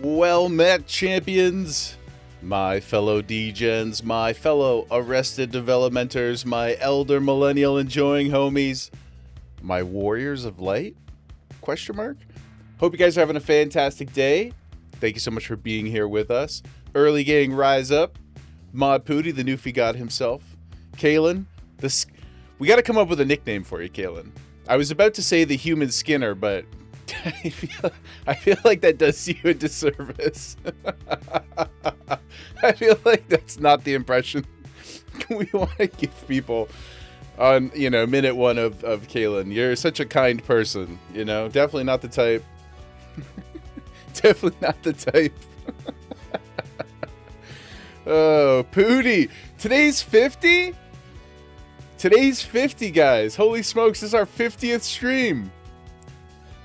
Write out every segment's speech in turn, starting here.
Well met, champions, my fellow degens, my fellow arrested developmenters, my elder millennial enjoying homies, my warriors of light? Question mark? Hope you guys are having a fantastic day. Thank you so much for being here with us. Early gang rise up. Mod Pooty, the Newfie God himself. Kalen, we got to come up with a nickname for you, Kalen. I was about to say the human Skinner, but I feel like that does you a disservice. I feel like that's not the impression we want to give people on, minute one of Kalen. You're such a kind person, definitely not the type. Definitely not the type. Oh, Pooty. Today's 50? Today's 50, guys. Holy smokes, this is our 50th stream.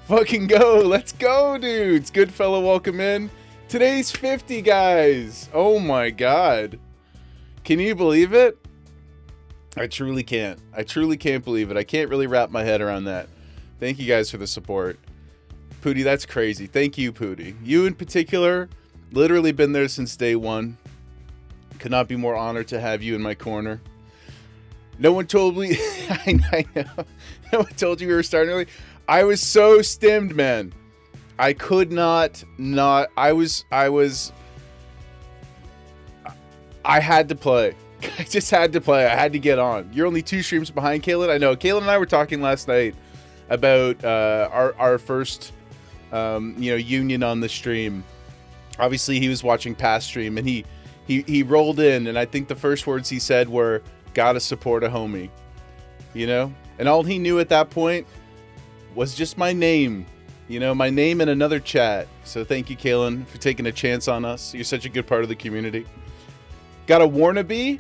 Fucking go. Let's go, dudes. Good fellow, welcome in. Today's 50, guys. Oh my god. Can you believe it? I truly can't. I truly can't believe it. I can't really wrap my head around that. Thank you guys for the support. Pooty, that's crazy. Thank you, Pooty. You in particular, literally been there since day one. Could not be more honored to have you in my corner. No one told me. I know. No one told you we were starting early. I was so stimmed, man. I could not. I had to play. I just had to play. I had to get on. You're only 2 streams behind, Kalen. I know. Kalen and I were talking last night about our first, union on the stream. Obviously, he was watching past stream, and he rolled in, and I think the first words he said were, "Gotta support a homie," And all he knew at that point was just my name, my name in another chat. So thank you, Kalen, for taking a chance on us. You're such a good part of the community. Got a wannabe?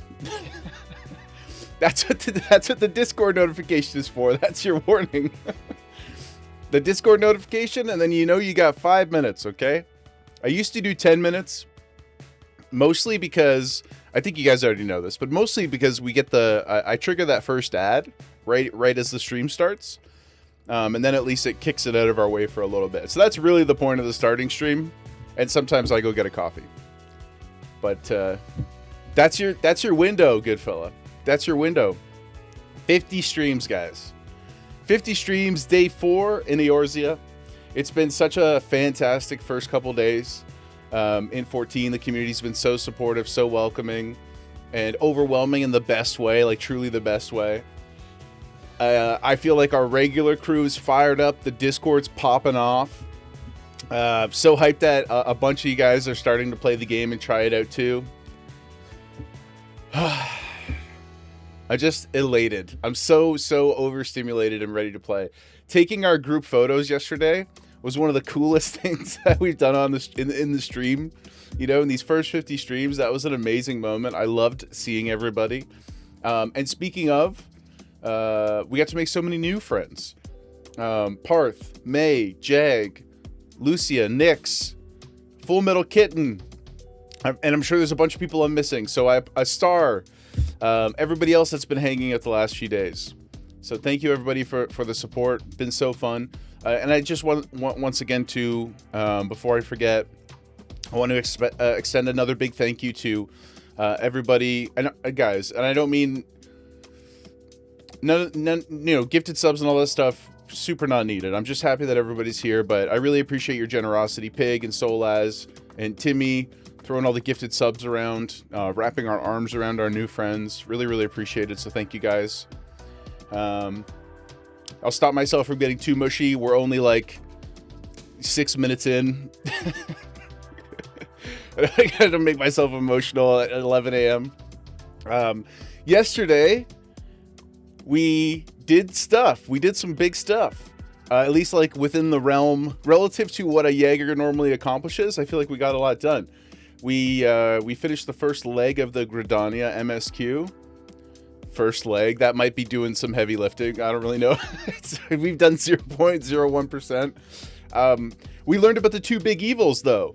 That's what the Discord notification is for. That's your warning. The Discord notification, and then you got 5 minutes, okay? I used to do 10 minutes, mostly because, I think you guys already know this, but mostly because we get I trigger that first ad right as the stream starts. And then at least it kicks it out of our way for a little bit. So that's really the point of the starting stream. And sometimes I go get a coffee. But that's your window, good fella. That's your window. 50 streams, guys. 50 streams, day 4 in Eorzea. It's been such a fantastic first couple days. In 14, the community's been so supportive, so welcoming, and overwhelming in the best way, like truly the best way. I feel like our regular crew is fired up. The Discord's popping off. So hyped that a bunch of you guys are starting to play the game and try it out too. I'm just elated. I'm so overstimulated and ready to play. Taking our group photos yesterday was one of the coolest things that we've done on in the stream. In these first 50 streams, that was an amazing moment. I loved seeing everybody. And speaking of, we got to make so many new friends. Parth, May, Jag, Lucia, Nyx, Full Metal Kitten, and I'm sure there's a bunch of people I'm missing. So a Star, everybody else that's been hanging out the last few days. So thank you everybody for the support. Been so fun. And I just want once again to, before I forget, I want to extend another big thank you to everybody and guys. And I don't mean none, gifted subs and all that stuff. Super not needed. I'm just happy that everybody's here. But I really appreciate your generosity, Pig and Solaz and Timmy, throwing all the gifted subs around, wrapping our arms around our new friends. Really, really appreciate it. So thank you guys. I'll stop myself from getting too mushy. We're only like 6 minutes in. I gotta make myself emotional at 11 a.m. Yesterday, we did stuff. We did some big stuff. At least like within the realm, relative to what a Jaeger normally accomplishes. I feel like we got a lot done. We finished the first leg of the Gridania MSQ. First leg. That might be doing some heavy lifting. I don't really know. We've done 0.01%. We learned about the 2 big evils, though.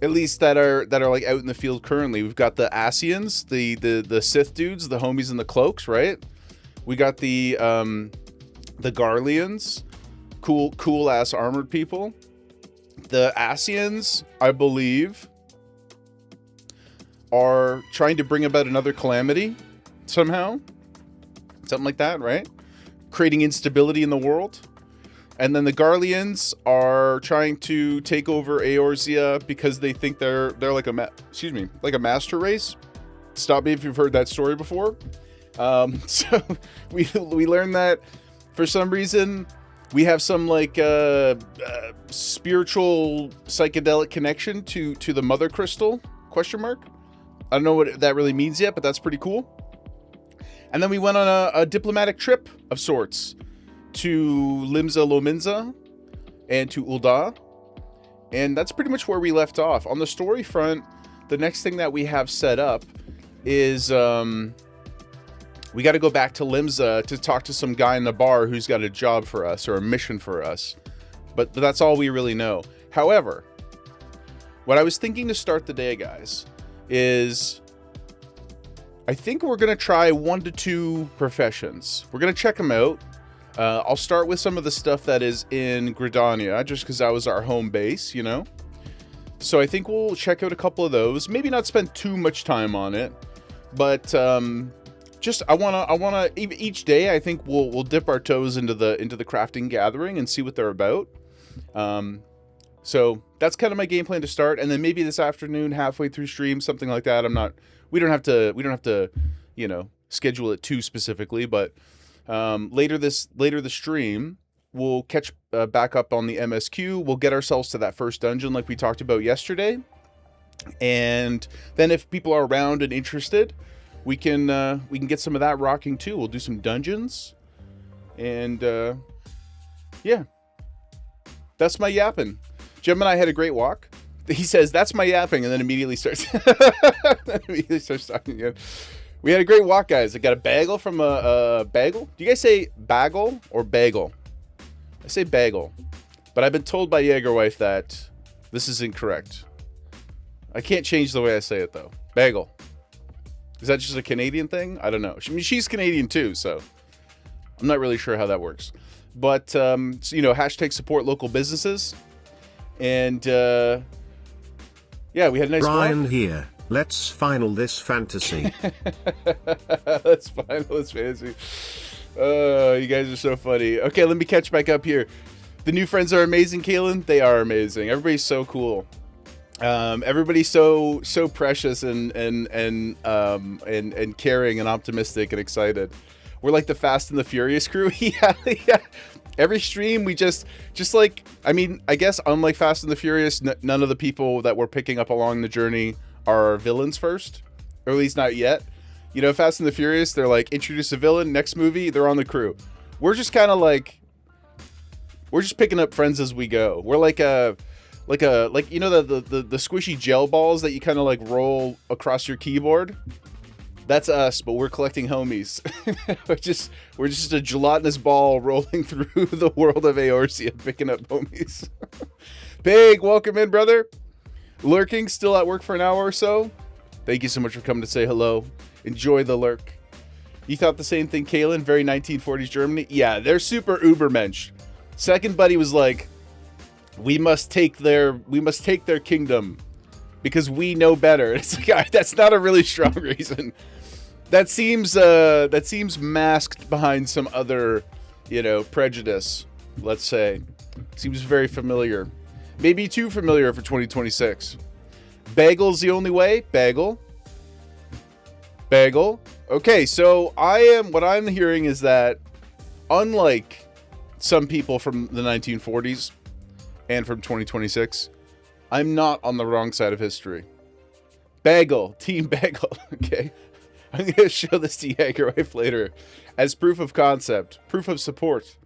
At least that are like out in the field currently. We've got the Asians, the Sith dudes, the homies in the cloaks, right? We got the Garleans, cool ass armored people. The Asians, I believe, are trying to bring about another calamity somehow. Something like that, right? Creating instability in the world. And then the Garleans are trying to take over Eorzea because they think they're like a master race. Stop me if you've heard that story before. So we learned that for some reason we have some like spiritual psychedelic connection to the Mother Crystal ? I don't know what that really means yet, but that's pretty cool. And then we went on a diplomatic trip of sorts to Limsa Lominsa and to Ul'dah. And that's pretty much where we left off. On the story front, the next thing that we have set up is we got to go back to Limsa to talk to some guy in the bar who's got a job for us or a mission for us. But that's all we really know. However, what I was thinking to start the day, guys, is I think we're going to try 1 to 2 professions. We're going to check them out. I'll start with some of the stuff that is in Gridania, just because that was our home base, you know? So I think we'll check out a couple of those. Maybe not spend too much time on it, but just I wanna each day I think we'll dip our toes into the crafting gathering and see what they're about. So that's kind of my game plan to start, and then maybe this afternoon, halfway through stream, something like that. We don't have to, you know, schedule it too specifically, but later the stream, we'll catch back up on the MSQ. We'll get ourselves to that first dungeon like we talked about yesterday, and then if people are around and interested, we can get some of that rocking too. We'll do some dungeons, and yeah, that's my yapping. Gemini had a great walk. He says, that's my yapping, and then immediately starts talking again. We had a great walk, guys. I got a bagel from a bagel. Do you guys say bagel or bagel? I say bagel. But I've been told by Jaegerwife that this is incorrect. I can't change the way I say it, though. Bagel. Is that just a Canadian thing? I don't know. I mean, she's Canadian, too, so I'm not really sure how that works. But, so, you know, hashtag support local businesses. And, yeah, we had a nice Brian walk. here. Let's final this fantasy. Let's final this fantasy. Oh, you guys are so funny. Okay, let me catch back up here. The new friends are amazing, Kaylin. They are amazing. Everybody's so cool. Everybody's so precious and caring and optimistic and excited. We're like the Fast and the Furious crew. Yeah. Every stream we just like, I mean, I guess unlike Fast and the Furious, none of the people that we're picking up along the journey are villains first, or at least not yet. You know, Fast and the Furious, they're like, introduce a villain, next movie, they're on the crew. We're just kind of like, we're just picking up friends as we go. We're like you know, the squishy gel balls that you kind of like roll across your keyboard. That's us, but we're collecting homies. we're just a gelatinous ball rolling through the world of Eorzea, picking up homies. Pig, welcome in, brother. Lurking, still at work for an hour or so. Thank you so much for coming to say hello. Enjoy the lurk. You thought the same thing, Kaylin? Very 1940s Germany? Yeah, they're super Ubermensch. Second buddy was like, we must take their kingdom because we know better. It's like, that's not a really strong reason. That seems masked behind some other, you know, prejudice, let's say. Seems very familiar. Maybe too familiar for 2026. Bagel's the only way? Bagel. Okay, so what I'm hearing is that unlike some people from the 1940s and from 2026, I'm not on the wrong side of history. Bagel, Team Bagel, okay? I'm going to show this to Jaegerwife later as proof of concept, proof of support.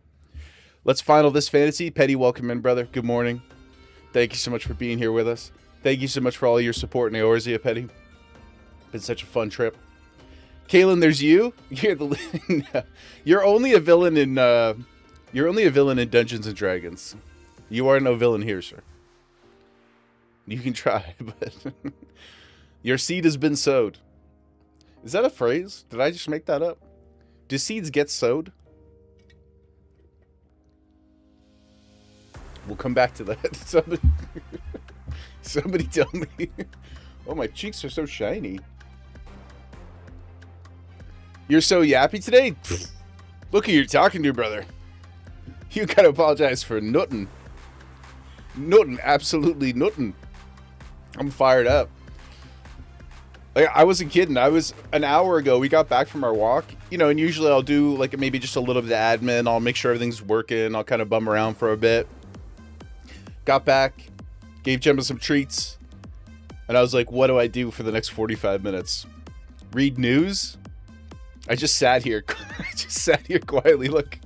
Let's final this fantasy. Petty, welcome in, brother. Good morning. Thank you so much for being here with us. Thank you so much for all your support in Eorzea, Petty. Been such a fun trip. Kaylin, there's you. You're only a villain in Dungeons and Dragons. You are no villain here, sir. You can try, but your seed has been sowed. Is that a phrase? Did I just make that up? Do seeds get sowed? We'll come back to that. Somebody tell me. Oh, my cheeks are so shiny. You're so yappy today? Look who you're talking to, brother. You gotta apologize for nuttin'. Nuttin', absolutely nuttin'. I'm fired up. Like, I wasn't kidding. I was an hour ago. We got back from our walk, you know, and usually I'll do like maybe just a little bit of admin. I'll make sure everything's working. I'll kind of bum around for a bit. Got back, gave Gemma some treats, and I was like, what do I do for the next 45 minutes? Read news? I just sat here. I just sat here quietly. Look,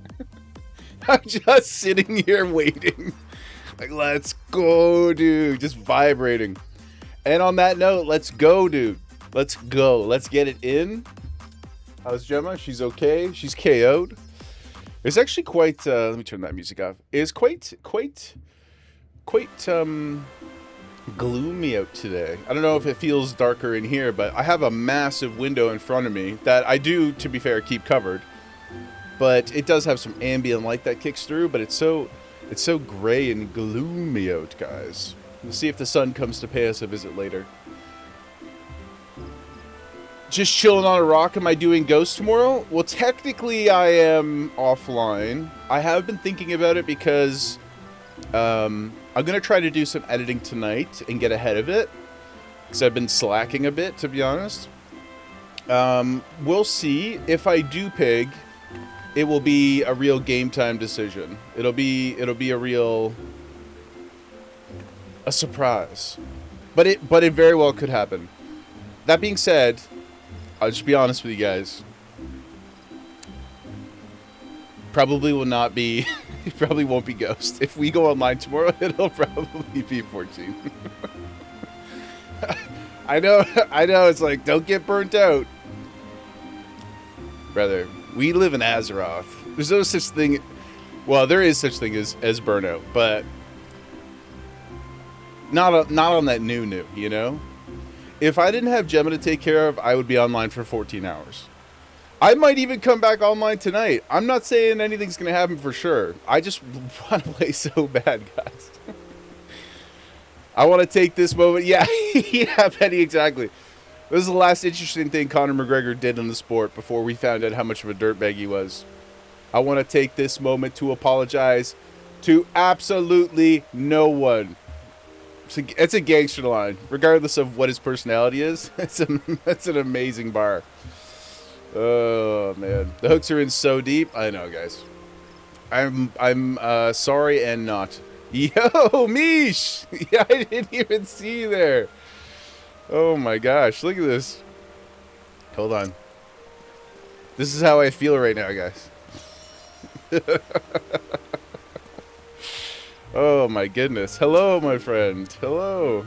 I'm just sitting here waiting. Like, let's go, dude. Just vibrating. And on that note, let's go, dude. Let's go. Let's get it in. How's Gemma? She's okay. She's KO'd. It's actually quite, let me turn that music off. It's quite gloomy out today. I don't know if it feels darker in here, but I have a massive window in front of me that I do, to be fair, keep covered. But it does have some ambient light that kicks through, but it's so gray and gloomy out, guys. We'll see if the sun comes to pay us a visit later. Just chilling on a rock. Am I doing Ghost tomorrow? Well, technically I am offline. I have been thinking about it because I'm going to try to do some editing tonight and get ahead of it. Because I've been slacking a bit, to be honest. We'll see. If I do pig, it will be a real game time decision. It'll be a surprise. But it very well could happen. That being said, I'll just be honest with you guys. Probably will not be, it probably won't be Ghost. If we go online tomorrow, it'll probably be 14. I know, it's like, don't get burnt out. Brother, we live in Azeroth. There's no such thing, well, there is such thing as burnout, but not on that new, you know? If I didn't have Gemma to take care of, I would be online for 14 hours. I might even come back online tonight. I'm not saying anything's going to happen for sure. I just want to play so bad, guys. I want to take this moment. Yeah, yeah, Penny, exactly. This is the last interesting thing Conor McGregor did in the sport before we found out how much of a dirtbag he was. I want to take this moment to apologize to absolutely no one. It's a gangster line, regardless of what his personality is. It's an amazing bar. Oh man, the hooks are in so deep. I know, guys. I'm sorry and not. Yo, Mish! Yeah, I didn't even see you there. Oh my gosh, look at this. Hold on. This is how I feel right now, guys. Oh my goodness. Hello, my friend. Hello.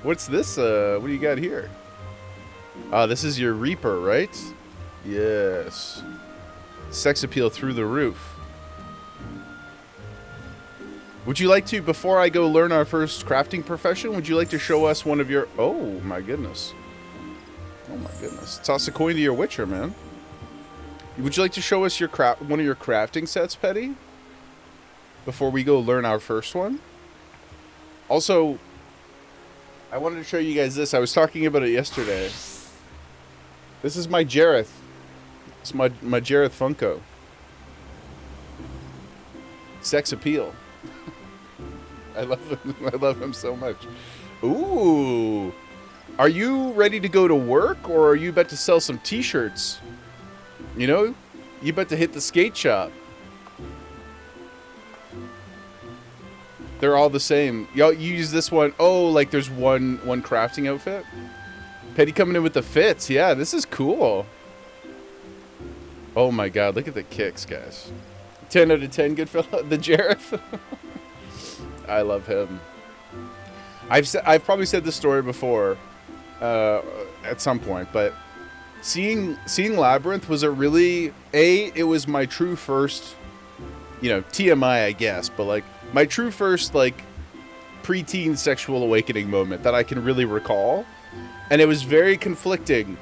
What's this? What do you got here? This is your Reaper, right? Yes. Sex appeal through the roof. Would you like to, before I go learn our first crafting profession, would you like to show us one of your... Oh my goodness. Oh my goodness. Toss a coin to your Witcher, man. Would you like to show us your one of your crafting sets, Petty? Before we go learn our first one. Also, I wanted to show you guys this. I was talking about it yesterday. This is my Jareth. It's my Jareth Funko. Sex appeal. I love him. I love him so much. Ooh. Are you ready to go to work, or are you about to sell some t-shirts? You know, you about to hit the skate shop. They're all the same. Y'all, you use this one. Oh, like there's one crafting outfit. Petty coming in with the fits. Yeah, this is cool. Oh my god, look at the kicks, guys. 10 out of 10, good fellow. The Jareth. I love him. I've probably said this story before at some point, but seeing Labyrinth was a really it was my true first, you know, TMI, I guess, but like my true first like preteen sexual awakening moment that I can really recall. And it was very conflicting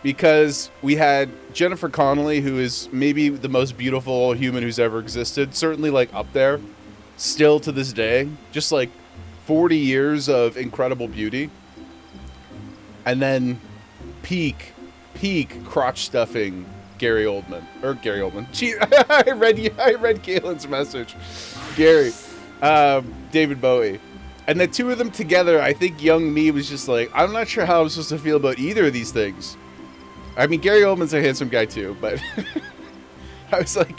because we had Jennifer Connelly, who is maybe the most beautiful human who's ever existed, certainly like up there. Still to this day, just like 40 years of incredible beauty. And then peak crotch stuffing Gary Oldman. Gee, I read Kaylin's message. Gary. David Bowie. And the two of them together, I think young me was just like, I'm not sure how I'm supposed to feel about either of these things. I mean, Gary Oldman's a handsome guy too, but I was like,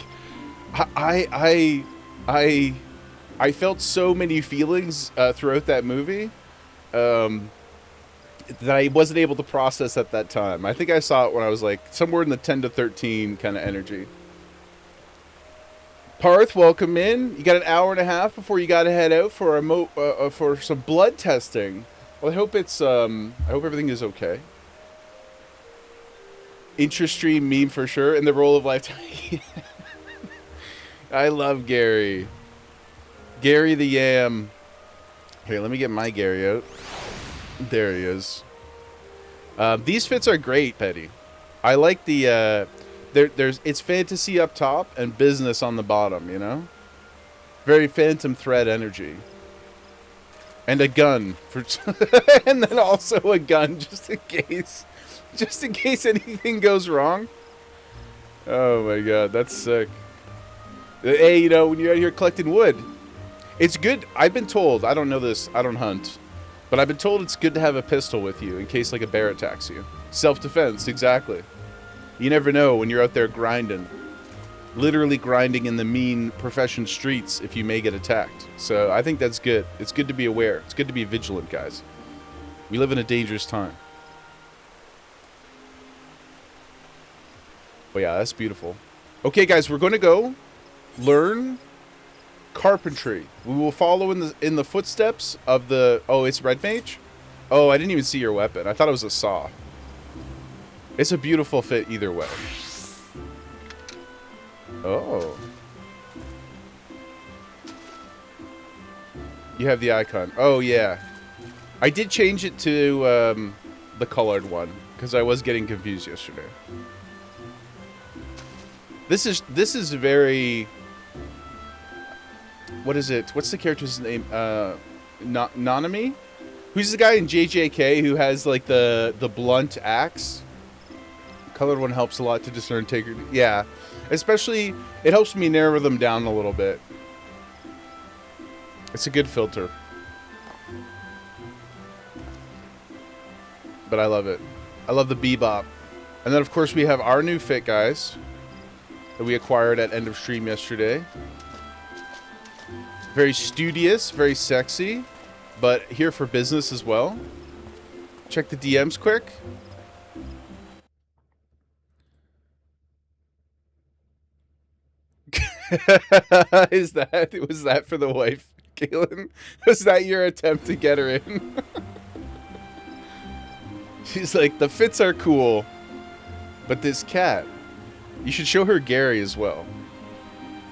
I felt so many feelings throughout that movie that I wasn't able to process at that time. I think I saw it when I was like somewhere in the 10 to 13 kind of energy. Parth, welcome in. You got an hour and a half before you got to head out for for some blood testing. Well, I hope everything is okay. Interstream meme for sure, in the role of lifetime. I love Gary. Gary the Yam. Here, let me get my Gary out. There he is. These fits are great, Petty. I like the it's fantasy up top and business on the bottom, you know? Very Phantom Thread energy. And a gun for and then also a gun just in case anything goes wrong. Oh my god, that's sick. Hey, you know, when you're out here collecting wood, it's good. I've been told, I don't know this, I don't hunt, but I've been told it's good to have a pistol with you in case like a bear attacks you. Self-defense, exactly. You never know when you're out there grinding. Literally grinding in the mean profession streets if you may get attacked. So I think that's good. It's good to be aware. It's good to be vigilant, guys. We live in a dangerous time. But yeah, that's beautiful. Okay, guys, we're going to go learn carpentry. We will follow in the footsteps of the... Oh, it's Red Mage? Oh, I didn't even see your weapon. I thought it was a saw. It's a beautiful fit either way. Oh. You have the icon. Oh, yeah. I did change it to the colored one because I was getting confused yesterday. This is very... What is it? What's the character's name? Nanami? Who's the guy in JJK who has like the blunt axe? Colored one helps a lot to discern integrity. Yeah. Especially, it helps me narrow them down a little bit. It's a good filter. But I love it. I love the bebop. And then, of course, we have our new fit, guys. That we acquired at end of stream yesterday. Very studious, very sexy. But here for business as well. Check the DMs quick. Was that for the wife, Kaylin? Was that your attempt to get her in? She's like, the fits are cool, but this cat, you should show her Gary as well.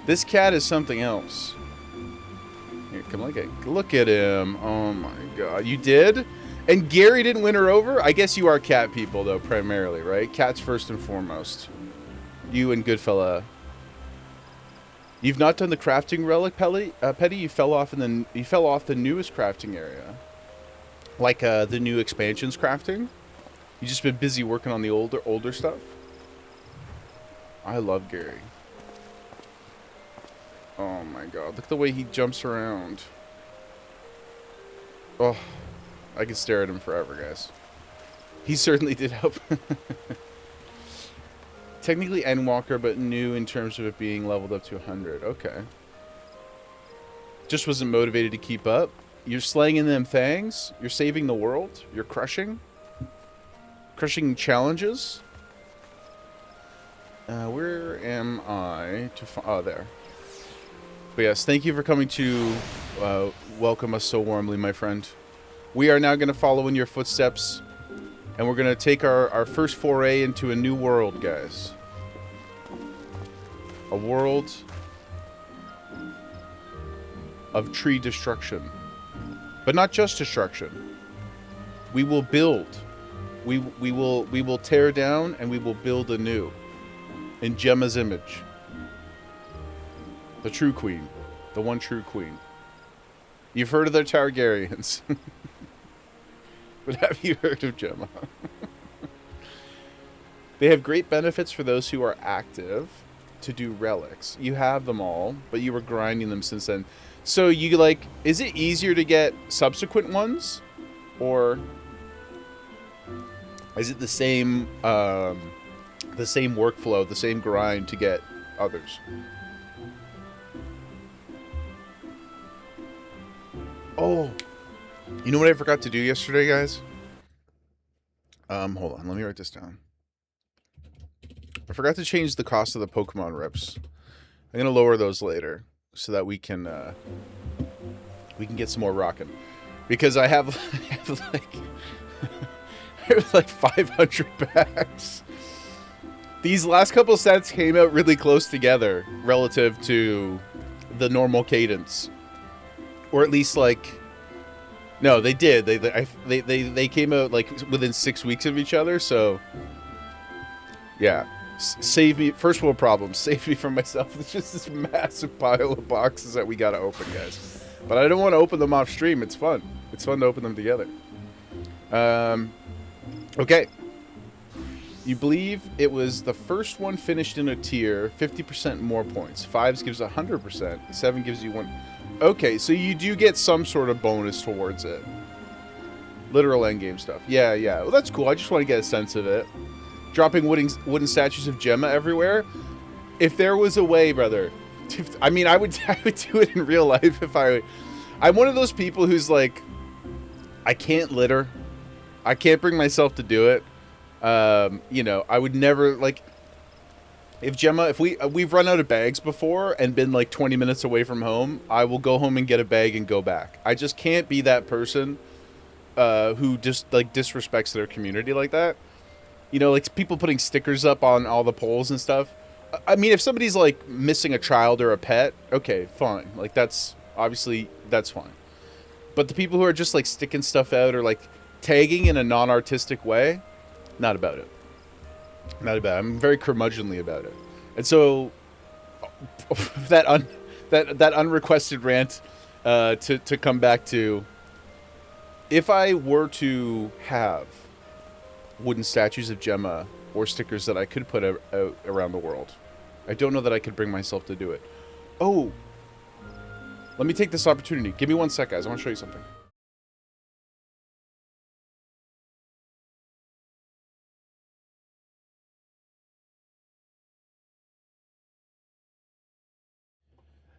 This cat is something else. Here, come look at him. Oh my god, you did? And Gary didn't win her over? I guess you are cat people though, primarily, right? Cats first and foremost. You and Goodfella. You've not done the crafting relic, Petty. You fell off the newest crafting area, like the new expansions crafting. You just been busy working on the older stuff. I love Gary. Oh my god, look at the way he jumps around. Oh, I could stare at him forever, guys. He certainly did help. Technically Endwalker, but new in terms of it being leveled up to 100. Okay. Just wasn't motivated to keep up. You're slaying in them fangs. You're saving the world. You're crushing. Crushing challenges. Where am I? Oh, there. But yes, thank you for coming to welcome us so warmly, my friend. We are now going to follow in your footsteps. And we're going to take our first foray into a new world, guys. A world of tree destruction. But not just destruction. We will build. We will tear down and we will build anew. In Gemma's image. The true queen. The one true queen. You've heard of the Targaryens. But have you heard of Gemma? They have great benefits for those who are active to do relics. You have them all, but you were grinding them since then. So you like, is it easier to get subsequent ones? Or is it the same workflow, the same grind to get others? Oh, you know what I forgot to do yesterday, guys? Hold on, let me write this down. I forgot to change the cost of the Pokemon rips. I'm gonna lower those later so that we can get some more rocking. Because I have like I have like 500 bags. These last couple sets came out really close together relative to the normal cadence. Or at least like, no, they did. They came out like within 6 weeks of each other. So, yeah, save me. First world problems. Save me from myself. It's just this massive pile of boxes that we gotta open, guys. But I don't want to open them off stream. It's fun. It's fun to open them together. Okay. You believe it was the first one finished in a tier, 50% more points. 5s gives 100%. 7 gives you 1. Okay, so you do get some sort of bonus towards it. Literal endgame stuff. Yeah, yeah. Well, that's cool. I just want to get a sense of it. Dropping wooden statues of Gemma everywhere. If there was a way, brother. I mean, I would do it in real life if I'm one of those people who's like, I can't litter. I can't bring myself to do it. You know, I would never, like, if we've run out of bags before and been like 20 minutes away from home, I will go home and get a bag and go back. I just can't be that person who just like disrespects their community like that. You know, like people putting stickers up on all the poles and stuff. I mean, if somebody's like missing a child or a pet, okay, fine. Like that's fine. But the people who are just like sticking stuff out or like tagging in a non-artistic way, not about it. Not about it. I'm very curmudgeonly about it. And so that unrequested rant to come back to, if I were to have wooden statues of Gemma or stickers that I could put out around the world, I don't know that I could bring myself to do it. Oh, let me take this opportunity. Give me 1 sec, guys. I want to show you something.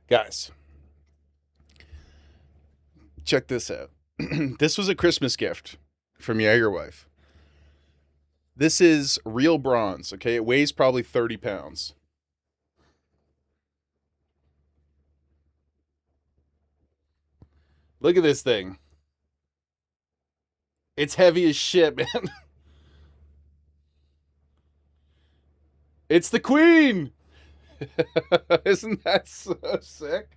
Guys, check this out. This was a Christmas gift from your wife. This is real bronze, okay? It weighs probably 30 pounds. Look at this thing. It's heavy as shit, man. It's the queen! Isn't that so sick?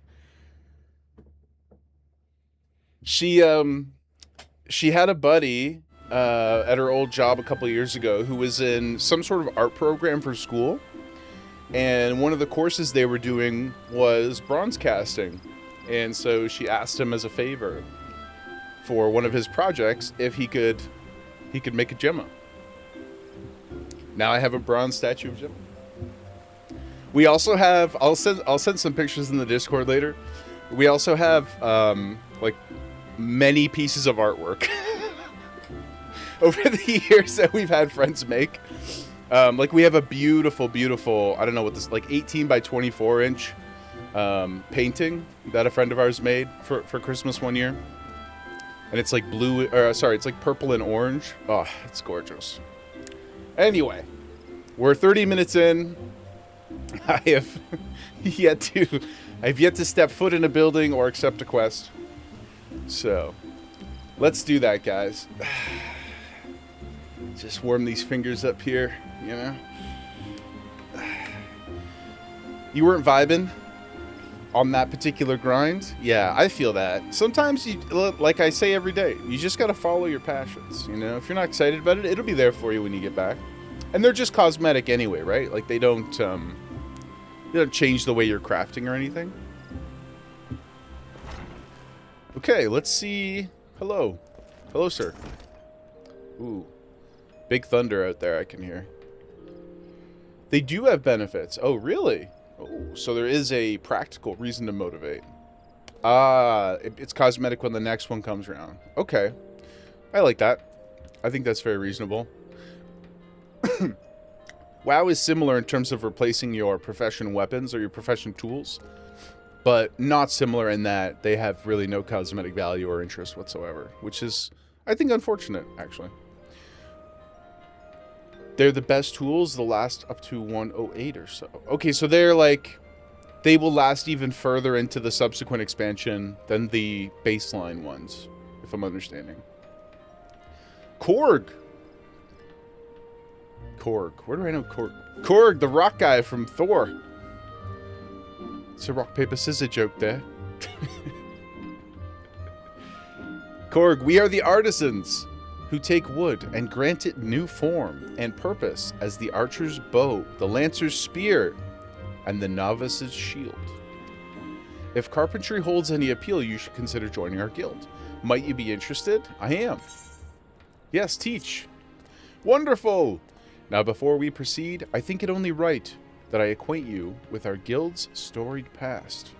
She had a buddy at her old job a couple years ago who was in some sort of art program for school, and one of the courses they were doing was bronze casting, and so she asked him as a favor for one of his projects if he could make a Gemma. Now I have a bronze statue of Gemma. We also have, I'll send some pictures in the Discord later. We also have like many pieces of artwork over the years that we've had friends make. Like we have a beautiful, I don't know what this, like 18 by 24 inch painting that a friend of ours made for Christmas one year. And it's like blue, or sorry, it's like purple and orange. Oh, it's gorgeous. Anyway, we're 30 minutes in. I've yet to step foot in a building or accept a quest. So, let's do that, guys. Just warm these fingers up here, you know? You weren't vibing on that particular grind? Yeah, I feel that. Sometimes, like I say every day, you just gotta follow your passions, you know? If you're not excited about it, it'll be there for you when you get back. And they're just cosmetic anyway, right? Like, they don't change the way you're crafting or anything. Okay, let's see. Hello. Hello, sir. Ooh. Big thunder out there I can hear. They do have benefits. Oh, really? Oh, so there is a practical reason to motivate. It's cosmetic when the next one comes around. Okay. I like that. I think that's very reasonable. WoW is similar in terms of replacing your profession weapons or your profession tools, but not similar in that they have really no cosmetic value or interest whatsoever, which is, I think, unfortunate, actually. They're the best tools. They'll last up to 108 or so. Okay, so they're like, they will last even further into the subsequent expansion than the baseline ones, if I'm understanding. Korg. Korg. Where do I know Korg? Korg, the rock guy from Thor. It's a rock, paper, scissors joke there. Korg, we are the artisans who take wood and grant it new form and purpose as the archer's bow, the lancer's spear, and the novice's shield. If carpentry holds any appeal, you should consider joining our guild. Might you be interested? I am. Yes, teach. Wonderful! Now before we proceed, I think it only right that I acquaint you with our guild's storied past.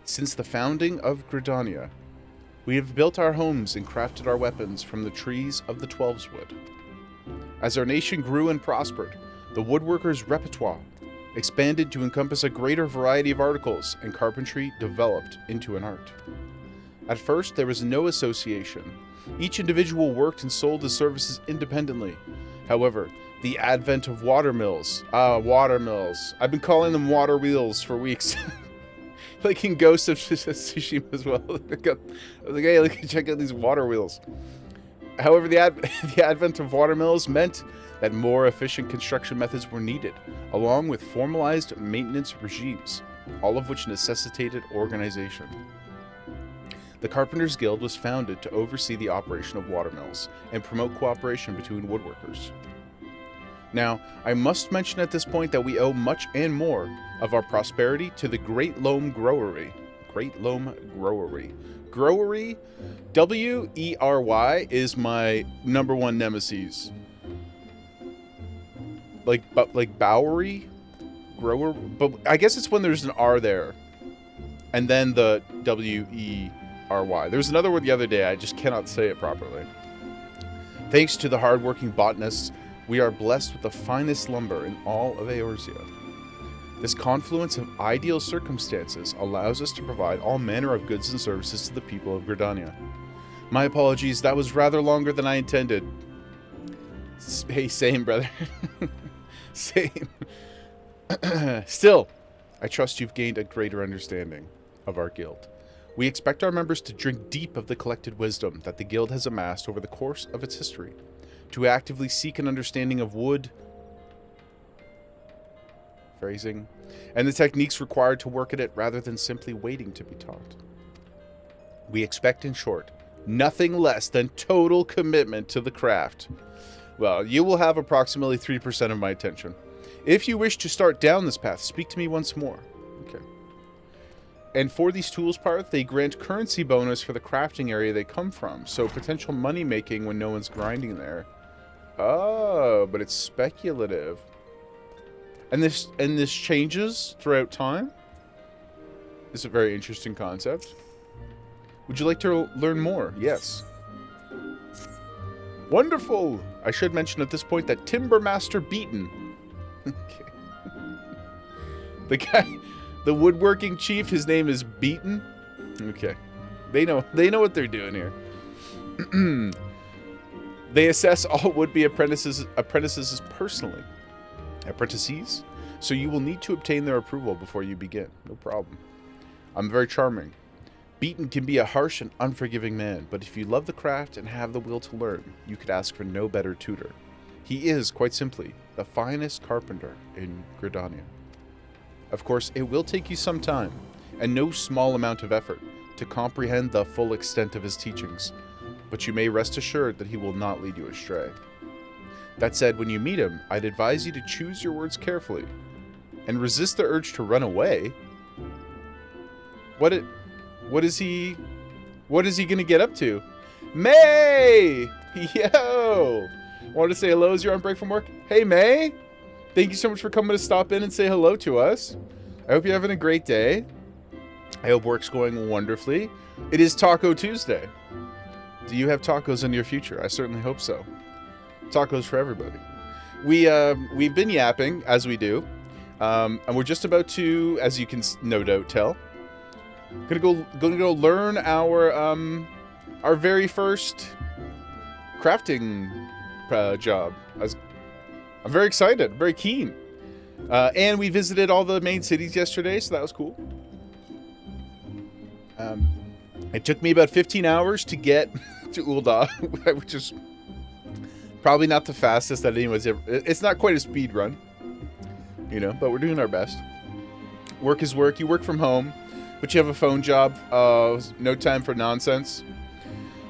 Since the founding of Gridania, we have built our homes and crafted our weapons from the trees of the Twelveswood. As our nation grew and prospered, the woodworkers' repertoire expanded to encompass a greater variety of articles, and carpentry developed into an art. At first, there was no association. Each individual worked and sold his services independently. However, the advent of watermills. Watermills. I've been calling them water wheels for weeks. Like in Ghost of Tsushima as well. I was like, hey, check out these water wheels. However, the advent of watermills meant that more efficient construction methods were needed, along with formalized maintenance regimes, all of which necessitated organization. The Carpenters Guild was founded to oversee the operation of watermills and promote cooperation between woodworkers. Now, I must mention at this point that we owe much and more of our prosperity to the Great Loam Growery. Great Loam Growery. Growery, W-E-R-Y, is my #1 nemesis. Like Bowery? Grower? But I guess it's when there's an R there. And then the W-E-R-Y. There's another word the other day, I just cannot say it properly. Thanks to the hardworking botanists, we are blessed with the finest lumber in all of Eorzea. This confluence of ideal circumstances allows us to provide all manner of goods and services to the people of Gridania. My apologies, that was rather longer than I intended. Hey, same, brother. Same. Still, I trust you've gained a greater understanding of our guild. We expect our members to drink deep of the collected wisdom that the guild has amassed over the course of its history, to actively seek an understanding of wood, phrasing, and the techniques required to work at it rather than simply waiting to be taught. We expect, in short, nothing less than total commitment to the craft. Well, you will have approximately 3% of my attention. If you wish to start down this path, speak to me once more. Okay. And for these tools part, they grant currency bonus for the crafting area they come from, so potential money making when no one's grinding there. Oh, but it's speculative. And this changes throughout time? This is a very interesting concept. Would you like to learn more? Yes. Wonderful! I should mention at this point that Timbermaster Beaton. Okay. The woodworking chief, his name is Beaton. Okay. They know what they're doing here. They assess all would-be apprentices personally. Apprentices? So you will need to obtain their approval before you begin. No problem. I'm very charming. Beaton can be a harsh and unforgiving man, but if you love the craft and have the will to learn, you could ask for no better tutor. He is, quite simply, the finest carpenter in Gridania. Of course, it will take you some time, and no small amount of effort, to comprehend the full extent of his teachings, but you may rest assured that he will not lead you astray. That said, when you meet him, I'd advise you to choose your words carefully, and resist the urge to run away. What is he gonna get up to? May! Yo! Want to say hello as you're on break from work? Hey, May! Thank you so much for coming to stop in and say hello to us. I hope you're having a great day. I hope work's going wonderfully. It is Taco Tuesday. Do you have tacos in your future? I certainly hope so. Tacos for everybody. We've been yapping, as we do. And we're just about to, as you can no doubt tell, gonna go learn our very first crafting job. I'm very excited, very keen. And we visited all the main cities yesterday, so that was cool. It took me about 15 hours to get to Ulda, which is probably not the fastest that anyone's ever. It's not quite a speed run, you know, but we're doing our best. Work is work. You work from home, but you have a phone job. No time for nonsense.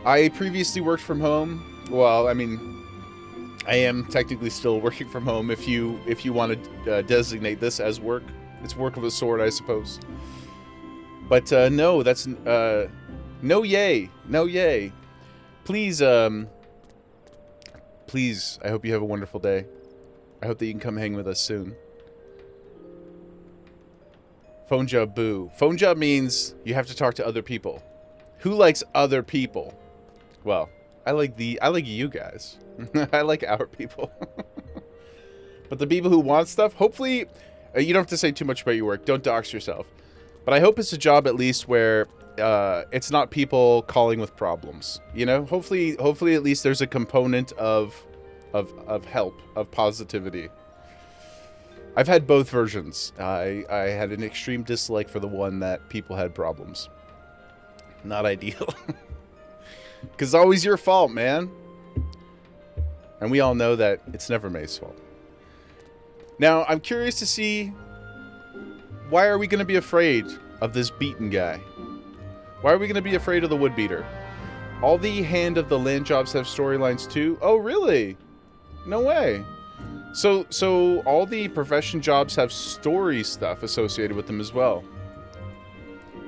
I previously worked from home. Well, I mean, I am technically still working from home. If you want to designate this as work, it's work of a sort, I suppose. But no, that's no yay, no yay. Please, please. I hope you have a wonderful day. I hope that you can come hang with us soon. Phone job, boo. Phone job means you have to talk to other people. Who likes other people? Well, I like you guys. I like our people. But the people who want stuff, hopefully, you don't have to say too much about your work. Don't dox yourself. But I hope it's a job at least where it's not people calling with problems. You know, hopefully at least there's a component of help, of positivity. I've had both versions. I had an extreme dislike for the one that people had problems. Not ideal. Because it's always your fault, man. And we all know that it's never May's fault. Now, I'm curious to see, why are we going to be afraid of this beaten guy? Why are we going to be afraid of the wood beater? All the Hand of the Land jobs have storylines too? Oh, really? No way. So all the profession jobs have story stuff associated with them as well.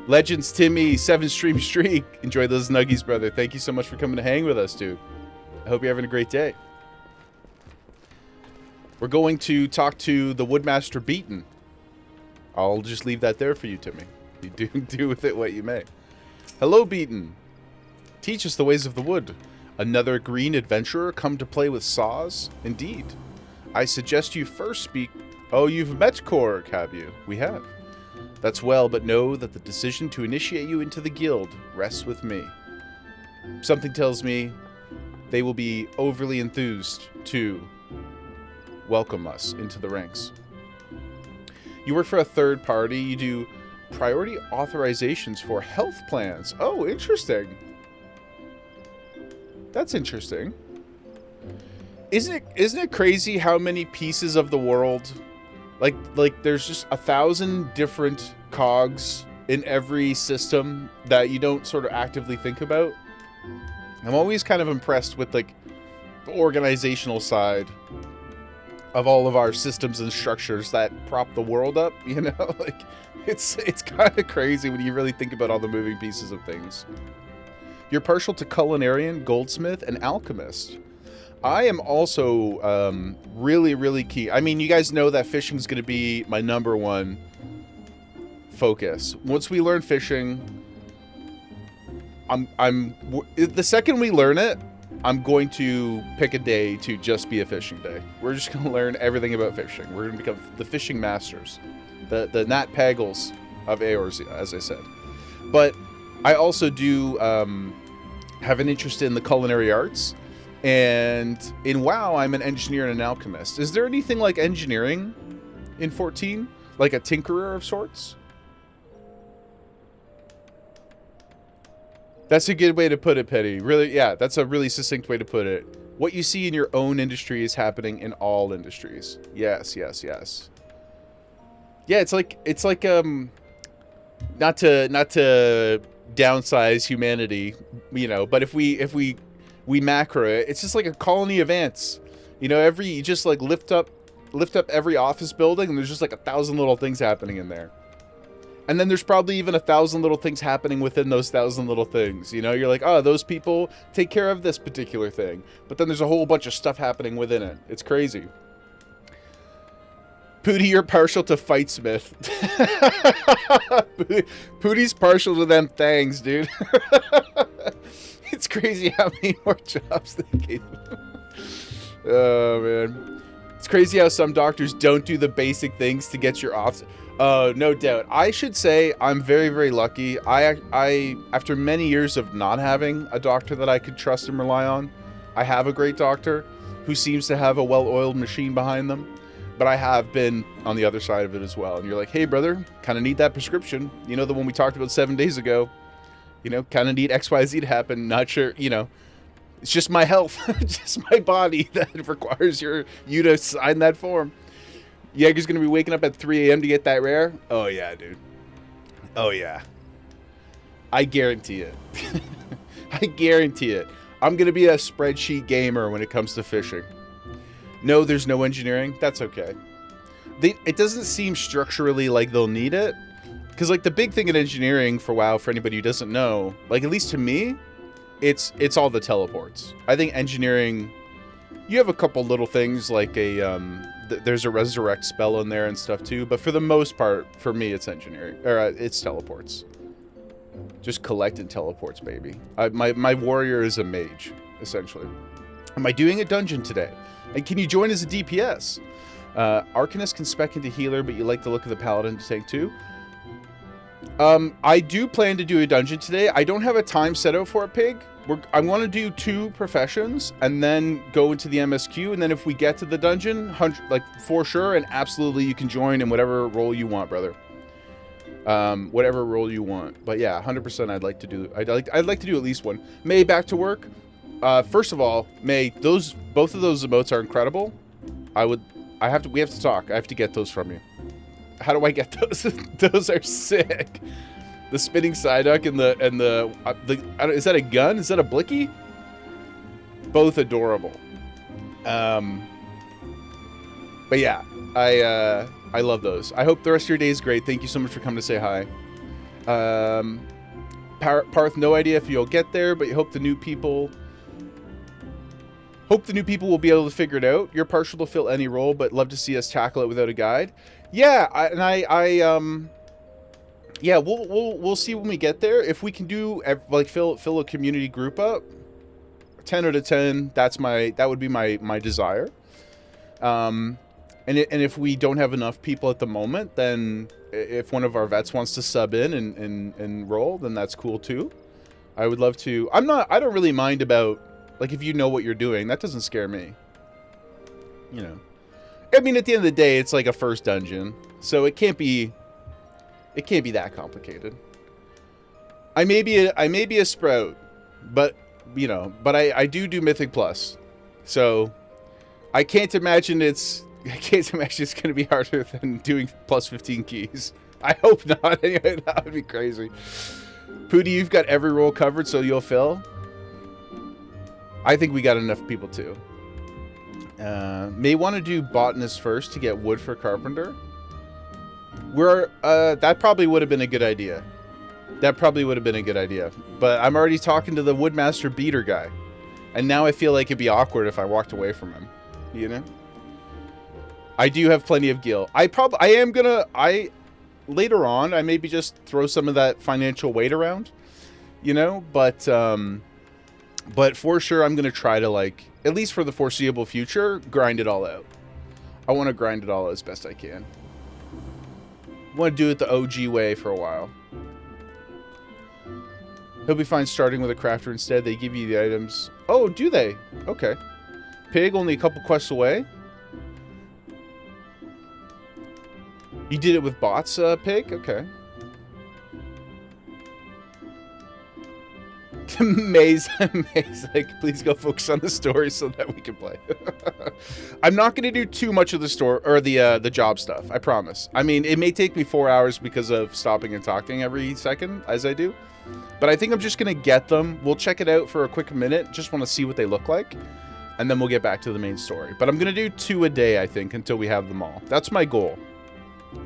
Legends Timmy, 7-stream streak. Enjoy those nuggies, brother. Thank you so much for coming to hang with us, dude. I hope you're having a great day. We're going to talk to the Woodmaster Beaton. I'll just leave that there for you, Timmy. You do with it what you may. Hello, Beaton. Teach us the ways of the wood. Another green adventurer come to play with saws? Indeed. I suggest you first speak... Oh, you've met Korg, have you? We have. That's well, but know that the decision to initiate you into the guild rests with me. Something tells me they will be overly enthused to welcome us into the ranks. You work for a third party. You do priority authorizations for health plans. Oh, interesting. That's interesting. Isn't it crazy how many pieces of the world, like there's just 1,000 different cogs in every system that you don't sort of actively think about? I'm always kind of impressed with like the organizational side of all of our systems and structures that prop the world up, you know? Like it's kind of crazy when you really think about all the moving pieces of things. You're partial to culinarian, goldsmith, and alchemist. I am also really, really key. I mean, you guys know that fishing is going to be my #1 focus. Once we learn fishing, the second we learn it, I'm going to pick a day to just be a fishing day. We're just going to learn everything about fishing. We're going to become the fishing masters, the Nat Pagels of Eorzea, as I said. But I also do have an interest in the culinary arts. And in WoW, I'm an engineer and an alchemist. Is there anything like engineering in 14? Like a tinkerer of sorts? That's a good way to put it, Petty. Really, yeah, that's a really succinct way to put it. What you see in your own industry is happening in all industries. Yes, yes, yes. Yeah, it's like not to downsize humanity, you know, but if we macro it, it's just like a colony of ants. You know, you just like lift up every office building and there's just like 1,000 little things happening in there. And then there's probably even 1,000 little things happening within those 1,000 little things. You know, you're like, oh, those people take care of this particular thing. But then there's a whole bunch of stuff happening within it. It's crazy. Pootie, you're partial to Fightsmith. Pootie's partial to them things, dude. It's crazy how many more jobs they gave him. Oh, man. It's crazy how some doctors don't do the basic things to get your off. Oh, no doubt. I should say I'm very, very lucky. I after many years of not having a doctor that I could trust and rely on, I have a great doctor who seems to have a well-oiled machine behind them. But I have been on the other side of it as well. And you're like, hey, brother, kind of need that prescription. You know, the one we talked about 7 days ago. You know, kind of need XYZ to happen. Not sure, you know. It's just my health, just my body that requires you to sign that form. Jaeger's going to be waking up at 3 a.m. to get that rare? Oh, yeah, dude. Oh, yeah. I guarantee it. I guarantee it. I'm going to be a spreadsheet gamer when it comes to fishing. No, there's no engineering. That's okay. It doesn't seem structurally like they'll need it. Because, like, the big thing in engineering for WoW, for anybody who doesn't know, like, at least to me, it's all the teleports. I think engineering, you have a couple little things, like there's a resurrect spell in there and stuff, too. But for the most part, for me, it's engineering. Or, it's teleports. Just collecting teleports, baby. My warrior is a mage, essentially. Am I doing a dungeon today? And can you join as a DPS? Arcanist can spec into healer, but you like the look of the paladin tank too. I do plan to do a dungeon today. I don't have a time set out for it, Pig. I want to do 2 professions and then go into the MSQ. And then if we get to the dungeon, like for sure and absolutely, you can join in whatever role you want, brother. Whatever role you want. But yeah, 100%. I'd like to do at least one. May, back to work. First of all, May, both of those emotes are incredible. We have to talk. I have to get those from you. How do I get those? Those are sick. The spinning Psyduck and the is that a gun? Is that a blicky? Both adorable. But yeah, I love those. I hope the rest of your day is great. Thank you so much for coming to say hi. Parth, no idea if you'll get there, but you hope the new people will be able to figure it out. You're partial to fill any role, but love to see us tackle it without a guide. Yeah, yeah, we'll see when we get there. If we can do like fill a community group up, 10 out of 10. That would be my desire. And if we don't have enough people at the moment, then if one of our vets wants to sub in and roll, then that's cool too. I would love to. I don't really mind about, like, if you know what you're doing, that doesn't scare me. You know. I mean, at the end of the day, it's like a first dungeon, so it can't be that complicated. I may be a sprout, but you know, I do Mythic Plus, so I can't imagine it's going to be harder than doing plus 15 keys. I hope not. Anyway, that would be crazy. Pootie, you've got every role covered, so you'll fill. I think we got enough people too. May want to do botanist first to get wood for carpenter. That probably would have been a good idea. But I'm already talking to the Woodmaster Beater guy. And now I feel like it'd be awkward if I walked away from him. You know? I do have plenty of gil. Later on, I maybe just throw some of that financial weight around. You know? But for sure, I'm going to try to, like, at least for the foreseeable future, grind it all out. I want to grind it all out as best I can. I want to do it the OG way for a while. He'll be fine starting with a crafter instead. They give you the items. Oh, do they? Okay. Pig, only a couple quests away. You did it with bots, Pig? Okay. Maze, like, please go focus on the story so that we can play. I'm not going to do too much of the story or the job stuff. I promise. I mean, it may take me 4 hours because of stopping and talking every second as I do, but I think I'm just going to get them. We'll check it out for a quick minute. Just want to see what they look like, and then we'll get back to the main story. But I'm going to do 2 a day, I think, until we have them all. That's my goal.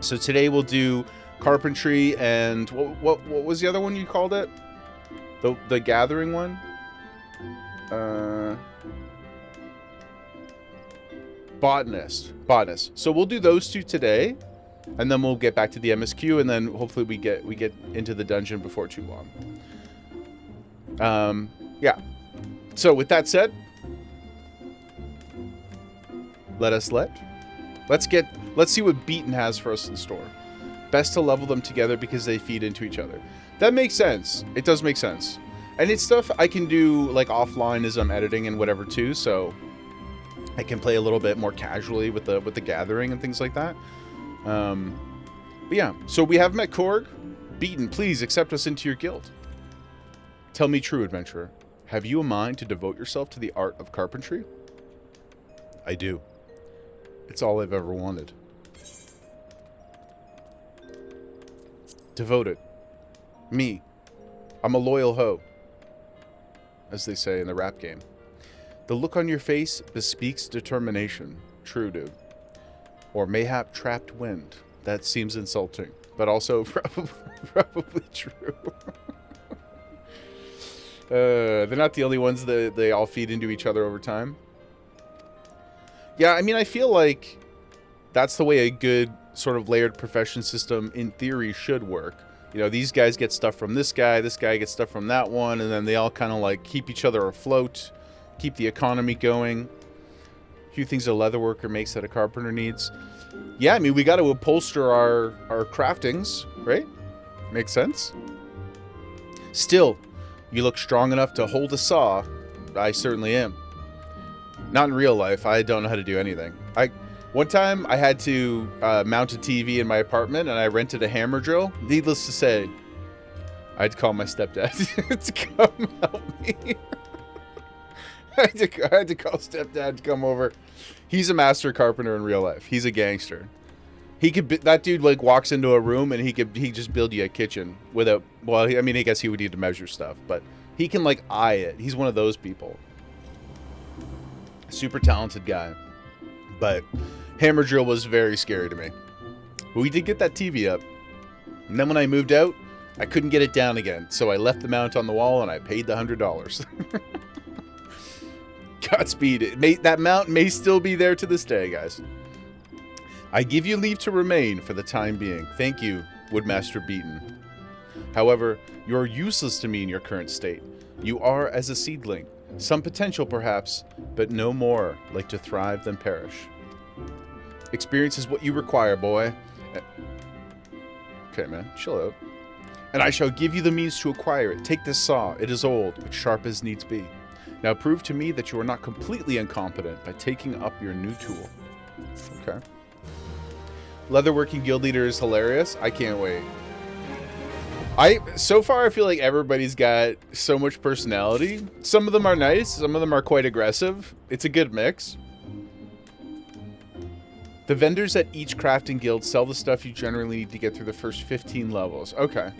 So today we'll do carpentry, and what was the other one you called it? The gathering one? Botanist. So we'll do those two today, and then we'll get back to the MSQ, and then hopefully we get into the dungeon before too long. Yeah. So with that said, let's see what Beaten has for us in store. Best to level them together because they feed into each other. That makes sense. It does make sense. And it's stuff I can do like offline as I'm editing and whatever too, so I can play a little bit more casually with the gathering and things like that. But yeah, so we have met Korg. Beaten, please accept us into your guild. Tell me true, adventurer. Have you a mind to devote yourself to the art of carpentry? I do. It's all I've ever wanted. Devoted. Me. I'm a loyal hoe, as they say in the rap game. The look on your face bespeaks determination. True, dude. Or mayhap trapped wind. That seems insulting, but also probably true. They're not the only ones that they all feed into each other over time. Yeah, I mean, I feel like that's the way a good sort of layered profession system in theory should work. You know, these guys get stuff from this guy gets stuff from that one, and then they all kind of like keep each other afloat, keep the economy going. A few things a leatherworker makes that a carpenter needs. Yeah, I mean, we got to upholster our craftings, right? Makes sense. Still, you look strong enough to hold a saw. I certainly am. Not in real life. I don't know how to do anything. One time I had to mount a TV in my apartment, and I rented a hammer drill. Needless to say, I had to call my stepdad to come help me. I had to call stepdad to come over. He's a master carpenter in real life. He's a gangster. That dude like walks into a room and he just build you a kitchen without. Well, I mean, I guess he would need to measure stuff, but he can like eye it. He's one of those people. Super talented guy, but hammer drill was very scary to me. But we did get that TV up, and then when I moved out, I couldn't get it down again, so I left the mount on the wall and I paid the $100. Godspeed. That mount may still be there to this day, guys. I give you leave to remain for the time being. Thank you, Woodmaster Beaten. However, you are useless to me in your current state. You are as a seedling. Some potential, perhaps, but no more like to thrive than perish. Experience is what you require, boy. Okay, man, chill out. And I shall give you the means to acquire it. Take this saw. It is old, but sharp as needs be. Now prove to me that you are not completely incompetent by taking up your new tool. Okay. Leatherworking guild leader is hilarious. I can't wait. So far I feel like everybody's got so much personality. Some of them are nice, some of them are quite aggressive. It's a good mix. The vendors at each crafting guild sell the stuff you generally need to get through the first 15 levels. Okay.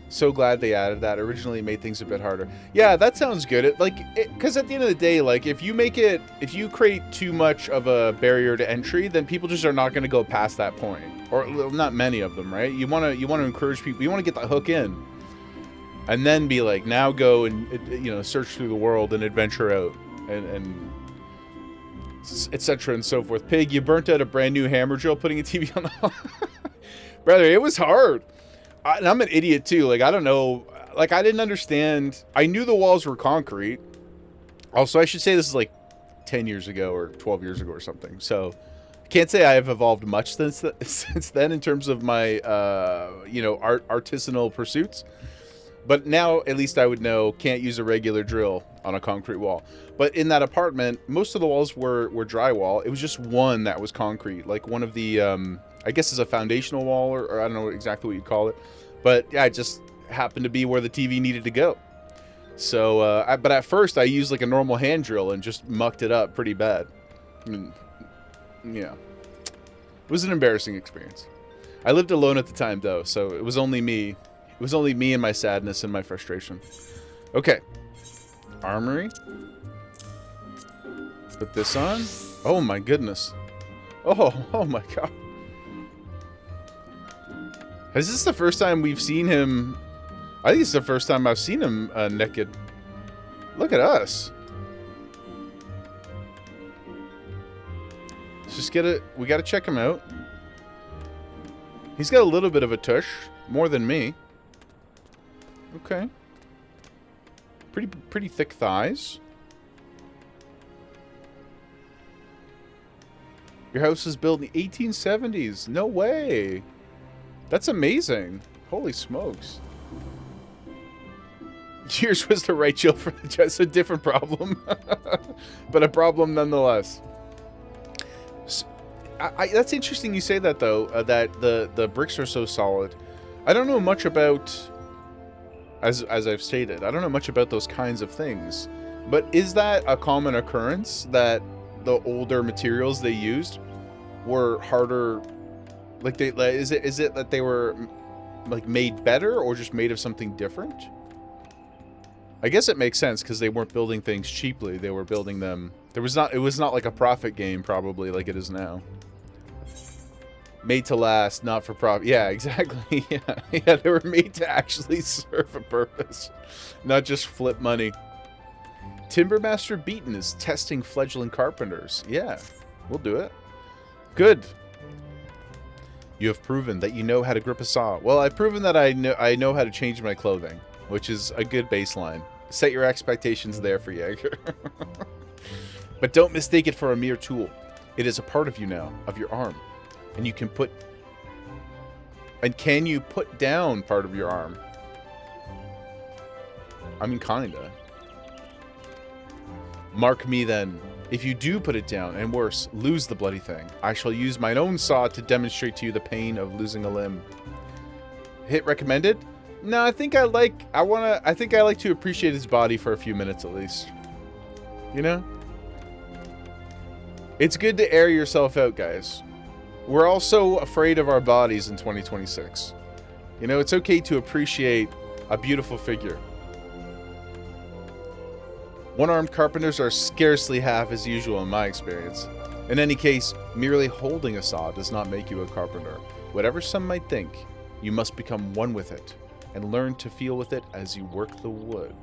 So glad they added that. Originally it made things a bit harder. Yeah, that sounds good. Because at the end of the day, like, if you create too much of a barrier to entry, then people just are not going to go past that point. Or not many of them, right? You want to encourage people. You want to get the hook in, and then be like, now go and search through the world and adventure out, and etc. and so forth. Pig, you burnt out a brand new hammer drill putting a TV on the wall. Brother, it was hard. And I'm an idiot too. Like, I don't know. Like, I didn't understand. I knew the walls were concrete. Also, I should say this is like 10 years ago or 12 years ago or something. So I can't say I have evolved much since then in terms of my, artisanal pursuits. But now at least I would know, can't use a regular drill on a concrete wall. But in that apartment, most of the walls were drywall. It was just one that was concrete. Like one of the, I guess is a foundational wall, or I don't know exactly what you'd call it. But yeah, it just happened to be where the TV needed to go. So, but at first I used like a normal hand drill and just mucked it up pretty bad. I mean, yeah. It was an embarrassing experience. I lived alone at the time though, so it was only me. It was only me and my sadness and my frustration. Okay. Armory. Put this on. Oh my goodness. Oh my god. Is this the first time we've seen him? I think it's the first time I've seen him naked. Look at us. Let's just get it. We got to check him out. He's got a little bit of a tush, more than me. Okay. Pretty thick thighs. Your house was built in the 1870s. No way. That's amazing. Holy smokes. Yours was the right chill for just a different problem. But a problem nonetheless. So, that's interesting you say that, though, that the bricks are so solid. I don't know much about, as I've stated, I don't know much about those kinds of things. But is that a common occurrence, that the older materials they used were harder? Like, is it that they were, like, made better or just made of something different? I guess it makes sense because they weren't building things cheaply. They were building them. It was not like a profit game, probably, like it is now. Made to last, not for profit. Yeah, exactly. Yeah, they were made to actually serve a purpose, not just flip money. Timbermaster Beaton is testing fledgling carpenters. Yeah, we'll do it. Good. You have proven that you know how to grip a saw. Well, I've proven that I know how to change my clothing, which is a good baseline. Set your expectations there for Jaeger. But don't mistake it for a mere tool. It is a part of you now, of your arm. And you can put... And can you put down part of your arm? I mean, kinda. Mark me then. If you do put it down, and worse, lose the bloody thing, I shall use mine own saw to demonstrate to you the pain of losing a limb. Hit recommended? No, I think I like to appreciate his body for a few minutes at least. You know? It's good to air yourself out, guys. We're all so afraid of our bodies in 2026. You know, it's okay to appreciate a beautiful figure. One-armed carpenters are scarcely half as usual in my experience. In any case, merely holding a saw does not make you a carpenter. Whatever some might think, you must become one with it, and learn to feel with it as you work the wood.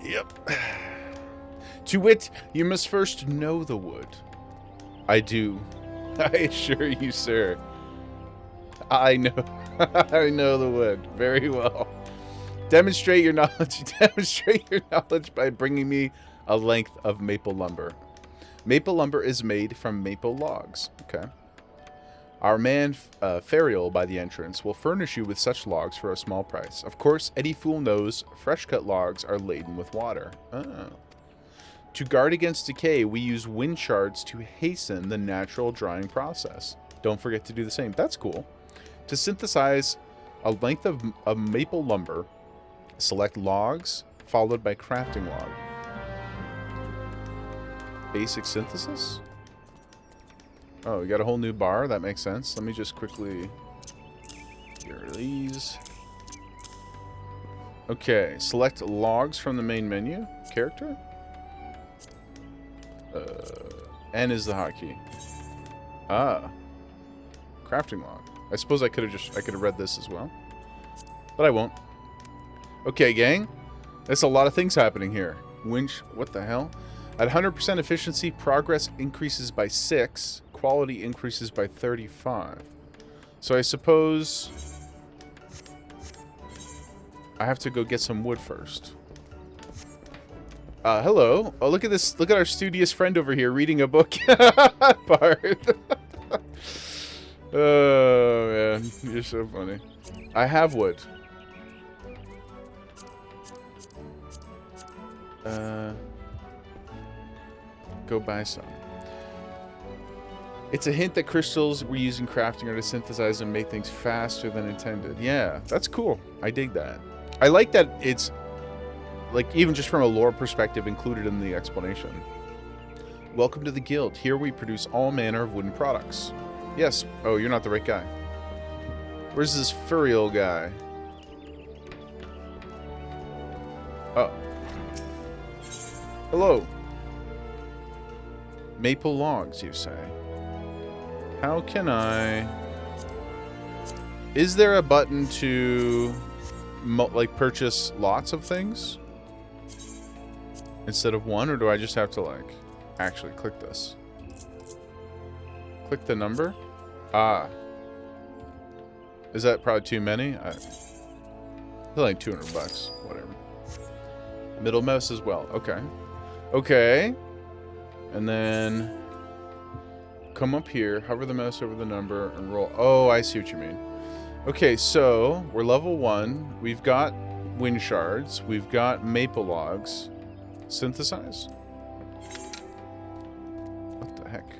Yep. To wit, you must first know the wood. I do. I assure you, sir. I know. I know the wood very well. Demonstrate your knowledge. Demonstrate your knowledge by bringing me a length of maple lumber. Maple lumber is made from maple logs. Okay. Our man, Fariel, by the entrance, will furnish you with such logs for a small price. Of course, any fool knows fresh-cut logs are laden with water. Oh. To guard against decay, we use wind shards to hasten the natural drying process. Don't forget to do the same. That's cool. To synthesize a length of maple lumber, select logs, followed by crafting log. Basic synthesis? Oh, we got a whole new bar. That makes sense. Let me just quickly get rid of these. Okay, select logs from the main menu. Character? N is the hotkey. Ah. Crafting log. I suppose I could have read this as well. But I won't. Okay, gang. There's a lot of things happening here. Winch, what the hell? At 100% efficiency, progress increases by 6. Quality increases by 35. So I suppose I have to go get some wood first. Hello. Oh, look at this. Look at our studious friend over here reading a book. Bart. Oh, man. You're so funny. I have wood. Go buy some. It's a hint that crystals we're using crafting are to synthesize and make things faster than intended. Yeah, that's cool. I dig that. I like that it's, like, even just from a lore perspective, included in the explanation. Welcome to the guild. Here we produce all manner of wooden products. Yes. Oh, you're not the right guy. Where's this Furiel guy? Oh. Hello. Maple logs, you say? How can I... Is there a button to like purchase lots of things instead of one, or do I just have to like actually click this? Click the number? Ah. Is that probably too many? It's like 200 bucks. Whatever. Middle mouse as well. Okay. Okay. And then come up here, hover the mouse over the number, and roll. Oh, I see what you mean. Okay, so we're level 1. We've got wind shards. We've got maple logs. Synthesize? What the heck?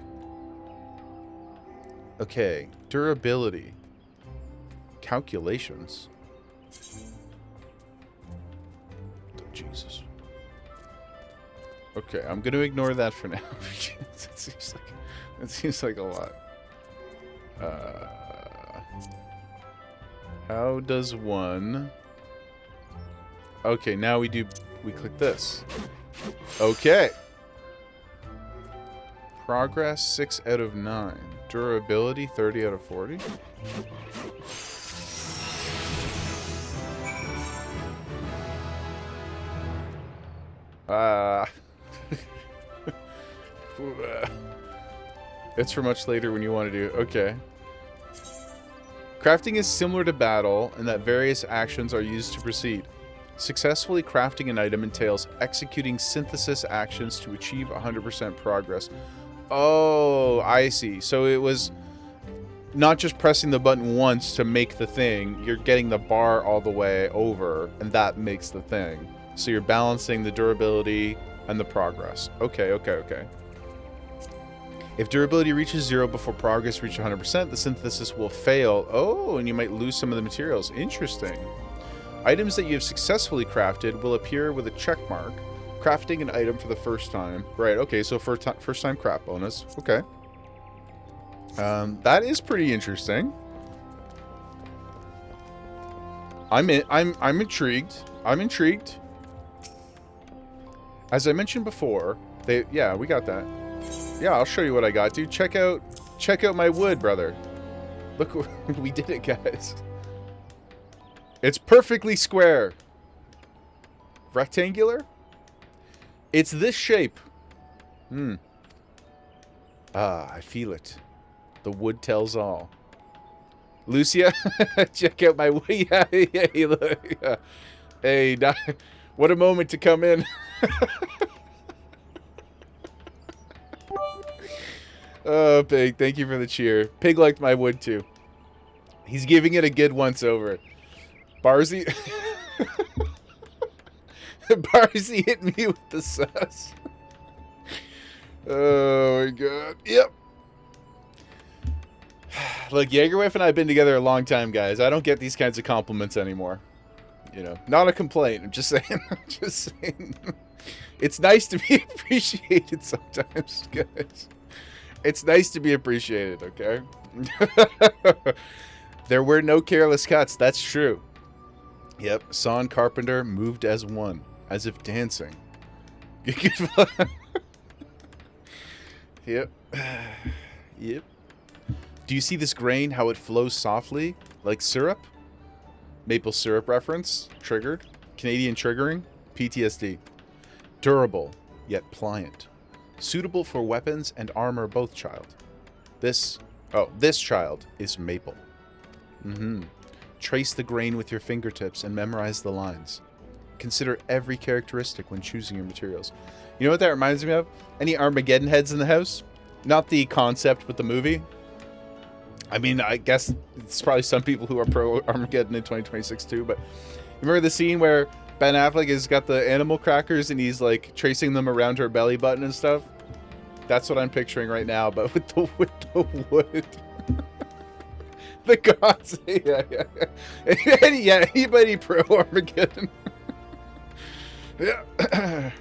Okay, durability. Calculations. Oh, Jesus. Okay, I'm going to ignore that for now. It seems like a lot. How does one... Okay, now we click this. Okay. Progress 6 out of 9. Durability 30 out of 40. It's for much later when you want to do. Okay. Crafting is similar to battle in that various actions are used to proceed. Successfully crafting an item entails executing synthesis actions to achieve 100% progress. Oh, I see. So it was not just pressing the button once to make the thing. You're getting the bar all the way over, and that makes the thing. So you're balancing the durability and the progress. Okay, okay, okay. If durability reaches 0 before progress reaches 100%, the synthesis will fail. Oh, and you might lose some of the materials. Interesting. Items that you have successfully crafted will appear with a check mark. Crafting an item for the first time. Right, okay, so first time craft bonus. Okay. That is pretty interesting. I'm intrigued. I'm intrigued. As I mentioned before, yeah, we got that. Yeah, I'll show you what I got, dude. Check out my wood, brother. Look, we did it, guys. It's perfectly square. Rectangular? It's this shape. Ah, I feel it. The wood tells all. Lucia, check out my wood. Yeah, look. Yeah. Hey, what a moment to come in. Oh, Pig, thank you for the cheer. Pig liked my wood, too. He's giving it a good once-over. Barzy... Barzy hit me with the sus. Oh, my God. Yep. Look, Jaegerwife and I have been together a long time, guys. I don't get these kinds of compliments anymore. You know, not a complaint. I'm just saying. I'm just saying. It's nice to be appreciated sometimes, guys. It's nice to be appreciated, okay? There were no careless cuts. That's true. Yep. Saw and Carpenter moved as one, as if dancing. Yep. Yep. Do you see this grain, how it flows softly? Like syrup? Maple syrup reference. Triggered. Canadian triggering. PTSD. Durable, yet pliant. Suitable for weapons and armor both, child. This child is maple. Trace the grain with your fingertips and memorize the lines. Consider every characteristic when choosing your materials. You know what that reminds me of? Any Armageddon heads in the house? Not the concept, but the movie. I mean, I guess it's probably some people who are pro Armageddon in 2026 too, but remember the scene where Ben Affleck has got the animal crackers and he's like tracing them around her belly button and stuff? That's what I'm picturing right now, but with the wood. The gods. Yeah. Yeah, anybody pro Armageddon. Yeah.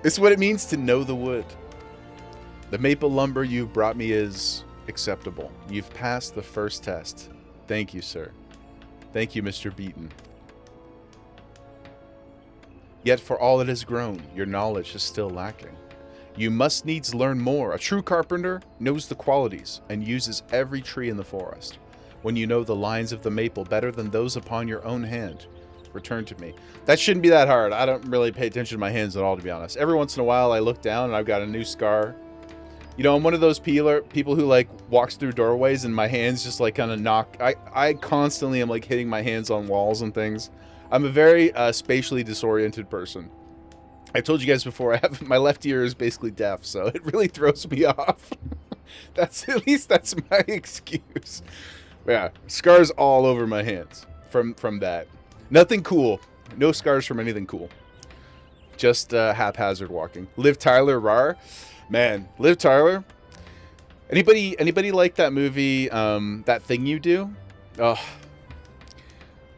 This is what it means to know the wood. The maple lumber you've brought me is acceptable. You've passed the first test. Thank you, sir. Thank you, Mr. Beaton. Yet for all it has grown, your knowledge is still lacking. You must needs learn more. A true carpenter knows the qualities and uses every tree in the forest. When you know the lines of the maple better than those upon your own hand, return to me. That shouldn't be that hard. I don't really pay attention to my hands at all, to be honest. Every once in a while, I look down and I've got a new scar. You know, I'm one of those people who like walks through doorways and my hands just like kind of knock. I constantly am like hitting my hands on walls and things. I'm a very spatially disoriented person. I told you guys before, my left ear is basically deaf, so it really throws me off. At least that's my excuse. Yeah, scars all over my hands from that. Nothing cool. No scars from anything cool. Just haphazard walking. Liv Tyler, rar. Man, Liv Tyler. Anybody like that movie, That Thing You Do? Oh,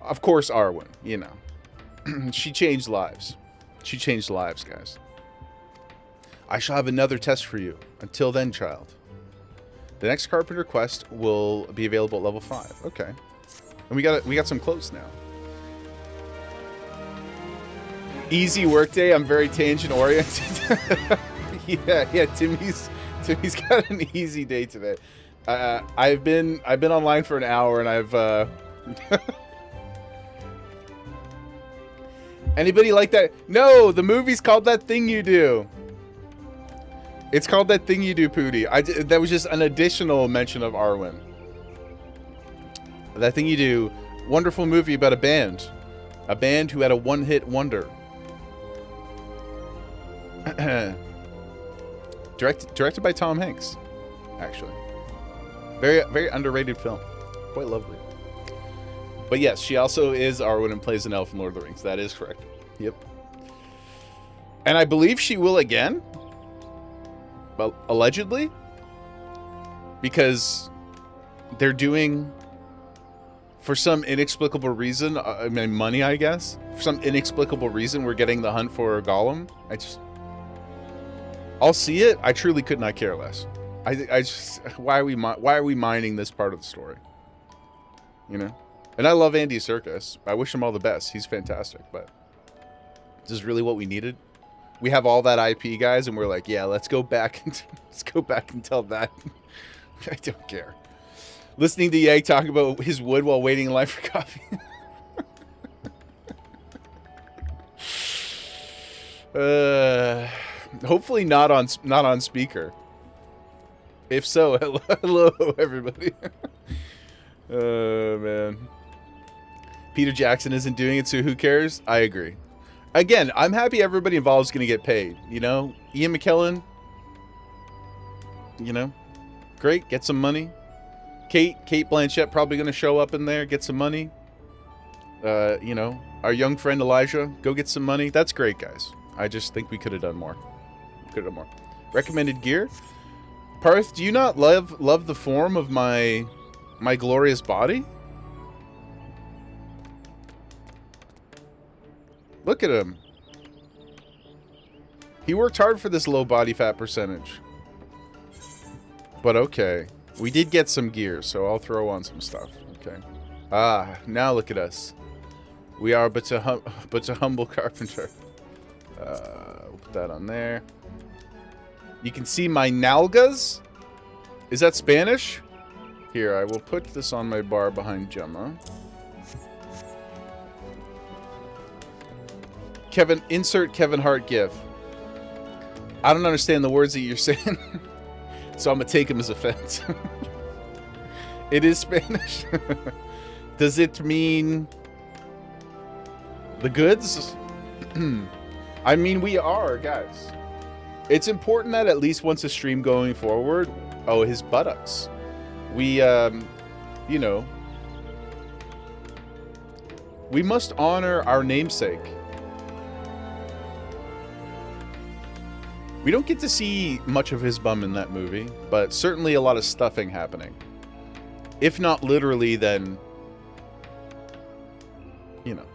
of course, Arwen, you know. She changed lives. She changed lives, guys. I shall have another test for you. Until then, child. The next Carpenter quest will be available at level 5. Okay. And we got some clothes now. Easy workday. I'm very tangent oriented. yeah, Timmy's got an easy day today. I've been online for an hour and I've Anybody like that? No, the movie's called That Thing You Do. It's called That Thing You Do, Pootie. That was just an additional mention of Arwen. That Thing You Do. Wonderful movie about a band. A band who had a one-hit wonder. Directed by Tom Hanks, actually. Very, very underrated film. Quite lovely. But yes, she also is Arwen and plays an elf in Lord of the Rings. That is correct. Yep. And I believe she will again. Well, allegedly. Because they're doing, for some inexplicable reason, I mean money, I guess. For some inexplicable reason, we're getting the hunt for Gollum. I'll see it. I truly could not care less. I just, why are we mining this part of the story? You know? And I love Andy Serkis. I wish him all the best. He's fantastic, but this is really what we needed. We have all that IP, guys, and we're like, yeah, let's go back and tell that. I don't care. Listening to Yag talk about his wood while waiting in line for coffee. Hopefully not on speaker. If so, hello everybody. Oh man. Peter Jackson isn't doing it, so who cares? I agree. Again, I'm happy everybody involved is going to get paid. You know, Ian McKellen. You know, great, get some money. Kate Blanchett probably going to show up in there, get some money. You know, our young friend Elijah, go get some money. That's great, guys. I just think we could have done more. Recommended gear. Parth, do you not love the form of my glorious body? Look at him. He worked hard for this low body fat percentage. But okay. We did get some gear, so I'll throw on some stuff. Okay. Ah, now look at us. We are but a humble carpenter. We'll put that on there. You can see my nalgas. Is that Spanish? Here, I will put this on my bar behind Gemma. Kevin, insert Kevin Hart gif. I don't understand the words that you're saying, so I'm gonna take him as offense. It is Spanish. Does it mean the goods? I mean, we are, guys. It's important that at least once a stream going forward, oh, his buttocks. We, you know, we must honor our namesake. We don't get to see much of his bum in that movie, but certainly a lot of stuffing happening. If not literally, then, you know,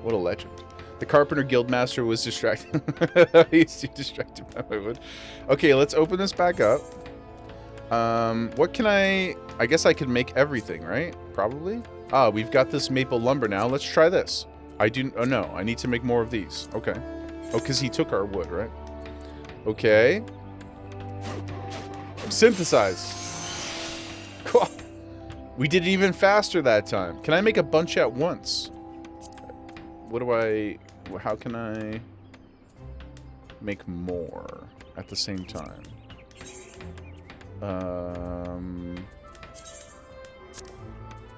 what a legend. The Carpenter Guildmaster was distracted. He's too distracted by my wood. Okay, let's open this back up. What can I guess I could make everything, right? Probably. Ah, we've got this maple lumber now. Let's try this. Oh no, I need to make more of these. Okay. Oh, because he took our wood, right? Okay. Synthesize. Cool. We did it even faster that time. Can I make a bunch at once? What do I... How can I make more at the same time?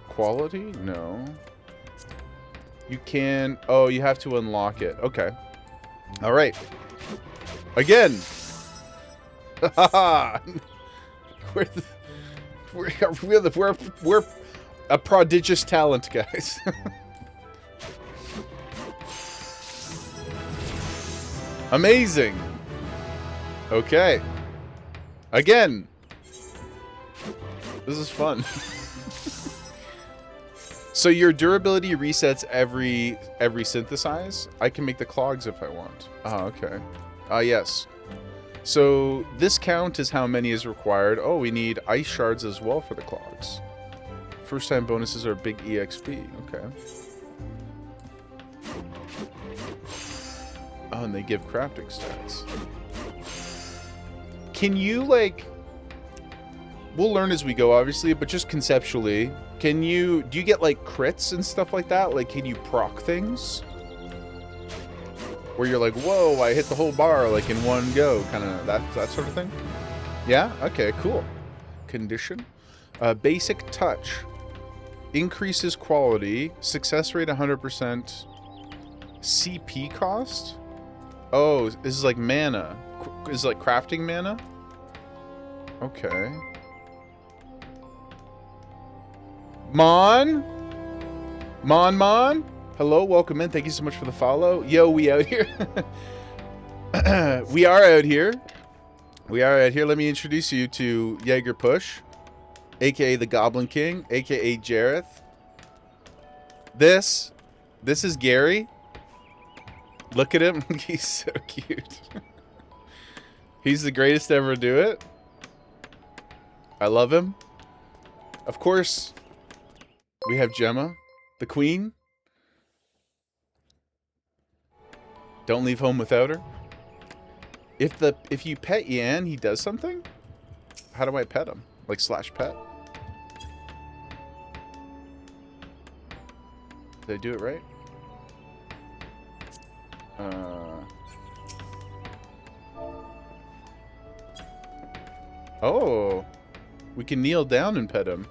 Quality? No. You can... Oh, you have to unlock it. Okay. All right. Again. We're a prodigious talent, guys. Amazing. Okay. Again. This is fun. So your durability resets every synthesize? I can make the clogs if I want. Oh, okay. Yes. So this count is how many is required. Oh, we need ice shards as well for the clogs. First time bonuses are big EXP. Okay. Oh, and they give crafting stats. Can you, like... We'll learn as we go, obviously, but just conceptually, do you get, like, crits and stuff like that? Like, can you proc things? Where you're like, whoa, I hit the whole bar, like, in one go, kind of, that sort of thing? Yeah? Okay, cool. Condition. Basic touch. Increases quality. Success rate 100%. CP cost? Oh, this is like mana. Is it like crafting mana? Okay. Mon? Mon? Hello, welcome in. Thank you so much for the follow. Yo, we out here. We are out here. We are out here. Let me introduce you to Jaeger Push, aka the Goblin King, aka Jareth. This is Gary. Look at him. He's so cute. He's the greatest to ever do it. I love him. Of course, we have Gemma, the queen. Don't leave home without her. If you pet Yan, he does something? How do I pet him? Like /pet? Did I do it right? Oh, we can kneel down and pet him.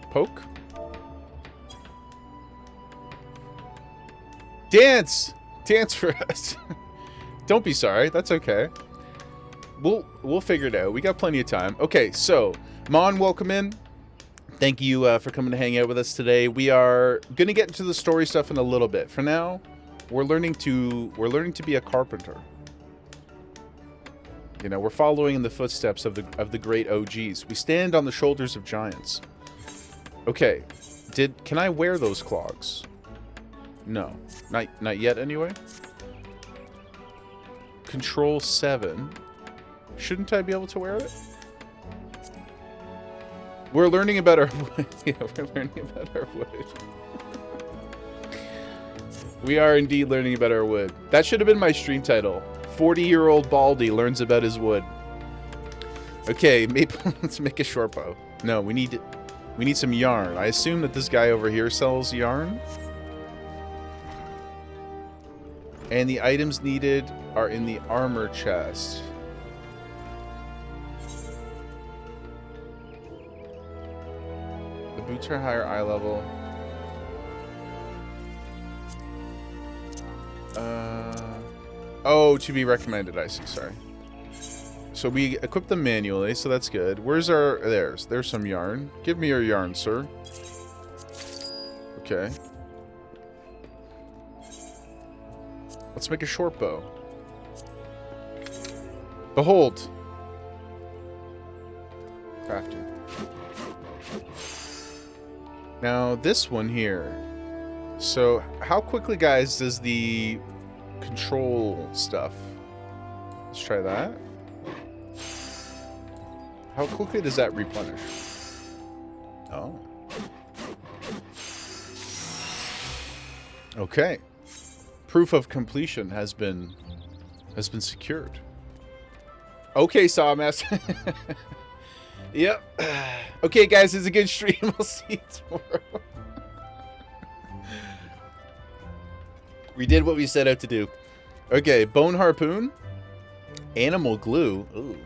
Poke. Dance for us. Don't be sorry. That's okay. We'll figure it out. We got plenty of time. Okay, so Mon, welcome in. Thank you for coming to hang out with us today. We are gonna get into the story stuff in a little bit. For now, we're learning to be a carpenter. You know, we're following in the footsteps of the great OGs. We stand on the shoulders of giants. Okay, can I wear those clogs? No, not yet. Anyway. Control 7. Shouldn't I be able to wear it? We're learning about our wood. Yeah, we're learning about our wood. We are indeed learning about our wood. That should have been my stream title. 40-year-old Baldy learns about his wood. Okay, maybe let's make a short bow. No, we need some yarn. I assume that this guy over here sells yarn. And the items needed are in the armor chest. The boots are higher eye level. Oh, to be recommended, I see, sorry. So we equip them manually, so that's good. Where's our... There's some yarn. Give me your yarn, sir. Okay. Let's make a short bow. Behold. Crafting. Now, this one here. So, how quickly, guys, does the control stuff? Let's try that. How quickly does that replenish? Oh. Okay. Proof of completion has been has been secured. Okay, Sawmaster. Yep. Okay, guys, it's a good stream. We'll see you tomorrow. We did what we set out to do. Okay, bone harpoon, animal glue. Ooh.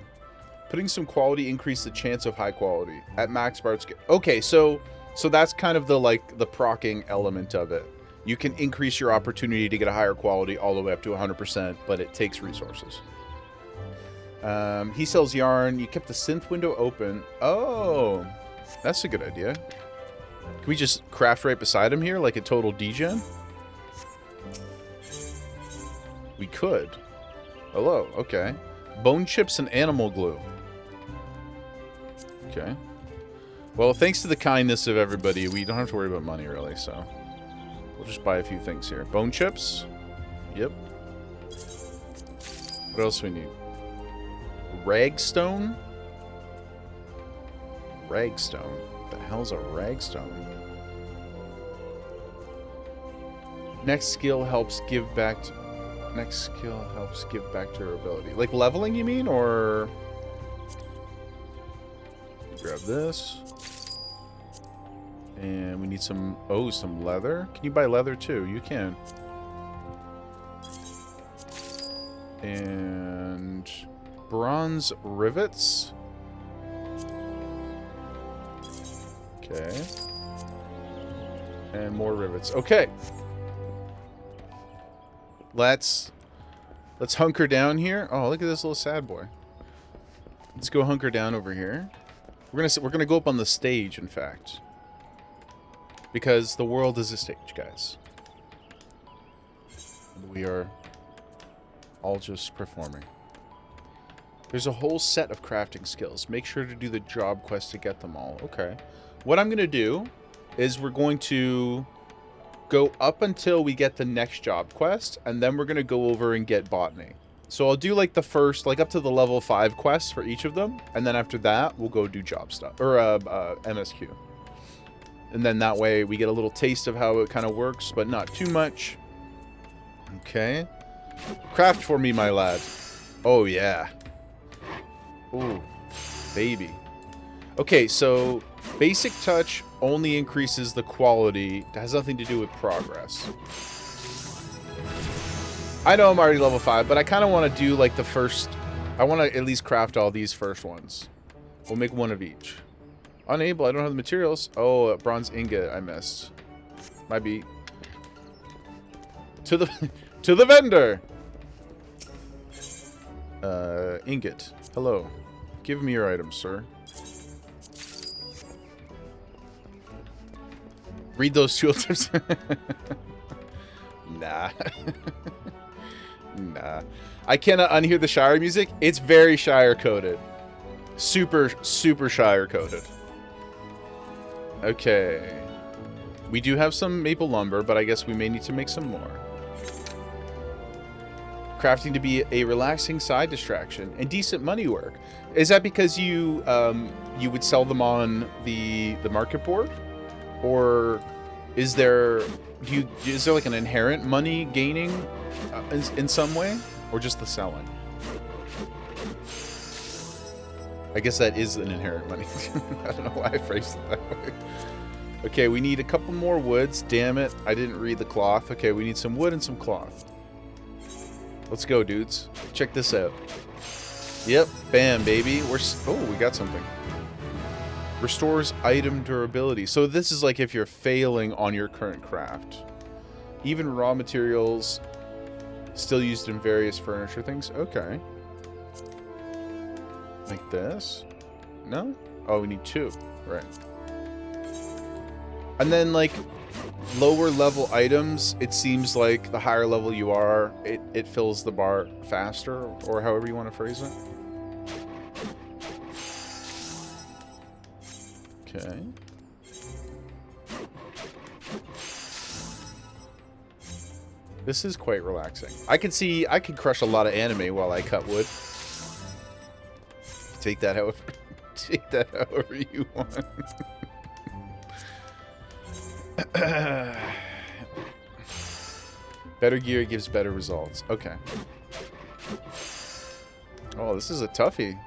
Putting some quality increase the chance of high quality at max bar scale. Okay, so that's kind of the the proccing element of it. You can increase your opportunity to get a higher quality all the way up to 100%, but it takes resources. He sells yarn. You kept the synth window open. Oh, that's a good idea. Can we just craft right beside him here like a total degen? We could. Hello, okay. Bone chips and animal glue. Okay. Well, thanks to the kindness of everybody, we don't have to worry about money, really, so... We'll just buy a few things here. Bone chips. Yep. What else do we need? Ragstone? Ragstone? What the hell's a ragstone? Next skill helps give back to... Next skill helps give back to her ability. Like leveling, you mean? Or... Grab this. And we need some... Oh, some leather. Can you buy leather too? You can. And... Bronze rivets. Okay. And more rivets. Okay. Let's hunker down here. Oh, look at this little sad boy. Let's go hunker down over here. We're gonna go up on the stage, in fact. Because the world is a stage, guys. And we are all just performing. There's a whole set of crafting skills. Make sure to do the job quest to get them all. Okay. What I'm going to do is we're going to go up until we get the next job quest, and then we're going to go over and get botany. So I'll do like the first, like up to the level 5 quests for each of them, and then after that, we'll go do job stuff, or MSQ. And then that way we get a little taste of how it kind of works, but not too much. Okay. Craft for me, my lad. Oh, yeah. Ooh, baby. Okay, so basic touch only increases the quality. It has nothing to do with progress. I know I'm already level 5, but I kind of want to do like the first... I want to at least craft all these first ones. We'll make one of each. Unable, I don't have the materials. Oh, a bronze ingot I missed. Might be... To the vendor! Ingot. Hello. Give me your items, sir. Read those tool tips. Nah. Nah. I cannot unhear the Shire music. It's very Shire coded. Super, super Shire coded. Okay. We do have some maple lumber, but I guess we may need to make some more. Crafting to be a relaxing side distraction and decent money work. Is that because you would sell them on the market board, or is there like an inherent money gaining in some way, or just the selling? I guess that is an inherent money. I don't know why I phrased it that way. Okay, we need a couple more woods. Damn it, I didn't read the cloth. Okay, we need some wood and some cloth. Let's go, dudes. Check this out. Yep, bam, baby. Oh, we got something. Restores item durability. So this is like if you're failing on your current craft. Even raw materials still used in various furniture things. Okay. Like this? No? Oh, we need 2. Right. And then, like, lower level items, it seems like the higher level you are, it fills the bar faster, or however you want to phrase it. Okay. This is quite relaxing. I could crush a lot of anime while I cut wood. Take that however you want. Better gear gives better results. Okay. Oh, this is a toughie.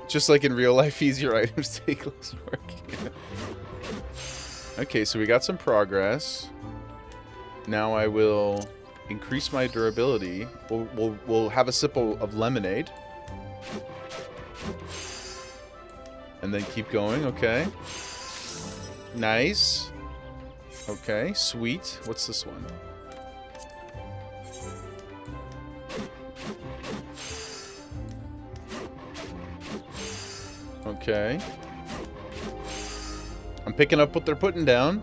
Just like in real life, easier items take less work. Okay, so we got some progress. Now I will increase my durability. We'll have a sip of lemonade. And then keep going, okay. Nice. Okay, sweet. What's this one? Okay. I'm picking up what they're putting down.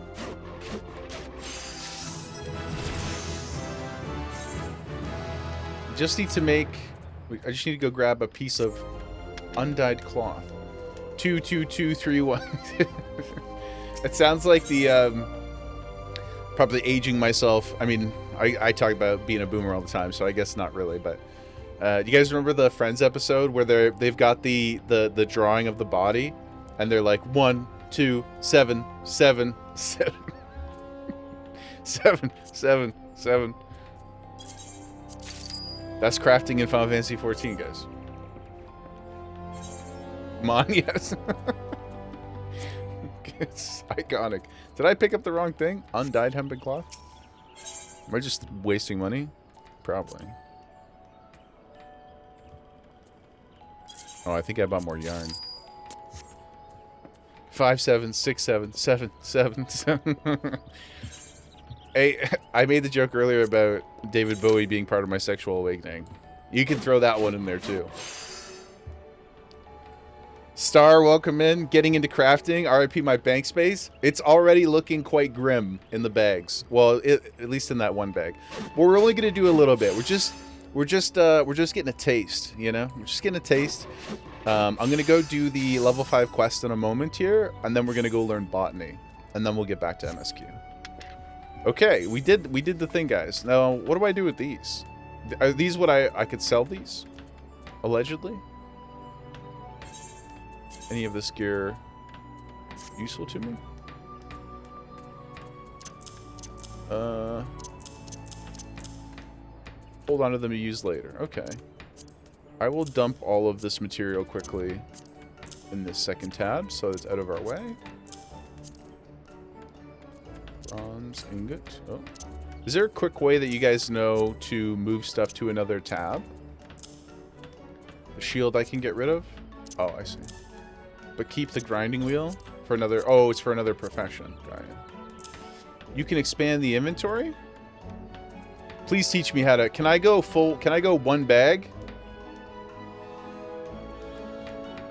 Just need to make... I just need to go grab a piece of undyed cloth. 2, 2, 2, 3, 1. It sounds like the... probably aging myself. I mean, I talk about being a boomer all the time, so I guess not really, but... do you guys remember the Friends episode where they've got the drawing of the body, and they're like 1, 2, 7, 7, 7, 7, 7, 7. That's crafting in Final Fantasy 14, guys. Come on, yes. It's iconic. Did I pick up the wrong thing? Undyed hemp and cloth? Am I just wasting money? Probably. Oh, I think I bought more yarn. 5, 7, 6, 7, 7, 7, 7. Hey, I made the joke earlier about David Bowie being part of my sexual awakening. You can throw that one in there too. Star, welcome in. Getting into crafting. RIP my bank space. It's already looking quite grim in the bags. Well, at least in that one bag. But we're only gonna do a little bit. We're just getting a taste, you know? We're just getting a taste. I'm gonna go do the level 5 quest in a moment here, and then we're gonna go learn botany, and then we'll get back to MSQ. Okay, we did the thing, guys. Now, what do I do with these? Are these what I could sell these? Allegedly? Any of this gear useful to me? Hold on to them to use later. Okay. I will dump all of this material quickly in this second tab so it's out of our way. Bronze ingot. Oh. Is there a quick way that you guys know to move stuff to another tab? The shield I can get rid of? Oh, I see. But keep the grinding wheel for another... Oh, it's for another profession. Got it. You can expand the inventory? Please teach me how to... Can I go one bag?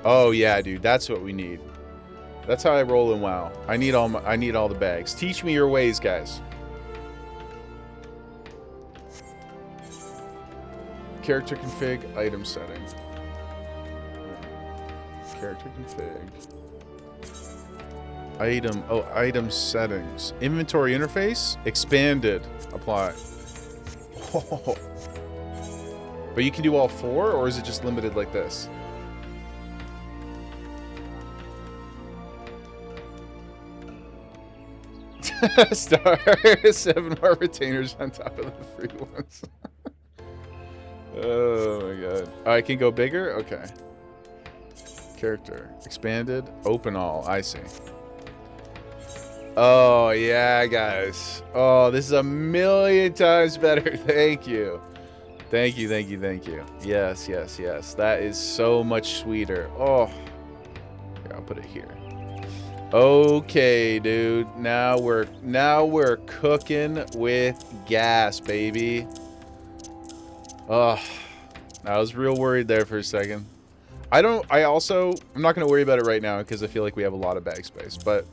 Oh, yeah, dude. That's what we need. That's how I roll in WoW. I need all the bags. Teach me your ways, guys. Character config, item setting. Character config. Item, oh, item settings. Inventory interface, expanded, apply. Oh. But you can do all 4, or is it just limited like this? Star, 7 more retainers on top of the free ones. Oh my god. Oh, I can go bigger? Okay. Character. Expanded. Open all. I see. Oh, yeah, guys. Oh, this is a million times better. Thank you. Thank you, thank you, thank you. Yes, yes, yes. That is so much sweeter. Oh. Here, I'll put it here. Okay, dude. Now we're cooking with gas, baby. Oh. I was real worried there for a second. I'm not going to worry about it right now because I feel like we have a lot of bag space, but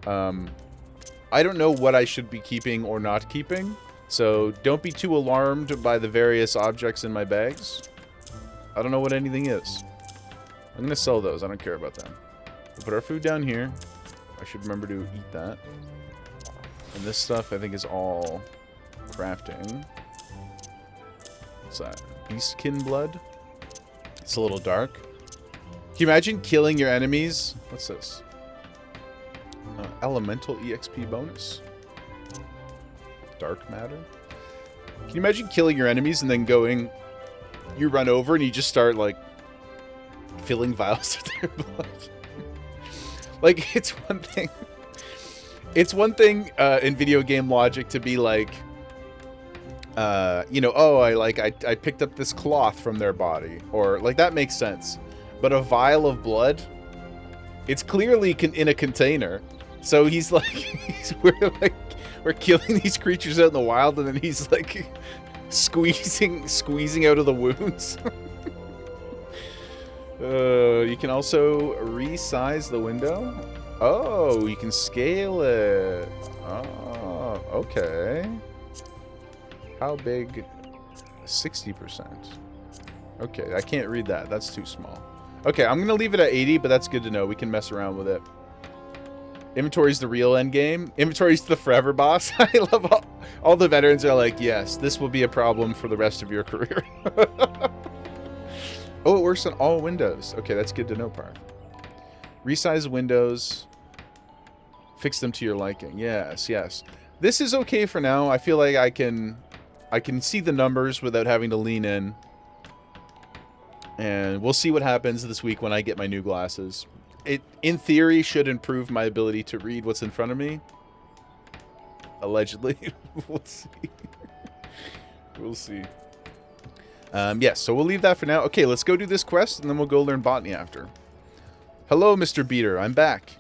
I don't know what I should be keeping or not keeping, so don't be too alarmed by the various objects in my bags. I don't know what anything is. I'm going to sell those. I don't care about them. We'll put our food down here. I should remember to eat that. And this stuff I think is all crafting. What's that? Beastkin blood? It's a little dark. Can you imagine killing your enemies? What's this? Elemental EXP bonus. Dark matter. Can you imagine killing your enemies and then going you run over and you just start like filling vials with their blood. Like, it's one thing. It's one thing in video game logic to be like, you know, oh, I picked up this cloth from their body, or like that makes sense. But a vial of blood, it's clearly in a container. So he's like, we're killing these creatures out in the wild, and then he's like squeezing out of the wounds. You can also resize the window. Oh, you can scale it. Oh, okay. How big? 60%. Okay, I can't read that. That's too small. Okay, I'm gonna leave it at 80, but that's good to know. We can mess around with it. Inventory's the real end game. Inventory's the forever boss. I love all the veterans are like, yes, this will be a problem for the rest of your career. Oh, it works on all windows. Okay, that's good to know, Parv. Resize windows. Fix them to your liking. Yes, yes. This is okay for now. I feel like I can see the numbers without having to lean in. And we'll see what happens this week when I get my new glasses. It, in theory, should improve my ability to read what's in front of me. Allegedly. We'll see. We'll see. Yes, so we'll leave that for now. Okay, let's go do this quest, and then we'll go learn botany after. Hello, Mr. Beater. I'm back.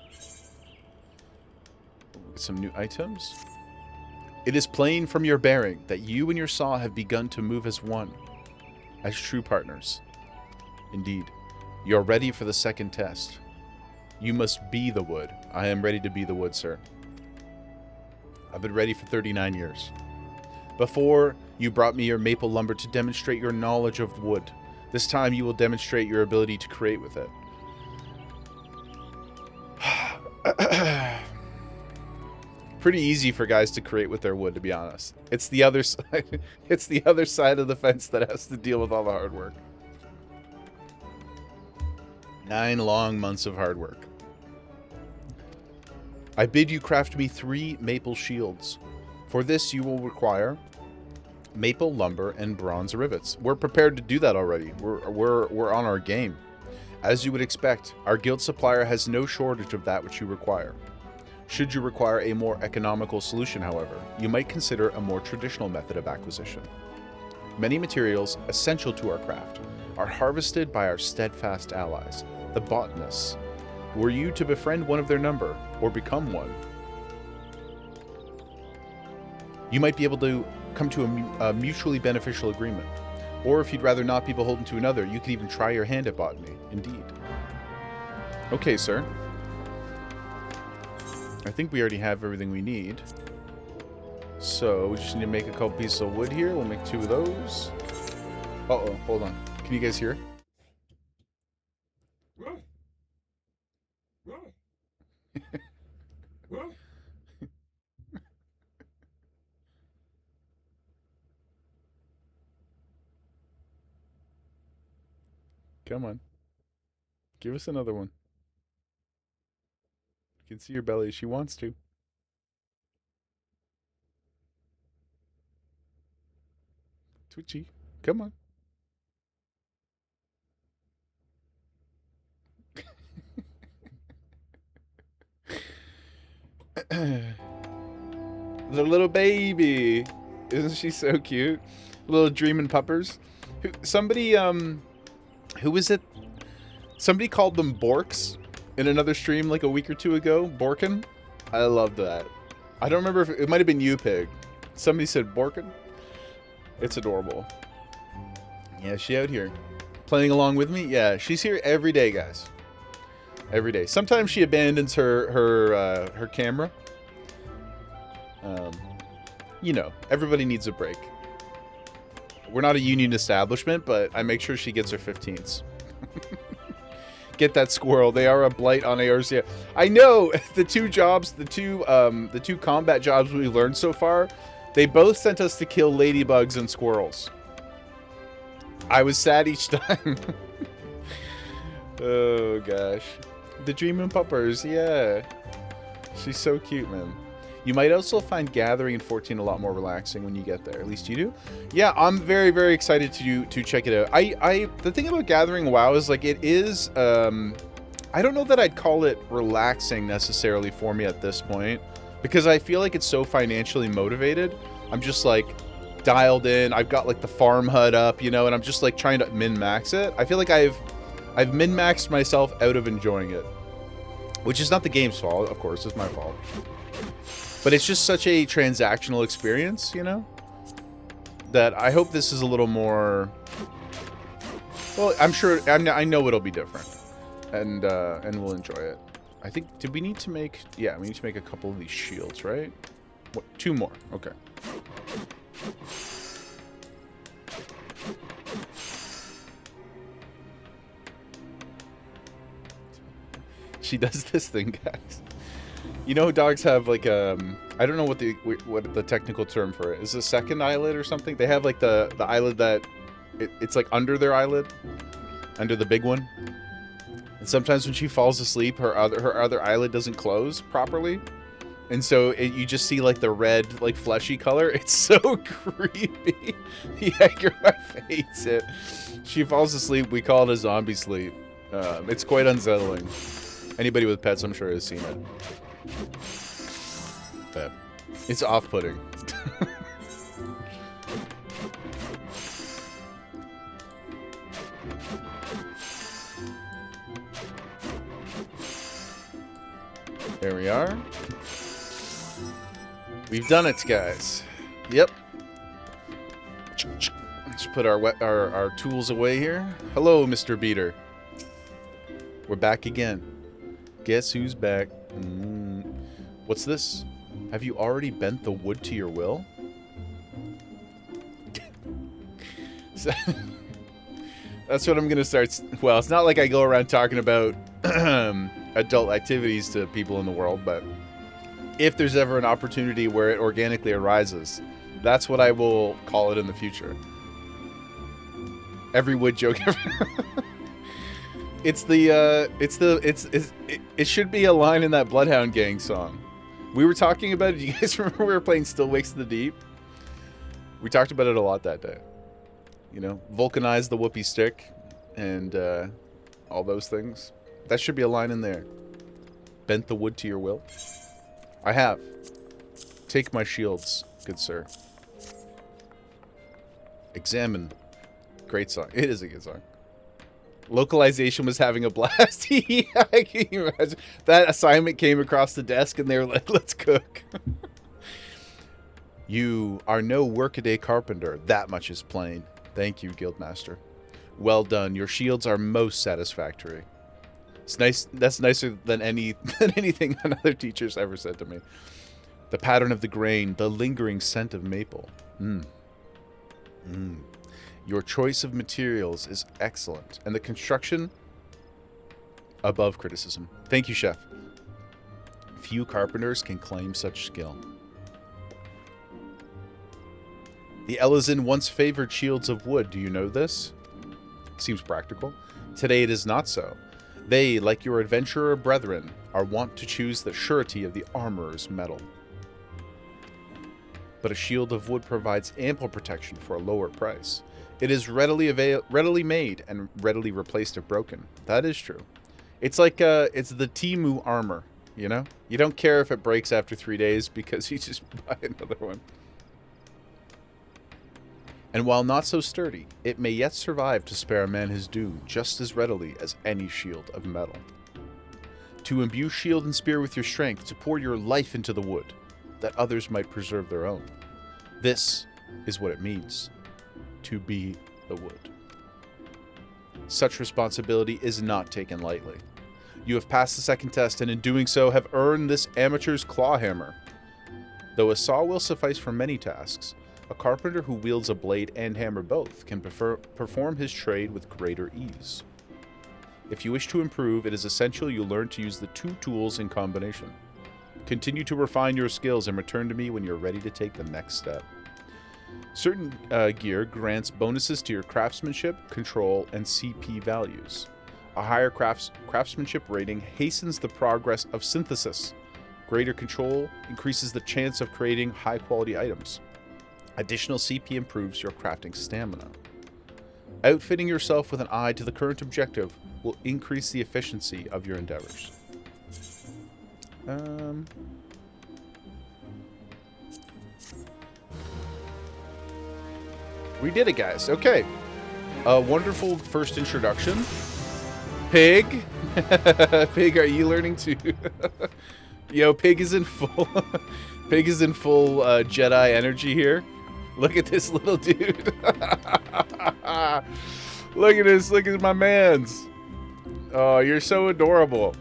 Get some new items. It is plain from your bearing that you and your saw have begun to move as one. As true partners. Indeed. You're ready for the second test. You must be the wood. I am ready to be the wood, sir. I've been ready for 39 years. Before, you brought me your maple lumber to demonstrate your knowledge of wood. This time you will demonstrate your ability to create with it. Pretty easy for guys to create with their wood, to be honest. It's the other side. It's the other side of the fence that has to deal with all the hard work. 9 long months of hard work. I bid you craft me 3 maple shields. For this you will require maple lumber and bronze rivets. We're prepared to do that already. We're on our game. As you would expect, our guild supplier has no shortage of that which you require. Should you require a more economical solution, however, you might consider a more traditional method of acquisition. Many materials essential to our craft are harvested by our steadfast allies, the botanists. Were you to befriend one of their number, or become one, you might be able to come to a mutually beneficial agreement. Or if you'd rather not be beholden to another, you could even try your hand at botany. Indeed. Okay, sir. I think we already have everything we need. So, we just need to make a couple pieces of wood here. We'll make 2 of those. Uh-oh, hold on. Can you guys hear? Come on. Give us another one. You can see her belly. She wants to. Twitchy. Come on. The little baby. Isn't she so cute? Little dreaming puppers. Somebody, who was it? Somebody called them Borks in another stream like a week or 2 ago. Borkin. I love that. I don't remember if it might have been you, Pig. Somebody said Borkin. It's adorable. Yeah, she out here playing along with me. Yeah, she's here every day, guys. Every day. Sometimes she abandons her camera. You know, everybody needs a break. We're not a union establishment, but I make sure she gets her 15s. Get that squirrel. They are a blight on ARCA. I know the 2 jobs, the two combat jobs we learned so far, they both sent us to kill ladybugs and squirrels. I was sad each time. Oh gosh. The dreaming puppers, yeah. She's so cute, man. You might also find gathering in 14 a lot more relaxing when you get there. At least you do. Yeah, I'm very, very excited to check it out. The thing about gathering WoW is like it is. I don't know that I'd call it relaxing necessarily for me at this point, because I feel like it's so financially motivated. I'm just like dialed in. I've got like the farm HUD up, you know, and I'm just like trying to min-max it. I feel like I've min-maxed myself out of enjoying it, which is not the game's fault, of course. It's my fault. But it's just such a transactional experience, you know, that I hope this is a little more. Well, I'm sure. I know it'll be different, and we'll enjoy it. I think. Did we need to make? Yeah, we need to make a couple of these shields, right? What, 2 more. Okay. She does this thing, guys. You know, dogs have like I don't know what the technical term for it is. A second eyelid or something. They have like the eyelid that it's like under their eyelid, under the big one. And sometimes when she falls asleep, her other eyelid doesn't close properly, and so you just see like the red, like fleshy color. It's so creepy. Yeah, your wife hates it. She falls asleep. We call it a zombie sleep. It's quite unsettling. Anybody with pets, I'm sure, has seen it. But it's off-putting. There we are. We've done it, guys. Yep. Let's put our tools away here. Hello, Mr. Beater. We're back again. Guess who's back? What's this? Have you already bent the wood to your will? That's what I'm gonna start. Well, it's not like I go around talking about adult activities to people in the world, but if there's ever an opportunity where it organically arises, that's what I will call it in the future. Every wood joke ever. It should be a line in that Bloodhound Gang song. We were talking about it. Do you guys remember we were playing Still Wakes to the Deep? We talked about it a lot that day. You know, vulcanize the whoopee stick and all those things. That should be a line in there. Bent the wood to your will. I have. Take my shields, good sir. Examine. Great song. It is a good song. Localization was having a blast. Yeah, can you imagine? That assignment came across the desk and they were like, let's cook. You are no workaday carpenter. That much is plain. Thank you, Guildmaster. Well done. Your shields are most satisfactory. It's nice. That's nicer than anything another teacher's ever said to me. The pattern of the grain, the lingering scent of maple. Your choice of materials is excellent, and the construction above criticism. Thank you, Chef. Few carpenters can claim such skill. The Elizin once favored shields of wood. Do you know this? Seems practical. Today it is not so. They, like your adventurer brethren, are wont to choose the surety of the armorer's metal. But a shield of wood provides ample protection for a lower price. It is readily made and readily replaced if broken. That is true. It's like it's the Temu armor, you know? You don't care if it breaks after 3 days because you just buy another one. And while not so sturdy, it may yet survive to spare a man his due just as readily as any shield of metal. To imbue shield and spear with your strength, to pour your life into the wood, that others might preserve their own. This is what it means to be the wood. Such responsibility is not taken lightly. You have passed the second test, and in doing so have earned this amateur's claw hammer. Though a saw will suffice for many tasks, a carpenter who wields a blade and hammer both can perform his trade with greater ease. If you wish to improve, it is essential you learn to use the 2 tools in combination. Continue to refine your skills and return to me when you're ready to take the next step. Certain gear grants bonuses to your craftsmanship, control, and CP values. A higher craftsmanship rating hastens the progress of synthesis, Greater control increases the chance of creating high-quality items. Additional CP improves your crafting stamina. Outfitting yourself with an eye to the current objective will increase the efficiency of your endeavors. We did it, guys. Okay. A wonderful first introduction. Pig. Pig, are you learning to... Yo, Pig is in full... Pig is in full Jedi energy here. Look at this little dude. Look at this. Look at my mans. Oh, you're so adorable.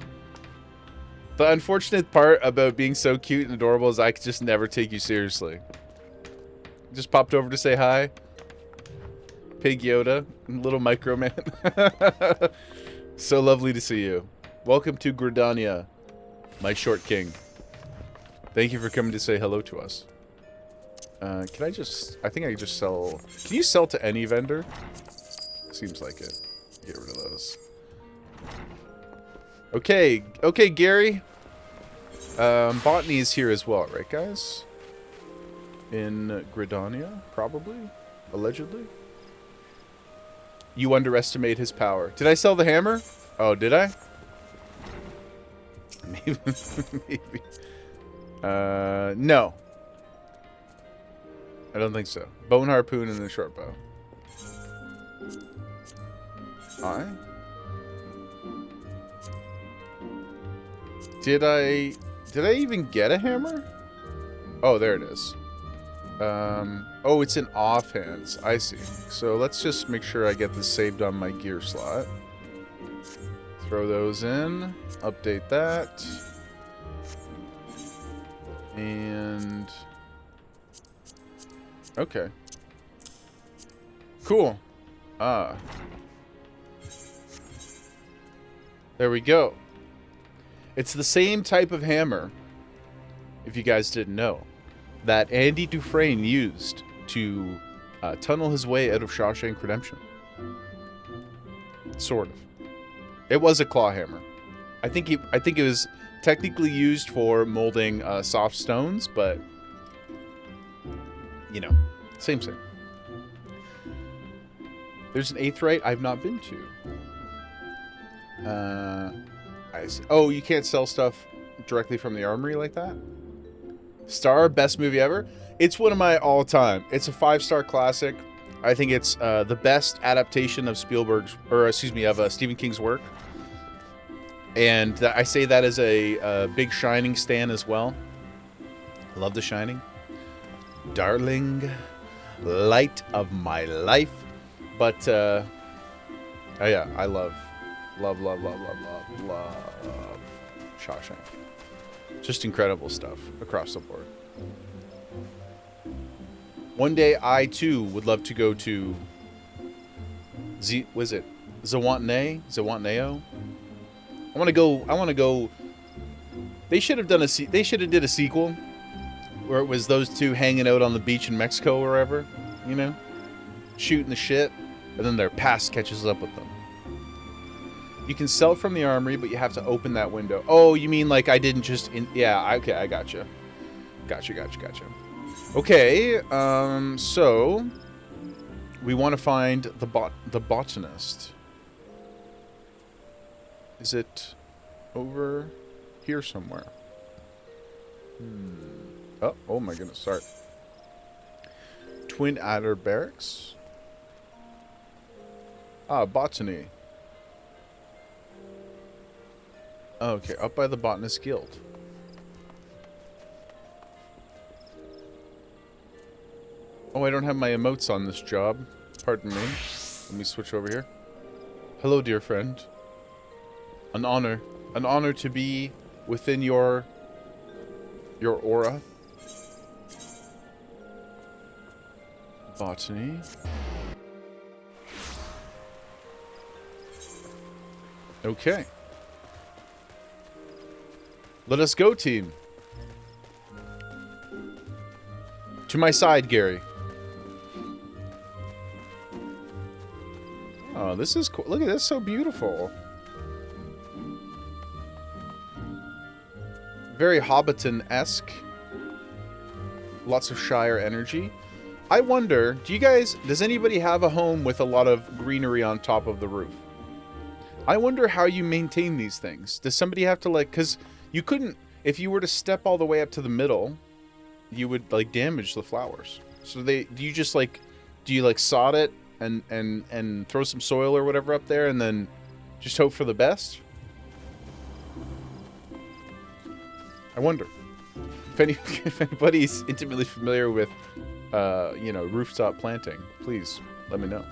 The unfortunate part about being so cute and adorable is I could just never take you seriously. Just popped over to say hi. Pig Yoda, little micro man. So lovely to see you. Welcome to Gridania, my short king. Thank you for coming to say hello to us. Can I just... I think I can just sell... Can you sell to any vendor? Seems like it. Get rid of those. Okay. Okay, Gary. Botany is here as well, right, guys? In Gridania, probably? Allegedly? You underestimate his power. Did I sell the hammer? Oh, did I? Maybe. Maybe. No. I don't think so. Bone harpoon and a short bow. Did I even get a hammer? Oh, there it is. Oh, it's in offhands. I see. So let's just make sure I get this saved on my gear slot. Throw those in. Update that. And... Okay. Cool. There we go. It's the same type of hammer, if you guys didn't know, that Andy Dufresne used to tunnel his way out of Shawshank Redemption. Sort of. It was a claw hammer. I think it was technically used for molding soft stones, but you know, same. There's an Aetheryte I've not been to. I see. Oh, you can't sell stuff directly from the armory like that? Star, best movie ever? It's one of my all-time. It's a 5-star classic. I think it's the best adaptation of Spielberg's, or excuse me, of Stephen King's work. And I say that as a big Shining stan as well. I love The Shining. Darling, light of my life. But, oh yeah, I love Shawshank. Just incredible stuff across the board. One day, I too would love to go to Zawantneo? I want to go. They should have done they should have did a sequel where it was those two hanging out on the beach in Mexico or wherever, you know, shooting the shit, and then their past catches up with them. You can sell from the armory, but you have to open that window. Oh, you mean like I didn't just... Yeah, okay, I gotcha. Gotcha. Okay, so... We want to find the botanist. Is it over here somewhere? Oh my goodness, sorry. Twin Adder Barracks? Ah, botany. Okay, up by the Botanist Guild. Oh, I don't have my emotes on this job. Pardon me. Let me switch over here. Hello, dear friend. An honor. An honor to be within your aura. Botany. Okay. Let us go, team. To my side, Gary. Oh, this is cool. Look at this, so beautiful. Very Hobbiton-esque. Lots of Shire energy. I wonder, does anybody have a home with a lot of greenery on top of the roof? I wonder how you maintain these things. Does somebody have to like, because you couldn't, if you were to step all the way up to the middle, you would like damage the flowers. So do you like sod it and throw some soil or whatever up there and then just hope for the best? I wonder. If anybody's intimately familiar with, rooftop planting, please let me know.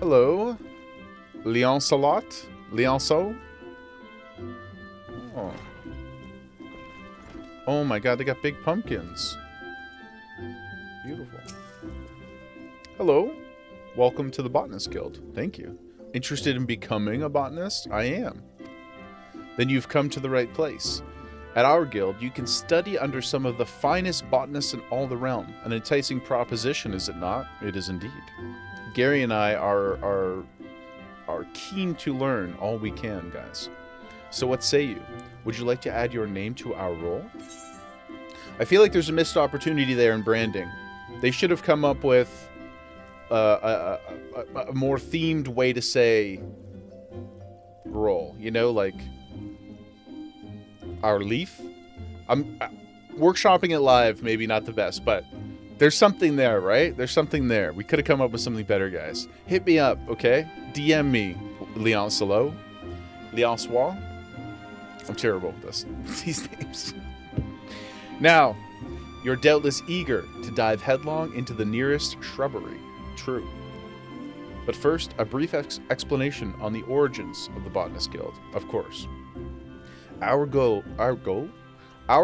Hello, Lioncelot? Lionceau? Oh. Oh my god, they got big pumpkins. Beautiful. Hello. Welcome to the Botanist Guild. Thank you. Interested in becoming a botanist? I am. Then you've come to the right place. At our guild, you can study under some of the finest botanists in all the realm. An enticing proposition, is it not? It is indeed. Gary and I are keen to learn all we can, guys. So what say you? Would you like to add your name to our roll? I feel like there's a missed opportunity there in branding. They should have come up with a more themed way to say roll. You know, like our leaf. I'm workshopping it live, maybe not the best, but there's something there, right? There's something there. We could have come up with something better, guys. Hit me up, okay? DM me, Leoncelot. Leonsois. I'm terrible with these names. Now, you're doubtless eager to dive headlong into the nearest shrubbery. True. But first, a brief explanation on the origins of the Botanist Guild, of course. Our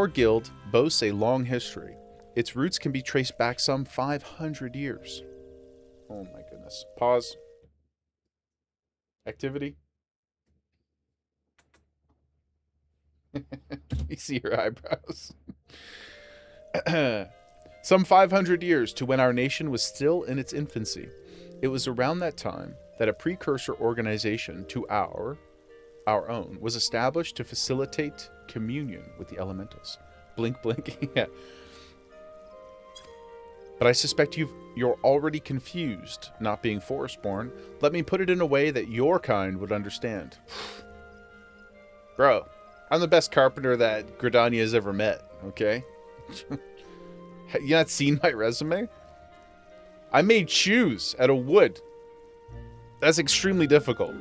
guild boasts a long history. Its roots can be traced back some 500 years. Oh my goodness. Pause. Activity. You see your eyebrows. Some 500 years to when our nation was still in its infancy. It was around that time that a precursor organization to our own was established to facilitate communion with the elementals. Blink, blink. Yeah. But I suspect you're already confused, not being forest-born. Let me put it in a way that your kind would understand. Bro, I'm the best carpenter that Gridania has ever met, okay? You not seen my resume? I made shoes out of wood. That's extremely difficult.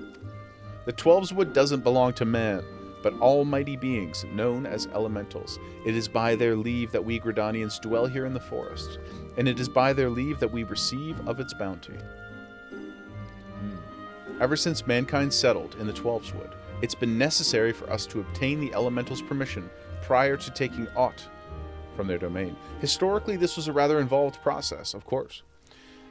The 12's wood doesn't belong to man, but almighty beings known as elementals. It is by their leave that we Gridanians dwell here in the forest, and it is by their leave that we receive of its bounty. Ever since mankind settled in the 12's wood, it's been necessary for us to obtain the elementals' permission prior to taking aught from their domain. Historically, this was a rather involved process, of course,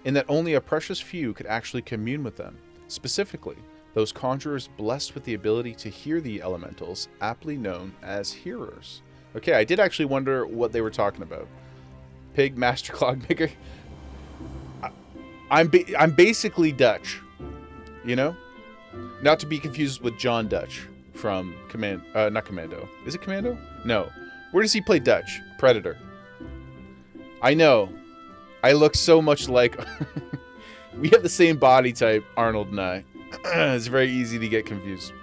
in that only a precious few could actually commune with them. Specifically, those conjurers blessed with the ability to hear the elementals, aptly known as hearers. Okay, I did actually wonder what they were talking about. Pig, master clogmaker. I'm basically Dutch, you know? Not to be confused with John Dutch from not Commando. Is it Commando? No. Where does he play Dutch? Predator. I know. I look so much like... We have the same body type, Arnold and I. It's very easy to get confused.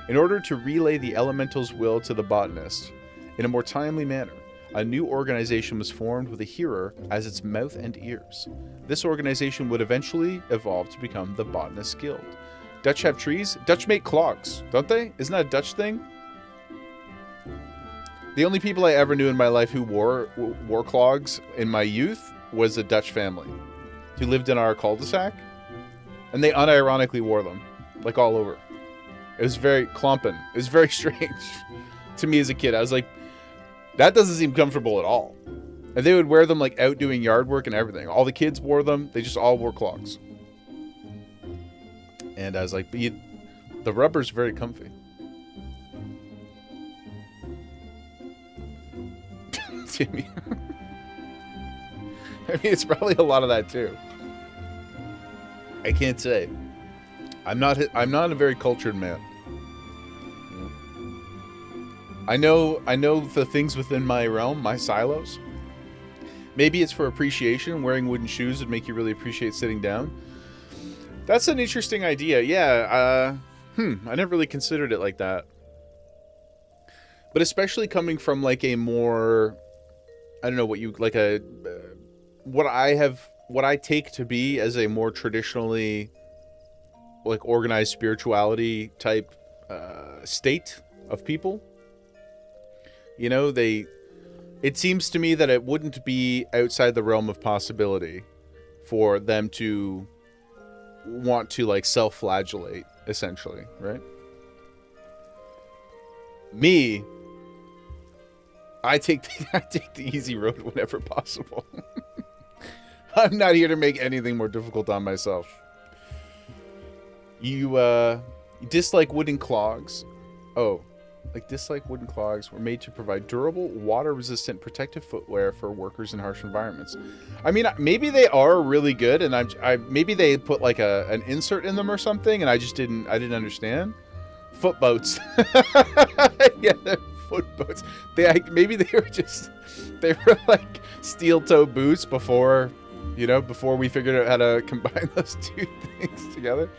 In order to relay the elemental's will to the botanist in a more timely manner, a new organization was formed with a hearer as its mouth and ears. This organization would eventually evolve to become the Botanist Guild. Dutch have trees? Dutch make clogs, don't they? Isn't that a Dutch thing? The only people I ever knew in my life who wore clogs in my youth was a Dutch family who lived in our cul-de-sac, and they unironically wore them, like all over. It was very clumping. It was very strange to me as a kid. I was like, that doesn't seem comfortable at all. And they would wear them like out doing yard work and everything. All the kids wore them. They just all wore clogs. And I was like, but the rubber's very comfy. Timmy. I mean, it's probably a lot of that too. I can't say. I'm not a very cultured man. I know the things within my realm, my silos. Maybe it's for appreciation. Wearing wooden shoes would make you really appreciate sitting down. That's an interesting idea. Yeah. I never really considered it like that. But especially coming from like a more, I don't know what you like a, what I take to be as a more traditionally like organized spirituality type state of people. You know, it seems to me that it wouldn't be outside the realm of possibility for them to want to like self-flagellate, essentially, right? Me, I take the easy road whenever possible. I'm not here to make anything more difficult on myself. You dislike wooden clogs. Oh, like dislike wooden clogs were made to provide durable, water-resistant protective footwear for workers in harsh environments. I mean, maybe they are really good, and maybe they put like an insert in them or something, and I didn't understand. Foot boats. Yeah, they're foot boats. Maybe they were like steel-toe boots before we figured out how to combine those two things together.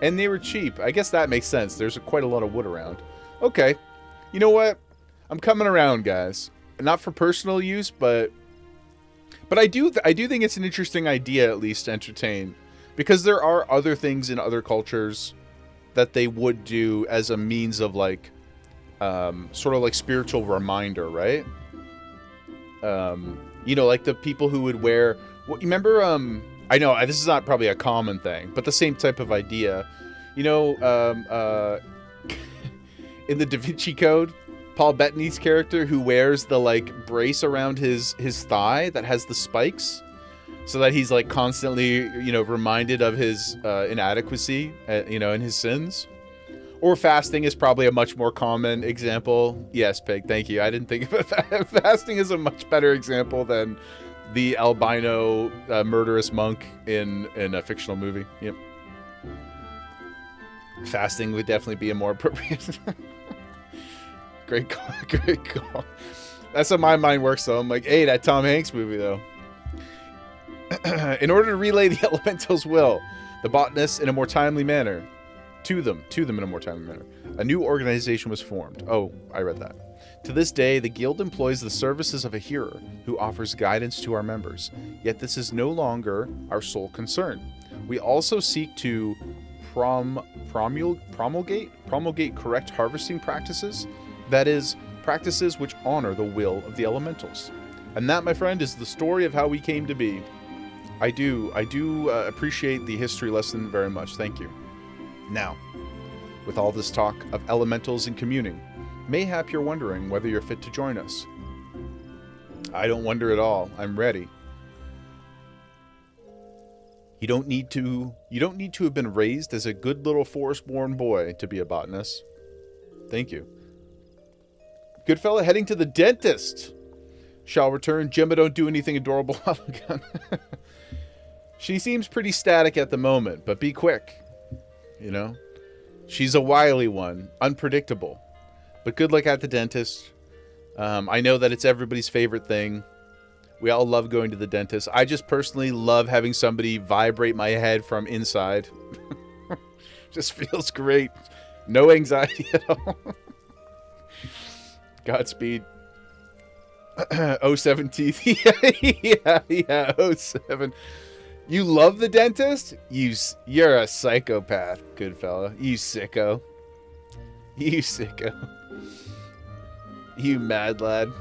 And they were cheap. I guess that makes sense. There's quite a lot of wood around. Okay. You know what? I'm coming around, guys. Not for personal use, but I do think it's an interesting idea, at least to entertain, because there are other things in other cultures that they would do as a means of like sort of like spiritual reminder, right? Like the people who would wear what you remember I know this is not probably a common thing, but the same type of idea. In the Da Vinci Code, Paul Bettany's character who wears the like brace around his thigh that has the spikes, so that he's like constantly reminded of his inadequacy, and his sins. Or fasting is probably a much more common example. Yes, Pig, thank you. I didn't think of it. Fasting is a much better example than the albino murderous monk in a fictional movie. Yep. Fasting would definitely be a more appropriate. Great call. Great call. That's how my mind works, though. I'm like, hey, that Tom Hanks movie, though. In order to relay the elemental's will, the botanists in a more timely manner, to them in a more timely manner, a new organization was formed. Oh, I read that. To this day, the guild employs the services of a hearer who offers guidance to our members. Yet this is no longer our sole concern. We also seek to promulgate correct harvesting practices. That is, practices which honor the will of the elementals. And that, my friend, is the story of how we came to be. I do appreciate the history lesson very much. Thank you. Now, with all this talk of elementals and communing, mayhap you're wondering whether you're fit to join us. I don't wonder at all. I'm ready. You don't need to have been raised as a good little forest-born boy to be a botanist. Thank you. Good fella heading to the dentist. Shall return. Gemma, don't do anything adorable. She seems pretty static at the moment, but be quick. She's a wily one, unpredictable. But good luck at the dentist. I know that it's everybody's favorite thing. We all love going to the dentist. I just personally love having somebody vibrate my head from inside. Just feels great. No anxiety at all. Godspeed. 07 teeth. Yeah, 07. You love the dentist? You're a psychopath, good fella. You sicko. You sicko. You mad lad.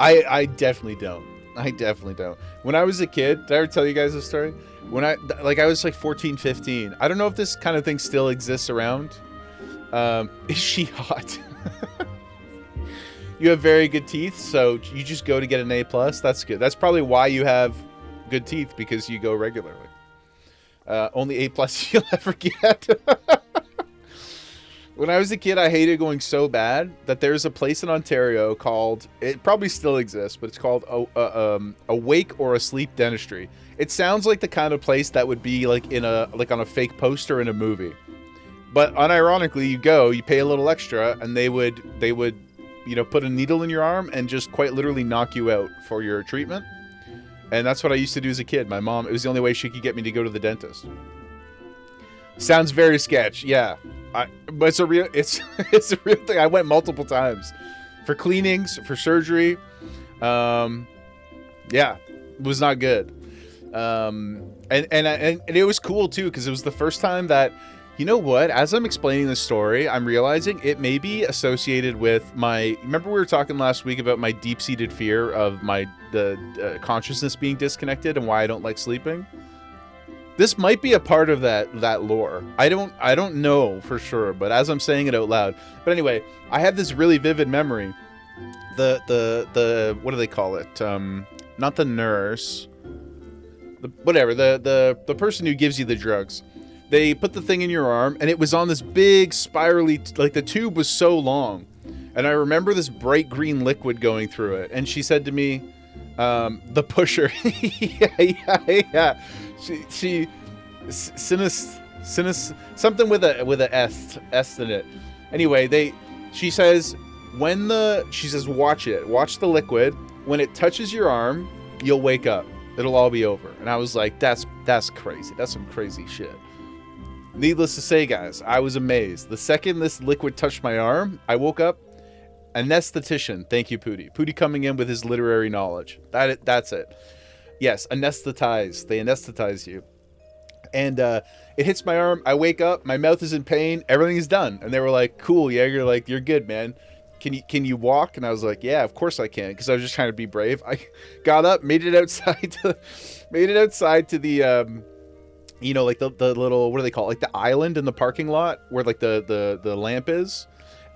I definitely don't. I definitely don't. When I was a kid, did I ever tell you guys this story? When I was like 14, 15. I don't know if this kind of thing still exists around. Is she hot? You have very good teeth, so you just go to get an A+. That's good. That's probably why you have good teeth, because you go regularly. Only A+ you'll ever get. When I was a kid, I hated going so bad that there's a place in Ontario called, it probably still exists, but it's called Awake or Asleep Dentistry. It sounds like the kind of place that would be like on a fake poster in a movie. But unironically, you pay a little extra, and they would, you know, put a needle in your arm and just quite literally knock you out for your treatment. And that's what I used to do as a kid. My mom, it was the only way she could get me to go to the dentist. Sounds very sketch, yeah. But it's a real, it's a real thing. I went multiple times for cleanings, for surgery. Yeah, it was not good. And it was cool too, because it was the first time that, you know what, as I'm explaining this story, I'm realizing it may be associated with my, remember we were talking last week about my deep-seated fear of the consciousness being disconnected and why I don't like sleeping? This might be a part of that lore. I don't know for sure, but as I'm saying it out loud. But anyway, I had this really vivid memory. The what do they call it? Not the nurse. The person who gives you the drugs. They put the thing in your arm, and it was on this big spirally, like the tube was so long. And I remember this bright green liquid going through it. And she said to me, the pusher. yeah. She something with a S in it. Anyway, she says watch it. Watch the liquid. When it touches your arm, you'll wake up. It'll all be over. And I was like, that's crazy. That's some crazy shit. Needless to say, guys, I was amazed. The second this liquid touched my arm, I woke up. Anesthetician. Thank you, Pooty. Pooty coming in with his literary knowledge. That's it. Yes, anesthetize. They anesthetize you. And it hits my arm. I wake up. My mouth is in pain. Everything is done. And they were like, cool, Jaeger. Like, you're good, man. Can you walk? And I was like, yeah, of course I can. Because I was just trying to be brave. I got up, made it outside to the, you know, like the little, what do they call it? Like the island in the parking lot where like the lamp is.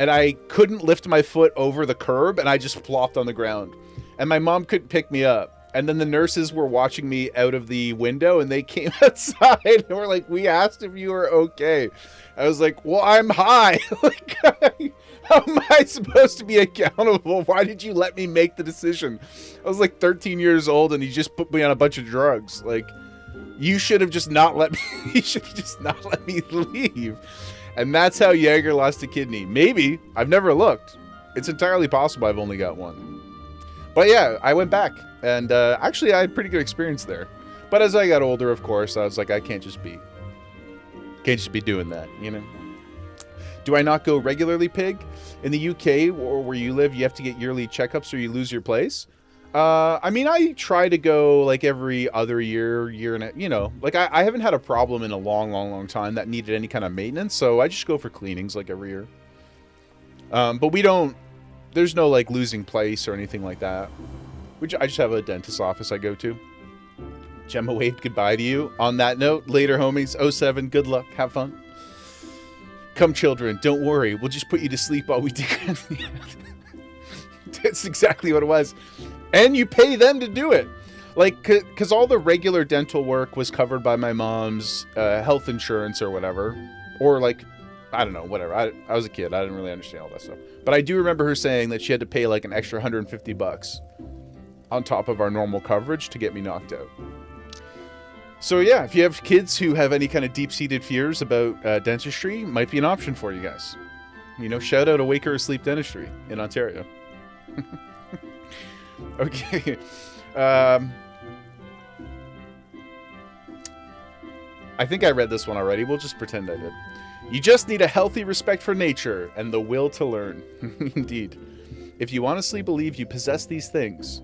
And I couldn't lift my foot over the curb, and I just flopped on the ground. And my mom couldn't pick me up. And then the nurses were watching me out of the window, and they came outside and were like, we asked if you were okay. I was like, well, I'm high. Like, how am I supposed to be accountable? Why did you let me make the decision? I was like 13 years old, and you just put me on a bunch of drugs. Like, you should have just not let me, you should have just not let me leave. And that's how Jaeger lost a kidney. Maybe. I've never looked. It's entirely possible I've only got one. But yeah, I went back. And actually, I had a pretty good experience there. But as I got older, of course, I was like, I can't just be doing that, you know? Do I not go regularly, Pig? In the UK, or where you live, you have to get yearly checkups or you lose your place. I mean, I try to go like every other year and a, you know, like I haven't had a problem in a long time that needed any kind of maintenance. So I just go for cleanings like every year. But there's no like losing place or anything like that. I just have a dentist's office I go to. Gemma waved goodbye to you. On that note, later homies, 07, good luck, have fun. Come children, don't worry, we'll just put you to sleep while we do. That's exactly what it was. And you pay them to do it. Like, because all the regular dental work was covered by my mom's health insurance or whatever. Or like, I don't know, whatever. I was a kid. I didn't really understand all that stuff. But I do remember her saying that she had to pay like an extra $150 on top of our normal coverage to get me knocked out. So yeah, if you have kids who have any kind of deep-seated fears about dentistry, might be an option for you guys. You know, shout out Awake or Asleep Dentistry in Ontario. Okay. I think I read this one already. We'll just pretend I did. You just need a healthy respect for nature and the will to learn. Indeed. If you honestly believe you possess these things,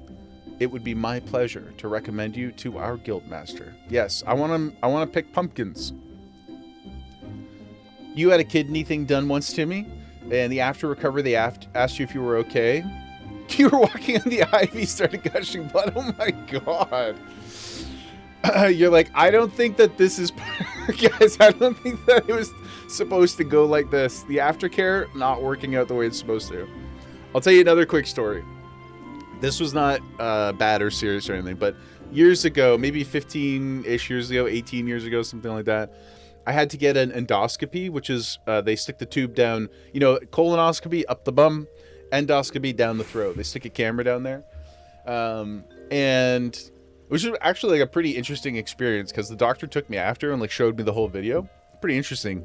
it would be my pleasure to recommend you to our guildmaster. Yes, I want to pick pumpkins. You had a kidney thing done once to me, and the after recovery they asked you if you were okay. You were walking in the ivy, started gushing blood. Oh my god. You're like, I don't think that this is... Guys, I don't think that it was supposed to go like this. The aftercare not working out the way it's supposed to. I'll tell you another quick story. This was not bad or serious or anything, but years ago, maybe 15-ish years ago, 18 years ago, something like that, I had to get an endoscopy, which is they stick the tube down, you know, colonoscopy up the bum, endoscopy down the throat. They stick a camera down there. And which was actually like a pretty interesting experience because the doctor took me after and like showed me the whole video. Pretty interesting.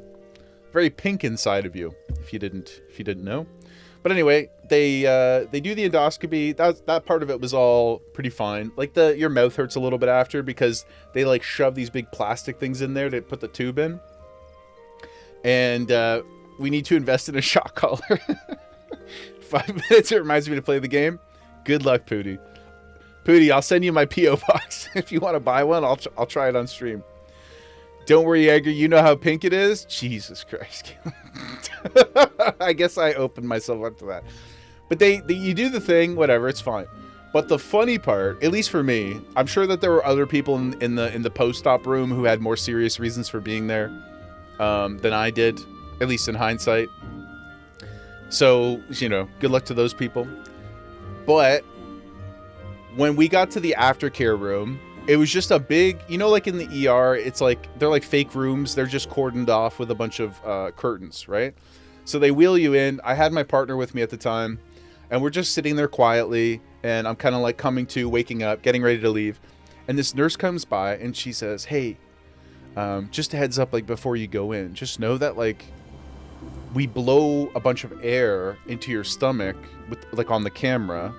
very pink inside of you, if you didn't know. But anyway, they do the endoscopy. That part of it was all pretty fine. Like your mouth hurts a little bit after because they like shove these big plastic things in there to put the tube in. And we need to invest in a shock collar. 5 minutes, it reminds me to play the game. Good luck, Pootie. Pootie, I'll send you my P.O. box. If you want to buy one, I'll try it on stream. Don't worry, Edgar. You know how pink it is? Jesus Christ. I guess I opened myself up to that. But you do the thing, whatever, it's fine. But the funny part, at least for me, I'm sure that there were other people in the post-op room who had more serious reasons for being there than I did, at least in hindsight. So, good luck to those people. But when we got to the aftercare room, it was just a big, like in the ER, it's like, they're like fake rooms. They're just cordoned off with a bunch of curtains, right? So they wheel you in. I had my partner with me at the time, and we're just sitting there quietly, and I'm kind of like coming to, waking up, getting ready to leave. And this nurse comes by, and she says, hey, just a heads up, like, before you go in, just know that, like, we blow a bunch of air into your stomach, with like on the camera,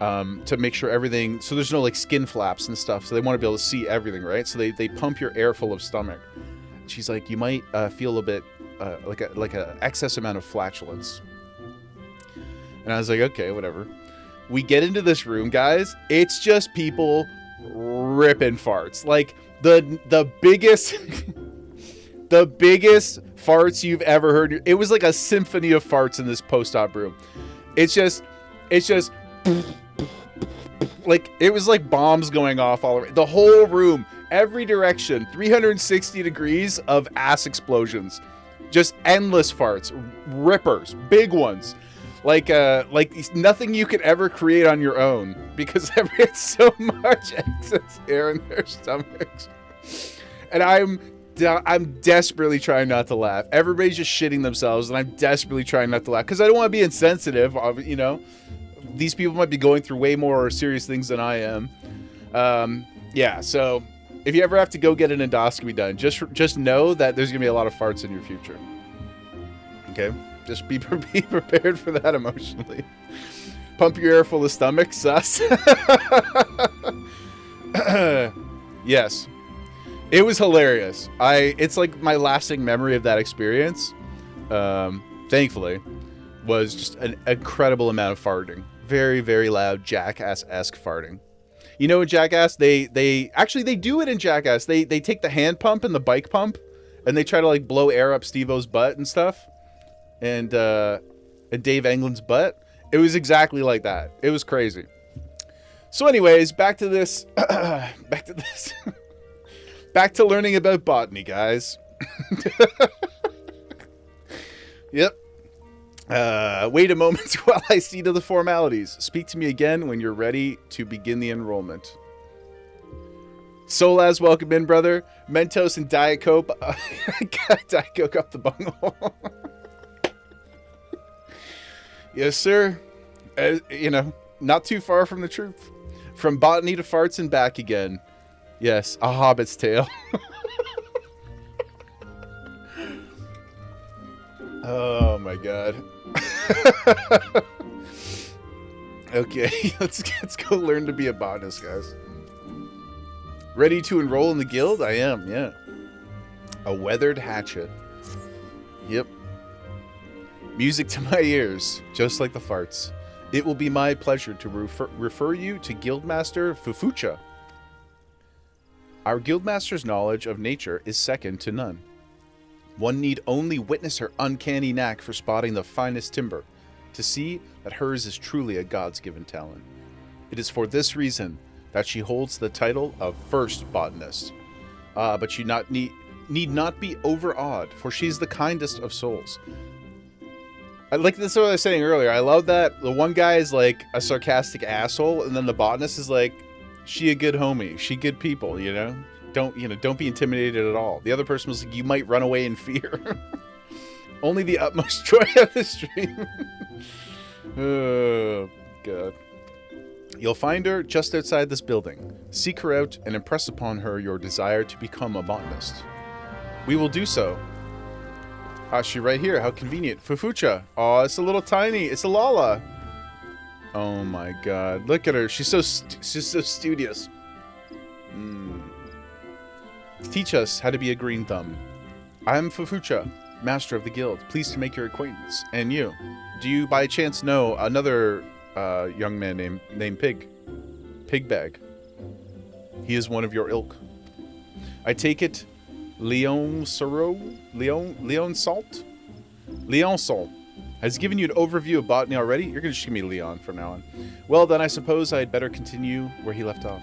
to make sure everything, so there's no like skin flaps and stuff, so they want to be able to see everything, right? So they pump your air full of stomach. She's like, you might feel a bit like a excess amount of flatulence. And I was like, okay, whatever. We get into this room, guys. It's just people ripping farts, like the biggest the biggest farts you've ever heard. It was like a symphony of farts in this post-op room. It's just like, it was like bombs going off all around the whole room, every direction, 360 degrees of ass explosions, just endless farts, rippers, big ones, like nothing you could ever create on your own, because it's so much excess air in their stomachs. And I'm desperately trying not to laugh. Everybody's just shitting themselves, and I'm desperately trying not to laugh because I don't want to be insensitive. These people might be going through way more serious things than I am. Yeah, so if you ever have to go get an endoscopy done, just know that there's gonna be a lot of farts in your future. Okay, just be prepared for that emotionally. Pump your air full of stomach, sus. Yes. It was hilarious. It's like my lasting memory of that experience, thankfully, was just an incredible amount of farting. Very, very loud, Jackass-esque farting. In Jackass, they do it in Jackass. They take the hand pump and the bike pump, and they try to like blow air up Steve-O's butt and stuff, and Dave England's butt. It was exactly like that. It was crazy. So anyways, back to this. Back to learning about botany, guys. Yep. Wait a moment while I see to the formalities. Speak to me again when you're ready to begin the enrollment. Solaz, welcome in, brother. Mentos and Diet Coke. Diet Coke up the bunghole. Yes, sir. Not too far from the truth. From botany to farts and back again. Yes, a hobbit's tale. Oh my god. Okay, let's go learn to be a botanist, guys. Ready to enroll in the guild? I am, yeah. A weathered hatchet. Yep. Music to my ears, just like the farts. It will be my pleasure to refer you to Guildmaster Fufucha. Our Guildmaster's knowledge of nature is second to none. One need only witness her uncanny knack for spotting the finest timber to see that hers is truly a God's given talent. It is for this reason that she holds the title of First Botanist. But she need not be overawed, for she's the kindest of souls. That's what I was saying earlier. I love that the one guy is like a sarcastic asshole, and then the botanist is like, she a good homie. She good people, Don't be intimidated at all. The other person was like, you might run away in fear. Only the utmost joy of the stream. Oh, God. You'll find her just outside this building. Seek her out and impress upon her your desire to become a botanist. We will do so Ah, she right here. How convenient. Fufucha. Oh, it's a little tiny. It's a Lala. Oh my god. Look at her. She's so studious. Teach us how to be a green thumb. I'm Fufucha, master of the guild. Pleased to make your acquaintance. And you? Do you by chance know another young man named Pig? Pigbag. He is one of your ilk. I take it Leon Salt has given you an overview of botany already? You're going to just give me Leon from now on. Well, then I suppose I'd better continue where he left off.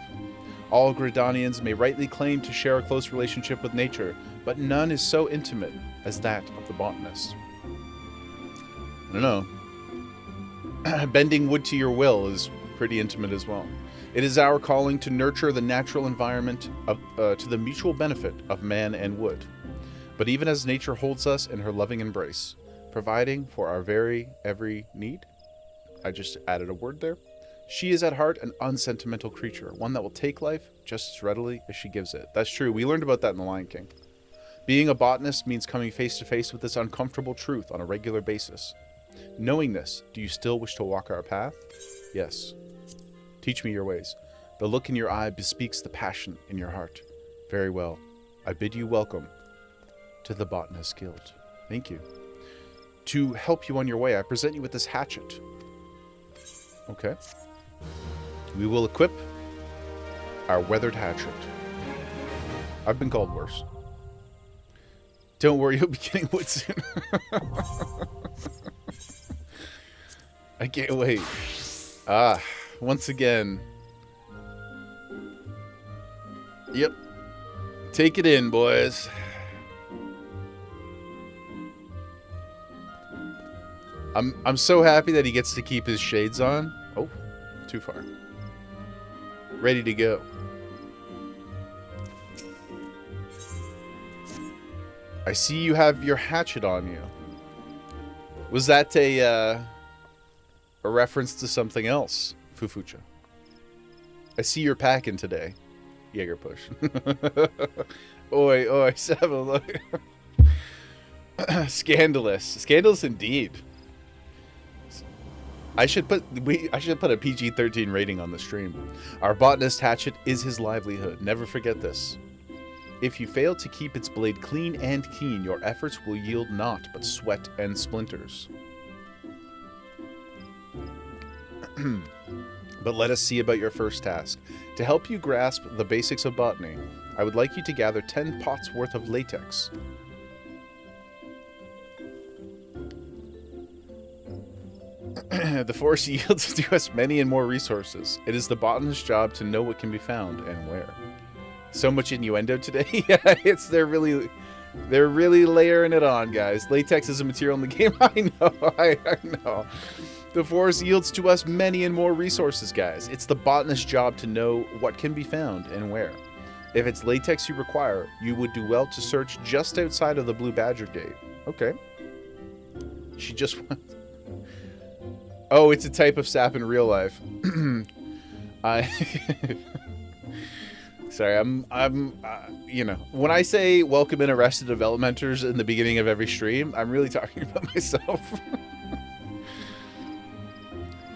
All Gridanians may rightly claim to share a close relationship with nature, but none is so intimate as that of the botanist. I don't know. Bending wood to your will is pretty intimate as well. It is our calling to nurture the natural environment to the mutual benefit of man and wood. But even as nature holds us in her loving embrace, providing for our every need, I just added a word there, she is at heart an unsentimental creature, one that will take life just as readily as she gives it. That's true. We learned about that in The Lion King. Being a botanist means coming face to face with this uncomfortable truth on a regular basis. Knowing this, do you still wish to walk our path? Yes. Teach me your ways. The look in your eye bespeaks the passion in your heart. Very well. I bid you welcome to the Botanist Guild. Thank you. To help you on your way, I present you with this hatchet. Okay. We will equip our weathered hatchet. I've been called worse. Don't worry, you'll be getting wood soon. I can't wait. Once again. Yep. Take it in, boys. I'm so happy that he gets to keep his shades on. Oh, too far. Ready to go. I see you have your hatchet on you. Was that a reference to something else, Fufucha? I see you're packing today. Jaeger push. Oi, Seven, look. Scandalous. Scandalous indeed. I should put a PG-13 rating on the stream. Our botanist hatchet is his livelihood. Never forget this. If you fail to keep its blade clean and keen, your efforts will yield naught but sweat and splinters. But let us see about your first task. To help you grasp the basics of botany, I would like you to gather 10 pots worth of latex. The forest yields to us many and more resources. It is the botanist's job to know what can be found and where. So much innuendo today. Yeah, they're really layering it on, guys. Latex is a material in the game. I know. The forest yields to us many and more resources, guys. It's the botanist's job to know what can be found and where. If it's latex you require, you would do well to search just outside of the Blue Badger Gate. Okay. She just went. Oh, it's a type of sap in real life. Sorry, I'm you know, when I say welcome in Arrested Developmenters in the beginning of every stream, I'm really talking about myself.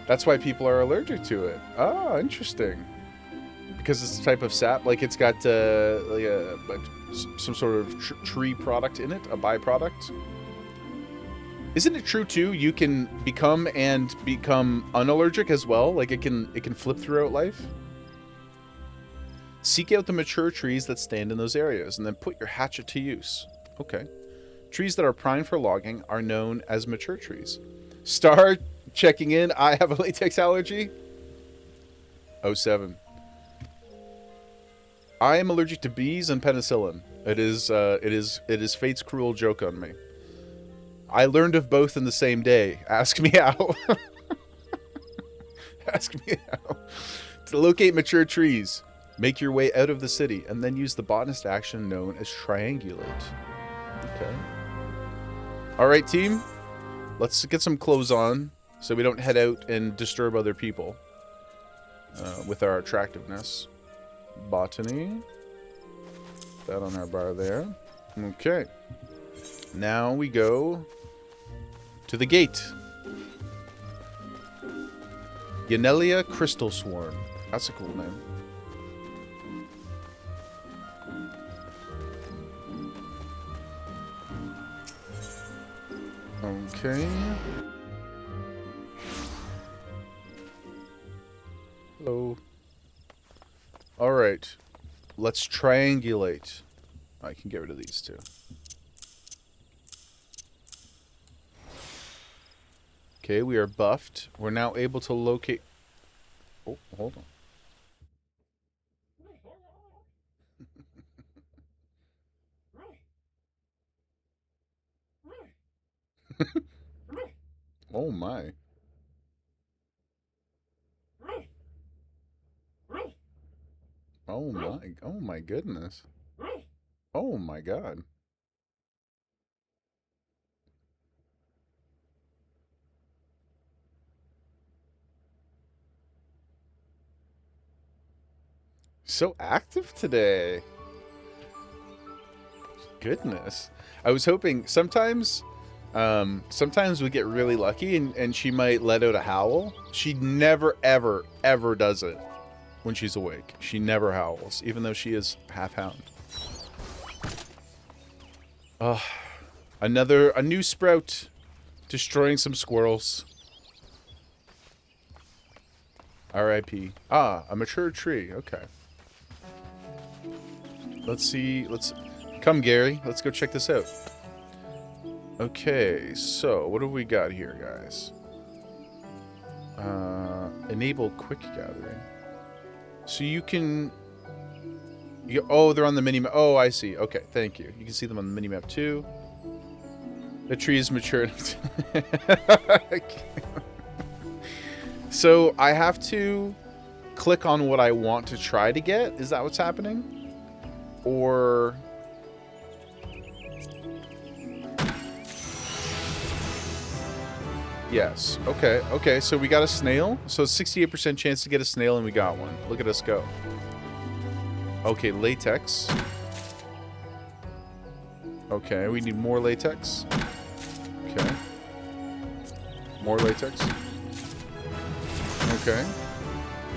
That's why people are allergic to it. Oh, interesting. Because it's a type of sap, like it's got like some sort of tree product in it, a byproduct. Isn't it true too? You can become unallergic as well. Like it can flip throughout life. Seek out the mature trees that stand in those areas, and then put your hatchet to use. Okay. Trees that are primed for logging are known as mature trees. Star checking in. I have a latex allergy. 07. I am allergic to bees and penicillin. It is fate's cruel joke on me. I learned of both in the same day. Ask me how. Ask me how. To locate mature trees, make your way out of the city, and then use the botanist action known as triangulate. Okay. All right, team. Let's get some clothes on so we don't head out and disturb other people with our attractiveness. Botany. That on our bar there. Okay. Now we go to the gate. Yanelia Crystal Swarm. That's a cool name. Okay. Hello. Alright. Let's triangulate. I can get rid of these two. Okay, we are buffed. We're now able to locate... Oh, hold on. Oh my. Oh my goodness. Oh my god. So active today. Goodness. I was hoping sometimes we get really lucky and she might let out a howl. She never ever does it when she's awake. She never howls, even though she is half hound. A new sprout destroying some squirrels. R.I.P. Ah, a mature tree. Okay. Let's see. Come, Gary. Let's go check this out. Okay, so what have we got here, guys? Enable quick gathering. So you can... oh, they're on the mini-map. Oh, I see. Okay, thank you. You can see them on the mini-map too. The tree is mature. So I have to click on what I want to try to get? Is that what's happening? Or... yes. Okay. Okay. So we got a snail. So 68% chance to get a snail, and we got one. Look at us go. Okay, latex. Okay, we need more latex. Okay. More latex. Okay.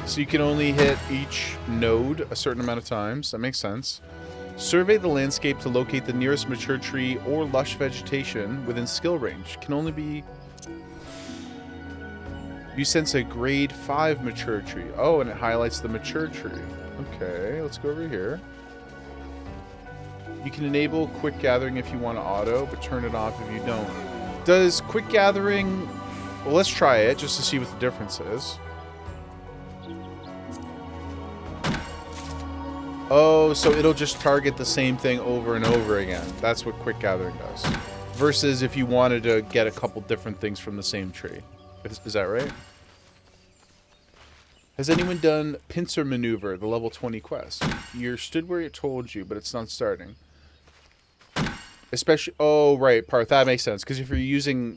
So you can only hit each node a certain amount of times. That makes sense. Survey the landscape to locate the nearest mature tree or lush vegetation within skill range. Can only be... you sense a grade 5 mature tree. Oh, and it highlights the mature tree. Okay, let's go over here. You can enable quick gathering if you want to auto, but turn it off if you don't. Does quick gathering... well, let's try it just to see what the difference is. Oh, so it'll just target the same thing over and over again. That's what quick gathering does. Versus if you wanted to get a couple different things from the same tree. Is that right? Has anyone done Pincer Maneuver, the level 20 quest? You're stood where it told you, but it's not starting. Especially, oh right, Parth, that makes sense. Because if you're using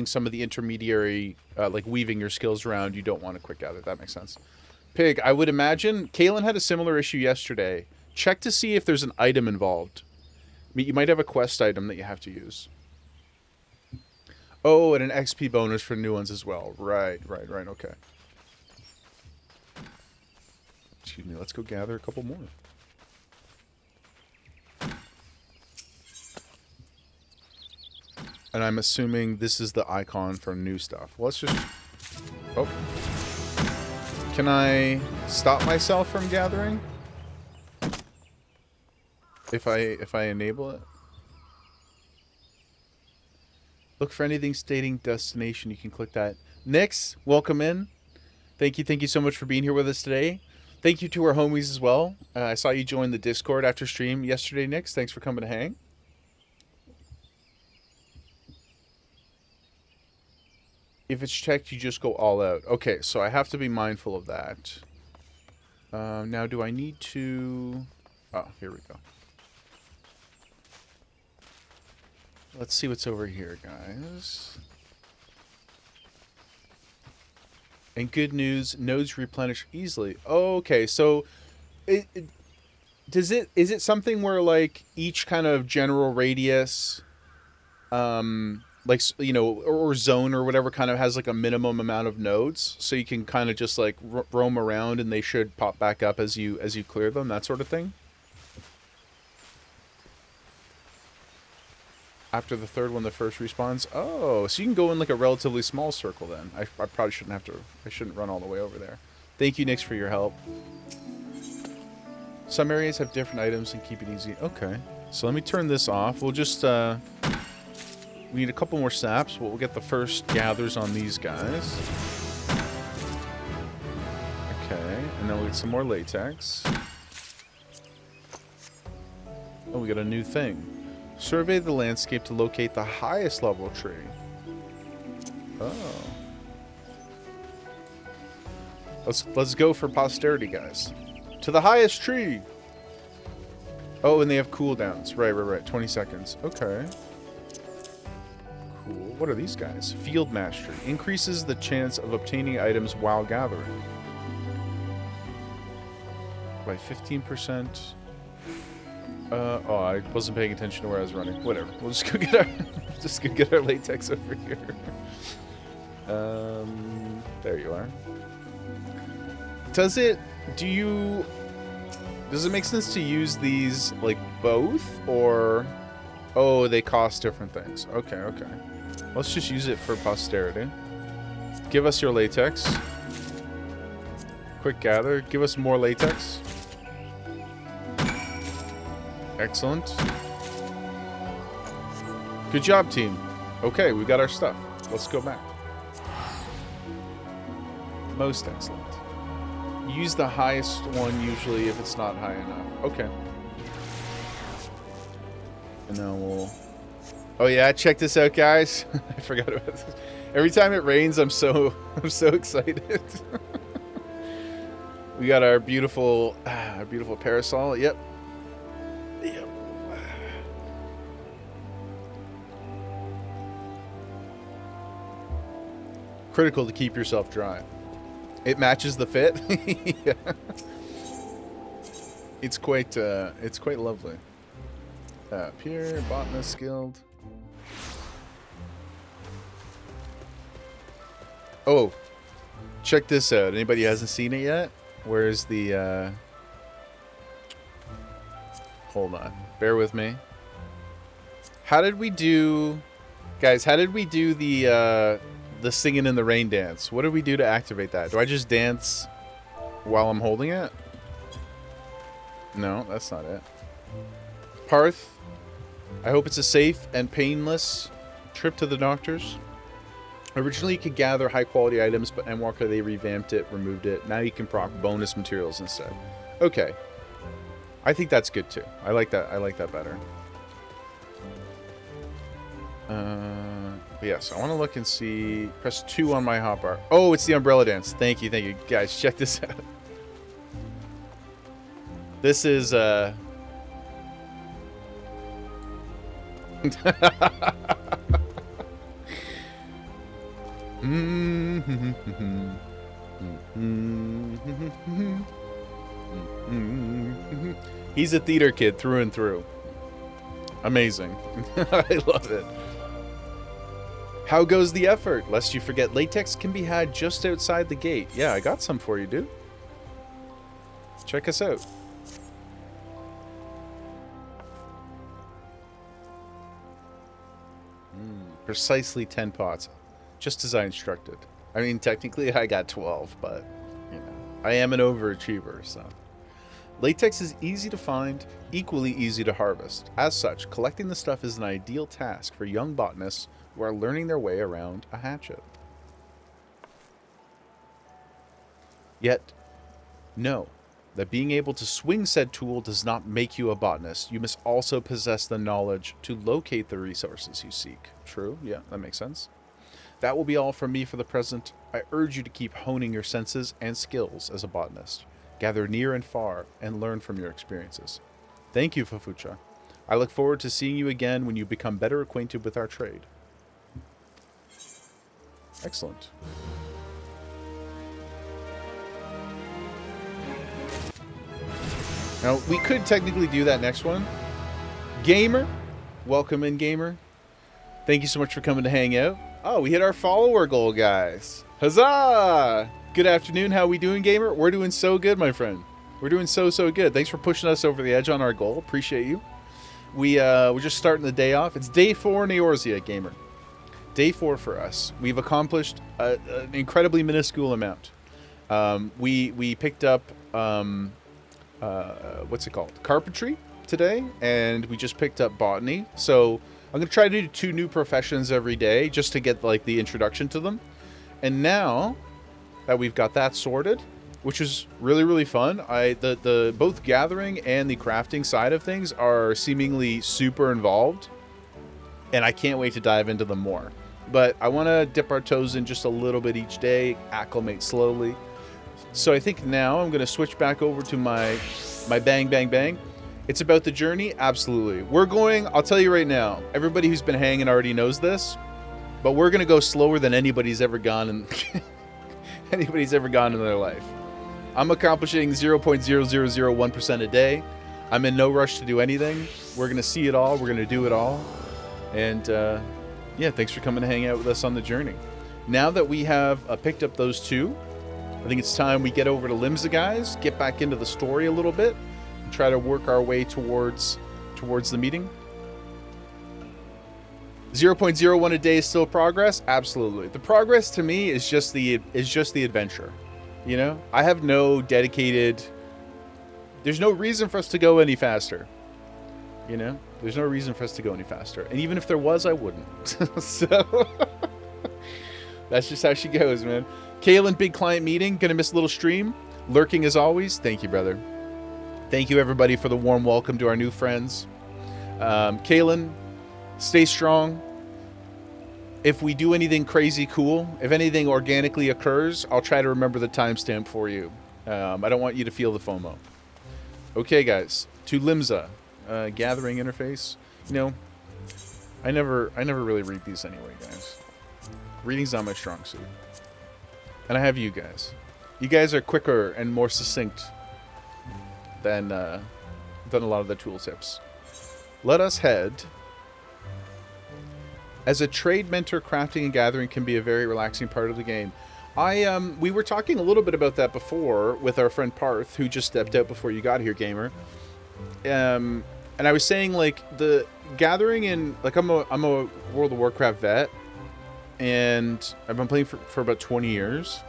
some of the intermediary, like weaving your skills around, you don't want to quick gather. That makes sense. Pig, I would imagine Kaylin had a similar issue yesterday. Check to see if there's an item involved. I mean, you might have a quest item that you have to use. Oh, and an XP bonus for new ones as well. Right, okay. Excuse me, let's go gather a couple more. And I'm assuming this is the icon for new stuff. Let's just... oh. Can I stop myself from gathering? If I enable it? Look for anything stating destination. You can click that. Nix, welcome in. Thank you so much for being here with us today. Thank you to our homies as well. I saw you join the Discord after stream yesterday, Nix. Thanks for coming to hang. If it's checked, you just go all out. Okay, so I have to be mindful of that. Now, do I need to... oh, here we go. Let's see what's over here, guys. And good news, nodes replenish easily. Oh, okay, so is it something where like each kind of general radius like, you know, or zone or whatever kind of has like a minimum amount of nodes, so you can kind of just like roam around and they should pop back up as you clear them, that sort of thing. After the third one, the first respawns. Oh, so you can go in like a relatively small circle then. I probably shouldn't have to. I shouldn't run all the way over there. Thank you, Nix, for your help. Some areas have different items and keep it easy. Okay, so let me turn this off. We'll just we need a couple more saps. We'll get the first gathers on these guys. Okay, and then we'll get some more latex. Oh, we got a new thing. Survey the landscape to locate the highest level tree. Oh. Let's go for posterity, guys. To the highest tree. Oh, and they have cooldowns. Right. 20 seconds. Okay. Cool. What are these guys? Field mastery. Increases the chance of obtaining items while gathering. By 15%. Oh, I wasn't paying attention to where I was running. Whatever. We'll just go get our latex over here. There you are. Does it make sense to use these like both, or oh, they cost different things? Okay. Let's just use it for posterity. Give us your latex. Quick gather. Give us more latex. Excellent. Good job, team. Okay, we got our stuff. Let's go back. Most excellent. Use the highest one usually if it's not high enough. Okay. And then we'll... Oh yeah, check this out, guys. I forgot about this. Every time it rains, I'm so excited. We got our beautiful parasol. Yep. Critical to keep yourself dry. It matches the fit. Yeah. It's quite lovely. Up here, botanist guild. Oh, check this out. Anybody who hasn't seen it yet? Where's the hold on. Bear with me. How did we do, guys, the singing in the rain dance? What do we do to activate that? Do I just dance while I'm holding it? No, that's not it. Parth, I hope it's a safe and painless trip to the doctors. Originally, you could gather high-quality items, but Endwalker, they revamped it, removed it. Now you can proc bonus materials instead. Okay. I think that's good, too. I like that. I like that better. Yes, I want to look and see. Press 2 on my hotbar. Oh, it's the umbrella dance. Thank you. Guys, check this out. This is, He's a theater kid through and through. Amazing. I love it. How goes the effort? Lest you forget, latex can be had just outside the gate. Yeah, I got some for you, dude. Check us out. Precisely 10 pots. Just as I instructed. I mean, technically I got 12, but, you know, I am an overachiever, so. Latex is easy to find, equally easy to harvest. As such, collecting the stuff is an ideal task for young botanists who are learning their way around a hatchet. Yet, know that being able to swing said tool does not make you a botanist. You must also possess the knowledge to locate the resources you seek. True? Yeah, that makes sense. That will be all from me for the present. I urge you to keep honing your senses and skills as a botanist. Gather near and far and learn from your experiences. Thank you, Fafucha. I look forward to seeing you again when you become better acquainted with our trade. Excellent. Now, we could technically do that next one. Gamer. Welcome in, Gamer. Thank you so much for coming to hang out. Oh, we hit our follower goal, guys. Huzzah! Good afternoon. How we doing, gamer? We're doing so good, my friend. We're doing so good. Thanks for pushing us over the edge on our goal. Appreciate you. We're just starting the day off. It's day 4 in Eorzea, gamer. Day 4 for us. We've accomplished an incredibly minuscule amount. We picked up what's it called? Carpentry today, and we just picked up botany. So I'm gonna try to do 2 new professions every day just to get like the introduction to them. And now that we've got that sorted, which is really fun, the both gathering and the crafting side of things are seemingly super involved, and I can't wait to dive into them more. But I want to dip our toes in just a little bit each day, acclimate slowly. So I think now I'm going to switch back over to my bang. It's about the journey? Absolutely. We're going, I'll tell you right now, everybody who's been hanging already knows this, but we're going to go slower than anybody's ever gone in their life. I'm accomplishing 0.0001% a day. I'm in no rush to do anything. We're going to see it all. We're going to do it all. And yeah, thanks for coming to hang out with us on the journey. Now that we have picked up those 2, I think it's time we get over to Limsa, guys, get back into the story a little bit, and try to work our way towards the meeting. 0.01 a day is still progress? Absolutely. The progress to me is just the adventure. You know? I have no dedicated... There's no reason for us to go any faster. You know? There's no reason for us to go any faster. And even if there was, I wouldn't. So... That's just how she goes, man. Kalen, big client meeting. Gonna miss a little stream. Lurking as always. Thank you, brother. Thank you, everybody, for the warm welcome to our new friends. Kalen, stay strong. If we do anything crazy cool, if anything organically occurs, I'll try to remember the timestamp for you. I don't want you to feel the FOMO. Okay, guys. To Limsa. Gathering interface. You know, I never really read these anyway, guys. Reading's not my strong suit. And I have you guys. You guys are quicker and more succinct than a lot of the tooltips. Let us head. As a trade mentor, crafting and gathering can be a very relaxing part of the game. We were talking a little bit about that before with our friend Parth, who just stepped out before you got here, gamer. And I was saying, like, the gathering in, like, I'm a World of Warcraft vet, and I've been playing for about 20 years.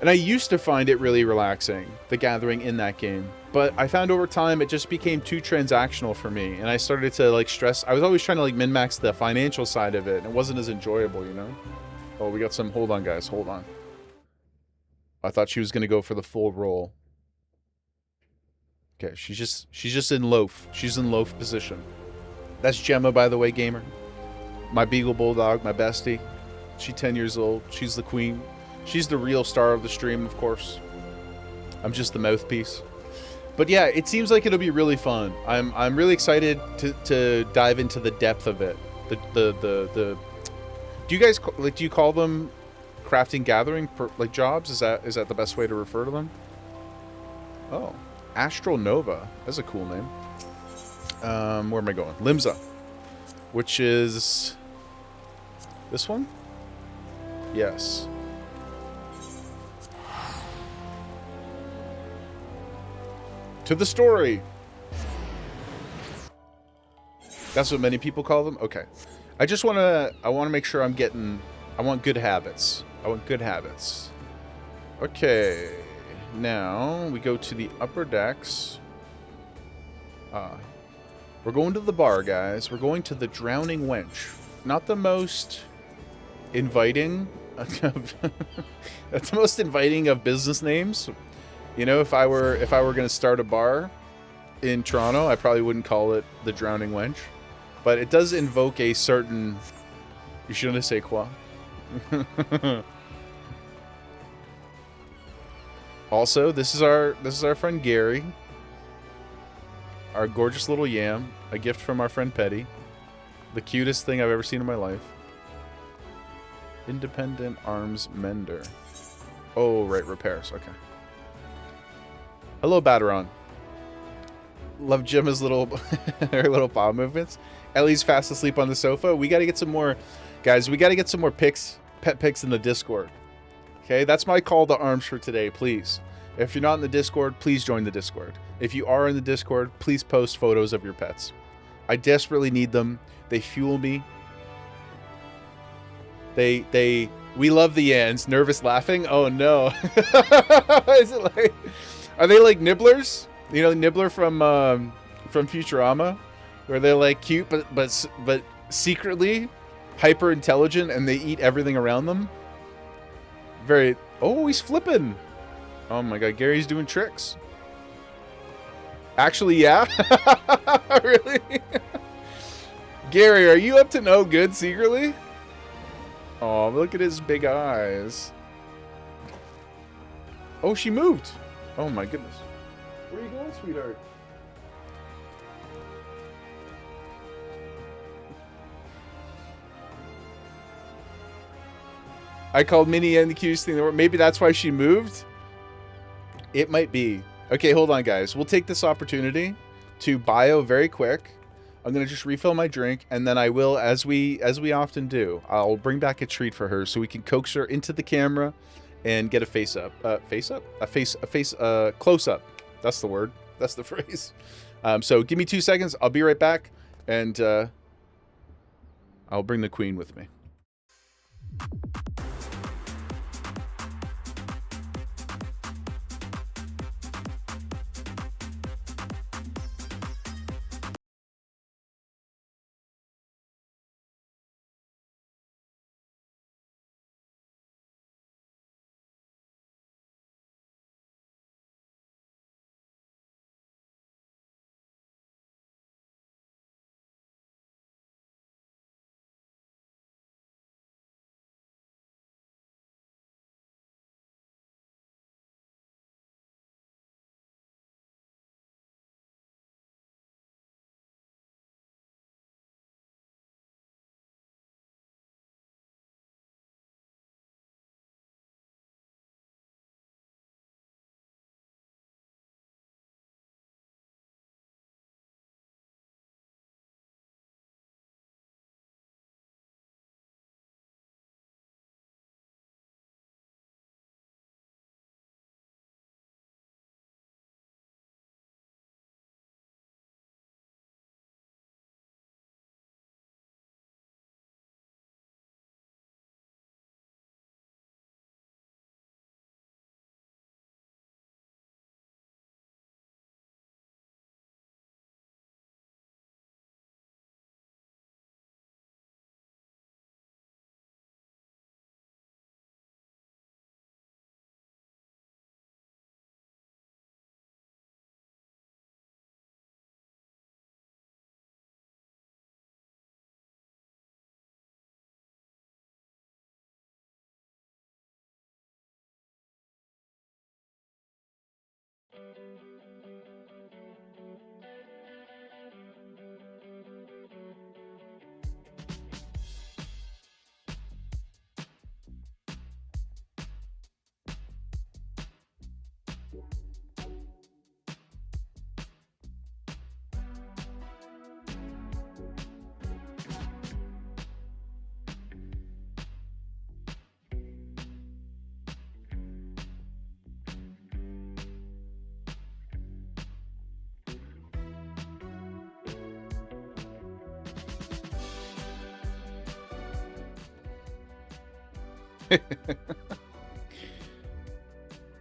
And I used to find it really relaxing, the gathering in that game. But I found over time it just became too transactional for me. And I started to, like, stress. I was always trying to, like, min-max the financial side of it. And it wasn't as enjoyable, you know? Oh, we got some... Hold on, guys. Hold on. I thought she was going to go for the full roll. Okay, she's just in loaf. She's in loaf position. That's Gemma, by the way, gamer. My Beagle Bulldog, my bestie. She's 10 years old. She's the queen. She's the real star of the stream, of course. I'm just the mouthpiece. But yeah, it seems like it'll be really fun. I'm really excited to dive into the depth of it. Do you guys, like, do you call them crafting gathering like jobs? Is that the best way to refer to them? Oh, Astral Nova. That's a cool name. Where am I going? Limsa, which is this one? Yes. To the story. That's what many people call them? Okay. I want to make sure I want good habits. I want good habits. Okay. Now, we go to the upper decks. We're going to the bar, guys. We're going to the Drowning Wench. Not the most inviting. That's the most inviting of business names. You know, if I were going to start a bar in Toronto, I probably wouldn't call it the Drowning Wench. But it does invoke a certain... You shouldn't say quoi. Also, this is our friend Gary. Our gorgeous little yam. A gift from our friend Petty. The cutest thing I've ever seen in my life. Independent Arms Mender. Oh, right, repairs. Okay. Hello, Bateron. Love Gemma's little her little paw movements. Ellie's fast asleep on the sofa. We got to get some more, guys. We got to get some more pet pics in the Discord. Okay, that's my call to arms for today. Please, if you're not in the Discord, please join the Discord. If you are in the Discord, please post photos of your pets. I desperately need them. They fuel me. We love the Yans. Nervous laughing. Oh no. Is it like? Are they like Nibblers? You know, Nibbler from Futurama, where they're like cute but secretly hyper intelligent, and they eat everything around them. Very. Oh, he's flipping. Oh my God, Gary's doing tricks. Actually, yeah. Really? Gary, are you up to no good secretly? Oh, look at his big eyes. Oh, she moved. Oh my goodness. Where are you going, sweetheart? I called Minnie and the cutest thing in the world. Maybe that's why she moved? It might be. Okay, hold on, guys. We'll take this opportunity to bio very quick. I'm going to just refill my drink, and then I will, as we often do, I'll bring back a treat for her so we can coax her into the camera and get a face up. A close up. That's the word. That's the phrase. So give me 2 seconds. I'll be right back, and I'll bring the queen with me.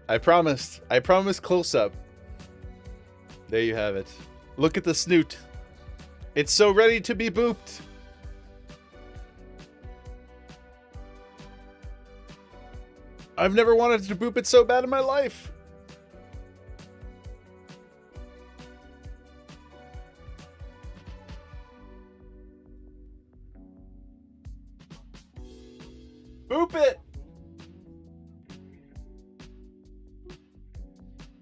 I promised close up. There you have it. Look at the snoot. It's so ready to be booped. I've never wanted to boop it so bad in my life. Boop it.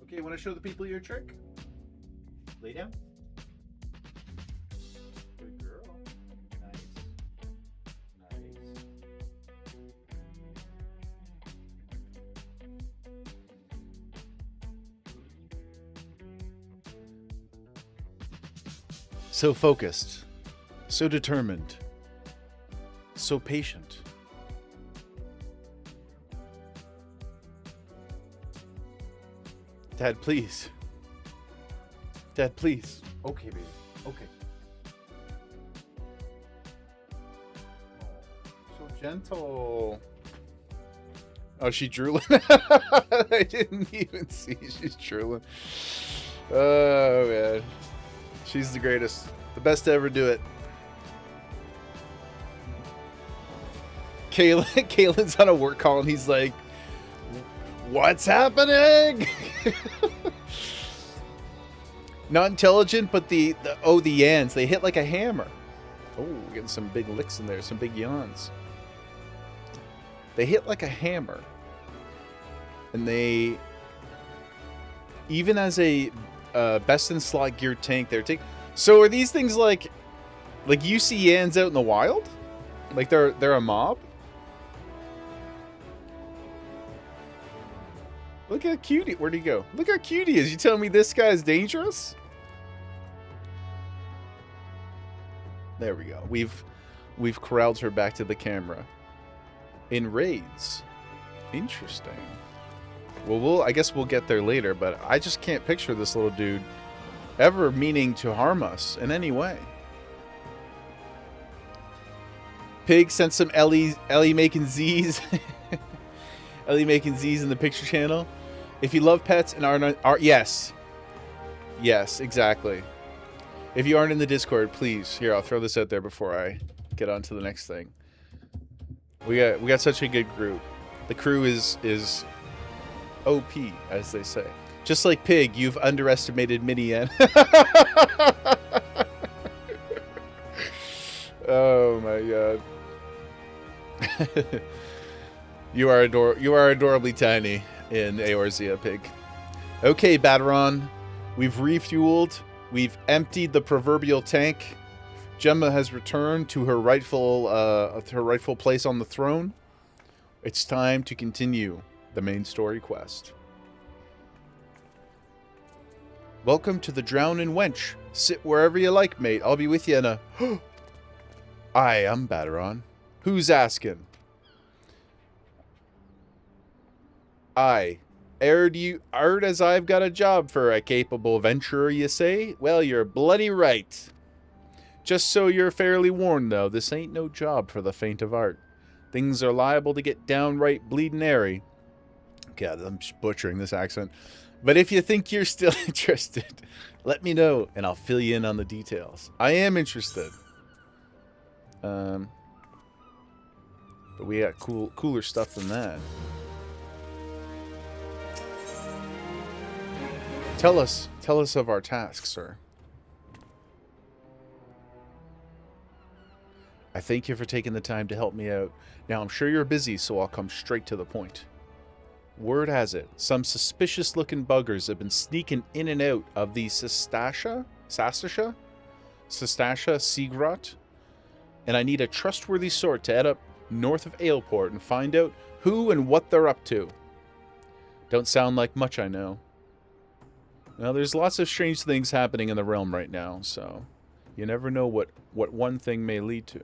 Okay, want to show the people your trick? Lay down. Good girl. Nice. Nice. So focused. So determined. So patient. Dad, please. Dad, please. Okay, baby. Okay. So gentle. Oh, she drooling? I didn't even see she's drooling. Oh, man. She's the greatest. The best to ever do it. Kaylin's on a work call and he's like, what's happening? Not intelligent, but the yans, they hit like a hammer. Oh, we're getting some big licks in there, some big yawns. They hit like a hammer. And they, even as a best in slot geared tank, they're so are these things like you see yans out in the wild? Like they're a mob? Look how cute he, where'd he go? Look how cute he is. You telling me this guy's dangerous? There we go. We've corralled her back to the camera. In raids. Interesting. Well, I guess we'll get there later, but I just can't picture this little dude ever meaning to harm us in any way. Pig sent some Ellie making Z's. Ellie making Z's in the picture channel. If you love pets and are yes. Yes, exactly. If you aren't in the Discord, please. Here, I'll throw this out there before I get on to the next thing. We got such a good group. The crew is OP, as they say. Just like Pig, you've underestimated Mini-Yen. Oh my god. You are adorably tiny in Eorzea, Pig. Okay, Baderon. We've refueled. We've emptied the proverbial tank. Gemma has returned to her rightful place on the throne. It's time to continue the main story quest. Welcome to the Drownin' Wench. Sit wherever you like, mate. I'll be with you in a... Aye, I'm Baderon. Who's asking? Aye. Erd as I've got a job for a capable venturer, you say? Well, you're bloody right. Just so you're fairly warned, though, this ain't no job for the faint of heart. Things are liable to get downright bleedin' airy. God, I'm just butchering this accent. But if you think you're still interested, let me know, and I'll fill you in on the details. I am interested. But we got cooler stuff than that. Tell us of our task, sir. I thank you for taking the time to help me out. Now, I'm sure you're busy, so I'll come straight to the point. Word has it, some suspicious-looking buggers have been sneaking in and out of the Sastasha Seagrot, and I need a trustworthy sort to head up north of Aleport and find out who and what they're up to. Don't sound like much, I know. Well, there's lots of strange things happening in the realm right now, so you never know what one thing may lead to.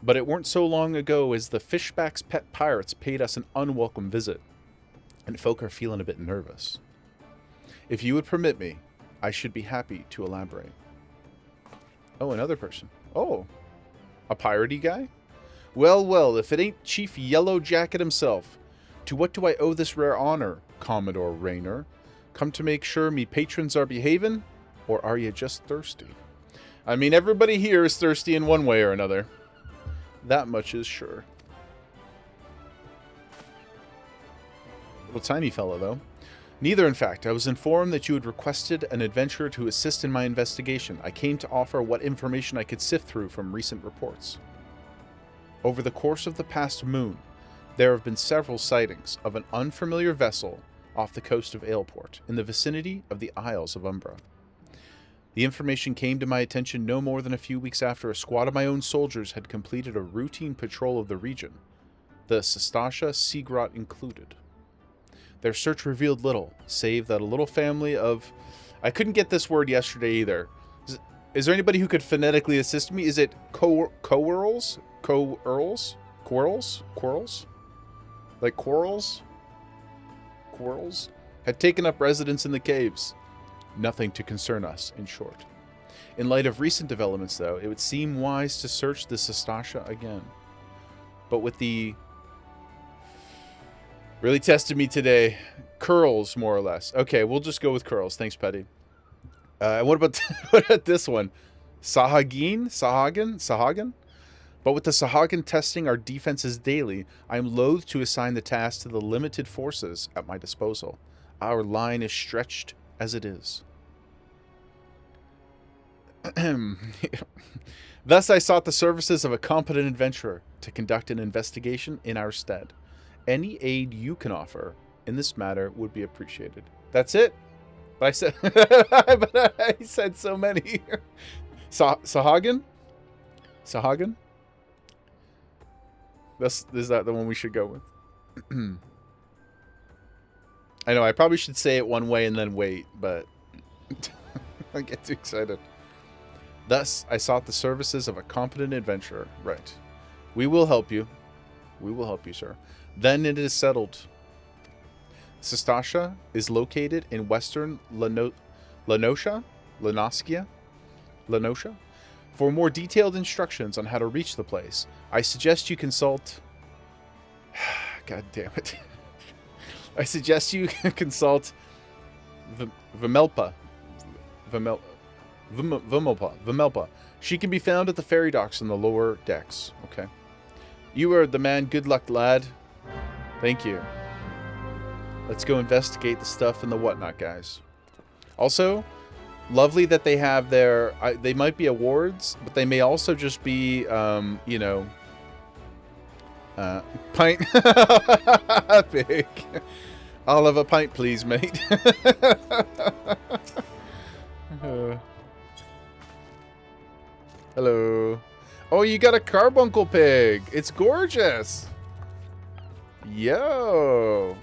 But it weren't so long ago as the Fishback's pet pirates paid us an unwelcome visit, and folk are feeling a bit nervous. If you would permit me, I should be happy to elaborate. Oh, another person. Oh, a piratey guy? Well, well, if it ain't Chief Yellow Jacket himself. To what do I owe this rare honor, Commodore Raynor? Come to make sure me patrons are behaving, or are you just thirsty? I mean, everybody here is thirsty in one way or another. That much is sure. Little tiny fellow, though. Neither, in fact. I was informed that you had requested an adventurer to assist in my investigation. I came to offer what information I could sift through from recent reports. Over the course of the past moon, there have been several sightings of an unfamiliar vessel off the coast of Aleport, in the vicinity of the Isles of Umbra. The information came to my attention no more than a few weeks after a squad of my own soldiers had completed a routine patrol of the region, the Sastasha Seagrot included. Their search revealed little, save that a little family of... I couldn't get this word yesterday either. Is there anybody who could phonetically assist me? Is it coerls? Coerls? Quarrels? Quarrels? Like quarrels? Quarrels? Had taken up residence in the caves. Nothing to concern us, in short. In light of recent developments, though, it would seem wise to search the Sestasha again. But with the... Really tested me today. Curls, more or less. Okay, we'll just go with curls. Thanks, Petty. What about what about this one? Sahagan? But with the Sahagan testing our defenses daily, I am loath to assign the task to the limited forces at my disposal. Our line is stretched as it is. Thus I sought the services of a competent adventurer to conduct an investigation in our stead. Any aid you can offer in this matter would be appreciated. That's it. But I said, but I said so many. Sahagan? Sahagan? Is that the one we should go with? I know, I probably should say it one way and then wait, but I get too excited. Thus, I sought the services of a competent adventurer. Right. We will help you. We will help you, sir. Then it is settled. Sestasha is located in western Lenosha? For more detailed instructions on how to reach the place, I suggest you consult... God damn it. I suggest you consult Vimelpa. She can be found at the ferry docks in the lower decks. Okay. You are the man. Good luck, lad. Thank you. Let's go investigate the stuff and the whatnot, guys. Also, lovely that they have their... they might be awards, but they may also just be, you know... pint. Big. I'll have a pint, please, mate. Hello. Oh, you got a carbuncle pig. It's gorgeous. Yo.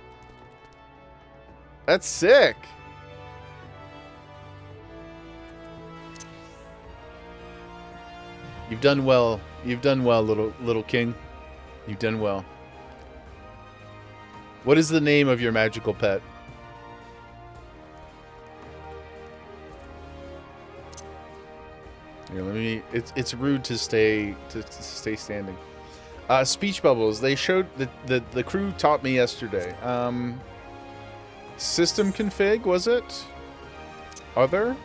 That's sick. You've done well. You've done well, little king. You've done well. What is the name of your magical pet? Here, let me. It's rude to stay standing. Speech bubbles. They showed the crew taught me yesterday. System config, was it? Other?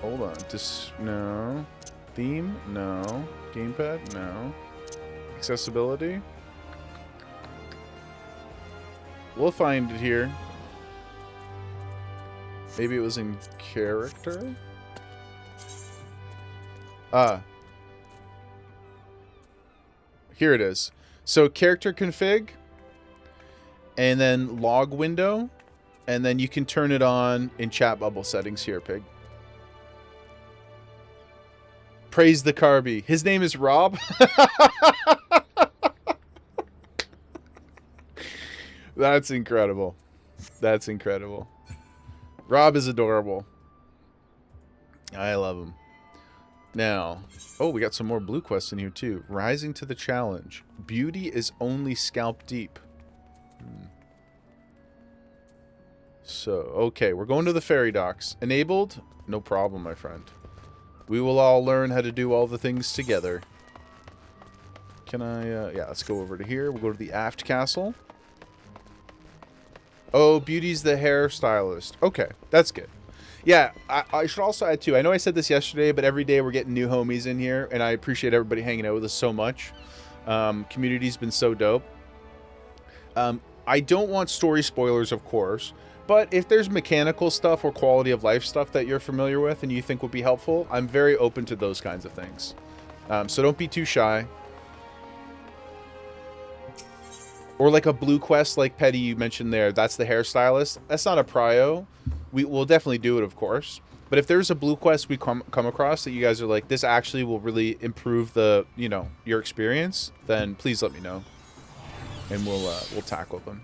Hold on. No. Theme? No. Gamepad? No. Accessibility? We'll find it here. Maybe it was in character? Here it is. So character config, and then log window, and then you can turn it on in chat bubble settings here, pig. Praise the Carby. His name is Rob. That's incredible. That's incredible. Rob is adorable. I love him. Now, oh, we got some more blue quests in here too. Rising to the challenge. Beauty is only scalp deep. So, okay, we're going to the ferry docks. Enabled? No problem, my friend. We will all learn how to do all the things together. Can I, yeah, let's go over to here. We'll go to the aft castle. Oh, Beauty's the hairstylist. Okay, that's good. Yeah, I should also add too, I know I said this yesterday, but every day we're getting new homies in here, and I appreciate everybody hanging out with us so much. Community's been so dope. I don't want story spoilers, of course, but if there's mechanical stuff or quality of life stuff that you're familiar with and you think would be helpful, I'm very open to those kinds of things. So don't be too shy. Or like a blue quest like Petty you mentioned there, that's the hairstylist. That's not a prio. We'll definitely do it, of course. But if there's a blue quest we come across that you guys are like, this actually will really improve the, you know, your experience, then please let me know, and we'll tackle them.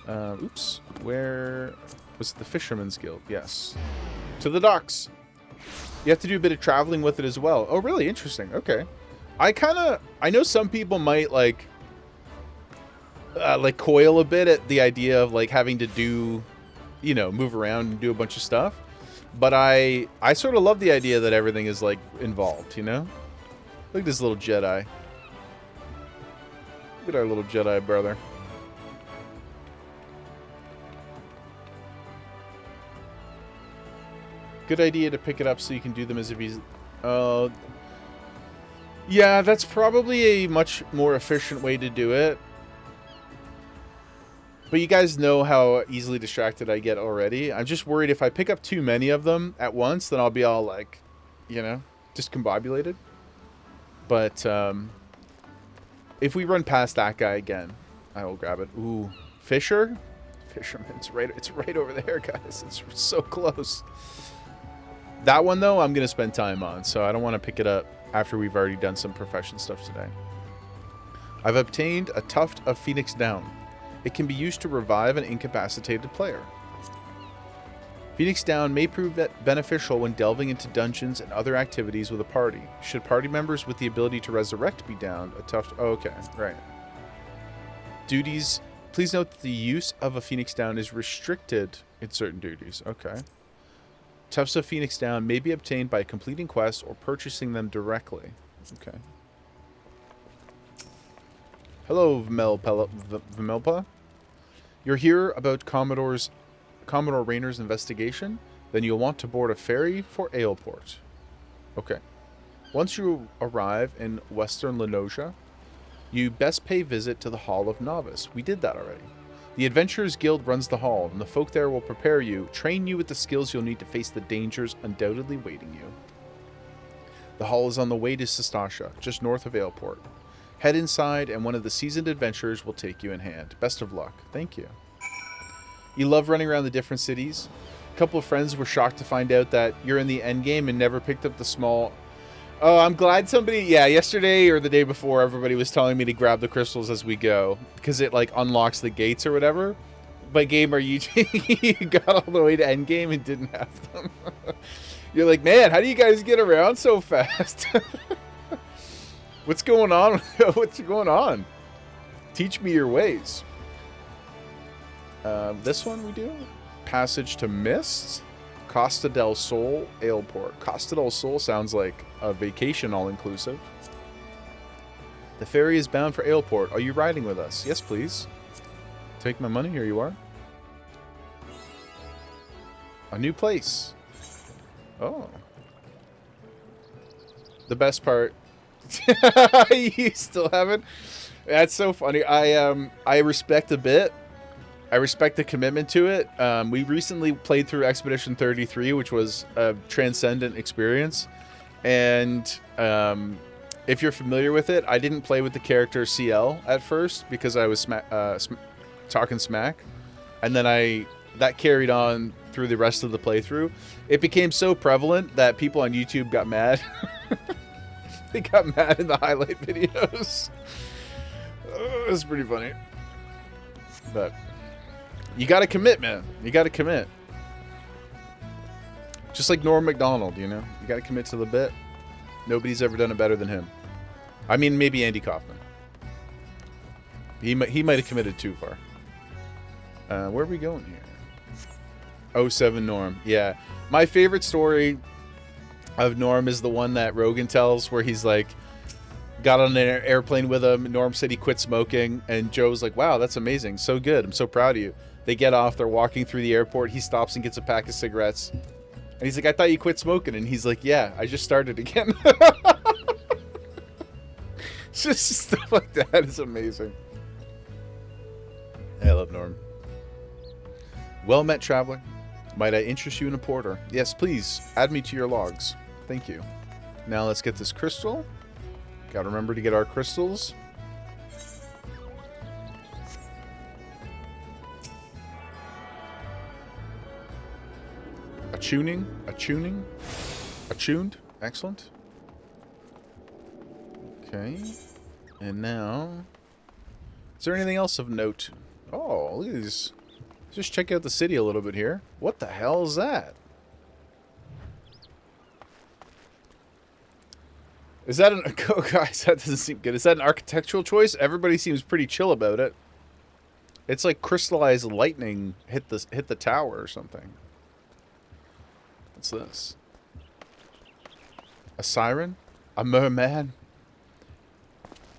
Oops. Where was it? The Fisherman's Guild? Yes. To the docks. You have to do a bit of traveling with it as well. Oh, really? Interesting. Okay. I know some people might like coil a bit at the idea of like having to do, you know, move around and do a bunch of stuff. But I sort of love the idea that everything is like involved, you know? Look at this little Jedi. Look at our little Jedi brother. Good idea to pick it up so you can do them as if he's... yeah, that's probably a much more efficient way to do it. But you guys know how easily distracted I get already. I'm just worried if I pick up too many of them at once, then I'll be all like, you know, discombobulated. But if we run past that guy again, I will grab it. Ooh, Fisherman. It's right over there, guys. It's so close. That one though, I'm gonna spend time on, so I don't want to pick it up after we've already done some profession stuff today. I've obtained a tuft of Phoenix Down. It can be used to revive an incapacitated player. Phoenix Down may prove beneficial when delving into dungeons and other activities with a party. Should party members with the ability to resurrect be downed, a tuft... Oh, okay, right. Duties. Please note that the use of a Phoenix Down is restricted in certain duties. Okay. Tufts of Phoenix Down may be obtained by completing quests or purchasing them directly. Okay. Hello, Vimelpa. You're here about Commodore Rayner's investigation? Then you'll want to board a ferry for Aleport. Okay. Once you arrive in Western Lenosia, you best pay visit to the Hall of Novice. We did that already. The Adventurers Guild runs the hall, and the folk there will prepare you, train you with the skills you'll need to face the dangers undoubtedly waiting you. The hall is on the way to Sestasha, just north of Aleport. Head inside, and one of the seasoned adventurers will take you in hand. Best of luck. Thank you. You love running around the different cities? A couple of friends were shocked to find out that you're in the endgame and never picked up the small... Oh, I'm glad somebody... Yeah, yesterday or the day before, everybody was telling me to grab the crystals as we go. Because it, like, unlocks the gates or whatever. But Gamer, you got all the way to endgame and didn't have them. You're like, man, how do you guys get around so fast? What's going on? What's going on? Teach me your ways. This one we do? Passage to Mist. Costa del Sol, Aleport. Costa del Sol sounds like a vacation all-inclusive. The ferry is bound for Aleport. Are you riding with us? Yes, please. Take my money. Here you are. A new place. Oh. The best part. You still haven't? That's so funny. I respect a bit. I respect the commitment to it. We recently played through Expedition 33, which was a transcendent experience. And if you're familiar with it, I didn't play with the character CL at first because I was talking smack. And then that carried on through the rest of the playthrough. It became so prevalent that people on YouTube got mad. They got mad in the highlight videos. It was pretty funny. But you gotta commit, man. You gotta commit. Just like Norm Macdonald, you know? You gotta commit to the bit. Nobody's ever done it better than him. I mean, maybe Andy Kaufman. He might have committed too far. Where are we going here? 07 Norm. Yeah. My favorite story of Norm is the one that Rogan tells where he's like, got on an airplane with him. Norm said he quit smoking. And Joe's like, wow, that's amazing. So good. I'm so proud of you. They get off. They're walking through the airport. He stops and gets a pack of cigarettes. And he's like, I thought you quit smoking. And he's like, yeah, I just started again. Just stuff like that is amazing. I love Norm. Well met, traveler. Might I interest you in a porter? Yes, please. Add me to your logs. Thank you. Now let's get this crystal. Gotta remember to get our crystals. Attuning. Attuned. Excellent. Okay. And now... Is there anything else of note? Oh, look at these Just check out the city a little bit here. What the hell is that? Is that an... Oh, guys, that doesn't seem good. Is that an architectural choice? Everybody seems pretty chill about it. It's like crystallized lightning hit the tower or something. What's this? A siren? A merman?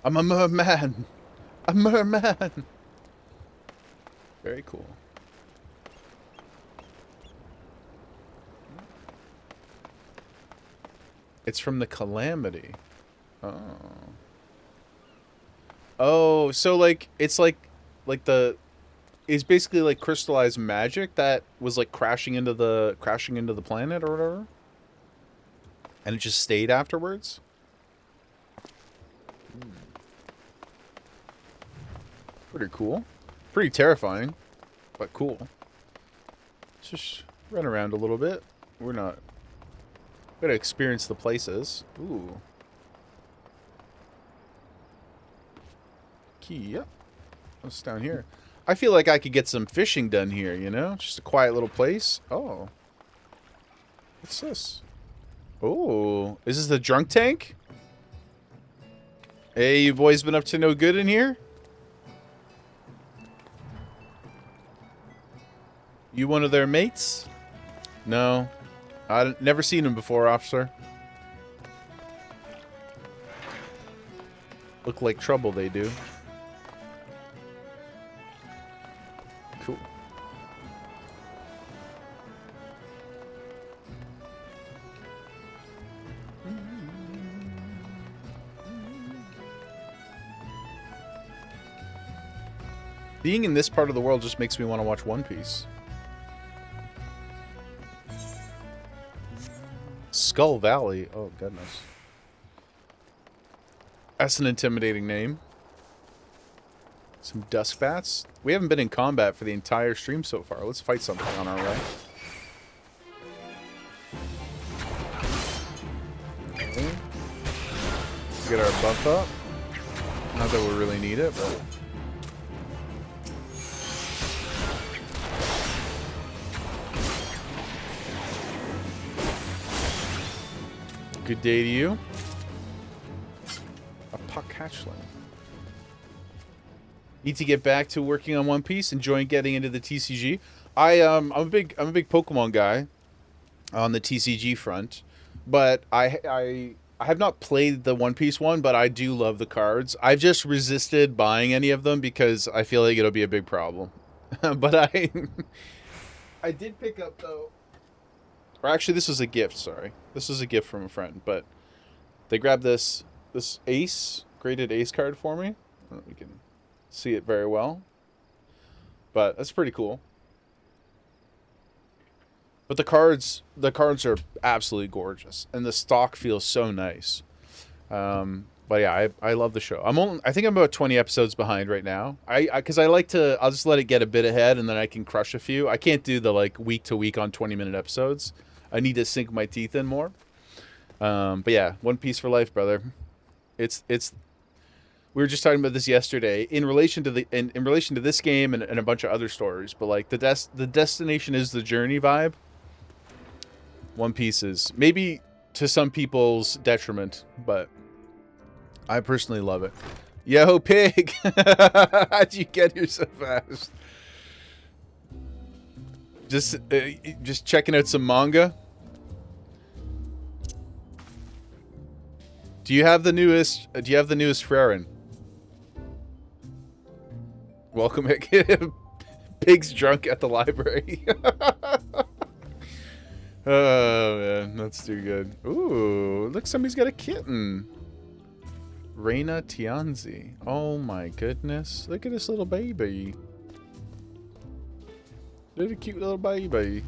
I'm a merman. A merman. Very cool. It's from the Calamity. Oh. Oh, so like it's like it's basically like crystallized magic that was like crashing into the planet or whatever. And it just stayed afterwards. Pretty cool. Pretty terrifying, but cool. Let's just run around a little bit. We're gonna experience the places. Ooh. Key, yep. What's down here? I feel like I could get some fishing done here, you know? Just a quiet little place. Oh. What's this? Oh. Is this the drunk tank? Hey, you boys been up to no good in here? You one of their mates? No. I've never seen him before, officer. Look like trouble they do. Cool. Being in this part of the world just makes me want to watch One Piece. Skull Valley. Oh, goodness. That's an intimidating name. Some dusk bats. We haven't been in combat for the entire stream so far. Let's fight something on our way. Okay. Get our buff up. Not that we really need it, but... Good day to you. A puck hatchling. Need to get back to working on One Piece, enjoying getting into the TCG. I'm a big Pokemon guy on the TCG front, but I have not played the One Piece one, but I do love the cards. I've just resisted buying any of them because I feel like it'll be a big problem. But I did pick up though. Or actually, this was a gift, sorry. This was a gift from a friend, but they grabbed this ace, graded ace card for me. I don't know if you can see it very well. But that's pretty cool. But the cards are absolutely gorgeous, and the stock feels so nice. But yeah, I love the show. I think I'm about 20 episodes behind right now. Because I like to, I'll just let it get a bit ahead, and then I can crush a few. I can't do the like week to week on 20-minute episodes. I need to sink my teeth in more. But yeah, One Piece for life, brother. It's. We were just talking about this yesterday in relation to in relation to this game and a bunch of other stories. But like the destination is the journey vibe. One Piece is maybe to some people's detriment, but I personally love it. Yo, pig! How'd you get here so fast? Just checking out some manga. Do you have the newest Frerin? Welcome, Pig's drunk at the library. Oh man, that's too good. Ooh, look, somebody's got a kitten. Reina Tianzi. Oh my goodness, look at this little baby. Little cute little baby.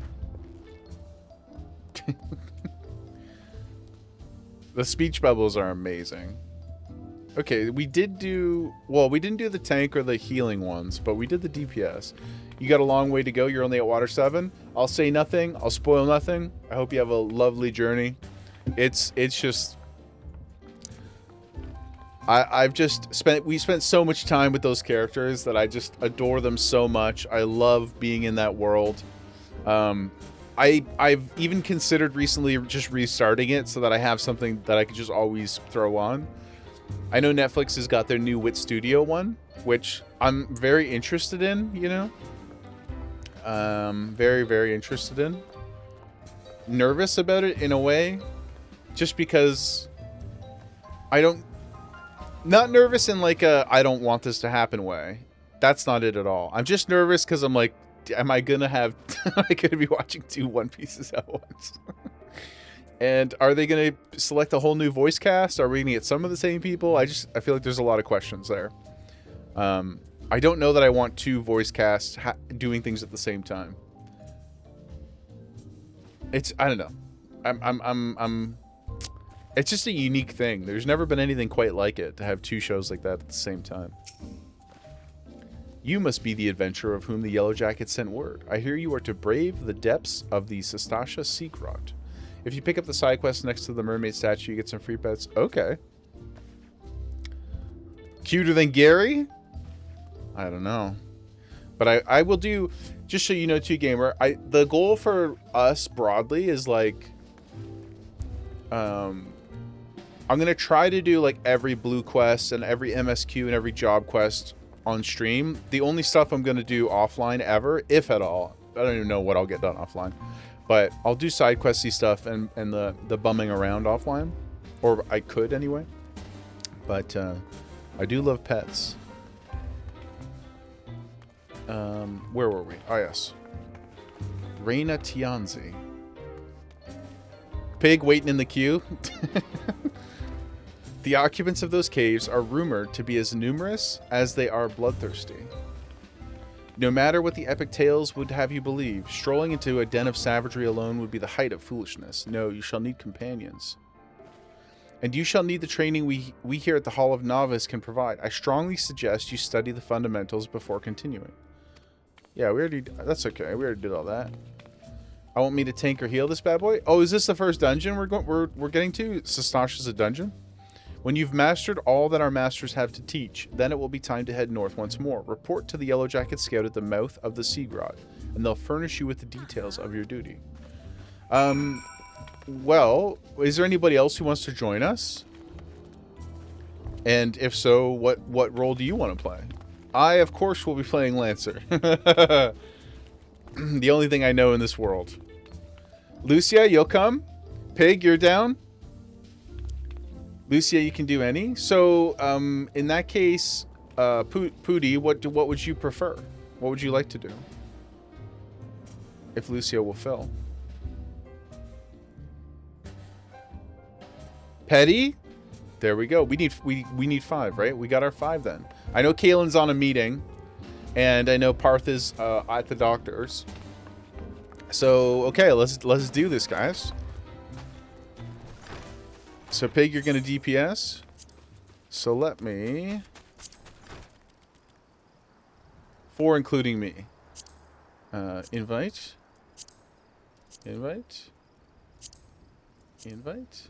The speech bubbles are amazing. Okay, we didn't do the tank or the healing ones, but we did the DPS. You got a long way to go. You're only at Water 7. I'll say nothing. I'll spoil nothing. I hope you have a lovely journey. It's just... I've just we spent so much time with those characters that I just adore them so much. I love being in that world. I've even considered recently just restarting it so that I have something that I could just always throw on. I know Netflix has got their new Wit Studio one, which I'm very interested in, you know. Very, very interested in. Nervous about it in a way, just because I don't... Not nervous in like a I don't want this to happen way. That's not it at all. I'm just nervous because I'm like, am I gonna have... am I gonna be watching 2 One Pieces at once? And are they gonna select a whole new voice cast? Are we gonna get some of the same people? I feel like there's a lot of questions there. I don't know that I want 2 voice casts doing things at the same time. I don't know. I'm it's just a unique thing. There's never been anything quite like it, to have 2 shows like that at the same time. You must be the adventurer of whom the Yellow Jacket sent word. I hear you are to brave the depths of the Sastasha Sea Grot. If you pick up the side quest next to the mermaid statue, you get some free pets. Okay. Cuter than Gary? I don't know. But I will do, just so you know too, gamer, the goal for us broadly is like, I'm going to try to do like every blue quest and every MSQ and every job quest on stream. The only stuff I'm going to do offline ever, if at all, I don't even know what I'll get done offline, but I'll do side questy stuff and the bumming around offline, or I could anyway. But I do love pets. Where were we? Oh yes, Reina Tianzi. Pig waiting in the queue. The occupants of those caves are rumored to be as numerous as they are bloodthirsty. No matter what the epic tales would have you believe, strolling into a den of savagery alone would be the height of foolishness. No, you shall need companions. And you shall need the training we here at the Hall of Novice can provide. I strongly suggest you study the fundamentals before continuing. Yeah, we already... That's okay. We already did all that. I want me to tank or heal this bad boy. Oh, is this the first dungeon we're getting to? Sastasha's a dungeon? When you've mastered all that our masters have to teach, then it will be time to head north once more. Report to the Yellow Jacket Scout at the mouth of the Sea Grot, and they'll furnish you with the details of your duty. Well, is there anybody else who wants to join us? And if so, what role do you want to play? I, of course, will be playing Lancer. The only thing I know in this world. Lucia, you'll come? Pig, you're down? Lucia, you can do any. So, in that case, Pooty, what would you prefer? What would you like to do? If Lucia will fill. Petty? There we go. We need 5, right? We got our 5 then. I know Kaylin's on a meeting, and I know Parth is at the doctor's. So, okay, let's do this, guys. So, Pig, you're going to DPS. So, let me... 4 including me. Invite. Invite. Invite.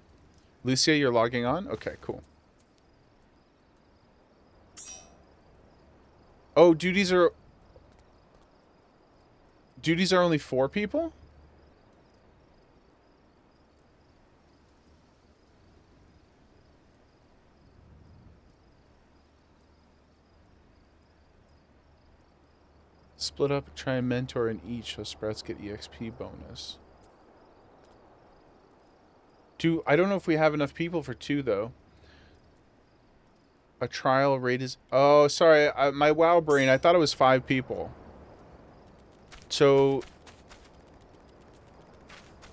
Lucia, you're logging on? Okay, cool. Oh, duties are only 4 people? Split up, try and mentor in each so Sprouts get EXP bonus. I don't know if we have enough people for 2 though. A trial rate is... Oh, sorry. My WoW brain, I thought it was 5 people. So...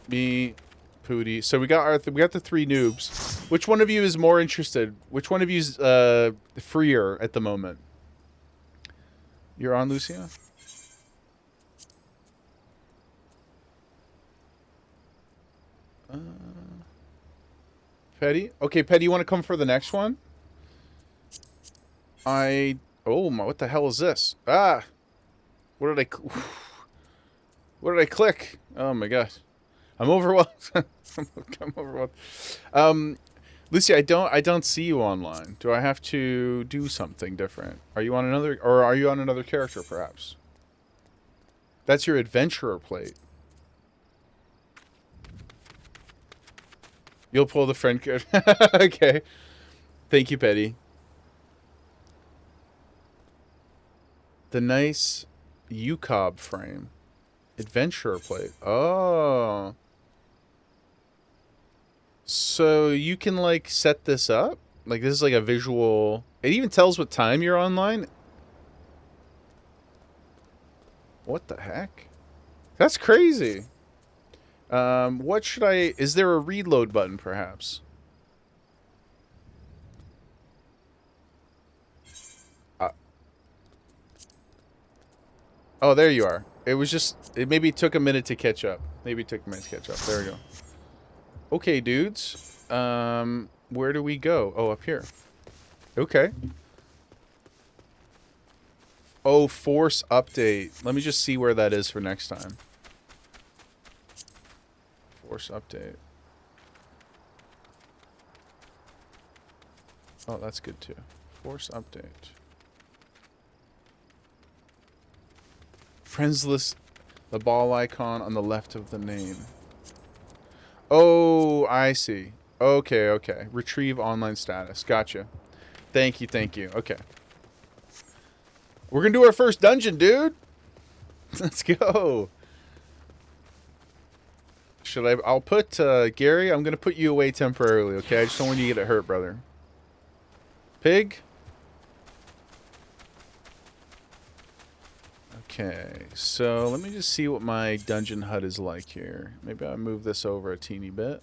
Me, Pooty. So we got the 3 noobs. Which one of you is more interested? Which one of you is freer at the moment? You're on, Lucia? Petty? Okay, Petty, you want to come for the next one? Oh my, what the hell is this? Ah! What did I click? Oh my god. I'm overwhelmed. I'm overwhelmed. Lucy, I don't see you online. Do I have to do something different? Are you on another, or are you on another character perhaps? That's your adventurer plate. You'll pull the friend card. Okay. Thank you, Petty. The nice UCOB frame. Adventurer plate. Oh. So you can like set this up? Like this is like a visual. It even tells what time you're online. What the heck? That's crazy. What should I... Is there a reload button, perhaps? Oh, there you are. It was just... It maybe took a minute to catch up. Maybe it took a minute to catch up. There we go. Okay, dudes. Where do we go? Oh, up here. Okay. Oh, force update. Let me just see where that is for next time. Force update. Oh, that's good too. Force update. Friends list. The ball icon on the left of the name. Oh, I see. Okay, okay. Retrieve online status. Gotcha. Thank you, thank you. Okay. We're gonna do our first dungeon, dude. Let's go. Should I... I'll put, Gary, I'm gonna put you away temporarily, okay? I just don't want you to get hurt, brother. Pig? Okay, so let me just see what my dungeon hut is like here. Maybe I'll move this over a teeny bit.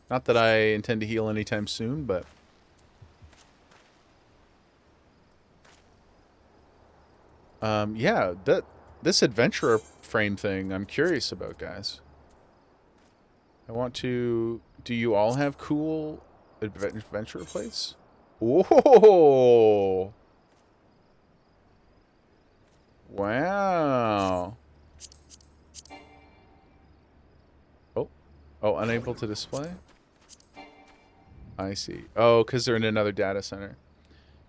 Not that I intend to heal anytime soon, but... yeah, this adventurer frame thing I'm curious about, guys. I want to... Do you all have cool adventurer plates? Whoa! Wow. Oh. Oh, unable to display? I see. Oh, because they're in another data center.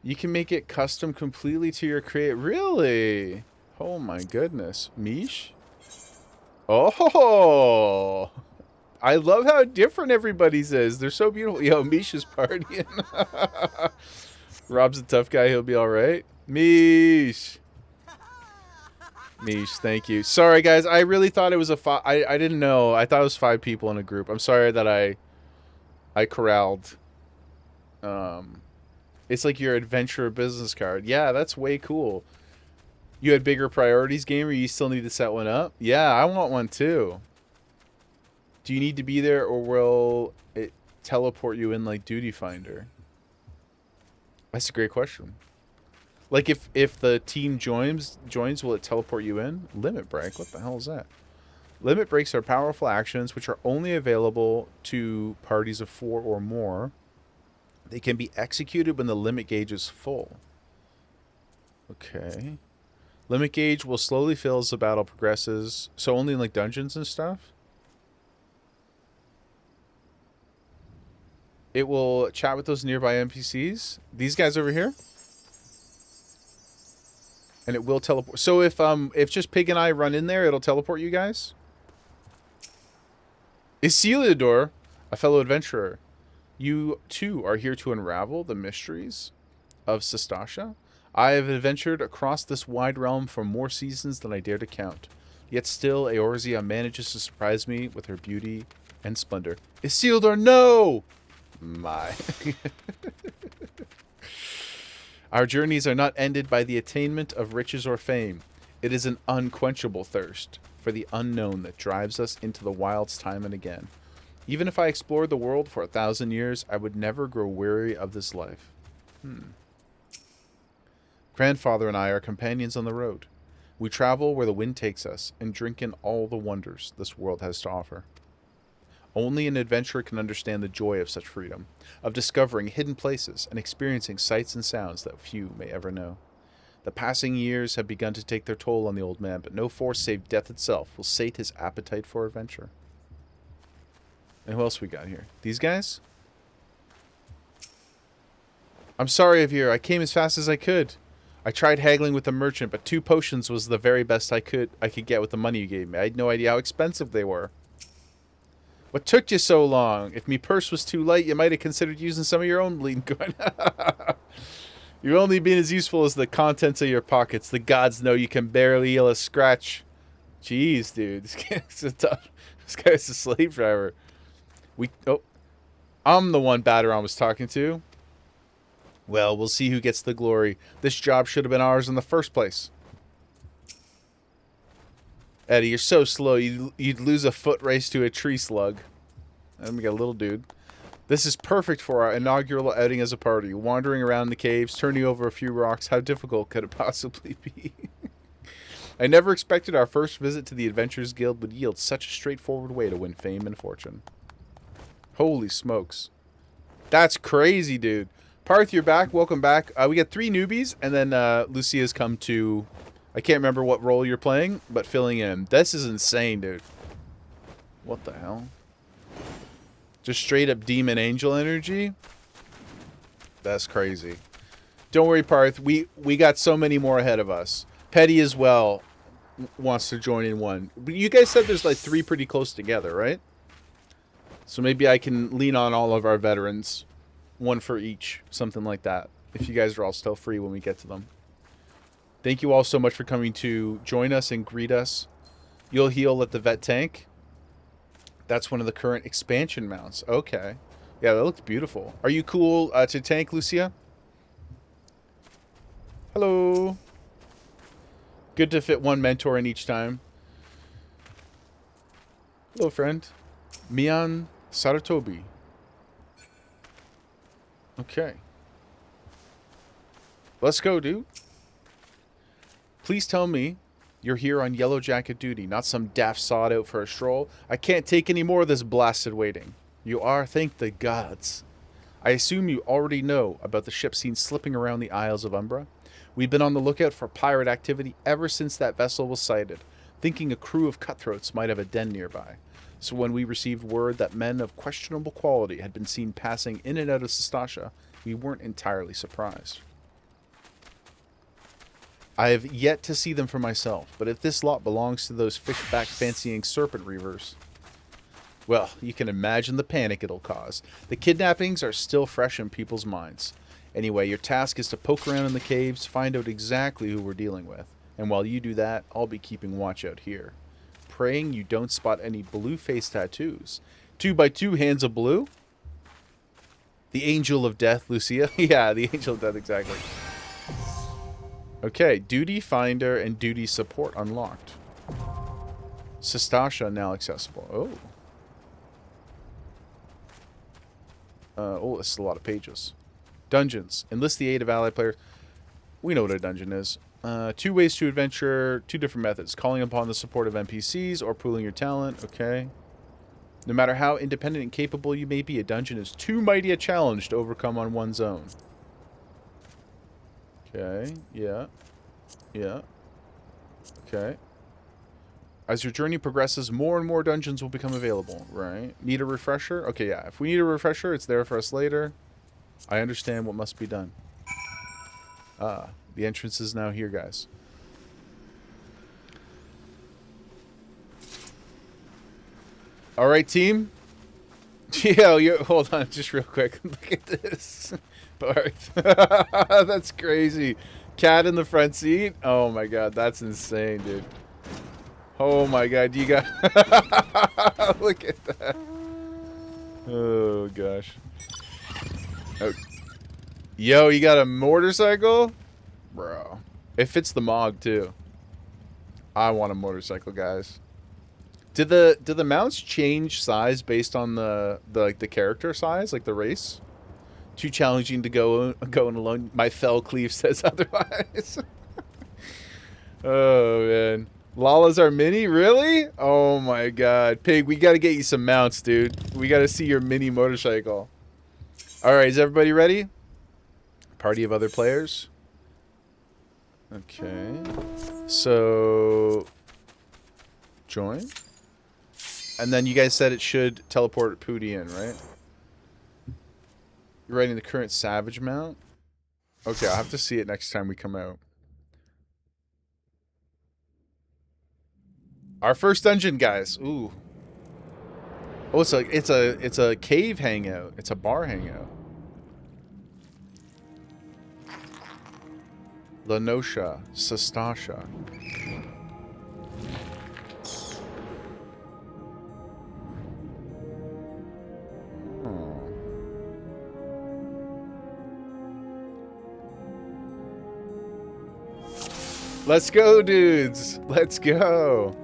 You can make it custom completely to your create. Really? Oh my goodness. Mish? Oh! I love how different everybody's is. They're so beautiful. Yo, Mish is partying. Rob's a tough guy. He'll be alright. Mish! Mish, thank you. Sorry, guys. I really thought it was a five. I didn't know. I thought it was 5 people in a group. I'm sorry that I corralled. It's like your adventurer business card. Yeah, that's way cool. You had bigger priorities, gamer? You still need to set one up? Yeah, I want one too. Do you need to be there, or will it teleport you in like Duty Finder? That's a great question. Like if the team joins, will it teleport you in? Limit break? What the hell is that? Limit breaks are powerful actions which are only available to parties of 4 or more. They can be executed when the limit gauge is full. Okay. Limit gauge will slowly fill as the battle progresses. So only in like dungeons and stuff? It will chat with those nearby NPCs. These guys over here? And it will teleport. So if just Pig and I run in there, it'll teleport you guys? Isiliador, a fellow adventurer. You, too, are here to unravel the mysteries of Sestasha. I have adventured across this wide realm for more seasons than I dare to count. Yet still, Eorzea manages to surprise me with her beauty and splendor. Isildur, no! My. Our journeys are not ended by the attainment of riches or fame. It is an unquenchable thirst for the unknown that drives us into the wilds time and again. Even if I explored the world for 1,000 years, I would never grow weary of this life. Grandfather and I are companions on the road. We travel where the wind takes us and drink in all the wonders this world has to offer. Only an adventurer can understand the joy of such freedom, of discovering hidden places and experiencing sights and sounds that few may ever know. The passing years have begun to take their toll on the old man, but no force save death itself will sate his appetite for adventure. And who else we got here? These guys? I'm sorry, Avir. I came as fast as I could. I tried haggling with the merchant, but 2 potions was the very best I could get with the money you gave me. I had no idea how expensive they were. What took you so long? If me purse was too light, you might have considered using some of your own bleeding coin. You're only being as useful as the contents of your pockets. The gods know you can barely heal a scratch. Jeez, dude. This guy's a tough. This guy's a slave driver. I'm the one Baderon was talking to. Well, we'll see who gets the glory. This job should have been ours in the first place. Eddie, you're so slow. You'd lose a foot race to a tree slug. And we got a little dude. This is perfect for our inaugural outing as a party. Wandering around the caves, turning over a few rocks. How difficult could it possibly be? I never expected our first visit to the Adventurers Guild would yield such a straightforward way to win fame and fortune. Holy smokes. That's crazy, dude. Parth, you're back. Welcome back. We got 3 newbies, and then Lucia's come to... I can't remember what role you're playing, but filling in. This is insane, dude. What the hell? Just straight up demon angel energy? That's crazy. Don't worry, Parth. We got so many more ahead of us. Petty as well wants to join in one. But you guys said there's like 3 pretty close together, right? So maybe I can lean on all of our veterans. 1 for each. Something like that. If you guys are all still free when we get to them. Thank you all so much for coming to join us and greet us. You'll heal at the vet tank. That's one of the current expansion mounts. Okay. Yeah, that looks beautiful. Are you cool to tank, Lucia? Hello. Good to fit 1 mentor in each time. Hello, friend. Mian Saratobi. Okay. Let's go, dude. Please tell me you're here on Yellow Jacket duty, not some daft sod out for a stroll. I can't take any more of this blasted waiting. You are, thank the gods. I assume you already know about the ship seen slipping around the Isles of Umbra. We've been on the lookout for pirate activity ever since that vessel was sighted, thinking a crew of cutthroats might have a den nearby. So when we received word that men of questionable quality had been seen passing in and out of Sestasha, we weren't entirely surprised. I have yet to see them for myself, but if this lot belongs to those fish-back fancying serpent reavers, well, you can imagine the panic it'll cause. The kidnappings are still fresh in people's minds. Anyway, your task is to poke around in the caves, find out exactly who we're dealing with. And while you do that, I'll be keeping watch out here. Praying you don't spot any blue face tattoos. 2x2 hands of blue? The Angel of Death, Lucia. Yeah, the Angel of Death, exactly. Okay, Duty Finder and Duty Support unlocked. Sestasha now accessible. Oh, this is a lot of pages. Dungeons. Enlist the aid of allied players. We know what a dungeon is. 2 ways to adventure, 2 different methods. Calling upon the support of NPCs or pooling your talent. Okay. No matter how independent and capable you may be, a dungeon is too mighty a challenge to overcome on one's own. Okay, yeah. Yeah. Okay. As your journey progresses, more and more dungeons will become available, right? Need a refresher? Okay, yeah. If we need a refresher, it's there for us later. I understand what must be done. Ah, the entrance is now here, guys. All right, team. Yeah, hold on, just real quick. Look at this. Barth. That's crazy. Cat in the front seat. Oh my god, that's insane, dude. Oh my god, you got... Look at that. Oh gosh. Oh. Yo, you got a motorcycle? Bro. It fits the Mog too. I want a motorcycle, guys. Did the mounts change size based on the character size, like the race? Too challenging to go in alone. My fell cleave says otherwise. Oh man, Lala's our mini, really? Oh my god, Pig, we gotta get you some mounts, dude. We gotta see your mini motorcycle. All right, is everybody ready? Party of other players. Okay, so join. And then you guys said it should teleport Pooty in, right? You're riding the current Savage mount. Okay, I'll have to see it next time we come out. Our first dungeon, guys. Ooh. Oh, it's a cave hangout. It's a bar hangout. Lenosha, Sastasha. Let's go, dudes. Let's go.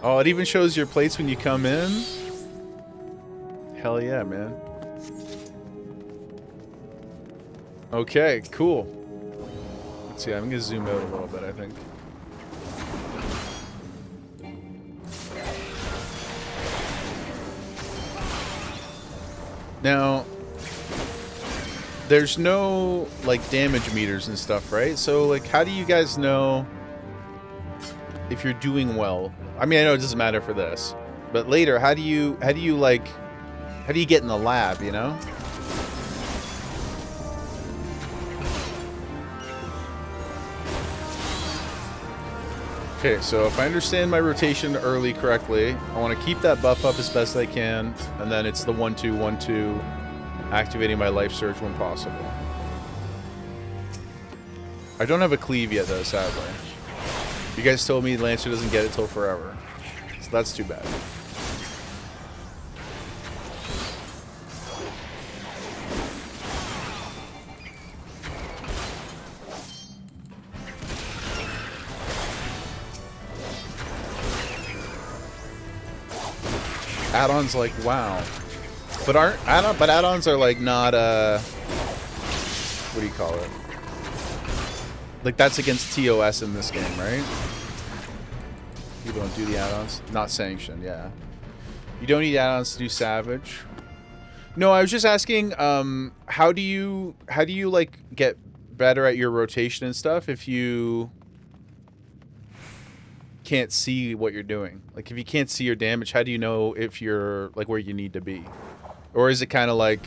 Oh, it even shows your plates when you come in. Hell yeah, man. Okay, cool. Let's see, I'm gonna zoom out a little bit, I think. Now, there's no, like, damage meters and stuff, right? So, like, how do you guys know if you're doing well? I mean, I know it doesn't matter for this, but later, how do you get in the lab, you know? Okay, so if I understand my rotation early correctly, I want to keep that buff up as best I can, and then it's the 1-2, 1-2, activating my life surge when possible. I don't have a cleave yet, though, sadly. You guys told me Lancer doesn't get it till forever, so that's too bad. Add-ons, like, wow. But add-ons are like not what do you call it? Like, that's against TOS in this game, right? You don't do the add-ons? Not sanctioned, yeah. You don't need add-ons to do Savage. No, I was just asking, how do you like get better at your rotation and stuff if you can't see what you're doing? Like, if you can't see your damage, how do you know if you're like where you need to be? Or is it kind of like,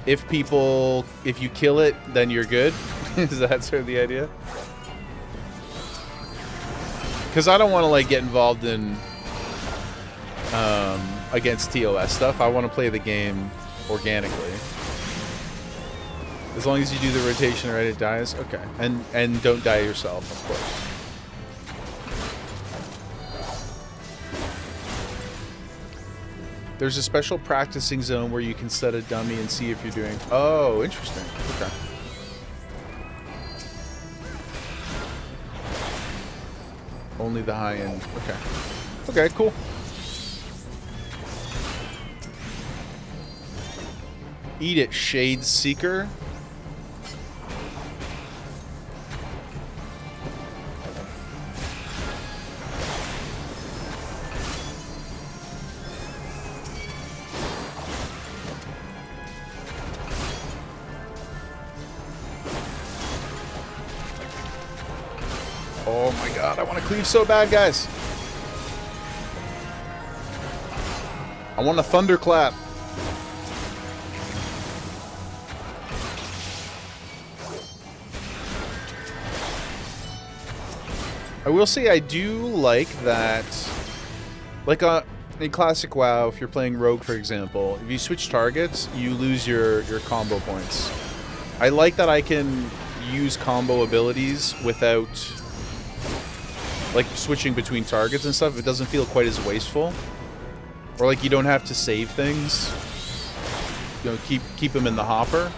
if you kill it, then you're good? Is that sort of the idea? Because I don't want to like get involved in against TOS stuff. I want to play the game organically. As long as you do the rotation right, it dies. Okay, and don't die yourself, of course. There's a special practicing zone where you can set a dummy and see if you're doing... Oh, interesting. Okay. Only the high end. Okay. Okay, cool. Eat it, Shade Seeker. Oh my god, I want to cleave so bad, guys. I want a thunderclap. I will say I do like that, like in Classic WoW, if you're playing Rogue, for example, if you switch targets, you lose your combo points. I like that I can use combo abilities without like switching between targets and stuff. It doesn't feel quite as wasteful, or like you don't have to save things. You know, keep them in the hopper.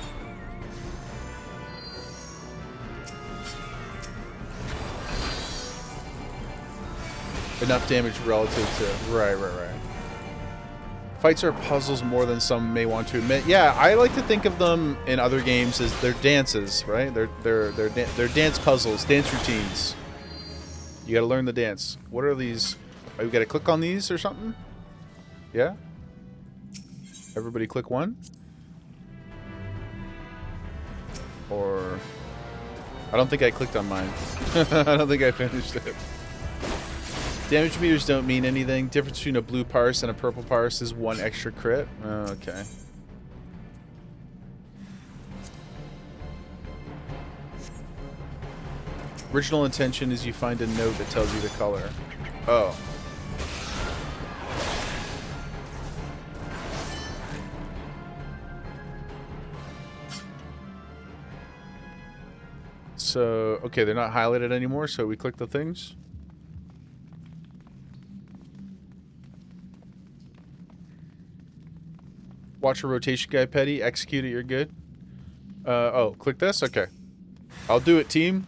Enough damage relative to right. Fights are puzzles more than some may want to admit. Yeah, I like to think of them in other games as they're dances, right? They're dance puzzles, dance routines. You gotta learn the dance. What are these? Oh, you gotta click on these or something? Yeah? Everybody click one? Or... I don't think I clicked on mine. I don't think I finished it. Damage meters don't mean anything. Difference between a blue parse and a purple parse is 1 extra crit. Oh, okay. Original intention is you find a note that tells you the color. Oh. So, okay, they're not highlighted anymore, so we click the things. Watch a rotation guide, Petty. Execute it, you're good. Oh, click this? Okay. I'll do it, team.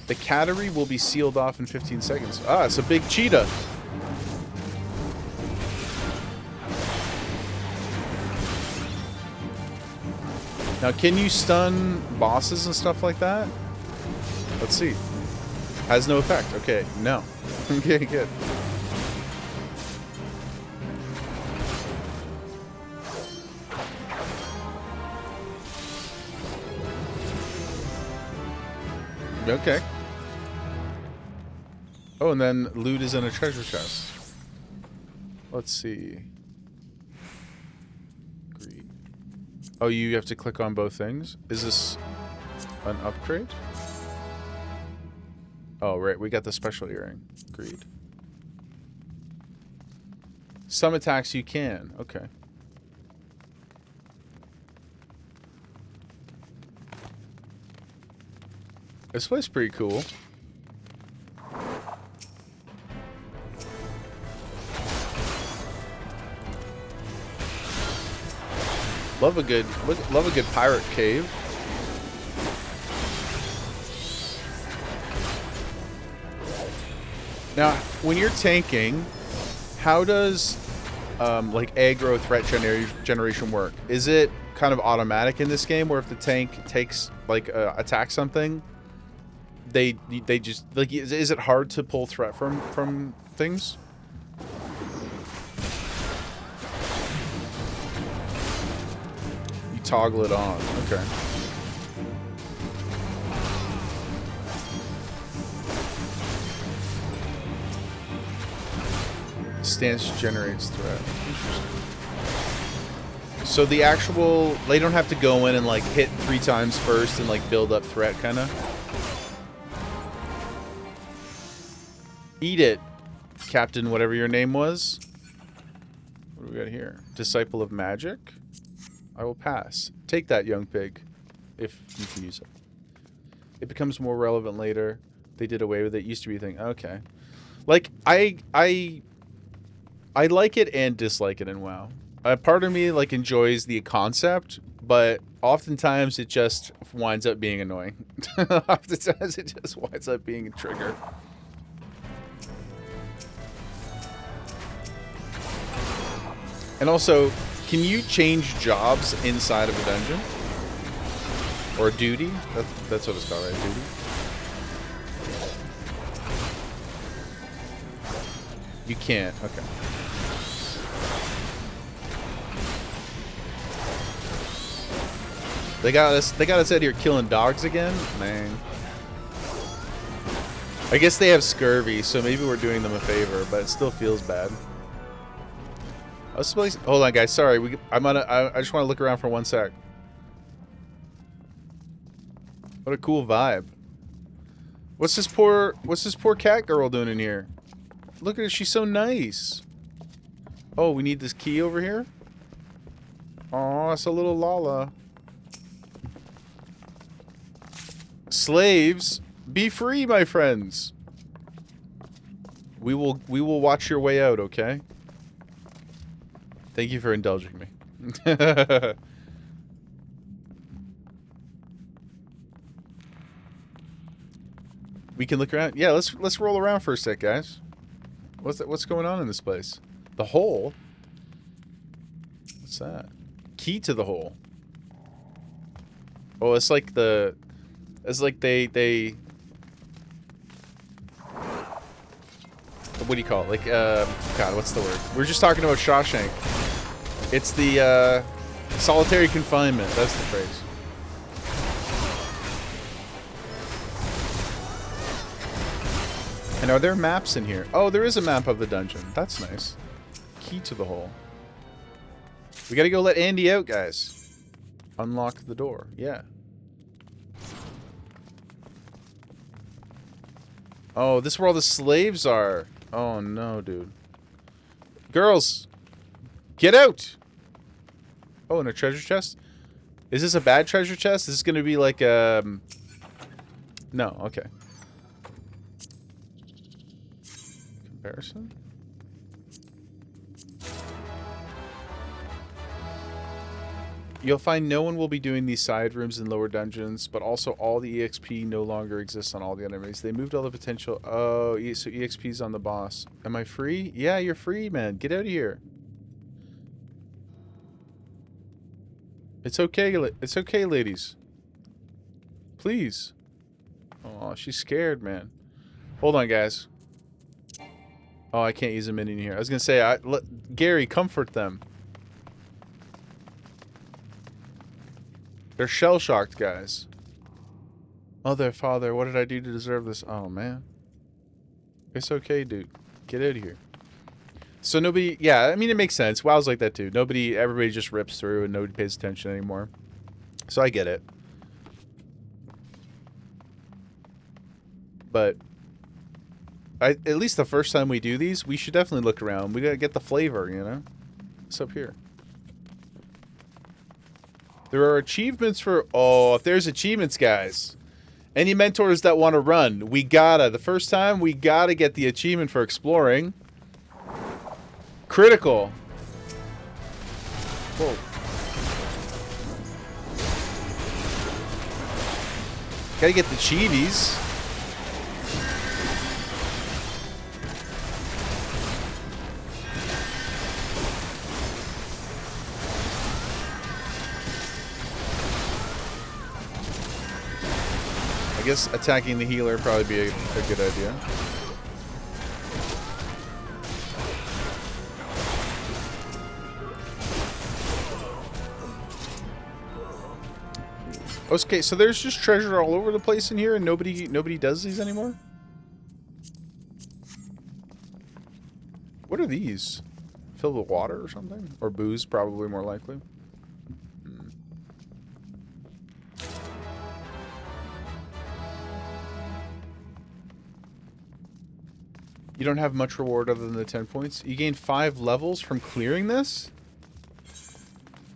The cattery will be sealed off in 15 seconds. Ah, it's a big cheetah. Now, can you stun bosses and stuff like that? Let's see. Has no effect. Okay, no. Okay, good. Okay. Oh, and then loot is in a treasure chest. Let's see. Greed. Oh, you have to click on both things? Is this an upgrade? Oh, right. We got the special earring. Greed. Some attacks you can. Okay. This place is pretty cool. Love a good pirate cave. Now, when you're tanking, how does like aggro threat generation work? Is it kind of automatic in this game, where if the tank takes like attacks something, they just like, is it hard to pull threat from things? You toggle it on. Okay. Stance generates threat. Interesting. So the actual, they don't have to go in and like hit 3 times first and like build up threat, kind of. Eat it, Captain, whatever your name was. What do we got here? Disciple of Magic. I will pass. Take that, young pig, if you can use it. It becomes more relevant later. They did away with it. Used to be a thing. Okay. Like, I like it and dislike it in WoW. Part of me like enjoys the concept, but oftentimes it just winds up being annoying. Oftentimes it just winds up being a trigger. And also, can you change jobs inside of a dungeon? Or a duty? That's what it's called, right? Duty? You can't. Okay. They got us out here killing dogs again? Man. I guess they have scurvy, so maybe we're doing them a favor, but it still feels bad. Hold on, guys. Sorry, I just want to look around for 1 sec. What a cool vibe. What's this poor cat girl doing in here? Look at her. She's so nice. Oh, we need this key over here. Oh, it's a little Lala. Slaves, be free, my friends. We will watch your way out, okay? Thank you for indulging me. We can look around. Yeah, let's roll around for a sec, guys. What's going on in this place? The hole? What's that? Key to the hole. Oh, it's like they what do you call it? Like God, what's the word? We're just talking about Shawshank. It's the solitary confinement. That's the phrase. And are there maps in here? Oh, there is a map of the dungeon. That's nice. Key to the hole. We gotta go let Andy out, guys. Unlock the door. Yeah. Oh, this is where all the slaves are. Oh no, dude. Girls, get out! Oh, and a treasure chest? Is this a bad treasure chest? Is this gonna be like no, okay. Comparison? You'll find no one will be doing these side rooms in lower dungeons, but also all the EXP no longer exists on all the enemies. They moved all the potential. Oh, so EXP's on the boss. Am I free? Yeah, you're free, man. Get out of here. It's okay. It's okay, ladies. Please. Oh, she's scared, man. Hold on, guys. Oh, I can't use a minion here. I was gonna say, Gary, comfort them. They're shell-shocked, guys. Mother, father, what did I do to deserve this? Oh, man. It's okay, dude. Get out of here. So nobody... Yeah, I mean, it makes sense. WoW's like that, too. Everybody just rips through and nobody pays attention anymore. So I get it. But... at least the first time we do these, we should definitely look around. We gotta get the flavor, you know? What's up here? There are achievements for... Oh, if there's achievements, guys. Any mentors that want to run, we gotta. The first time, we gotta get the achievement for exploring. Critical. Whoa. Gotta get the cheaties. I guess attacking the healer would probably be a good idea. Okay, so there's just treasure all over the place in here and nobody does these anymore? What are these? Filled with water or something? Or booze, probably more likely. You don't have much reward other than the 10 points. You gain 5 levels from clearing this?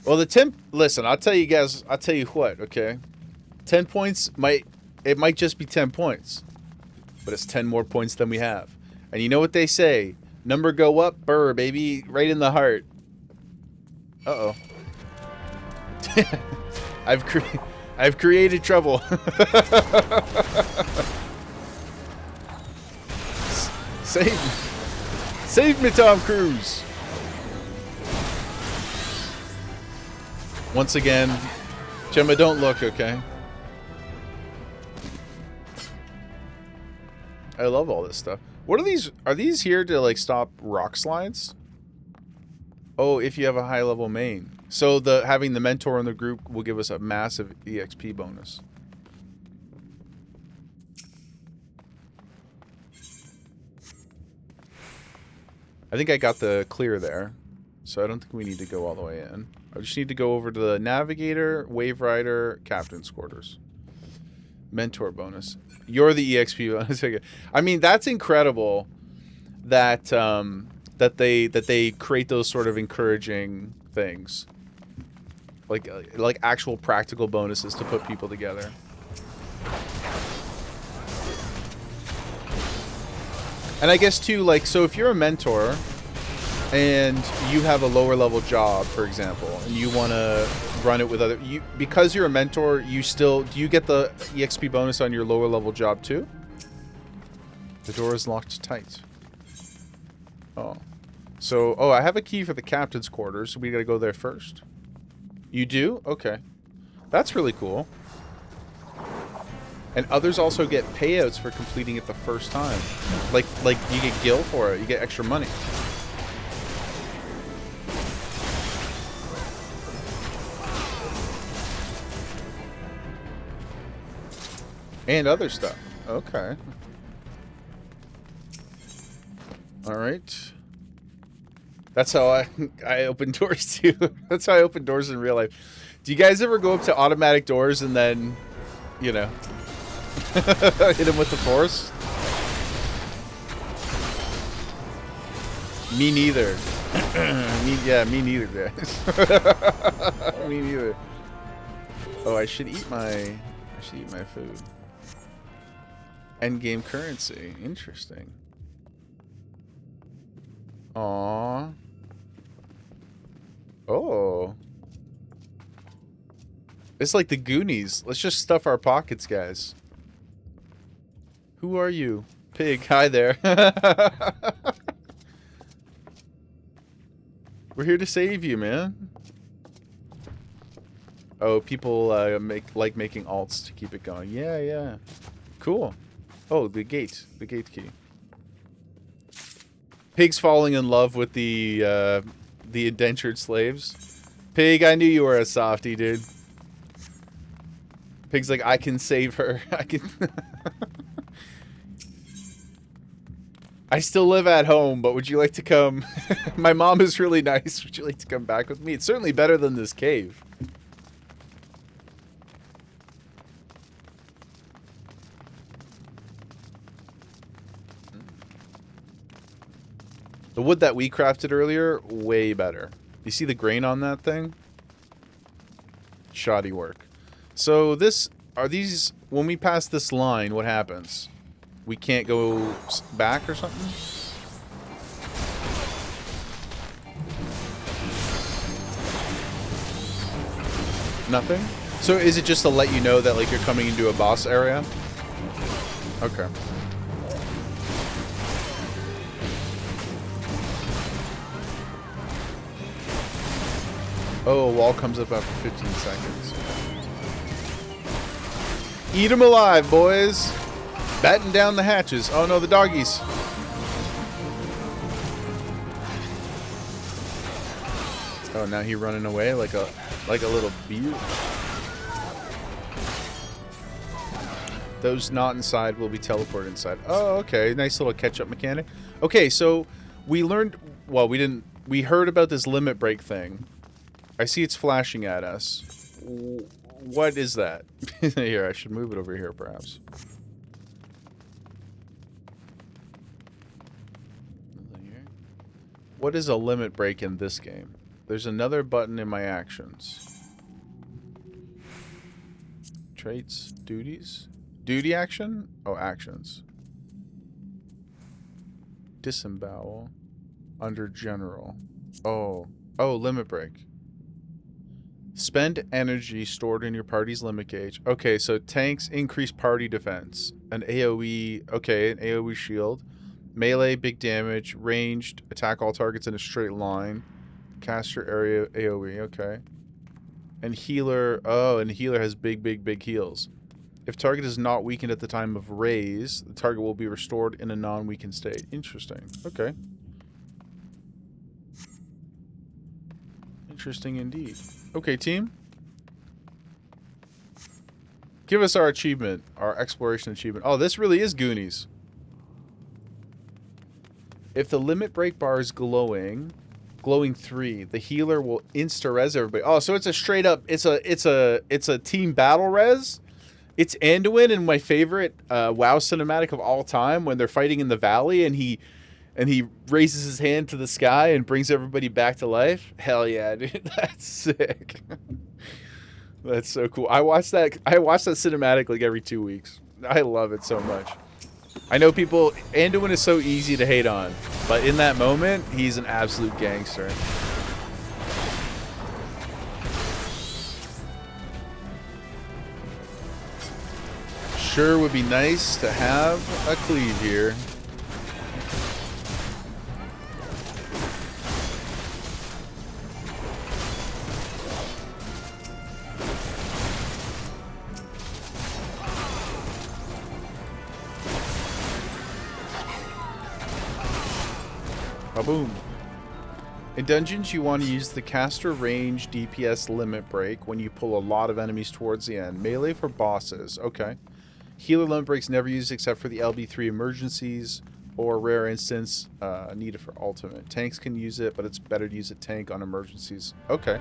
Well, the 10... Listen, I'll tell you guys... I'll tell you what, okay? 10 points might... It might just be 10 points. But it's 10 more points than we have. And you know what they say? Number go up, burr, baby. Right in the heart. Uh-oh. I've created trouble. Save me, Tom Cruise. Once again, Gemma, don't look, okay? I love all this stuff. What are these? Are these here to, like, stop rock slides? Oh, if you have a high-level main. So having the mentor in the group will give us a massive EXP bonus. I think I got the clear there, so I don't think we need to go all the way in. I just need to go over to the Navigator, Wave Rider, Captain's Quarters. Mentor bonus. You're the EXP bonus. I mean, that's incredible that that they create those sort of encouraging things, like actual practical bonuses to put people together. And I guess too, like, so if you're a mentor and you have a lower level job, for example, and you want to run it with other, because you're a mentor, do you get the EXP bonus on your lower level job too? The door is locked tight. Oh. So, I have a key for the captain's quarters, so we gotta go there first. You do? Okay. That's really cool. And others also get payouts for completing it the first time. Like you get gil for it. You get extra money. And other stuff. Okay. Alright. That's how I open doors too. That's how I open doors in real life. Do you guys ever go up to automatic doors and then, you know, hit them with the force? Me neither. Me neither, guys. Me neither. Oh, I should eat my food. Endgame currency. Interesting. Aww. Oh. It's like the Goonies. Let's just stuff our pockets, guys. Who are you? Pig. Hi there. We're here to save you, man. Oh, people like making alts to keep it going. Yeah, yeah. Cool. Oh, the gate key. Pig's falling in love with the indentured slaves. Pig, I knew you were a softie, dude. Pig's like, I can save her. I can. I still live at home, but would you like to come? My mom is really nice. Would you like to come back with me? It's certainly better than this cave. The wood that we crafted earlier, way better. You see the grain on that thing? Shoddy work. So when we pass this line, what happens? We can't go back or something? Nothing? So is it just to let you know that like you're coming into a boss area? Okay. Oh, a wall comes up after 15 seconds. Eat 'em alive, boys! Batten down the hatches. Oh no, the doggies. Oh, now he running away like a little beaut. Those not inside will be teleported inside. Oh, okay. Nice little catch-up mechanic. Okay, so we learned... Well, we heard about this limit break thing. I see it's flashing at us. What is that? Here, I should move it over here, perhaps. What is a limit break in this game? There's another button in my actions. Traits, duties. Duty action? Oh, actions. Disembowel. Under general. Oh, limit break. Spend energy stored in your party's limit gauge. Okay, so tanks increase party defense. An AoE, okay, an AoE shield. Melee, big damage. Ranged, attack all targets in a straight line. Caster area, AoE, okay. And healer, oh, and healer has big heals. If target is not weakened at the time of raise, the target will be restored in a non-weakened state. Interesting, okay. Interesting indeed. Okay, team. Give us our achievement, our exploration achievement. Oh, this really is Goonies. If the limit break bar is glowing 3, the healer will insta-res everybody. Oh, so it's a straight up, it's a team battle res. It's Anduin in my favorite WoW cinematic of all time when they're fighting in the valley and he raises his hand to the sky and brings everybody back to life. Hell yeah, dude. That's sick. That's so cool. I watch that cinematic like every 2 weeks. I love it so much. I know people... Anduin is so easy to hate on, but in that moment, he's an absolute gangster. Sure would be nice to have a cleave here. Boom. In dungeons, you want to use the caster range DPS limit break when you pull a lot of enemies towards the end. Melee for bosses. Okay. Healer limit breaks never used except for the LB3 emergencies or rare instance needed for ultimate. Tanks can use it, but it's better to use a tank on emergencies. Okay.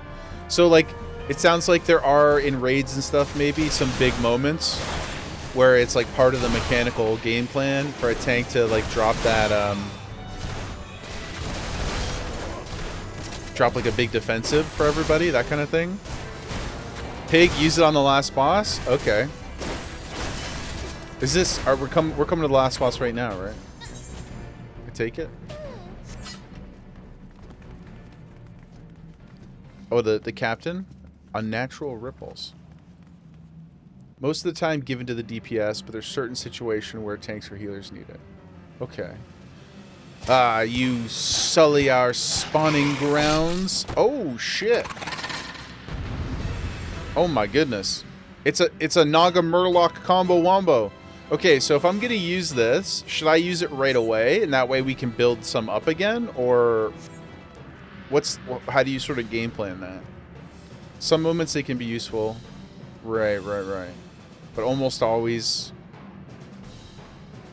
So, like, it sounds like there are, in raids and stuff, maybe some big moments where it's, like, part of the mechanical game plan for a tank to, like, drop that, Drop like a big defensive for everybody, that kind of thing. Pig, use it on the last boss. Okay. Is this? We're coming to the last boss right now, right? I take it. Oh, the captain. Unnatural ripples. Most of the time given to the DPS, but there's certain situation where tanks or healers need it. Okay. Ah, you sully our spawning grounds. Oh shit. Oh my goodness. It's a Naga Murloc combo wombo. Okay, so if I'm gonna use this, should I use it right away, and that way we can build some up again, or how do you sort of game plan that? Some moments they can be useful. Right. But almost always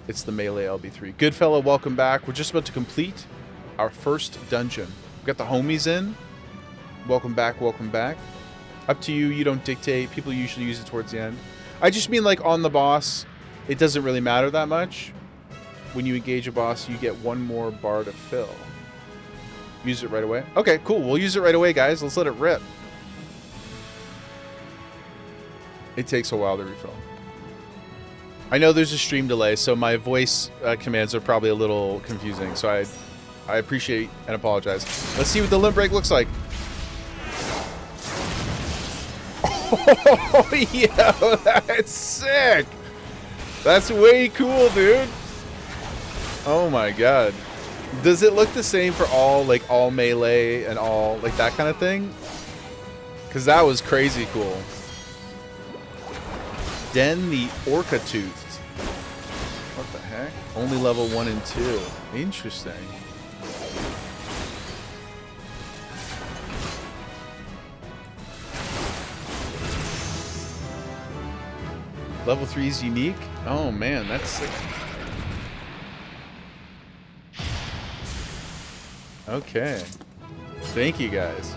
it's the melee LB3. Goodfella, welcome back. We're just about to complete our first dungeon. We got the homies in. Welcome back, welcome back. Up to you, you don't dictate. People usually use it towards the end. I just mean like on the boss, it doesn't really matter that much. When you engage a boss, you get one more bar to fill. Use it right away. Okay, cool. We'll use it right away, guys. Let's let it rip. It takes a while to refill. I know there's a stream delay, so my voice commands are probably a little confusing, so I appreciate and apologize. Let's see what the limb break looks like. Oh, yeah, that's sick. That's way cool, dude. Oh my god. Does it look the same for all melee and all like that kind of thing? Because that was crazy cool. Den the Orca Toothed. What the heck? Only level 1 and 2. Interesting. Level 3 is unique? Oh man, that's sick. Okay. Thank you guys.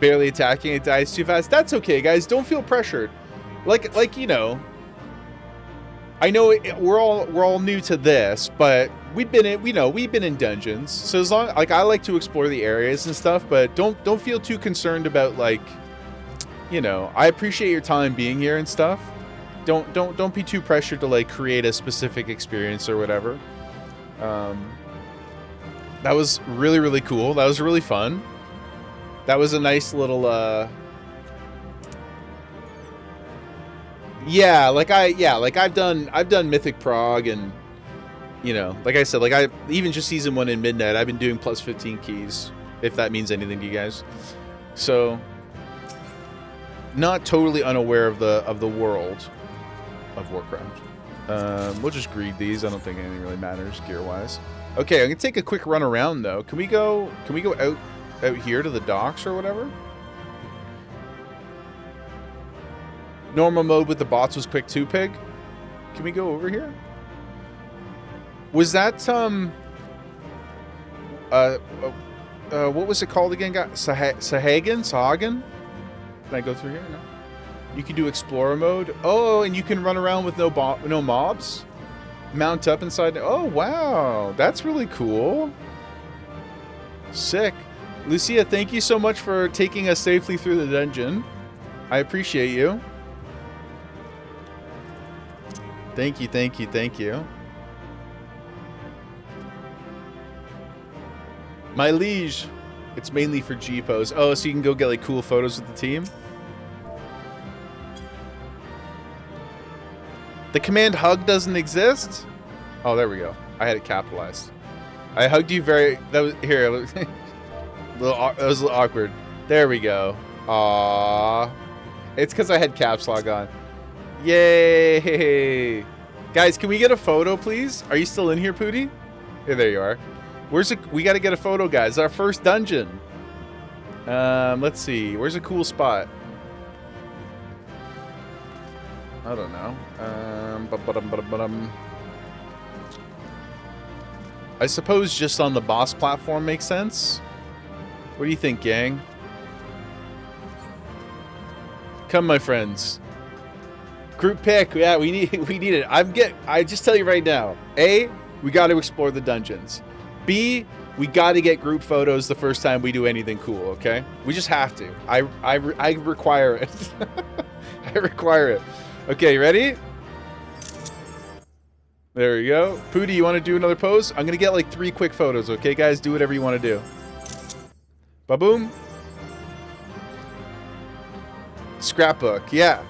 Barely attacking, it dies too fast. That's okay, guys. Don't feel pressured. Like you know. I know we're all new to this, but we've been in dungeons. So as long I like to explore the areas and stuff, but don't feel too concerned about I appreciate your time being here and stuff. Don't be too pressured to create a specific experience or whatever. That was really, really cool. That was really fun. That was a nice little I've done Mythic Prog, and like I said, even just season 1 in Midnight, I've been doing plus 15 keys, if that means anything to you guys. So not totally unaware of the world of Warcraft. We'll just greed these. I don't think anything really matters gear wise. Okay, I'm gonna take a quick run around though. Can we go out here to the docks or whatever? Normal mode with the bots was quick too, Pig. Can we go over here? Was that what was it called again, guys? Sahagin? Can I go through here? No. You can do explorer mode. Oh, and you can run around with no mobs. Mount up inside. Oh wow, that's really cool. Sick. Lucia, thank you so much for taking us safely through the dungeon. I appreciate you. Thank you, thank you, thank you. My liege. It's mainly for G-pose. Oh, so you can go get cool photos with the team? The command hug doesn't exist? Oh, there we go. I had it capitalized. I hugged you very... That was... Here, that was a little awkward. There we go. Aww. It's because I had caps lock on. Yay! Guys, can we get a photo, please? Are you still in here, Pootie? Hey, there you are. We got to get a photo, guys. Our first dungeon. Let's see. Where's a cool spot? I don't know. I suppose just on the boss platform makes sense. What do you think, gang? Come, my friends. Group pick. Yeah, we need it. I just tell you right now. A, we got to explore the dungeons. B, we got to get group photos the first time we do anything cool, okay? We just have to. I require it. I require it. Okay, ready? There we go. Pooty, you want to do another pose? I'm going to get like 3 quick photos, okay, guys? Do whatever you want to do. Ba-boom. Scrapbook, yeah.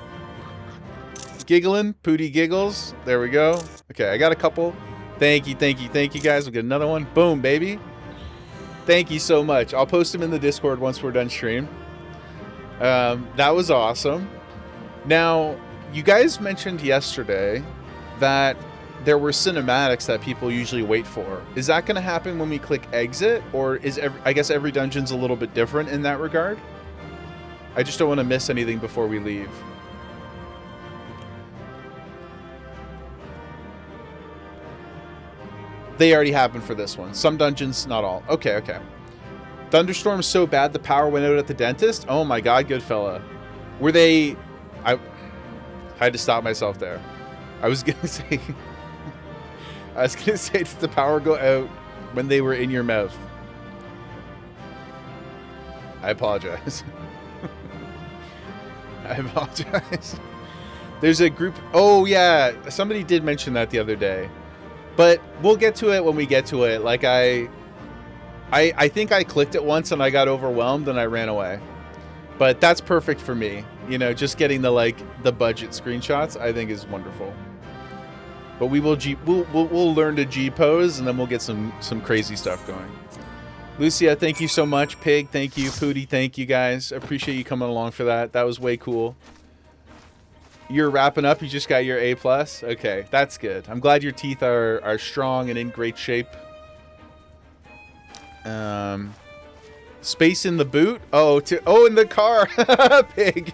Giggling, Pooty giggles. There we go. Okay, I got a couple. Thank you, thank you, thank you, guys. We'll get another one. Boom, baby. Thank you so much. I'll post them in the Discord once we're done stream. That was awesome. Now, you guys mentioned yesterday that there were cinematics that people usually wait for. Is that going to happen when we click exit, or is I guess every dungeon's a little bit different in that regard? I just don't want to miss anything before we leave. They already happened for this one. Some dungeons, not all. Okay, okay. Thunderstorm's so bad the power went out at the dentist? Oh my god, good fella. Were they... I had to stop myself there. I was gonna say... I was gonna say, did the power go out when they were in your mouth? I apologize. I apologize. There's a group... Oh yeah, somebody did mention that the other day. But we'll get to it when we get to it. Like I think I clicked it once and I got overwhelmed and I ran away. But that's perfect for me. You know, just getting the budget screenshots I think is wonderful. But we will we'll learn to G pose and then we'll get some crazy stuff going. Lucia, thank you so much. Pig, thank you. Pooty, thank you guys. Appreciate you coming along for that. That was way cool. You're wrapping up. You just got your A+. Okay, that's good. I'm glad your teeth are strong and in great shape. Space in the boot. Oh, in the car. Pig.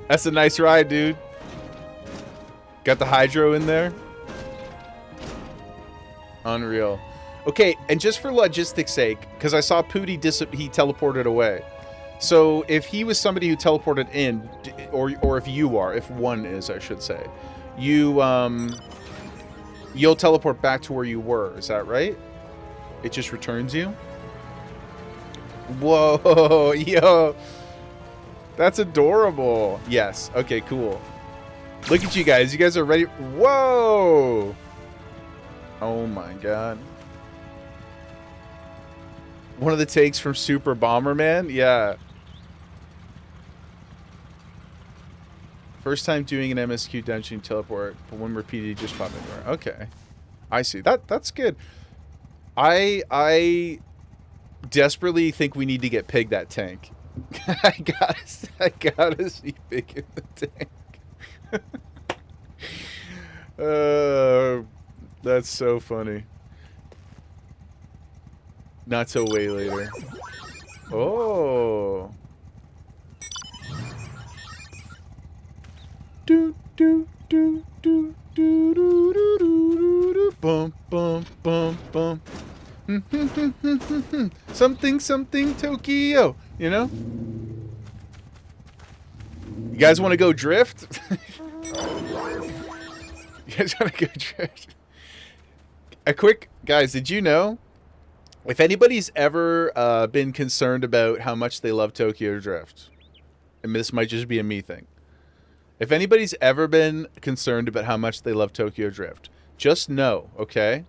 That's a nice ride, dude. Got the hydro in there. Unreal. Okay, and just for logistics sake, because I saw Pooty he teleported away. So if he was somebody who teleported in, or if you are, if one is, I should say, you'll teleport back to where you were. Is that right? It just returns you? Whoa, yo. That's adorable. Yes. Okay, cool. Look at you guys. You guys are ready. Whoa. Oh my god. One of the takes from Super Bomberman? Yeah. First time doing an MSQ dungeon teleport, but when repeated, just pop anywhere. Okay. I see. That's good. I desperately think we need to get Pig that tank. I gotta see Pig in the tank. That's so funny. Not so way later. Oh. Do do do do do do do do do bum bum bum bum. Something something Tokyo. You know? You guys want to go drift? You guys want to go drift? A quick, guys, did you know? If anybody's ever been concerned about how much they love Tokyo Drift, and this might just be a me thing. If anybody's ever been concerned about how much they love Tokyo Drift, just know, okay?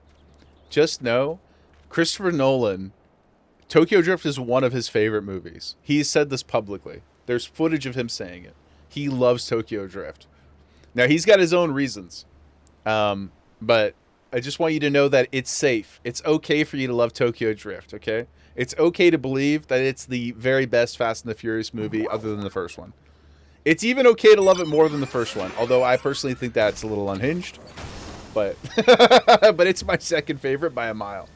Just know, Christopher Nolan, Tokyo Drift is one of his favorite movies. He's said this publicly. There's footage of him saying it. He loves Tokyo Drift. Now, he's got his own reasons. But I just want you to know that it's safe. It's okay for you to love Tokyo Drift, okay? It's okay to believe that it's the very best Fast and the Furious movie other than the first one. It's even okay to love it more than the first one, although I personally think that's a little unhinged. But but it's my second favorite by a mile.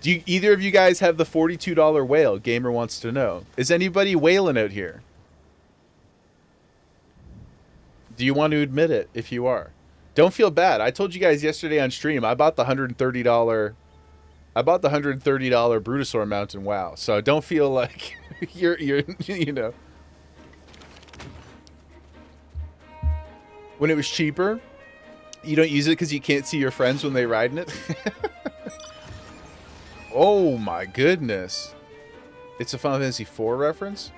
Do either of you guys have the $42 whale? Gamer wants to know. Is anybody whaling out here? Do you want to admit it if you are? Don't feel bad. I told you guys yesterday on stream, I bought the $130 Brutosaur mount in WoW. So don't feel like you're you know. When it was cheaper, You don't use it because you can't see your friends when they ride in it? Oh my goodness. It's a Final Fantasy IV reference?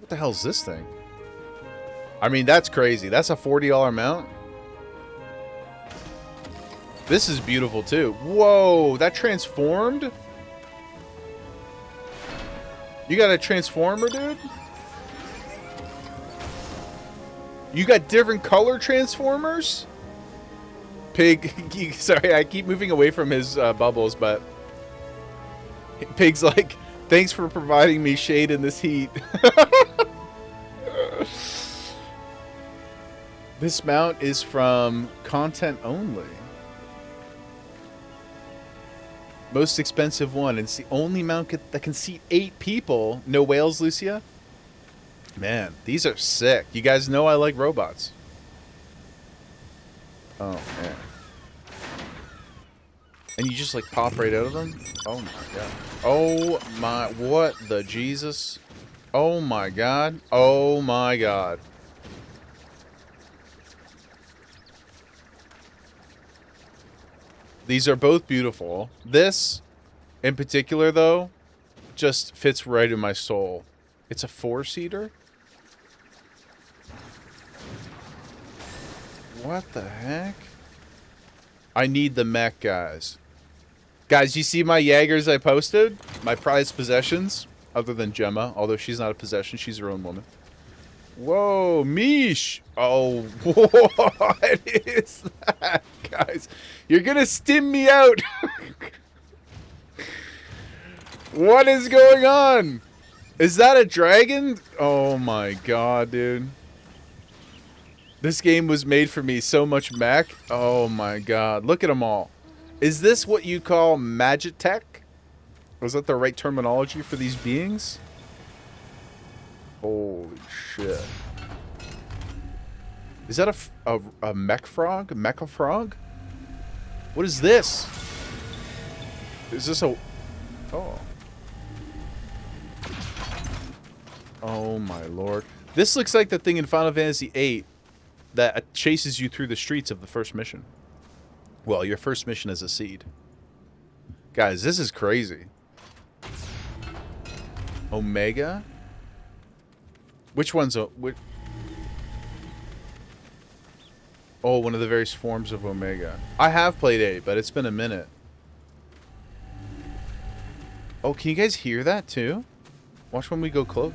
What the hell is this thing? I mean, that's crazy. That's a $40 mount. This is beautiful too. Whoa, that transformed? You got a transformer, dude? You got different color transformers? Pig, sorry, I keep moving away from his bubbles, but Pig's like, thanks for providing me shade in this heat. This mount is from content only. Most expensive one. It's the only mount that can seat 8 people. No whales, Lucia? Man, these are sick. You guys know I like robots. Oh, man. And you just, like, pop right out of them? Oh, my God. Oh, my... What the Jesus? Oh, my God. Oh, my God. These are both beautiful. This, in particular, though, just fits right in my soul. It's a 4-seater? What the heck? I need the mech, guys. Guys, you see my Jaegers I posted? My prized possessions? Other than Gemma, although she's not a possession, she's her own woman. Whoa, Mish! Oh, what is that, guys? You're gonna stim me out! What is going on? Is that a dragon? Oh my God, dude. This game was made for me. So much mech. Oh my God. Look at them all. Is this what you call Magitech? Was that the right terminology for these beings? Holy shit. Is that a mech frog? Mecha frog? What is this? Is this a... Oh. Oh my lord. This looks like the thing in Final Fantasy VIII that chases you through the streets of the first mission. Well, your first mission is a seed. Guys, this is crazy. Omega? Which one's a... Oh, one of the various forms of Omega. I have played 8, but it's been a minute. Oh, can you guys hear that too? Watch when we go close.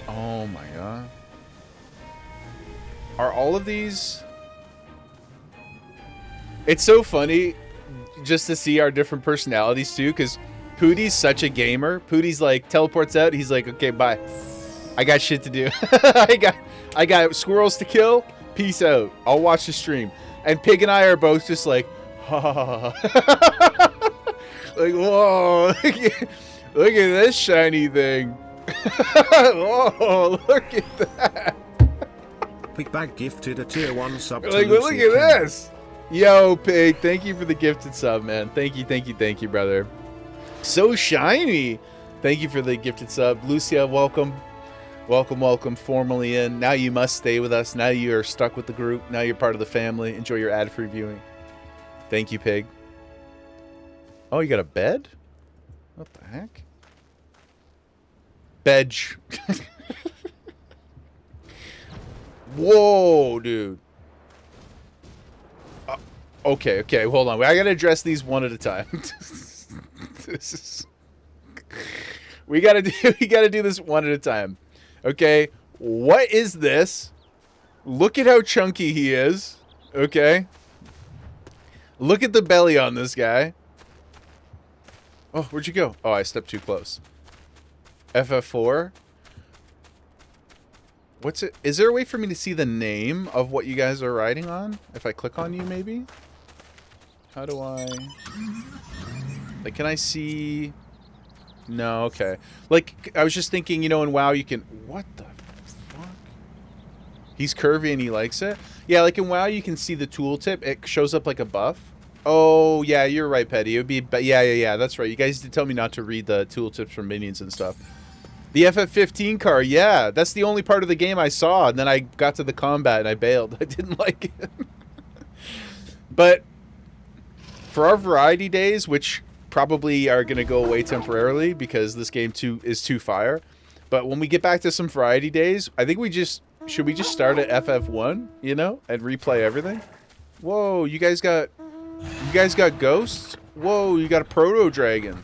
Oh my God. Are all of these... It's so funny just to see our different personalities too, because Pootie's such a gamer. Pootie's like, teleports out, he's like, okay, bye. I got shit to do. I got squirrels to kill. Peace out. I'll watch the stream. And Pig and I are both just like, ha ha ha ha. Like, whoa, look at this shiny thing. Whoa, look at that. Pig Bag gifted a tier 1 sub to Like, look at this. Yo, Pig, thank you for the gifted sub, man. Thank you, brother. So shiny. Thank you for the gifted sub. Lucia, welcome. Welcome, formally in. Now you must stay with us. Now you are stuck with the group. Now you're part of the family. Enjoy your ad-free viewing. Thank you, Pig. Oh, you got a bed? What the heck? Bedge. Whoa, dude. Okay, hold on. I gotta address these one at a time. This is... We gotta do this one at a time. Okay, what is this? Look at how chunky he is. Okay. Look at the belly on this guy. Oh, where'd you go? Oh, I stepped too close. FF4. What's it? Is there a way for me to see the name of what you guys are riding on? If I click on you, maybe? How do I... Like, can I see... No, okay. Like, I was just thinking, you know, in WoW you can... What the fuck? He's curvy and he likes it? Yeah, like in WoW you can see the tooltip. It shows up like a buff. Oh, yeah, you're right, Petty. It would be... Yeah, that's right. You guys did tell me not to read the tooltips from minions and stuff. The FF15 car, yeah. That's the only part of the game I saw, and then I got to the combat and I bailed. I didn't like it. But for our variety days, which probably are going to go away temporarily because this game is too fire. But when we get back to some variety days, I think should we just start at FF1, you know, and replay everything? Whoa, you guys got ghosts? Whoa, you got a proto dragon.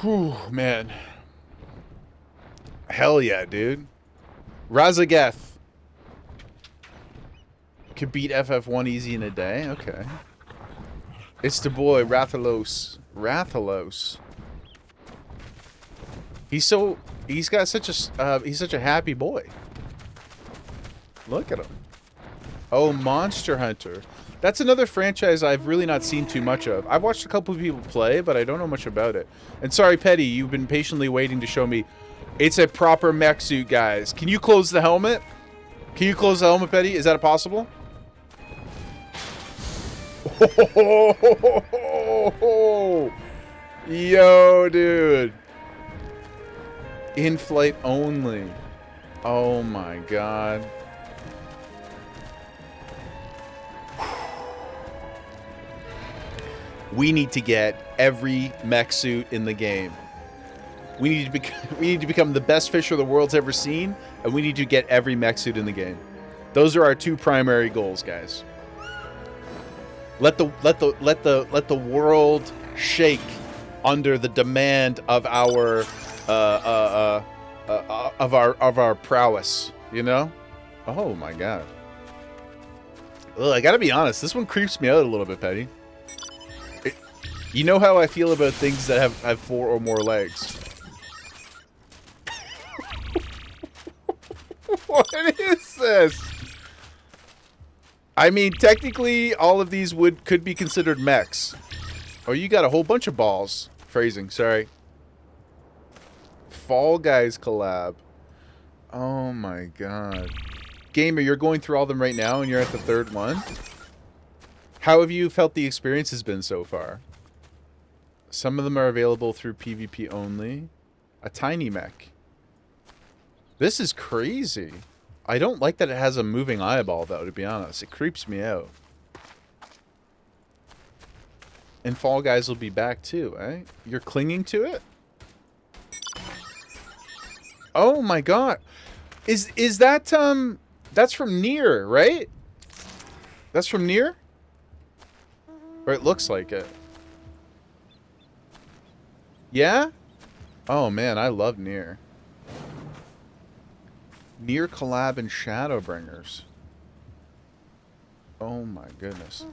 Whew, man. Hell yeah, dude. Razageth. Could beat FF1 easy in a day? Okay. It's the boy, Rathalos. Rathalos. He's such a happy boy. Look at him. Oh, Monster Hunter. That's another franchise I've really not seen too much of. I've watched a couple of people play, but I don't know much about it. And sorry, Petty, you've been patiently waiting to show me. It's a proper mech suit, guys. Can you close the helmet? Can you close the helmet, Petty? Is that possible? Yo, dude. In-flight only. Oh my god. We need to get every mech suit in the game. We need to become the best fisher the world's ever seen, and we need to get every mech suit in the game. Those are our two primary goals, guys. Let the world shake under the demand of our prowess, you know? Oh my god. Ugh, I gotta be honest, this one creeps me out a little bit, Petty. You know how I feel about things that have 4 or more legs. What is this? I mean, technically, all of these could be considered mechs. Oh, you got a whole bunch of balls. Phrasing, sorry. Fall Guys collab. Oh my god. Gamer, you're going through all of them right now and you're at the 3rd one? How have you felt the experience has been so far? Some of them are available through PvP only. A tiny mech. This is crazy. I don't like that it has a moving eyeball, though, to be honest. It creeps me out. And Fall Guys will be back, too, eh? You're clinging to it? Oh, my god. Is that, that's from Nier, right? That's from Nier? Or it looks like it. Yeah? Oh, man, I love Nier. Nier collab and Shadowbringers. Oh my goodness.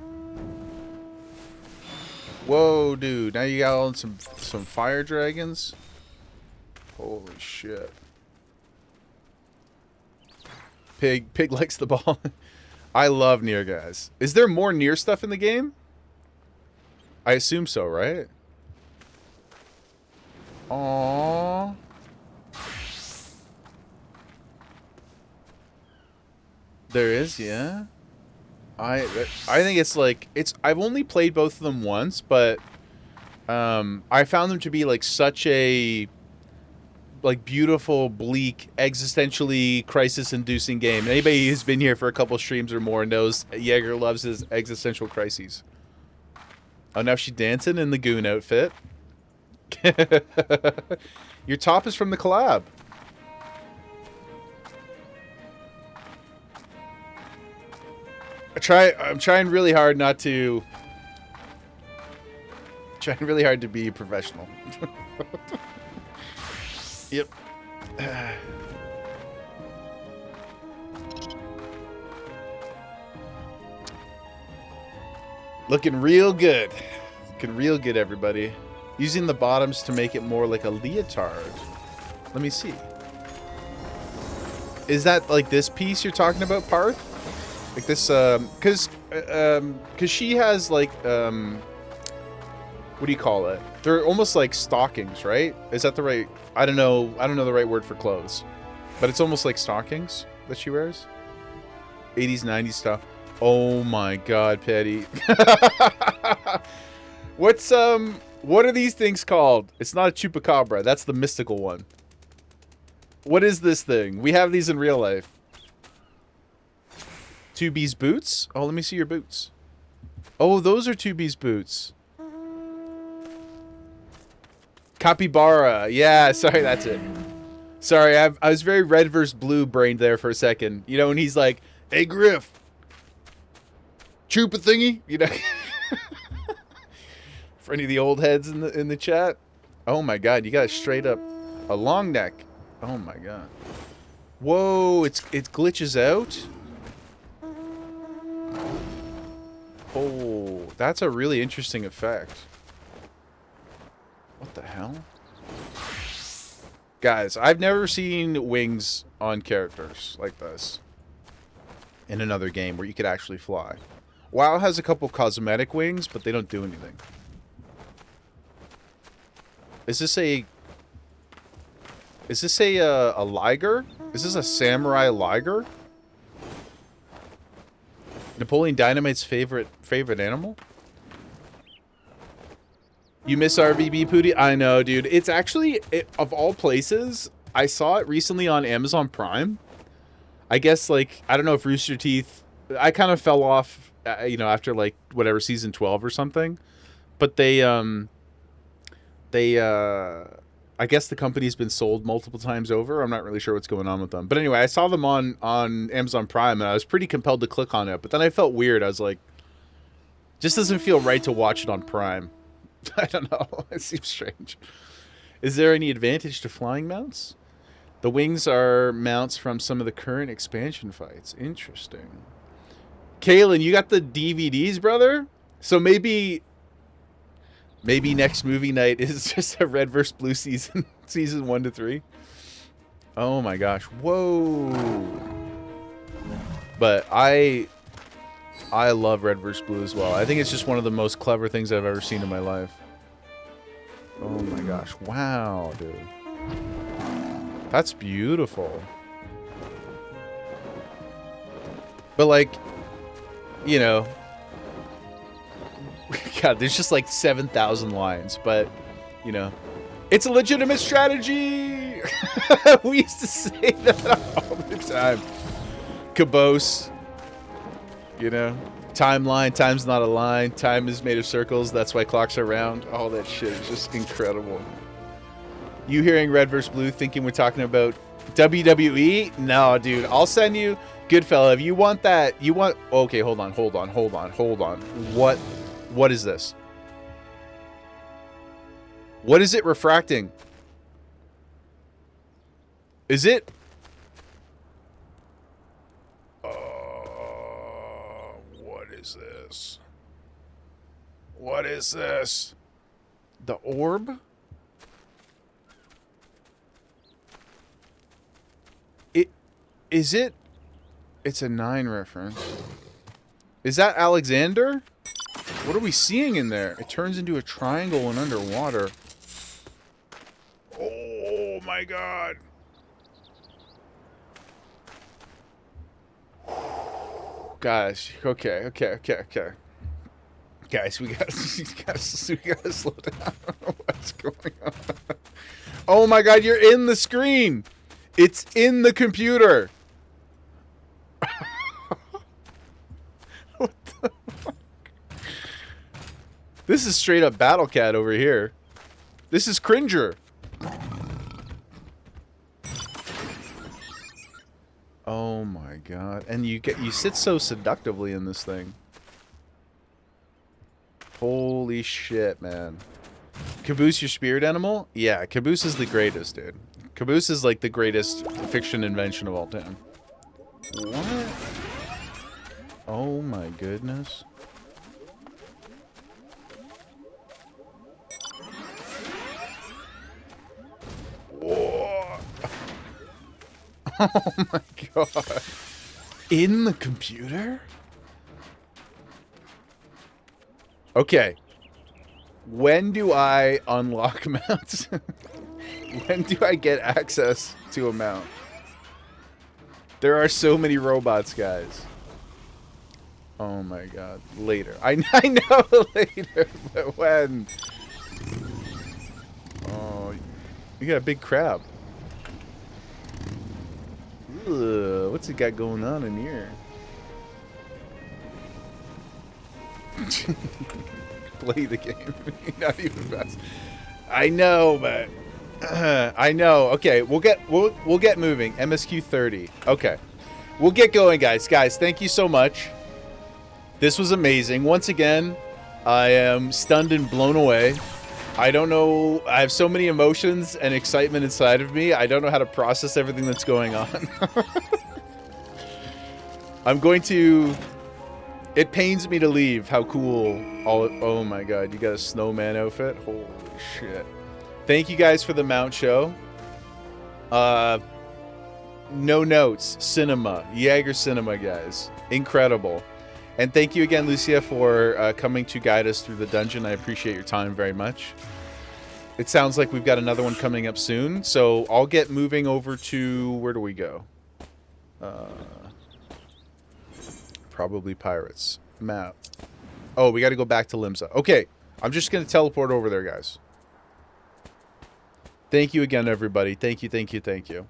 Whoa, dude. Now you got all some fire dragons? Holy shit. Pig likes the ball. I love Nier, guys. Is there more Nier stuff in the game? I assume so, right? Aww. There is, yeah. I think it's like I've only played both of them once, but I found them to be like such a beautiful, bleak, existentially crisis-inducing game. And anybody who's been here for a couple streams or more knows Jaeger loves his existential crises. Oh, now she's dancing in the goon outfit. Your top is from the collab. I'm trying really hard not to... Trying really hard to be professional. Yep. Looking real good. Looking real good, everybody. Using the bottoms to make it more like a leotard. Let me see. Is that like this piece you're talking about, Parth? Like this, cause she has like, what do you call it? They're almost like stockings, right? Is that the right? I don't know the right word for clothes, but it's almost like stockings that she wears. 80s, 90s stuff. Oh my God, Petty. What's What are these things called? It's not a chupacabra. That's the mystical one. What is this thing? We have these in real life. 2B's boots? Oh, let me see your boots. Oh, those are 2B's boots. Capybara. Yeah, sorry, that's it. Sorry, I was very red versus blue brained there for a second. You know, when he's like, hey, Griff. Chupa thingy? You know? For any of the old heads in the chat. Oh my god, you got a straight up a long neck. Oh my god. Whoa, it glitches out. Oh, that's a really interesting effect. What the hell? Guys, I've never seen wings on characters like this in another game where you could actually fly. WoW has a couple cosmetic wings, but they don't do anything. Is this a liger? Is this a samurai liger? Napoleon Dynamite's favorite animal? You miss RVB Pootie? I know, dude. It's actually, of all places, I saw it recently on Amazon Prime. I guess, like, I don't know if Rooster Teeth... I kind of fell off, you know, after, like, whatever, season 12 or something. But I guess the company's been sold multiple times over. I'm not really sure what's going on with them. But anyway, I saw them on Amazon Prime, and I was pretty compelled to click on it. But then I felt weird. I was like, just doesn't feel right to watch it on Prime. I don't know. It seems strange. Is there any advantage to flying mounts? The wings are mounts from some of the current expansion fights. Interesting. Kalen, you got the DVDs, brother? So maybe next movie night is just a red versus blue season 1 to 3. Oh my gosh. Whoa. But I love red versus blue as well. I think it's just one of the most clever things I've ever seen in my life. Oh my gosh. Wow, dude. That's beautiful. But like, you know, God, there's just like 7,000 lines, but, you know, it's a legitimate strategy. We used to say that all the time. Caboose, you know, timeline, time's not a line, time is made of circles, that's why clocks are round. All that shit is just incredible. You hearing red versus blue thinking we're talking about WWE? No, dude, I'll send you, good fella, if you want that, okay, hold on. What is this? What is it refracting? Is it? What is this? What is this? The orb? Is it? It's a 9 reference. Is that Alexander? What are we seeing in there? It turns into a triangle when underwater. Oh my god. Guys, okay. Guys, we gotta slow down. What's going on? Oh my god, you're in the screen. It's in the computer. What the fuck? This is straight up Battle Cat over here. This is Cringer. Oh my god. And you sit so seductively in this thing. Holy shit, man. Caboose your spirit animal? Yeah, Caboose is the greatest, dude. Caboose is like the greatest fiction invention of all time. What? Oh my goodness. Whoa. Oh my god. In the computer? Okay. When do I unlock mounts? When do I get access to a mount? There are so many robots, guys. Oh my god. Later. I know later, but when? We got a big crab. Ugh, what's it got going on in here? Play the game. Not even fast. I know, but I know. Okay, we'll get moving. MSQ 30. Okay, we'll get going, guys. Guys, thank you so much. This was amazing. Once again, I am stunned and blown away. I don't know. I have so many emotions and excitement inside of me. I don't know how to process everything that's going on. I'm going to... It pains me to leave how cool all... Oh my god, you got a snowman outfit? Holy shit. Thank you guys for the mount show. No notes. Cinema. Jaeger Cinema, guys. Incredible. And thank you again, Lucia, for coming to guide us through the dungeon. I appreciate your time very much. It sounds like we've got another one coming up soon. So I'll get moving over to... Where do we go? Probably pirates. Map. Oh, we got to go back to Limsa. Okay. I'm just going to teleport over there, guys. Thank you again, everybody. Thank you, thank you, thank you.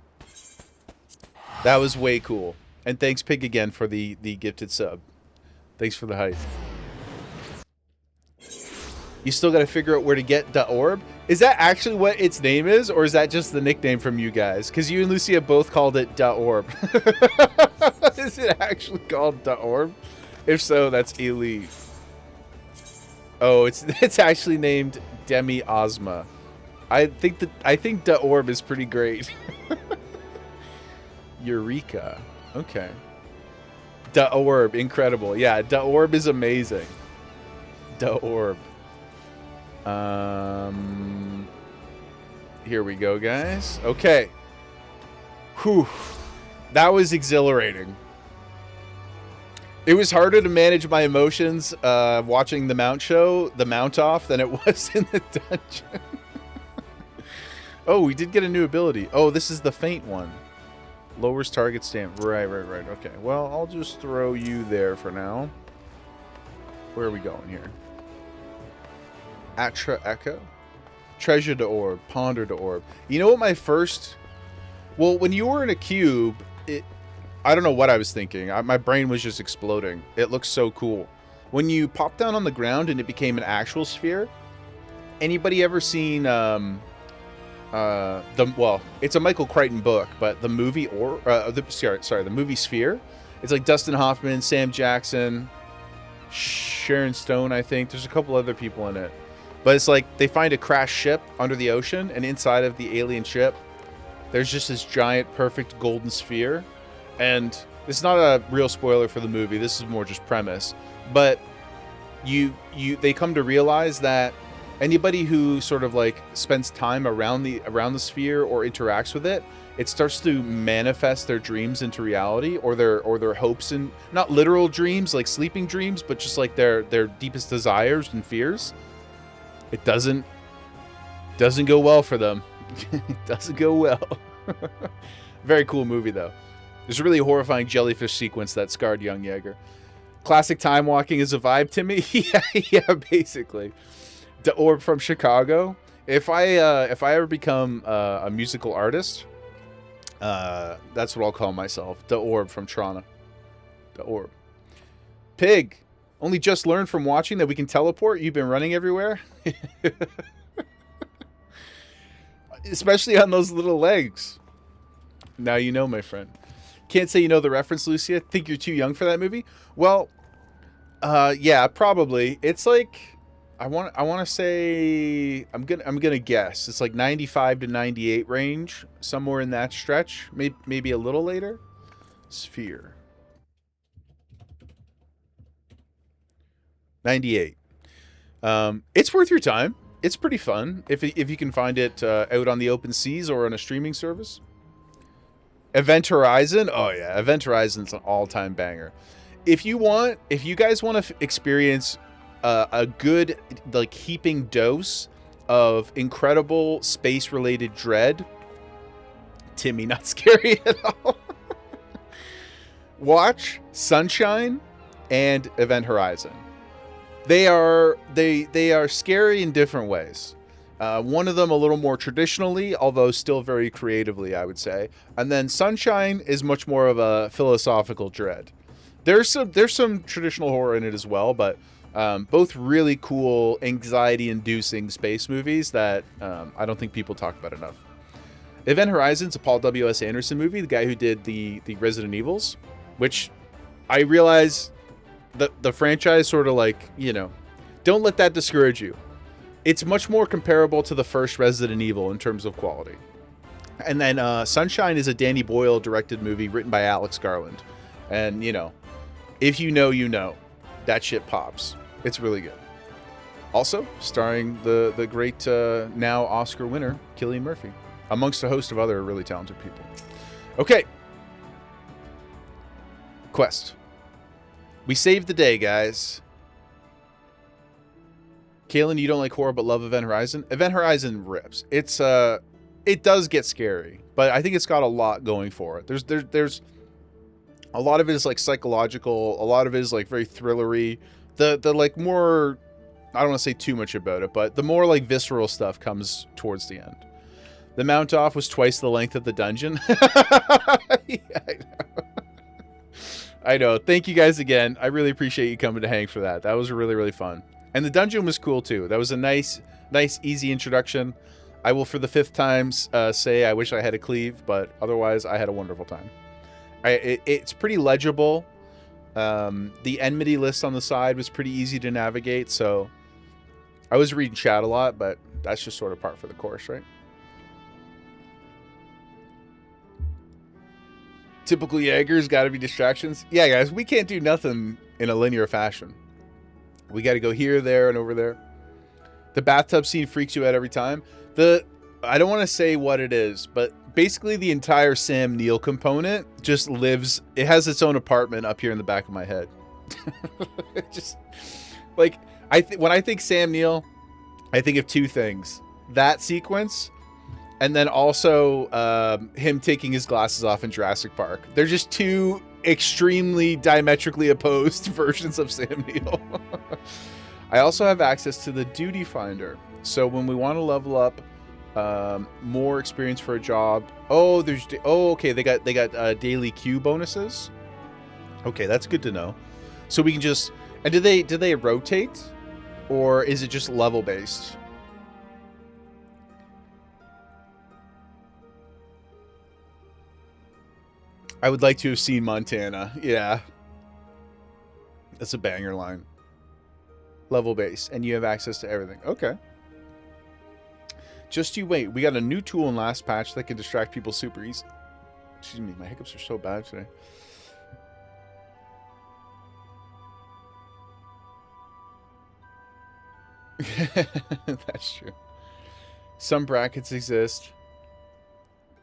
That was way cool. And thanks, Pig, again, for the gifted sub. Thanks for the hype. You still got to figure out where to get the orb? Is that actually what its name is, or is that just the nickname from you guys? Because you and Lucia both called it da orb. Is it actually called da orb? If so, that's elite. Oh, it's actually named Demi Ozma. I think da orb is pretty great. Eureka. Okay. Da orb, incredible. Yeah, da orb is amazing. Da orb. Here we go, guys. Okay. Whew. That was exhilarating. It was harder to manage my emotions watching the mount show, the mount off, than it was in the dungeon. Oh, we did get a new ability. Oh, this is the faint one. Lowers target stamp. Right. Okay. Well, I'll just throw you there for now. Where are we going here? Atra Echo? Treasure to orb. Ponder to orb. You know what my first... Well, when you were in a cube, I don't know what I was thinking. My brain was just exploding. It looks so cool. When you pop down on the ground and it became an actual sphere, anybody ever seen... well, it's a Michael Crichton book, but the movie the movie Sphere, it's like Dustin Hoffman, Sam Jackson, Sharon Stone, I think. There's a couple other people in it, but it's like they find a crashed ship under the ocean, and inside of the alien ship, there's just this giant, perfect golden sphere. And it's not a real spoiler for the movie. This is more just premise, but they come to realize that anybody who sort of like spends time around the sphere or interacts with it, it starts to manifest their dreams into reality, or their hopes, and not literal dreams like sleeping dreams, but just like their deepest desires and fears. It doesn't go well for them. It doesn't go well. Very cool movie though. There's a really horrifying jellyfish sequence that scarred young Jaeger. Classic time walking is a vibe, Timmy. yeah, basically. The Orb from Chicago. If I ever become a musical artist, that's what I'll call myself. The Orb from Toronto. The Orb. Pig. Only just learned from watching that we can teleport. You've been running everywhere. Especially on those little legs. Now you know, my friend. Can't say you know the reference, Lucia. Think you're too young for that movie? Well, yeah, probably. It's like... I want to say I'm gonna guess it's like 95 to 98 range, somewhere in that stretch, maybe a little later. Sphere. 98. It's worth your time. It's pretty fun if you can find it out on the open seas or on a streaming service. Event Horizon. Oh yeah, Event Horizon's an all-time banger. If you guys want to experience a good, like, heaping dose of incredible space-related dread. Timmy, not scary at all. Watch Sunshine and Event Horizon. They are scary in different ways. One of them a little more traditionally, although still very creatively, I would say. And then Sunshine is much more of a philosophical dread. There's some traditional horror in it as well, but both really cool, anxiety-inducing space movies that I don't think people talk about enough. Event Horizon's a Paul W.S. Anderson movie, the guy who did the Resident Evils, which I realize the franchise sort of like, you know, don't let that discourage you. It's much more comparable to the first Resident Evil in terms of quality. And then Sunshine is a Danny Boyle directed movie written by Alex Garland. And, you know, if you know, you know. That shit pops. It's really good. Also, starring the great now Oscar winner, Cillian Murphy, amongst a host of other really talented people. Okay. Quest. We saved the day, guys. Kaylin, you don't like horror but love Event Horizon? Event Horizon rips. It's it does get scary, but I think it's got a lot going for it. There's a lot of it is like psychological, a lot of it is like very thrillery. The like more, I don't want to say too much about it, but the more like visceral stuff comes towards the end. The mount off was twice the length of the dungeon. Yeah, I know. Thank you guys again. I really appreciate you coming to hang for that. That was really, really fun. And the dungeon was cool too. That was a nice, easy introduction. I will, for the 5th time, say I wish I had a cleave, but otherwise I had a wonderful time. It's pretty legible. The enmity list on the side was pretty easy to navigate, so I was reading chat a lot, but that's just sort of part for the course, right? Typical Jaegers got to be distractions. Yeah, guys, we can't do nothing in a linear fashion. We got to go here, there, and over there. The bathtub scene freaks you out every time. I don't want to say what it is, but basically the entire Sam Neill component just lives. It has its own apartment up here in the back of my head. Just like when I think Sam Neill, I think of 2 things: that sequence, and then also him taking his glasses off in Jurassic Park. They're just 2 extremely diametrically opposed versions of Sam Neill. I also have access to the duty finder, so when we want to level up more experience for a job. Okay, they got daily queue bonuses. Okay, that's good to know. So we can just, and do they rotate, or is it just level based? I would like to have seen Montana. Yeah. That's a banger line. Level base, and you have access to everything. Okay. Just you wait. We got a new tool in last patch that can distract people super easy. Excuse me, my hiccups are so bad today. That's true. Some brackets exist,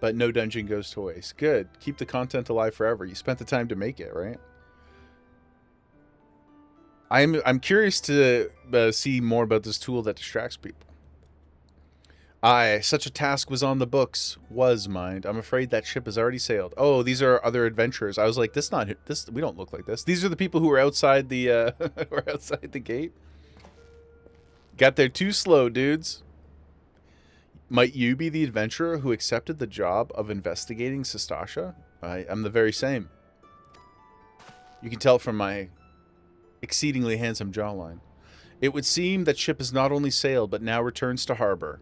but no dungeon goes to waste. Good. Keep the content alive forever. You spent the time to make it, right? I'm curious to see more about this tool that distracts people. Aye, such a task was on the books. Was, mind. I'm afraid that ship has already sailed. Oh, these are other adventurers. I was like, this. We don't look like this. These are the people who were outside the who are outside the gate. Got there too slow, dudes. Might you be the adventurer who accepted the job of investigating Sestasha? I am the very same. You can tell from my exceedingly handsome jawline. It would seem that ship has not only sailed, but now returns to harbor.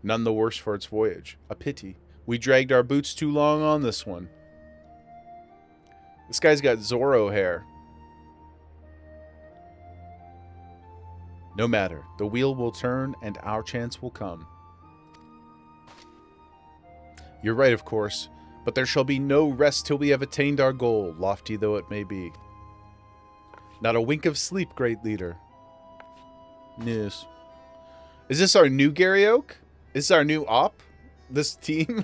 None the worse for its voyage. A pity. We dragged our boots too long on this one. This guy's got Zorro hair. No matter. The wheel will turn and our chance will come. You're right, of course. But there shall be no rest till we have attained our goal, lofty though it may be. Not a wink of sleep, great leader. Yes. Is this our new Gary Oak? Is this our new op? This team?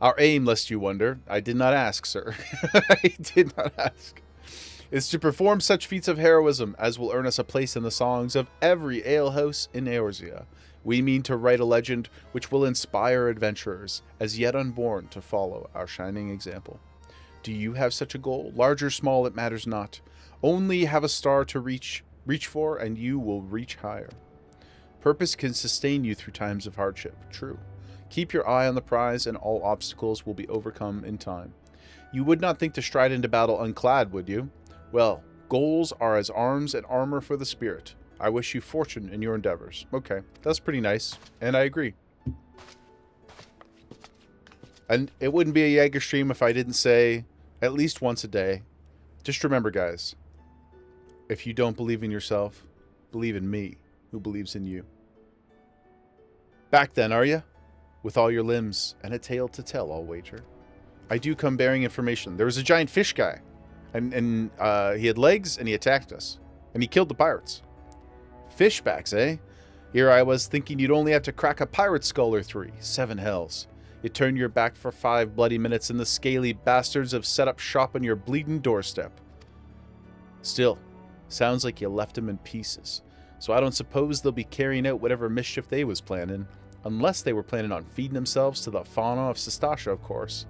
Our aim, lest you wonder. I did not ask, sir. I did not ask. Is to perform such feats of heroism as will earn us a place in the songs of every alehouse in Eorzea. We mean to write a legend which will inspire adventurers, as yet unborn, to follow our shining example. Do you have such a goal? Large or small, it matters not. Only have a star to reach for, and you will reach higher. Purpose can sustain you through times of hardship. True. Keep your eye on the prize, and all obstacles will be overcome in time. You would not think to stride into battle unclad, would you? Well, goals are as arms and armor for the spirit. I wish you fortune in your endeavors. Okay, that's pretty nice, and I agree. And it wouldn't be a Jaeger stream if I didn't say, at least once a day, just remember, guys, if you don't believe in yourself, believe in me, who believes in you. Back then, are you? With all your limbs and a tale to tell, I'll wager. I do come bearing information. There was a giant fish guy, and he had legs, and he attacked us, and he killed the pirates. Fishbacks, eh? Here I was thinking you'd only have to crack a pirate skull or 3. 7 hells. You turned your back for 5 bloody minutes, and the scaly bastards have set up shop on your bleeding doorstep. Still, sounds like you left them in pieces, so I don't suppose they'll be carrying out whatever mischief they was planning. Unless they were planning on feeding themselves to the fauna of Sestasha, of course.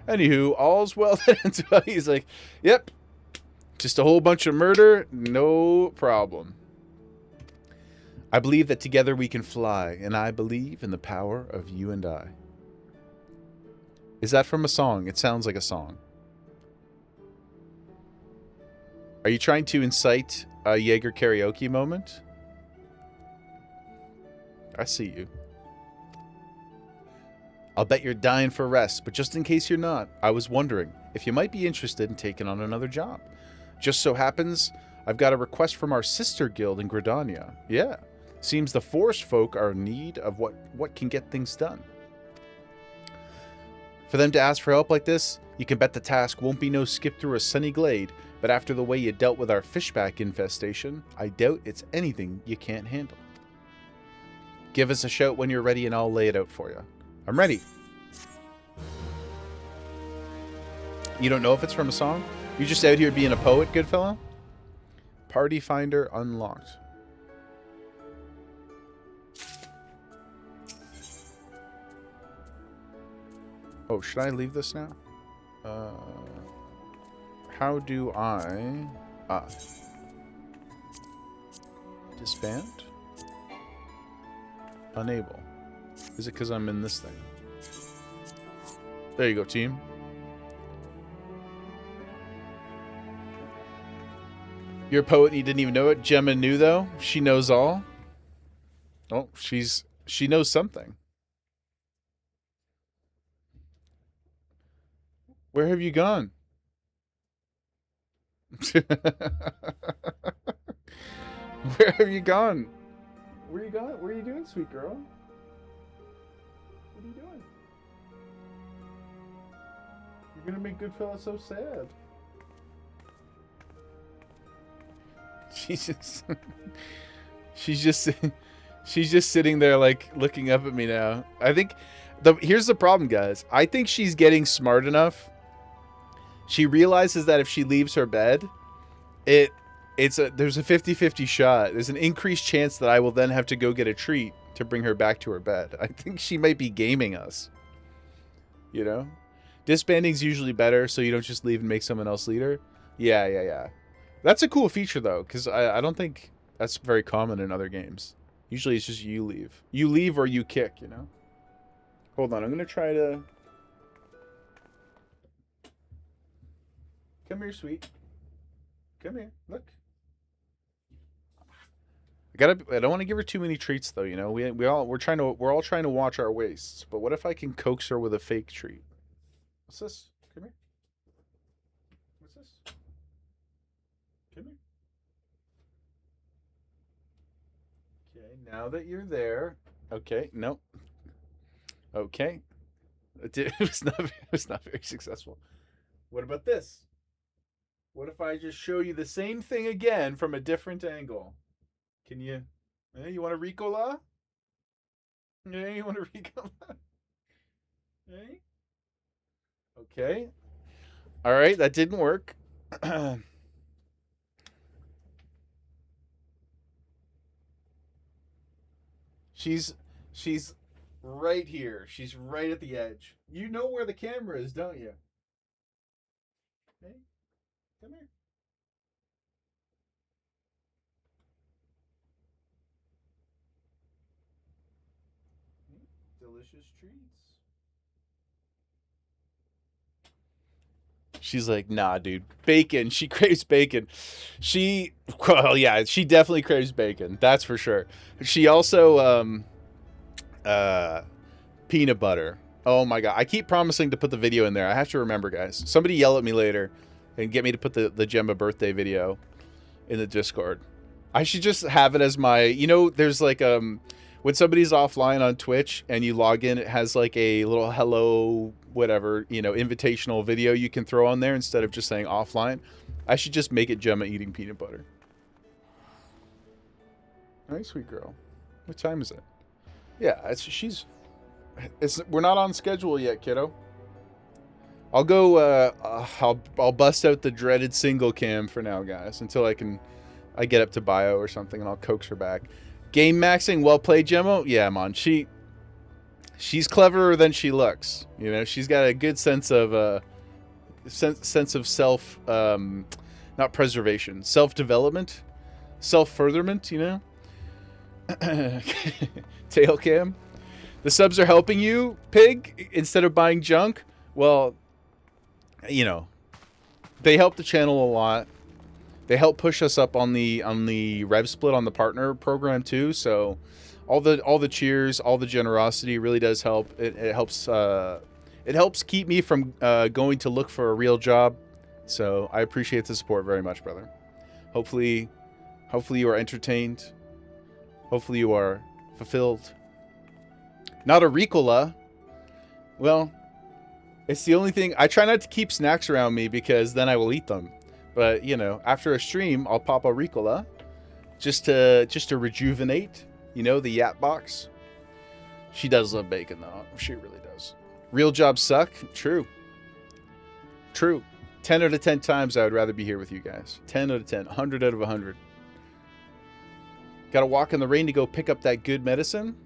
Anywho, all's well that ends well. He's like, yep, just a whole bunch of murder, no problem. I believe that together we can fly, and I believe in the power of you and I. Is that from a song? It sounds like a song. Are you trying to incite a Jaeger karaoke moment? I see you. I'll bet you're dying for rest, but just in case you're not, I was wondering if you might be interested in taking on another job. Just so happens, I've got a request from our sister guild in Gridania. Yeah, seems the forest folk are in need of what can get things done. For them to ask for help like this, you can bet the task won't be no skip through a sunny glade, but after the way you dealt with our fishback infestation, I doubt it's anything you can't handle. Give us a shout when you're ready and I'll lay it out for you. I'm ready. You don't know if it's from a song? You're just out here being a poet, good fellow? Party Finder unlocked. Oh, should I leave this now? How do I... disband? Unable. Is it because I'm in this thing? There you go, team. You're a poet and you didn't even know it. Gemma knew, though. She knows all. Oh, she knows something. Where have you gone? Where have you gone? Where are you going? What are you doing, sweet girl? What are you doing? You're gonna make Goodfella so sad. She's just sitting there like looking up at me now. I think here's the problem, guys. I think she's getting smart enough. She realizes that if she leaves her bed, there's a 50-50 shot. There's an increased chance that I will then have to go get a treat to bring her back to her bed. I think she might be gaming us. You know? Disbanding's usually better, so you don't just leave and make someone else leader. Yeah. That's a cool feature, though, because I don't think that's very common in other games. Usually it's just you leave. You leave or you kick, you know? Hold on, I'm going to try to... Come here, sweet. Come here, look. I don't want to give her too many treats, though, you know? We're all trying to watch our waists. But what if I can coax her with a fake treat? What's this? Come here. What's this? Come here. Okay, now that you're there. Okay, no. Okay. It was not very successful. What about this? What if I just show you the same thing again from a different angle? Can you... you want a Ricola? Yeah, you want a Ricola? Hey? Okay. All right, that didn't work. She's right here. She's right at the edge. You know where the camera is, don't you? Hey, come here. delicious treats. She's like, nah, dude, bacon. She craves bacon. Well, yeah, she definitely craves bacon. That's for sure. She also, peanut butter. Oh my God. I keep promising to put the video in there. I have to remember, guys. Somebody yell at me later and get me to put the Gemma birthday video in the Discord. I should just have it as my, you know, there's like, when somebody's offline on Twitch and you log in, it has like a little hello, whatever, you know, invitational video you can throw on there instead of just saying offline. I should just make it Gemma eating peanut butter. All right, sweet girl. What time is it? Yeah, we're not on schedule yet, kiddo. I'll go, I'll bust out the dreaded single cam for now, guys, until I get up to bio or something and I'll coax her back. Game maxing, well played, Gemma. Yeah, man, she's cleverer than she looks. You know, she's got a good sense of sense of self, not preservation, self-development, self-furtherment. You know, tail cam. The subs are helping you, pig, instead of buying junk. Well, you know, they help the channel a lot. They help push us up on the rev split on the partner program too. So all the cheers, all the generosity really does help. It helps keep me from going to look for a real job. So I appreciate the support very much, brother. Hopefully you are entertained. Hopefully you are fulfilled. Not a Ricola. Well, it's the only thing. I try not to keep snacks around me because then I will eat them. But, you know, after a stream, I'll pop a Ricola just to rejuvenate, you know, the Yap box. She does love bacon, though. She really does. Real jobs suck? True. True. 10 out of 10 times I would rather be here with you guys. 10 out of 10. 100 out of 100. Gotta walk in the rain to go pick up that good medicine?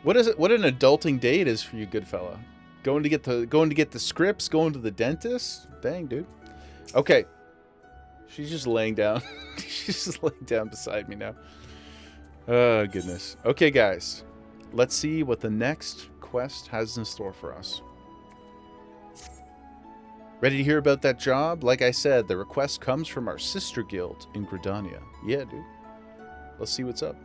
What is it? What an adulting day it is for you, good fella. Going to get the scripts, going to the dentist? Dang, dude. Okay. She's just laying down. She's just laying down beside me now. Oh, goodness. Okay, guys. Let's see what the next quest has in store for us. Ready to hear about that job? Like I said, the request comes from our sister guild in Gridania. Yeah, dude. Let's see what's up.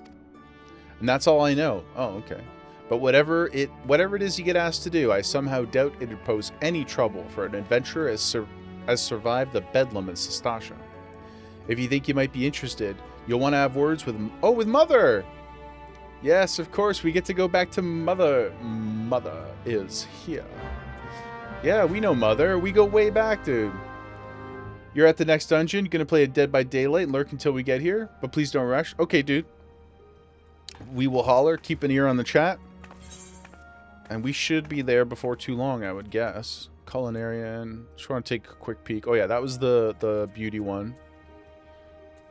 And that's all I know. Oh, okay. But whatever it is you get asked to do, I somehow doubt it'd pose any trouble for an adventurer as survived the bedlam in Sestasha. If you think you might be interested, you'll want to have words with Mother! Yes, of course, we get to go back to Mother. Mother is here. Yeah, we know Mother. We go way back, dude. You're at the next dungeon. You're going to play a Dead by Daylight and lurk until we get here. But please don't rush. Okay, dude. We will holler. Keep an ear on the chat. And we should be there before too long, I would guess. Culinarian. Just want to take a quick peek. Oh, yeah, that was the beauty one.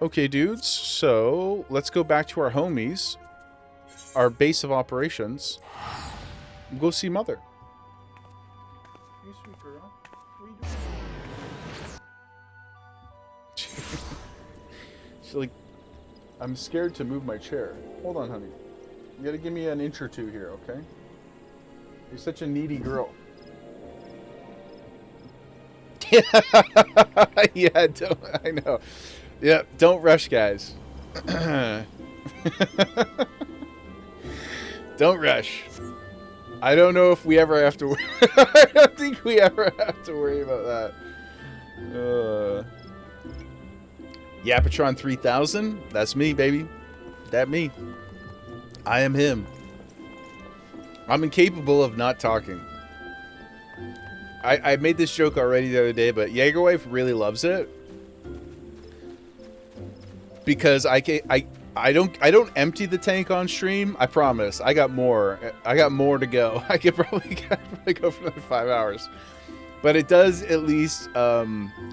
Okay, dudes. So, let's go back to our homies. Our base of operations. And go see Mother. Hey, sweet girl. What are you doing? She's like, I'm scared to move my chair. Hold on, honey. You gotta give me an inch or two here, okay? You're such a needy girl. Yeah, I know. Yeah, don't rush, guys. Don't rush. I don't know if we ever have to I don't think we ever have to worry about that. Yapatron 3000? That's me, baby. That me. I am him. I'm incapable of not talking. I made this joke already the other day, but Jaegerwife really loves it. Because I don't empty the tank on stream. I promise. I got more. I got more to go. I could probably go for another 5 hours. But it does at least,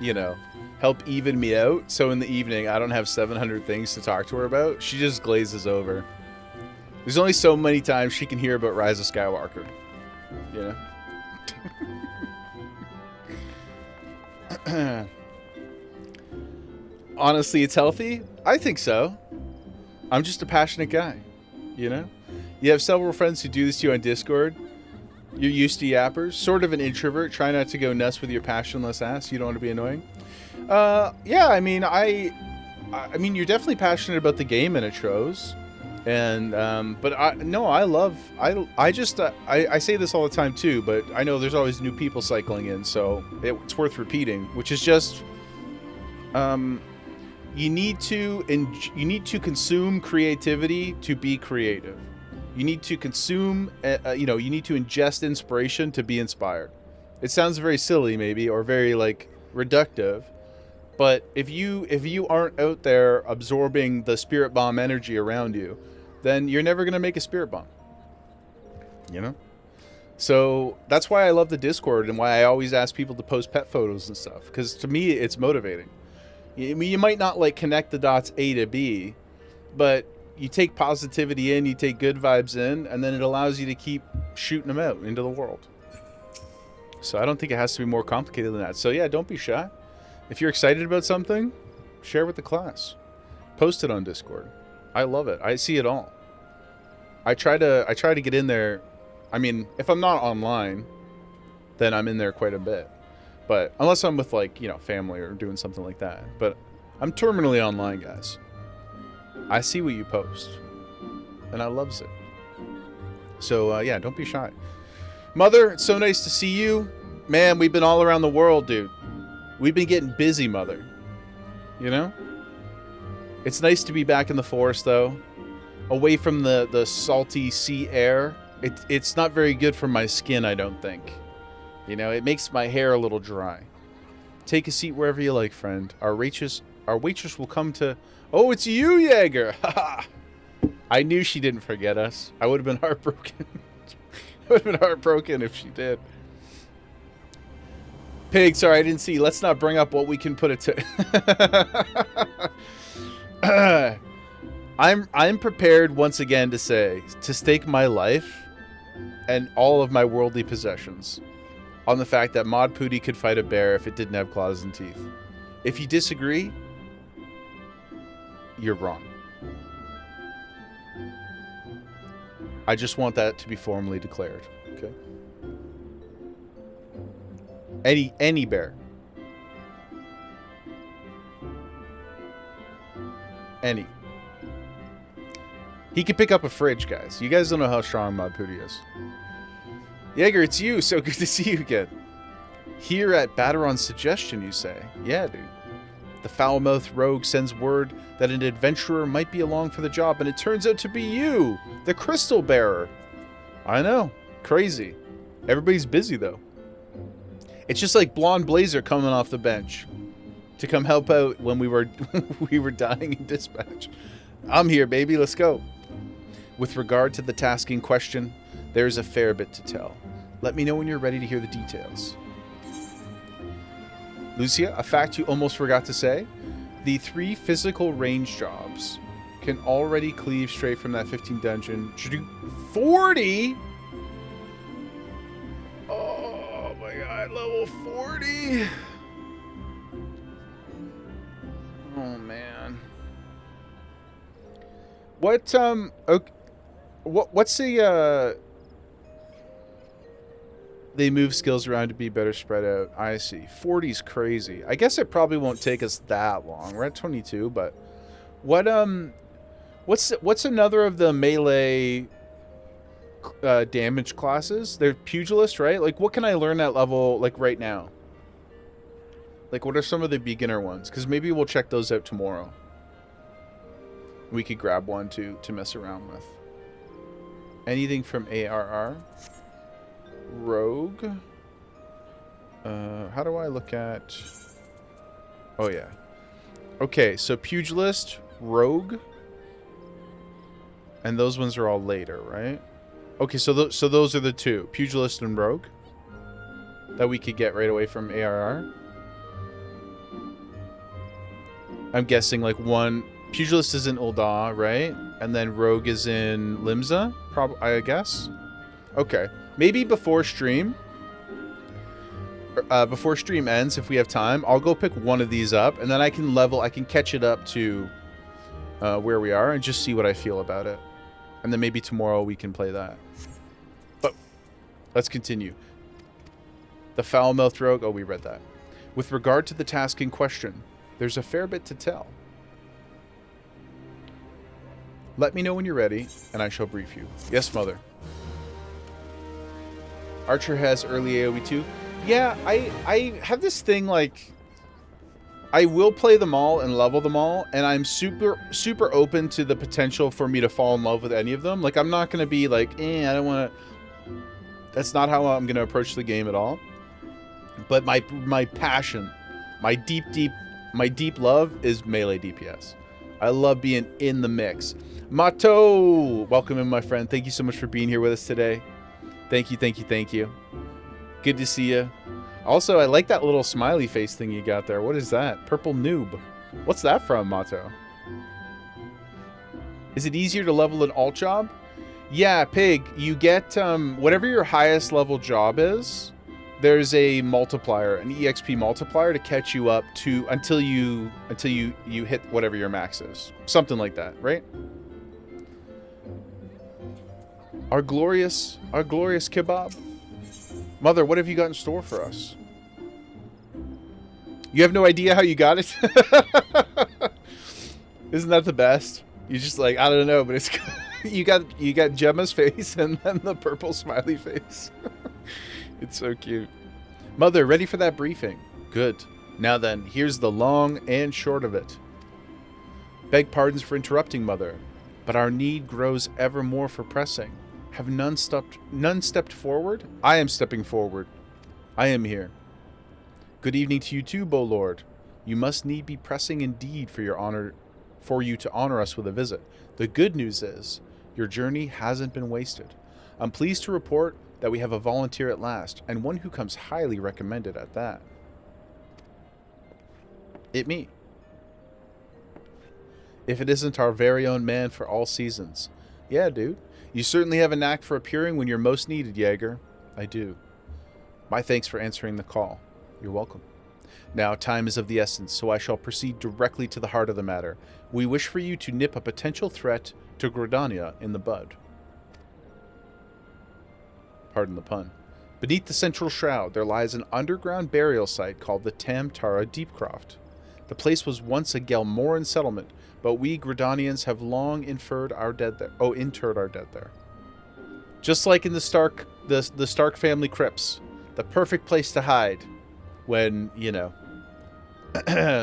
you know, help even me out. So in the evening, I don't have 700 things to talk to her about. She just glazes over. There's only so many times she can hear about Rise of Skywalker. You know? Honestly, it's healthy. I think so. I'm just a passionate guy, you know? You have several friends who do this to you on Discord. You're used to yappers. Sort of an introvert. Try not to go nuts with your passionless ass. You don't want to be annoying. Yeah, I mean, I mean, you're definitely passionate about the game, and it shows. And but I say this all the time too, but I know there's always new people cycling in, so it's worth repeating, which is just you need to consume creativity to be creative. You need to consume you need to ingest inspiration to be inspired. It sounds very silly maybe, or very like reductive, but if you aren't out there absorbing the spirit bomb energy around you, then you're never going to make a spirit bomb. You know? So that's why I love the Discord and why I always ask people to post pet photos and stuff. Because to me, it's motivating. I mean, you might not like connect the dots A to B, but you take positivity in, you take good vibes in, and then it allows you to keep shooting them out into the world. So I don't think it has to be more complicated than that. So yeah, don't be shy. If you're excited about something, share with the class. Post it on Discord. I love it. I see it all. I try to get in there. I mean, if I'm not online, then I'm in there quite a bit. But unless I'm with, like, you know, family or doing something like that. But I'm terminally online, guys. I see what you post, and I loves it. So yeah, don't be shy. Mother, it's so nice to see you. Man, we've been all around the world, dude. We've been getting busy, Mother. You know? It's nice to be back in the forest, though. Away from the salty sea air. It's not very good for my skin, I don't think. You know, it makes my hair a little dry. Take a seat wherever you like, friend. Our waitress will come to... Oh, it's you, Jaeger! I knew she didn't forget us. I would have been heartbroken. I would have been heartbroken if she did. Pig, sorry, I didn't see. Let's not bring up what we can put it to... I'm prepared once again to stake my life and all of my worldly possessions on the fact that Mod Pooty could fight a bear if it didn't have claws and teeth. If you disagree, you're wrong. I just want that to be formally declared. Okay. Any bear. Any. He could pick up a fridge, guys. You guys don't know how strong Mod Pooty is. Jaeger, it's you. So good to see you again. Here at Batteron's suggestion, you say. Yeah, dude. The foul-mouthed rogue sends word that an adventurer might be along for the job, and it turns out to be you, the crystal bearer. I know. Crazy. Everybody's busy, though. It's just like Blonde Blazer coming off the bench to come help out when we were dying in dispatch. I'm here, baby. Let's go. With regard to the task in question, there is a fair bit to tell. Let me know when you're ready to hear the details. Lucia, a fact you almost forgot to say. The 3 physical range jobs can already cleave straight from that 15 dungeon. 40? Oh my god, level 40. Oh man. What okay, what's the they move skills around to be better spread out. I see. 40's crazy. I guess it probably won't take us that long. We're at 22, but what's another of the melee damage classes? They're pugilist, right? Like, what can I learn at level, like, right now? Like, what are some of the beginner ones? Because maybe we'll check those out tomorrow. We could grab one to mess around with. Anything from ARR? Rogue? How do I look at... Oh, yeah. Okay, so Pugilist, Rogue. And those ones are all later, right? Okay, so those are the 2. Pugilist and Rogue. That we could get right away from ARR. I'm guessing, like, one... Pugilist is in Ul'dah, right? And then Rogue is in Limsa, I guess. Okay. Maybe before stream. Before stream ends, if we have time, I'll go pick one of these up, and then I can catch it up to where we are and just see what I feel about it. And then maybe tomorrow we can play that. But let's continue. The foul-mouthed rogue. Oh, we read that. With regard to the task in question, there's a fair bit to tell. Let me know when you're ready, and I shall brief you. Yes, mother. Archer has early AoE too. Yeah, I have this thing like I will play them all and level them all, and I'm super open to the potential for me to fall in love with any of them. Like, I'm not going to be like, I don't want to... That's not how I'm going to approach the game at all. But my passion, my deep love is melee DPS. I love being in the mix. Mato! Welcome in, my friend. Thank you so much for being here with us today. Thank you, thank you, thank you. Good to see you. Also, I like that little smiley face thing you got there. What is that? Purple noob. What's that from, Mato? Is it easier to level an alt job? Yeah, Pig. You get whatever your highest level job is. There's a multiplier, an EXP multiplier to catch you up to until you hit whatever your max is. Something like that, right? Our glorious kebab. Mother, what have you got in store for us? You have no idea how you got it? Isn't that the best? You just like, I don't know, but it's you got Gemma's face and then the purple smiley face. It's so cute. Mother, ready for that briefing? Good. Now then, here's the long and short of it. Beg pardons for interrupting, Mother, but our need grows ever more for pressing. Have none stepped forward? I am stepping forward. I am here. Good evening to you too, Bo Lord. You must need be pressing indeed for you to honor us with a visit. The good news is, your journey hasn't been wasted. I'm pleased to report that we have a volunteer at last, and one who comes highly recommended at that. It me. If it isn't our very own man for all seasons. Yeah, dude. You certainly have a knack for appearing when you're most needed, Jaeger. I do. My thanks for answering the call. You're welcome. Now, time is of the essence, so I shall proceed directly to the heart of the matter. We wish for you to nip a potential threat to Gridania in the bud. Pardon the pun. Beneath the central shroud, there lies an underground burial site called the Tamtara Deepcroft. The place was once a Gelmoran settlement, but we Gridanians have long interred our dead there. Just like in the Stark family crypts, the perfect place to hide when, you know,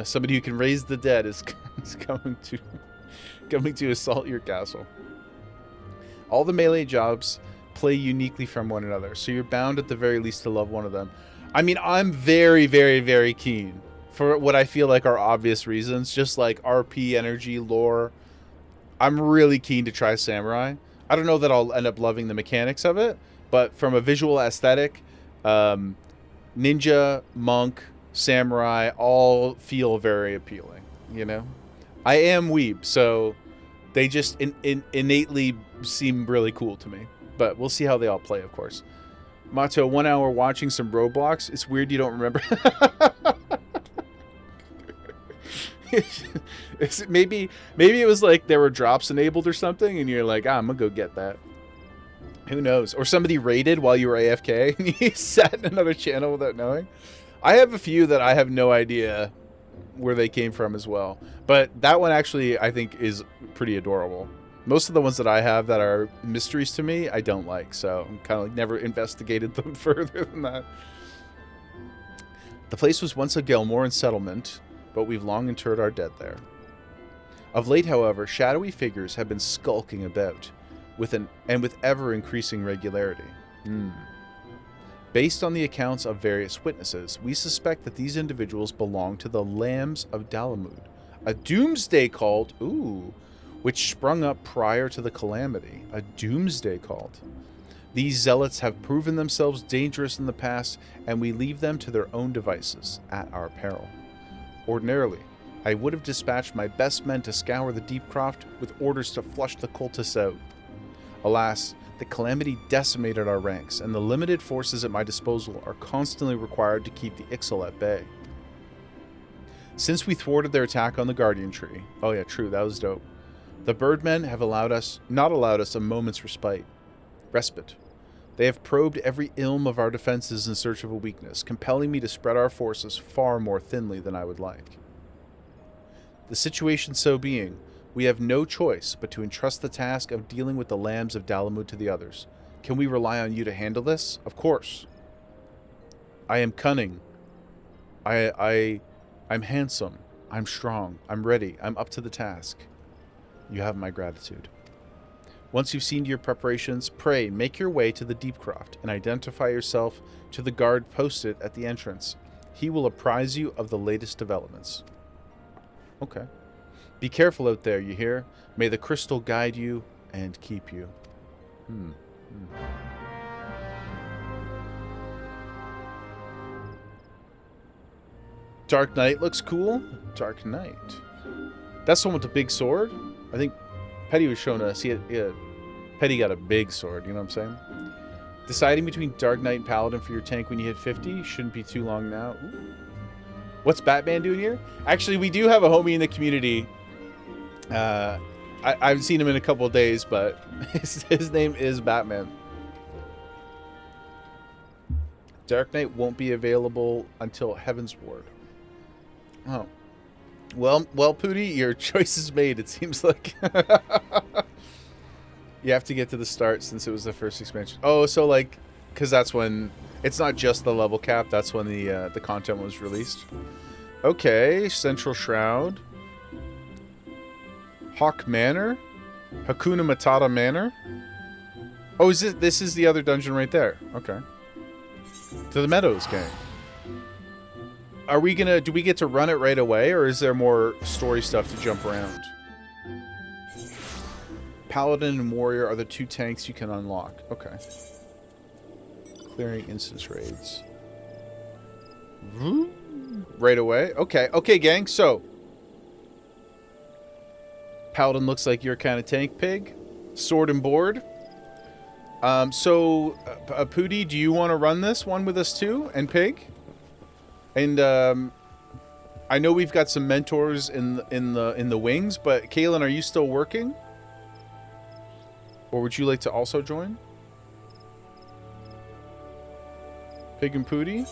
somebody who can raise the dead is coming to assault your castle. All the melee jobs play uniquely from one another, so you're bound at the very least to love one of them. I mean, I'm very, very, very keen for what I feel like are obvious reasons, just like RP, energy, lore. I'm really keen to try Samurai. I don't know that I'll end up loving the mechanics of it, but from a visual aesthetic, ninja, monk, samurai all feel very appealing, you know? I am weeb, so they just innately seem really cool to me. But we'll see how they all play, of course. Mato, 1 hour watching some Roblox. It's weird you don't remember. Maybe it was like there were drops enabled or something, and you're like, I'm gonna go get that. Who knows? Or somebody raided while you were AFK, and you sat in another channel without knowing. I have a few that I have no idea where they came from as well. But that one actually, I think, is pretty adorable. Most of the ones that I have that are mysteries to me, I don't like. So I'm kind of like never investigated them further than that. The place was once a Gelmoran settlement, but we've long interred our dead there. Of late, however, shadowy figures have been skulking about, with ever-increasing regularity. Based on the accounts of various witnesses, we suspect that these individuals belong to the Lambs of Dalamud, a doomsday cult, which sprung up prior to the calamity. A doomsday cult. These zealots have proven themselves dangerous in the past, and we leave them to their own devices, at our peril. Ordinarily, I would have dispatched my best men to scour the Deepcroft with orders to flush the cultists out. Alas, the calamity decimated our ranks, and the limited forces at my disposal are constantly required to keep the Ixal at bay. Since we thwarted their attack on the Guardian Tree, oh yeah, true, that was dope. The birdmen have not allowed us a moment's respite. They have probed every ilm of our defenses in search of a weakness, compelling me to spread our forces far more thinly than I would like. The situation so being, we have no choice but to entrust the task of dealing with the lambs of Dalamud to the others. Can we rely on you to handle this? Of course. I am cunning. I'm handsome. I'm strong. I'm ready. I'm up to the task. You have my gratitude. Once you've seen to your preparations, pray, make your way to the Deepcroft and identify yourself to the guard posted at the entrance. He will apprise you of the latest developments. Okay. Be careful out there, you hear? May the crystal guide you and keep you. Dark Knight looks cool. Dark Knight. That's the one with the big sword? I think Petty was showing us. Petty got a big sword, you know what I'm saying? Deciding between Dark Knight and Paladin for your tank when you hit 50 shouldn't be too long now. Ooh. What's Batman doing here? Actually, we do have a homie in the community. I haven't seen him in a couple of days, but his name is Batman. Dark Knight won't be available until Heaven's Ward. Oh. Well, Pooty, your choice is made, it seems like. You have to get to the start since it was the first expansion. Oh, so like, because that's when, it's not just the level cap, that's when the content was released. Okay, Central Shroud. Hawk Manor? Hakuna Matata Manor? Oh, this is the other dungeon right there. Okay. To the Meadows gang. Do we get to run it right away, or is there more story stuff to jump around? Paladin and Warrior are the two tanks you can unlock. Okay. Clearing instance raids. Right away. Okay. Okay, gang. So, Paladin looks like your kind of tank, Pig. Sword and board. Pooty, do you want to run this one with us too? And Pig? And I know we've got some mentors in the wings, but Kaylin, are you still working? Or would you like to also join? Pig and Pooty?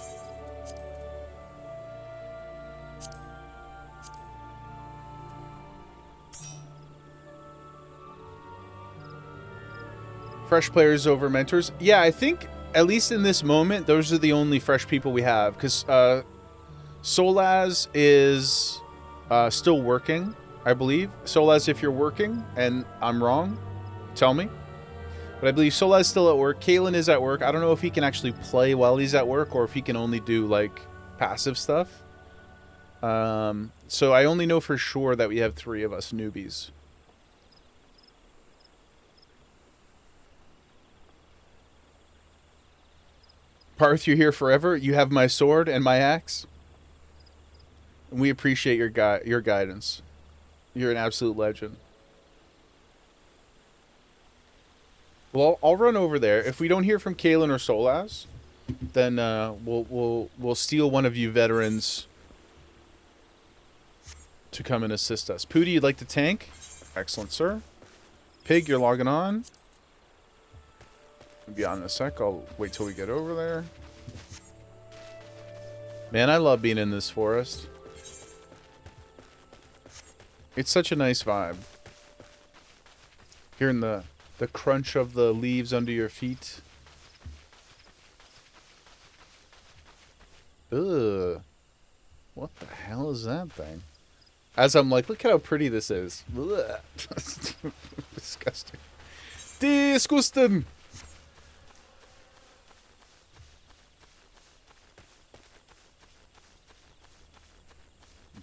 Fresh players over mentors. Yeah, I think, at least in this moment, those are the only fresh people we have. Because Solaz is still working, I believe. Solaz, if you're working, and I'm wrong, tell me. But I believe Solaz is still at work. Kalen is at work. I don't know if he can actually play while he's at work, or if he can only do, like, passive stuff. So I only know for sure that we have 3 of us newbies. Parth, you're here forever. You have my sword and my axe. And we appreciate your guidance. You're an absolute legend. Well, I'll run over there. If we don't hear from Kalen or Solaz, then we'll steal one of you veterans to come and assist us. Pooty, you'd like to tank? Excellent, sir. Pig, you're logging on. I'll be on in a sec. I'll wait till we get over there. Man, I love being in this forest. It's such a nice vibe. Hearing the crunch of the leaves under your feet. Ugh. What the hell is that thing? As I'm like, look at how pretty this is. Disgusting. Disgusting.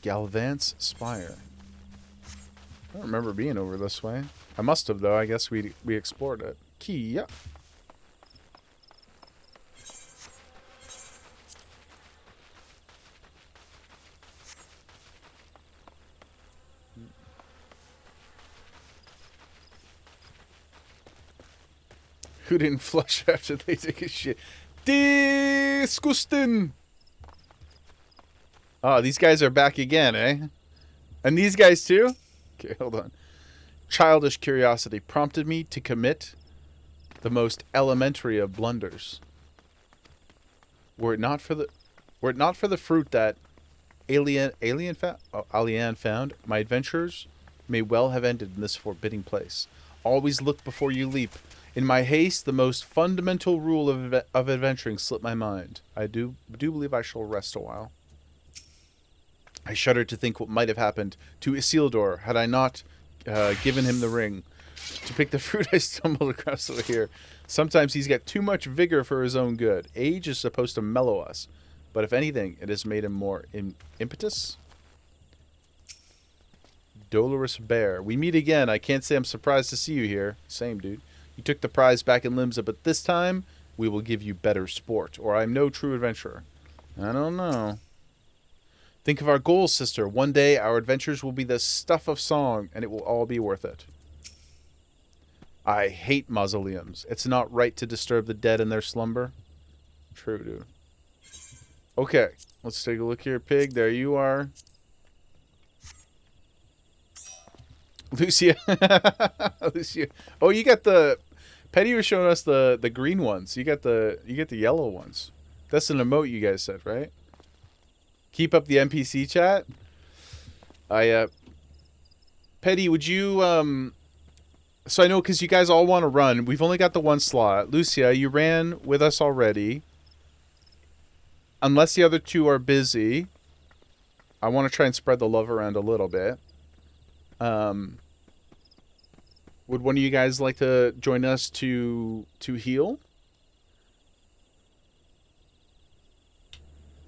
Galvance Spire. I don't remember being over this way. I must have, though. I guess we explored it. Kia. Who didn't flush after they took a shit? Disgusting. Oh, these guys are back again, eh? And these guys too? Okay, hold on. childish curiosity prompted me to commit the most elementary of blunders. Were it not for the fruit that Alien found, my adventures may well have ended in this forbidding place. Always look before you leap. In my haste, the most fundamental rule of adventuring slipped my mind. I do believe I shall rest a while. I shudder to think what might have happened to Isildur had I not given him the ring. To pick the fruit I stumbled across over here. Sometimes he's got too much vigor for his own good. Age is supposed to mellow us, but if anything, it has made him more impetus. Dolorous Bear. We meet again. I can't say I'm surprised to see you here. Same, dude. You took the prize back in Limsa, but this time we will give you better sport, or I'm no true adventurer. I don't know. Think of our goals, sister. One day our adventures will be the stuff of song, and it will all be worth it. I hate mausoleums. It's not right to disturb the dead in their slumber. True, dude. Okay, let's take a look here, Pig. There you are. Lucia. Lucia. Oh, you got the... Petty was showing us the green ones. You get the yellow ones. That's an emote you guys said, right? Keep up the NPC chat. Petty, would you so I know because you guys all want to run. We've only got the one slot. Lucia, you ran with us already. Unless the other two are busy, I want to try and spread the love around a little bit. Would one of you guys like to join us to heal?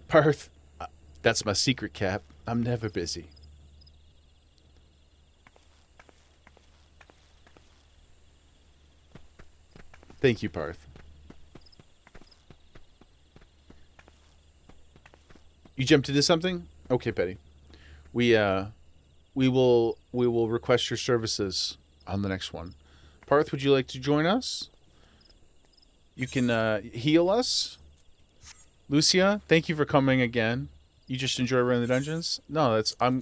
Parth, that's my secret, Cap. I'm never busy. Thank you, Parth. You jumped into something? Okay, Petty. We will request your services on the next one. Parth, would you like to join us? You can heal us. Lucia, thank you for coming again. You just enjoy running the dungeons? No, that's I'm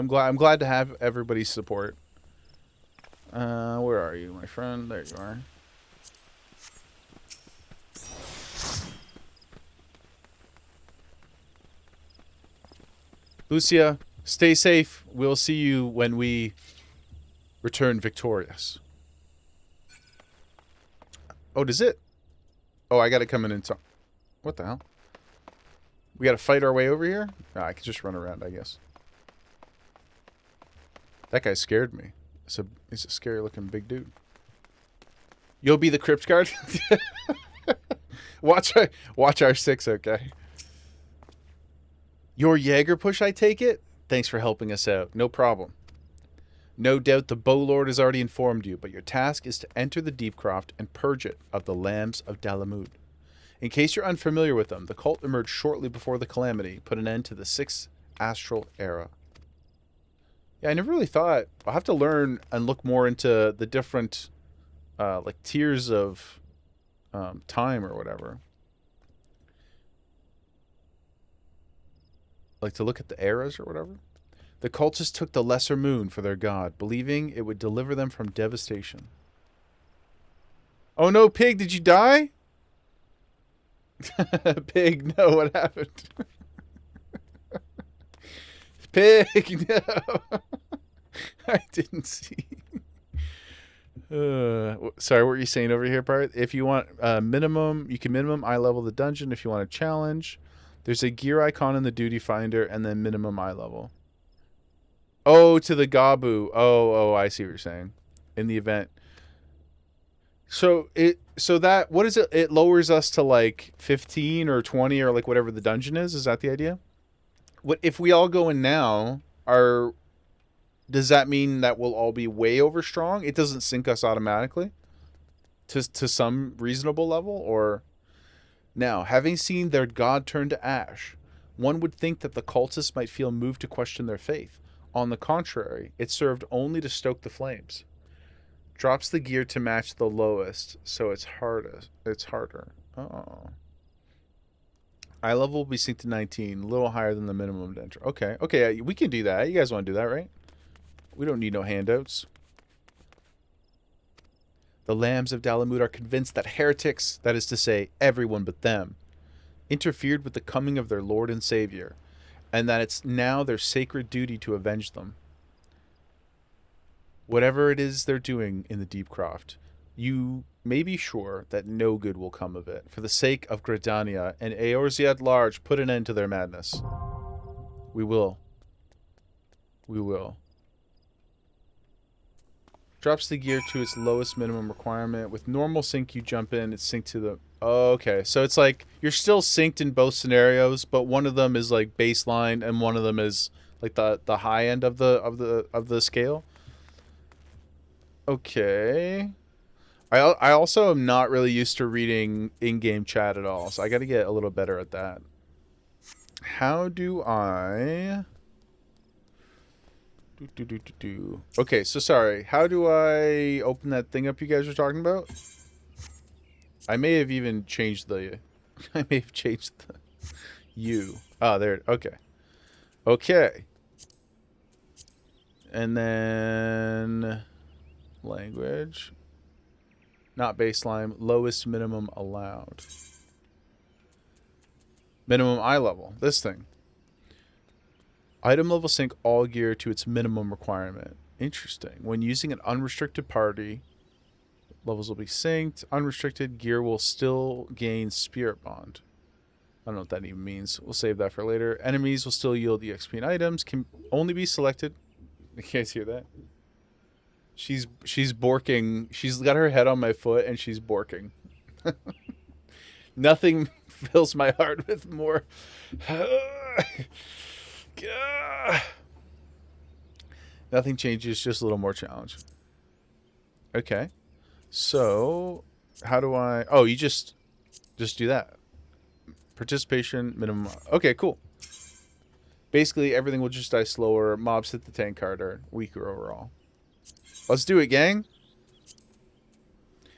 glad to have everybody's support. Where are you, my friend? There you are. Lucia, stay safe. We'll see you when we return victorious. Oh, does it? Oh, I gotta come in and talk. What the hell? We gotta fight our way over here? Oh, I could just run around, I guess. That guy scared me. He's a scary looking big dude. You'll be the crypt guard? Watch our 6, okay? Your Jaeger push, I take it? Thanks for helping us out. No problem. No doubt the Bowlord has already informed you, but your task is to enter the Deepcroft and purge it of the Lambs of Dalamud. In case you're unfamiliar with them, the cult emerged shortly before the Calamity, put an end to the 6th Astral Era. Yeah, I never really thought... I'll have to learn and look more into the different, like, tiers of time or whatever. Like, to look at the eras or whatever. The cultists took the lesser moon for their god, believing it would deliver them from devastation. Oh no, Pig, did you die? Pig, no, what happened? Pig, no. I didn't see. Sorry, what were you saying over here, Part? If you want minimum, you can minimum eye level the dungeon. If you want a challenge, there's a gear icon in the duty finder, and then minimum eye level. Oh, to the Gabu. Oh, I see what you're saying. In the event. So that, what is it? It lowers us to like 15 or 20 or like whatever the dungeon is. Is that the idea? What if we all go in now? Does that mean that we'll all be way over strong? It doesn't sync us automatically to some reasonable level, or now having seen their god turn to ash, one would think that the cultists might feel moved to question their faith. On the contrary, it served only to stoke the flames. Drops the gear to match the lowest, so it's harder. Oh. Eye level will be synced to 19, a little higher than the minimum denture. Okay, we can do that. You guys want to do that, right? We don't need no handouts. The lambs of Dalamud are convinced that heretics, that is to say, everyone but them, interfered with the coming of their Lord and Savior, and that it's now their sacred duty to avenge them. Whatever it is they're doing in the Deep Croft, you may be sure that no good will come of it. For the sake of Gridania and Eorzea at large, put an end to their madness. We will. We will. Drops the gear to its lowest minimum requirement. With normal sync, you jump in, it's synced to the... Oh, okay, so it's like you're still synced in both scenarios, but one of them is like baseline and one of them is like the high end of the scale. Okay. I also am not really used to reading in-game chat at all, so I got to get a little better at that. How do I... Okay, so sorry. How do I open that thing up you guys were talking about? I may have even changed the... I may have changed the... U. Oh, there. Okay. Okay. And then... Language. Not baseline. Lowest minimum allowed. Minimum eye level. This thing. Item level sync all gear to its minimum requirement. Interesting. When using an unrestricted party, levels will be synced. Unrestricted gear will still gain spirit bond. I don't know what that even means. We'll save that for later. Enemies will still yield EXP and items. Can only be selected. You guys hear that? She's borking. She's got her head on my foot and she's borking. Nothing fills my heart with more. Nothing changes, just a little more challenge. Okay. So, how do I... Oh, you just do that. Participation, minimum... Okay, cool. Basically, everything will just die slower. Mobs hit the tank harder. Weaker overall. Let's do it, gang.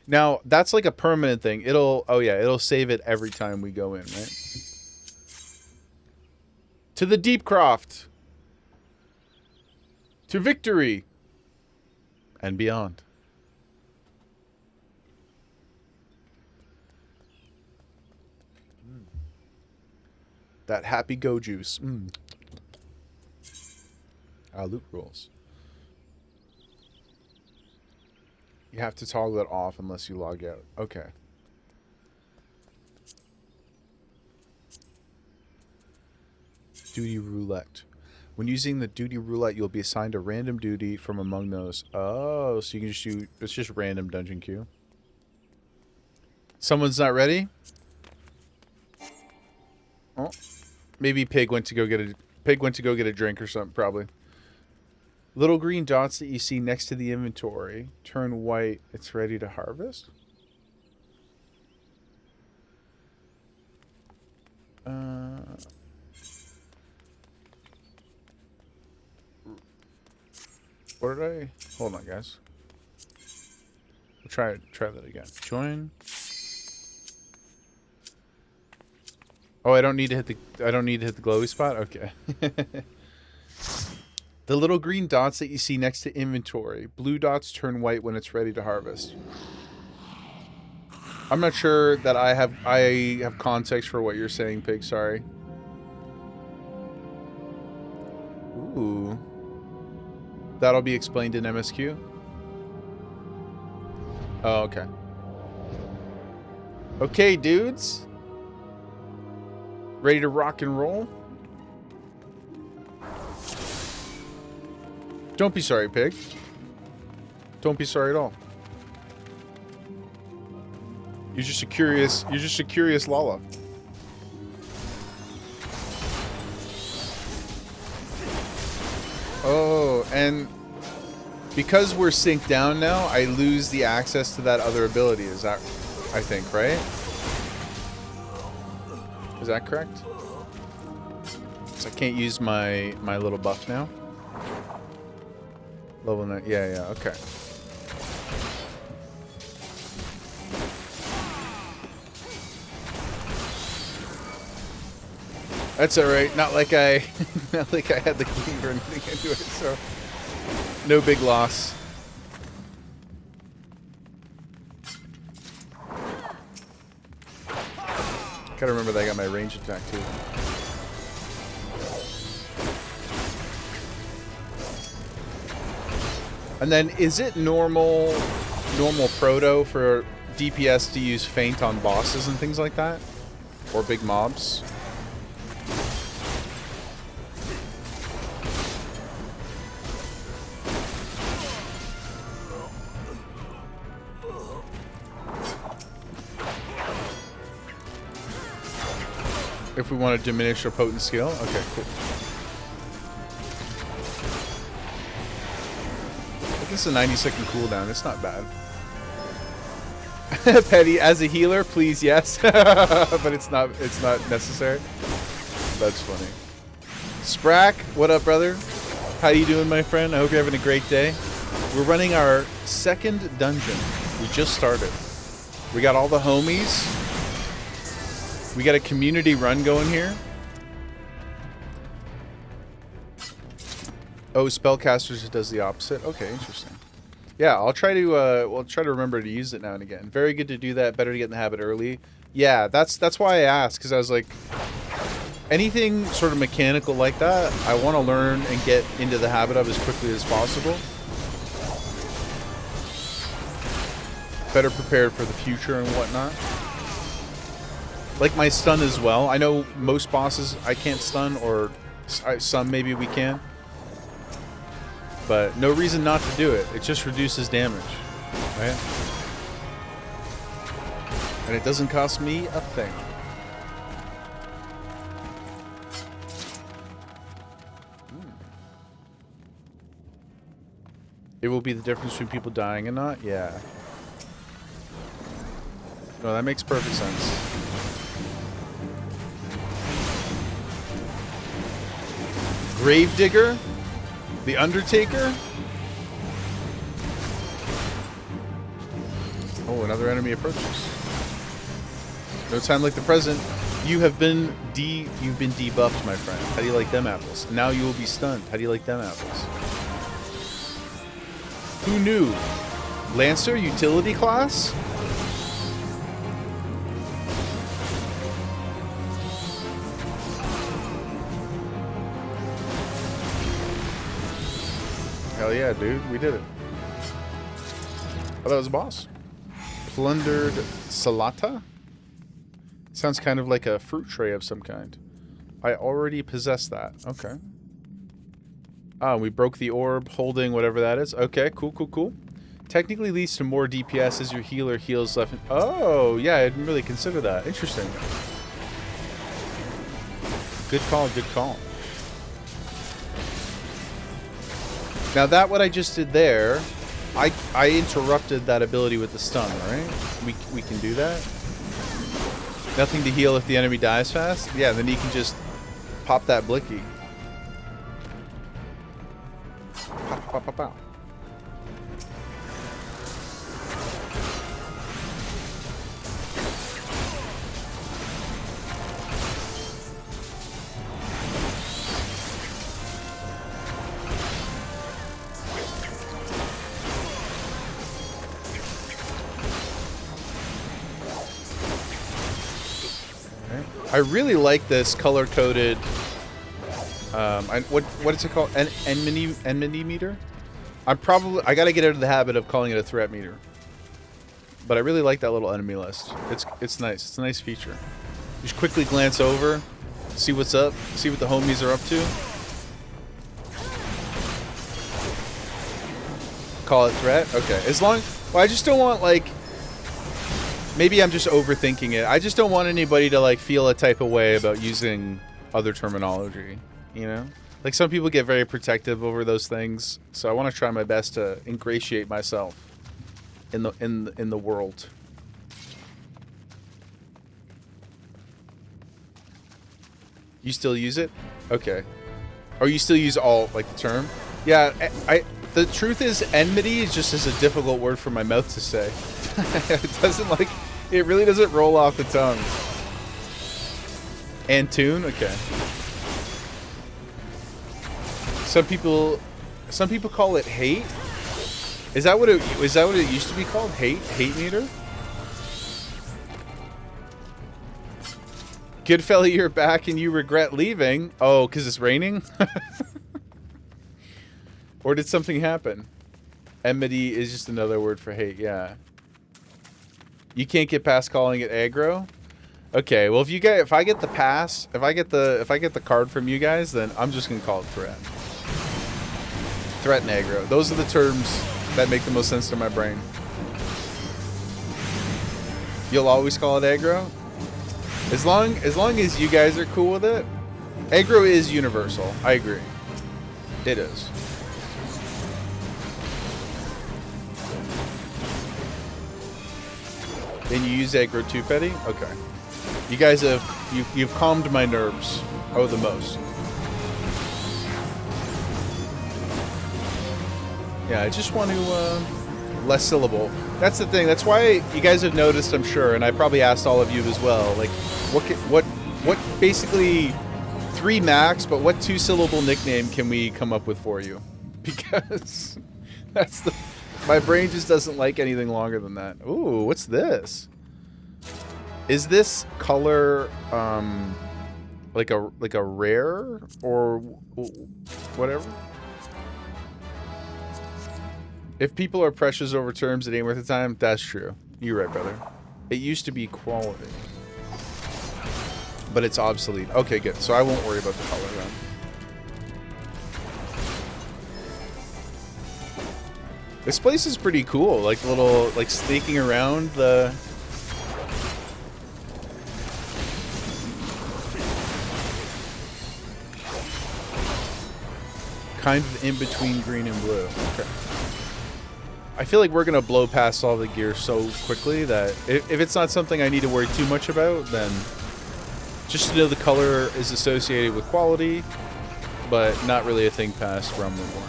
Now, that's like a permanent thing. It'll... Oh, yeah. It'll save it every time we go in, right? To the Deep Croft. To victory. And beyond. That happy go juice. Loot rules. You have to toggle it off unless you log out. Okay. Duty roulette. When using the duty roulette, you'll be assigned a random duty from among those. Oh, so you can just shoot. It's just random dungeon queue. Someone's not ready? Oh. Maybe Pig went to go get a drink or something, probably. Little green dots that you see next to the inventory turn white. It's ready to harvest. What did I... Hold on, guys. We'll try that again. Join. Oh, I don't need to hit the glowy spot? Okay. The little green dots that you see next to inventory. Blue dots turn white when it's ready to harvest. I'm not sure that I have context for what you're saying, Pig. Sorry. Ooh. That'll be explained in MSQ? Oh, okay. Okay, dudes. Ready to rock and roll? Don't be sorry, Pig. Don't be sorry at all. You're just a curious Lala. Oh, and because we're synced down now, I lose the access to that other ability. Is that, I think, right? Is that correct? So I can't use my little buff now. Level 9. Yeah, okay. That's alright. Not like I had the cleave or anything into it, so no big loss. Gotta remember that I got my range attack too. And then, is it normal proto for DPS to use feint on bosses and things like that? Or big mobs? If we want to diminish our potent skill? Okay, cool. This is a 90-second cooldown. It's not bad. Petty, as a healer, please, yes. But it's not necessary. That's funny. Sprack, what up, brother? How you doing, my friend? I hope you're having a great day. We're running our second dungeon. We just started. We got all the homies. We got a community run going here. Oh, spellcasters, it does the opposite. Okay, interesting. Yeah, I'll try to remember to use it now and again. Very good to do that. Better to get in the habit early. Yeah, that's why I asked, because I was like, anything sort of mechanical like that, I want to learn and get into the habit of as quickly as possible. Better prepared for the future and whatnot. Like my stun as well. I know most bosses I can't stun, or some maybe we can. But no reason not to do it. It just reduces damage, right? And it doesn't cost me a thing. It will be the difference between people dying and not? Yeah. No, that makes perfect sense. Gravedigger? The Undertaker? Oh, another enemy approaches. No time like the present. You've been debuffed, my friend. How do you like them apples? Now you will be stunned. How do you like them apples? Who knew? Lancer utility class? Hell yeah, dude. We did it. Oh, that was a boss. Plundered Salata? Sounds kind of like a fruit tray of some kind. I already possess that. Okay. Ah, we broke the orb holding whatever that is. Okay, cool, cool, cool. Technically leads to more DPS as your healer heals left. Oh, yeah, I didn't really consider that. Interesting. Good call, good call. Now that what I just did there, I interrupted that ability with the stun, right? We can do that. Nothing to heal if the enemy dies fast. Yeah, then you can just pop that blicky. Pop, pop, pop, pop. I really like this color-coded. What is it called? Enmity meter. I gotta get out of the habit of calling it a threat meter. But I really like that little enemy list. It's nice. It's a nice feature. Just quickly glance over, see what's up, see what the homies are up to. Call it threat. Okay. As long. Well, I just don't want like. Maybe I'm just overthinking it. I just don't want anybody to like feel a type of way about using other terminology, you know? Like some people get very protective over those things, so I want to try my best to ingratiate myself in the world. You still use it? Okay. Or you still use all like the term? Yeah, the truth is enmity is just a difficult word for my mouth to say. It really doesn't roll off the tongue. And tune? Okay. Some people call it hate. Is that what it used to be called? Hate meter? Good fella, you're back and you regret leaving. Oh, because it's raining? Or did something happen? Enmity is just another word for hate, yeah. You can't get past calling it aggro? Okay, well if I get the pass, if I get the card from you guys, then I'm just gonna call it threat. Threat and aggro. Those are the terms that make the most sense to my brain. You'll always call it aggro? As long as you guys are cool with it. Aggro is universal. I agree. It is. And you use aggro too, Petty? Okay. You guys you've calmed my nerves. Oh, the most. Yeah, I just want to less syllable. That's the thing. That's why you guys have noticed, I'm sure, and I probably asked all of you as well. Like, what basically 3 max, but what 2-syllable nickname can we come up with for you? Because that's the. My brain just doesn't like anything longer than that. Ooh, what's this? Is this color like a rare or whatever? If people are precious over terms, it ain't worth the time. That's true. You're right, brother. It used to be quality, but it's obsolete. Okay, good. So I won't worry about the color then. This place is pretty cool. Like little, like sneaking around the. Kind of in between green and blue. Okay. I feel like we're gonna blow past all the gear so quickly that if it's not something I need to worry too much about, then just to know the color is associated with quality, but not really a thing past Realm Reborn.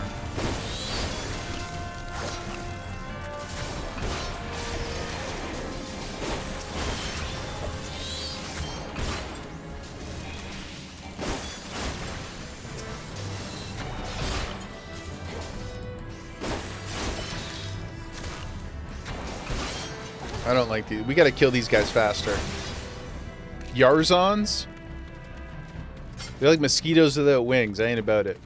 I don't like these. We gotta kill these guys faster. Yarzons? They're like mosquitoes without wings. I ain't about it.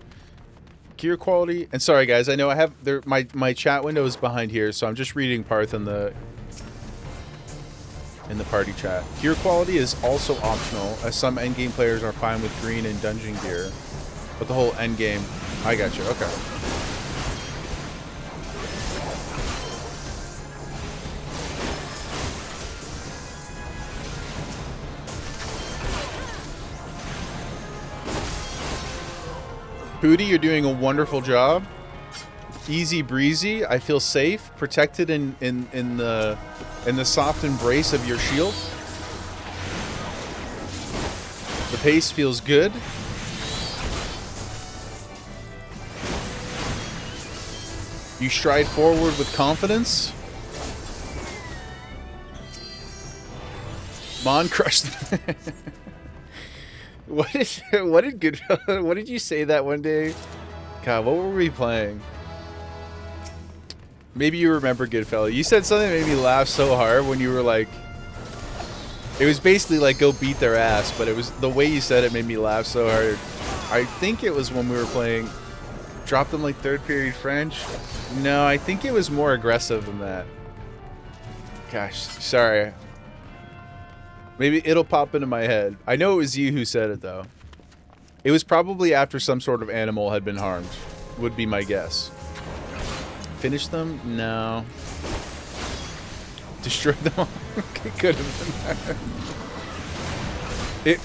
Gear quality. And sorry guys, I know I have my chat window is behind here, so I'm just reading Parth in the party chat. Gear quality is also optional, as some endgame players are fine with green and dungeon gear. But the whole endgame, I got you. Okay. Booty, you're doing a wonderful job. Easy breezy. I feel safe, protected in the soft embrace of your shield. The pace feels good. You stride forward with confidence. Mon crushed. What did you say that one day? God, what were we playing? Maybe you remember, Goodfella. You said something that made me laugh so hard when you were like, it was basically like go beat their ass, but it was the way you said it made me laugh so hard. I think it was when we were playing Drop Them Like Third Period French. No, I think it was more aggressive than that. Gosh, sorry. Maybe it'll pop into my head. I know it was you who said it, though. It was probably after some sort of animal had been harmed, would be my guess. Finish them? No. Destroy them all? It could have been that.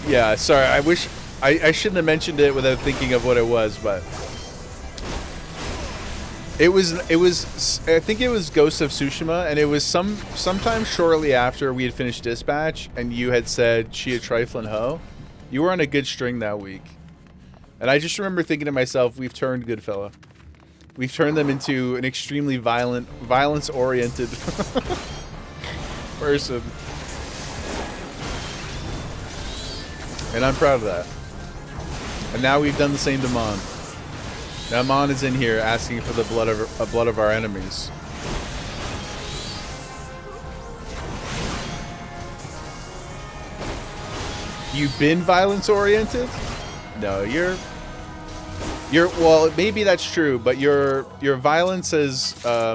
Yeah, sorry, I wish... I shouldn't have mentioned it without thinking of what it was, but... It was I think it was Ghost of Tsushima, and it was sometime shortly after we had finished Dispatch, and you had said she a trifling hoe. You were on a good string that week. And I just remember thinking to myself, we've turned Goodfella. We've turned them into an extremely violence-oriented person. And I'm proud of that. And now we've done the same to Mon. Now Mon is in here asking for the blood of our enemies. You've been violence oriented? No, you're well, maybe that's true, but your violence has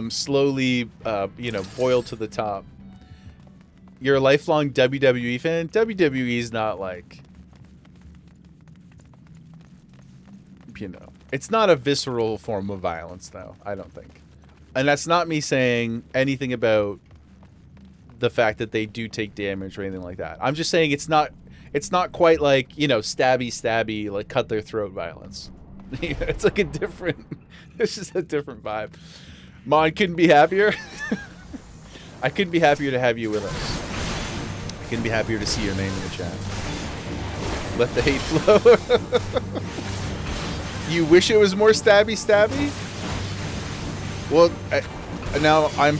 slowly you know, boiled to the top. You're a lifelong WWE fan. WWE is not like, you know, it's not a visceral form of violence though, I don't think. And that's not me saying anything about the fact that they do take damage or anything like that. I'm just saying it's not quite like, you know, stabby, like cut their throat violence. It's like a different, it's just a different vibe. Mon, couldn't be happier. I couldn't be happier to have you with us. I couldn't be happier to see your name in the chat. Let the hate flow. You wish it was more stabby? Well, now I'm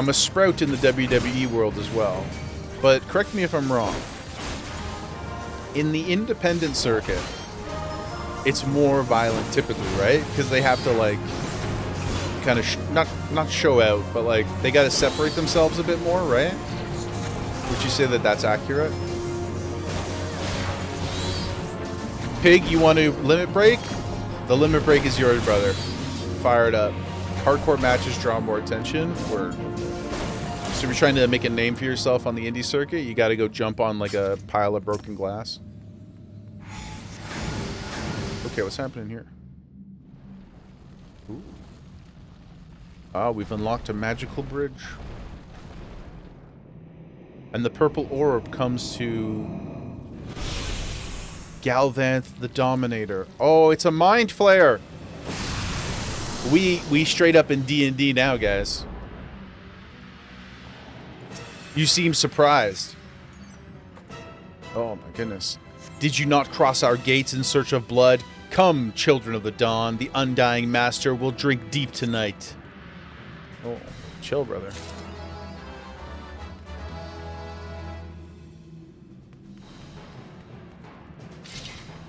a sprout in the WWE world as well. But correct me if I'm wrong. In the independent circuit, it's more violent typically, right? Because they have to like kind of not show out, but like they got to separate themselves a bit more, right? Would you say that that's accurate? Pig, you want to limit break? The limit break is yours, brother. Fire it up. Hardcore matches draw more attention. So if you're trying to make a name for yourself on the indie circuit, you got to go jump on like a pile of broken glass. Okay, what's happening here? Ooh. Ah, we've unlocked a magical bridge. And the purple orb comes to Galvanth the Dominator. Oh, it's a mind flare. We straight up in D&D now, guys. You seem surprised. Oh my goodness. Did you not cross our gates in search of blood? Come, children of the dawn. The undying master will drink deep tonight. Oh, chill, brother.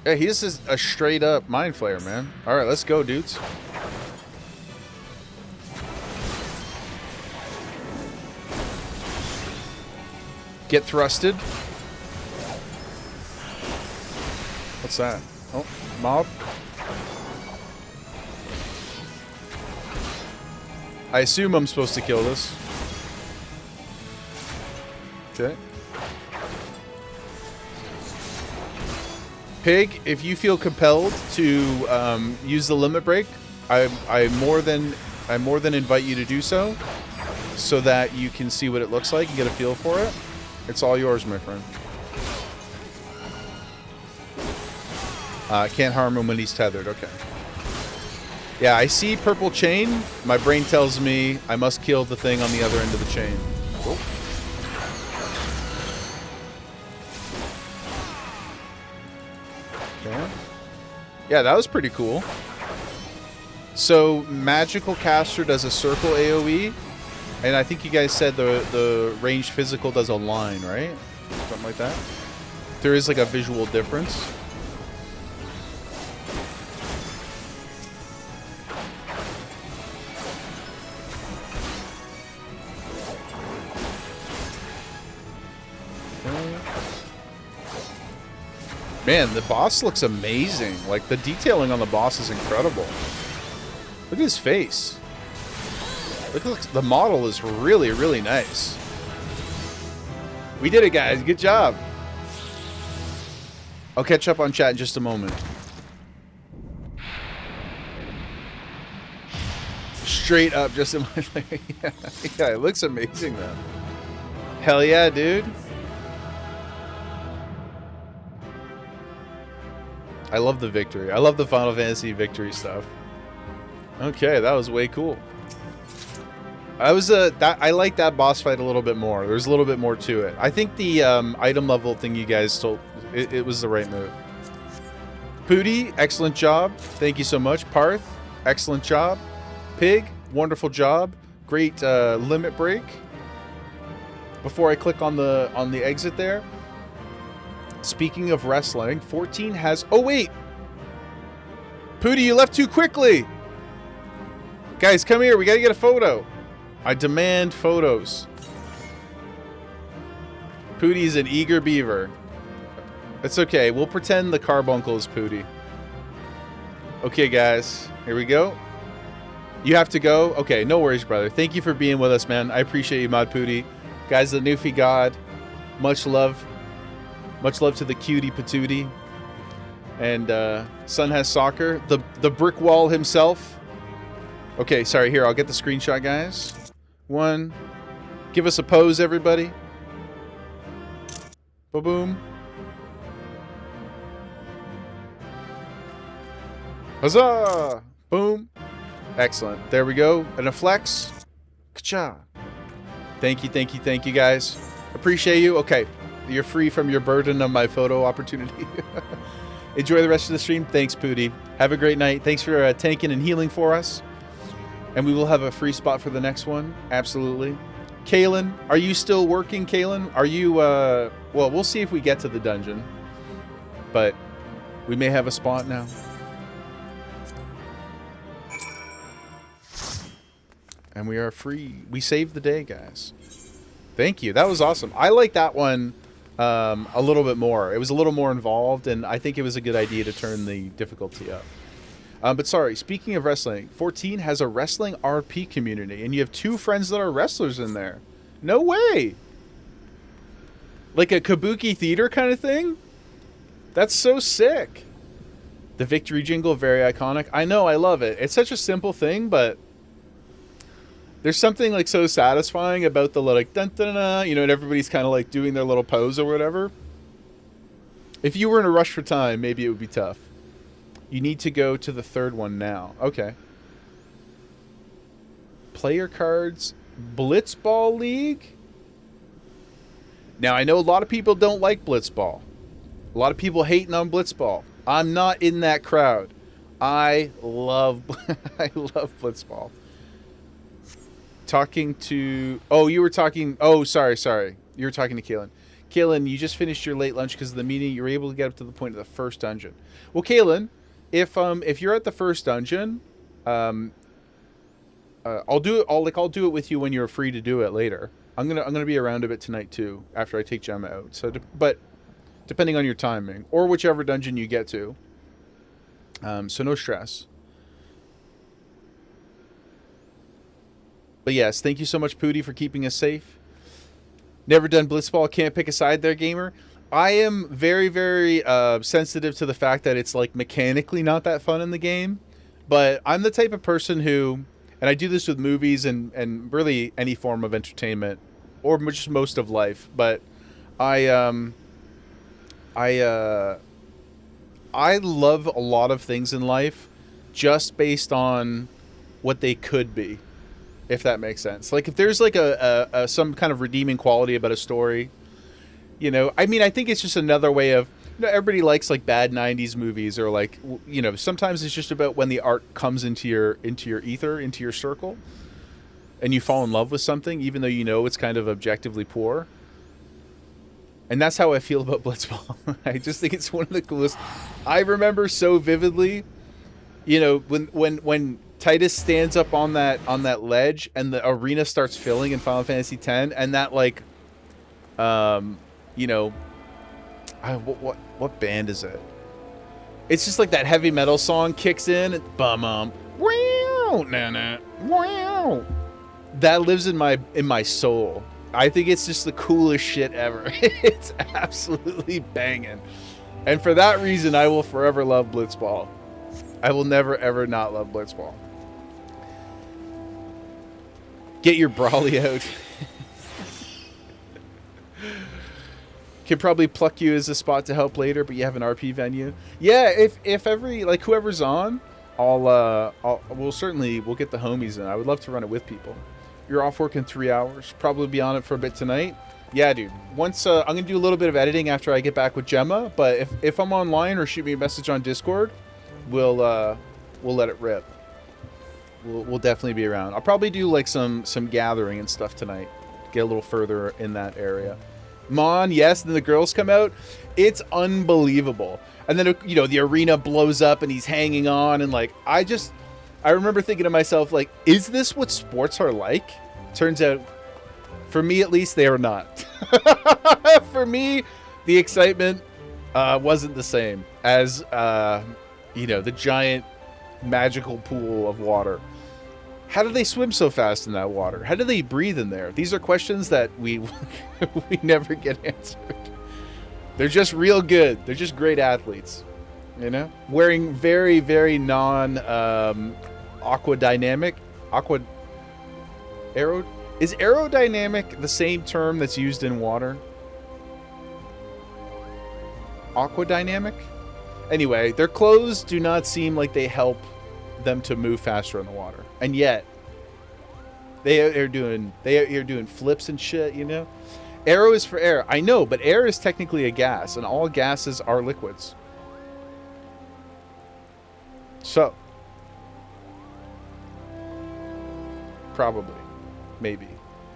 Yeah, he's just a straight up mind flayer, man. All right, let's go, dudes. Get thrusted. What's that? Oh, mob. I assume I'm supposed to kill this. Okay. Pig, if you feel compelled to use the limit break, I more than invite you to do so that you can see what it looks like and get a feel for it. It's all yours, my friend. Can't harm him when he's tethered. Okay. Yeah, I see purple chain. My brain tells me I must kill the thing on the other end of the chain. Oh. Okay. Yeah, that was pretty cool. So, Magical Caster does a circle AoE. And I think you guys said the ranged physical does a line, right? Something like that. There is like a visual difference. Man, the boss looks amazing. Like, the detailing on the boss is incredible. Look at his face. Look, the model is really, really nice. We did it, guys. Good job. I'll catch up on chat in just a moment. Straight up, just in my... yeah, it looks amazing, though. Hell yeah, dude. I love the victory. I love the Final Fantasy victory stuff. Okay, that was way cool. I like that boss fight a little bit more. There's a little bit more to it. I think the item level thing you guys told, it was the right move. Pooty, excellent job. Thank you so much. Parth, excellent job. Pig, wonderful job. Great limit break. Before I click on the exit there. Speaking of wrestling, 14 has... Oh, wait! Pooty, you left too quickly! Guys, come here. We gotta get a photo. I demand photos. Pootie's an eager beaver. It's okay. We'll pretend the carbuncle is Pootie. Okay, guys. Here we go. You have to go? Okay, no worries, brother. Thank you for being with us, man. I appreciate you, Mod Pootie. Guys, the Newfie God. Much love. Much love to the cutie patootie. And Son has soccer. The brick wall himself. Okay, sorry. Here, I'll get the screenshot, guys. One. Give us a pose, everybody. Ba-boom. Huzzah! Boom. Excellent. There we go. And a flex. Ka-cha. Thank you, guys. Appreciate you. Okay. You're free from your burden of my photo opportunity. Enjoy the rest of the stream. Thanks, Pootie. Have a great night. Thanks for tanking and healing for us. And we will have a free spot for the next one. Absolutely. Kalen, are you still working, Kalen? Are you, well, we'll see if we get to the dungeon. But we may have a spot now. And we are free. We saved the day, guys. Thank you. That was awesome. I like that one a little bit more. It was a little more involved, and I think it was a good idea to turn the difficulty up. But sorry, speaking of wrestling, 14 has a wrestling RP community, and you have 2 friends that are wrestlers in there. No way! Like a kabuki theater kind of thing? That's so sick. The victory jingle, very iconic. I know, I love it. It's such a simple thing, but there's something like so satisfying about the like dun dun dun, you know, and everybody's kind of like doing their little pose or whatever. If you were in a rush for time, maybe it would be tough. You need to go to the 3rd one now. Okay. Player cards, Blitzball League. Now I know a lot of people don't like Blitzball. A lot of people hating on Blitzball. I'm not in that crowd. I love Blitzball. Talking to... Oh, you were talking... Oh, sorry. You were talking to Kalen. Kalen, you just finished your late lunch because of the meeting. You were able to get up to the point of the first dungeon. Well, Kalen, if you're at the first dungeon, I'll do it. I'll do it with you when you're free to do it later. I'm gonna be around a bit tonight too after I take Gemma out. So, but depending on your timing or whichever dungeon you get to. So no stress. But yes, thank you so much, Pootie, for keeping us safe. Never done Blitzball. Can't pick a side there, gamer. I am very, very sensitive to the fact that it's like mechanically not that fun in the game. But I'm the type of person who, and I do this with movies and really any form of entertainment or just most of life. But I love a lot of things in life just based on what they could be. If that makes sense. Like if there's like a some kind of redeeming quality about a story, you know, I mean, I think it's just another way of, you know, everybody likes like bad 90s movies or like, you know, sometimes it's just about when the art comes into your ether, into your circle and you fall in love with something, even though you know it's kind of objectively poor. And that's how I feel about Blitzball. I just think it's one of the coolest. I remember so vividly, you know, when Titus stands up on that ledge and the arena starts filling in Final Fantasy X, and that like, you know, what band is it? It's just like that heavy metal song kicks in, and wow, wow. That lives in my soul. I think it's just the coolest shit ever. It's absolutely banging, and for that reason, I will forever love Blitzball. I will never ever not love Blitzball. Get your brawly out. Could probably pluck you as a spot to help later, but you have an RP venue. Yeah, if every like whoever's on, we'll get the homies in. I would love to run it with people. You're off work in 3 hours. Probably be on it for a bit tonight. Yeah, dude. Once I'm gonna do a little bit of editing after I get back with Gemma, but if I'm online or shoot me a message on Discord, we'll let it rip. We'll definitely be around. I'll probably do like some gathering and stuff tonight. Get a little further in that area. Mon, yes, then the girls come out. It's unbelievable. And then, you know, the arena blows up and he's hanging on, and like I remember thinking to myself, like, is this what sports are like? Turns out, for me at least, they were not. For me, the excitement wasn't the same as, the giant magical pool of water. How do they swim so fast in that water? How do they breathe in there? These are questions that we we never get answered. They're just real good. They're just great athletes, wearing very, very aquadynamic. Is aerodynamic the same term that's used in water? Aquadynamic? Anyway, their clothes do not seem like they help them to move faster in the water. And yet, they are doing flips and shit, Aero is for air. I know, but air is technically a gas, and all gases are liquids. So, probably. Maybe.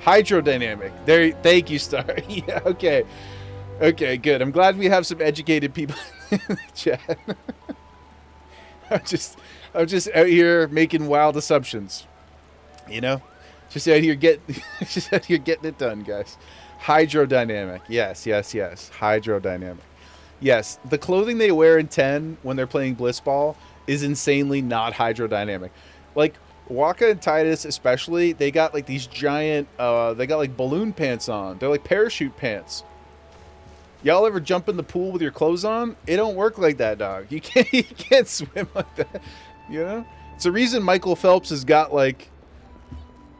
Hydrodynamic. There. Thank you, Star. Yeah, okay. Okay, good. I'm glad we have some educated people in the chat. I'm just out here making wild assumptions. Just out here getting it done, guys. Hydrodynamic. Yes. Hydrodynamic. Yes, the clothing they wear in 10 when they're playing Bliss Ball is insanely not hydrodynamic. Like Waka and Titus especially, they got like these giant they got like balloon pants on. They're like parachute pants. Y'all ever jump in the pool with your clothes on? It don't work like that, dog. You can't swim like that. It's the reason Michael Phelps has got like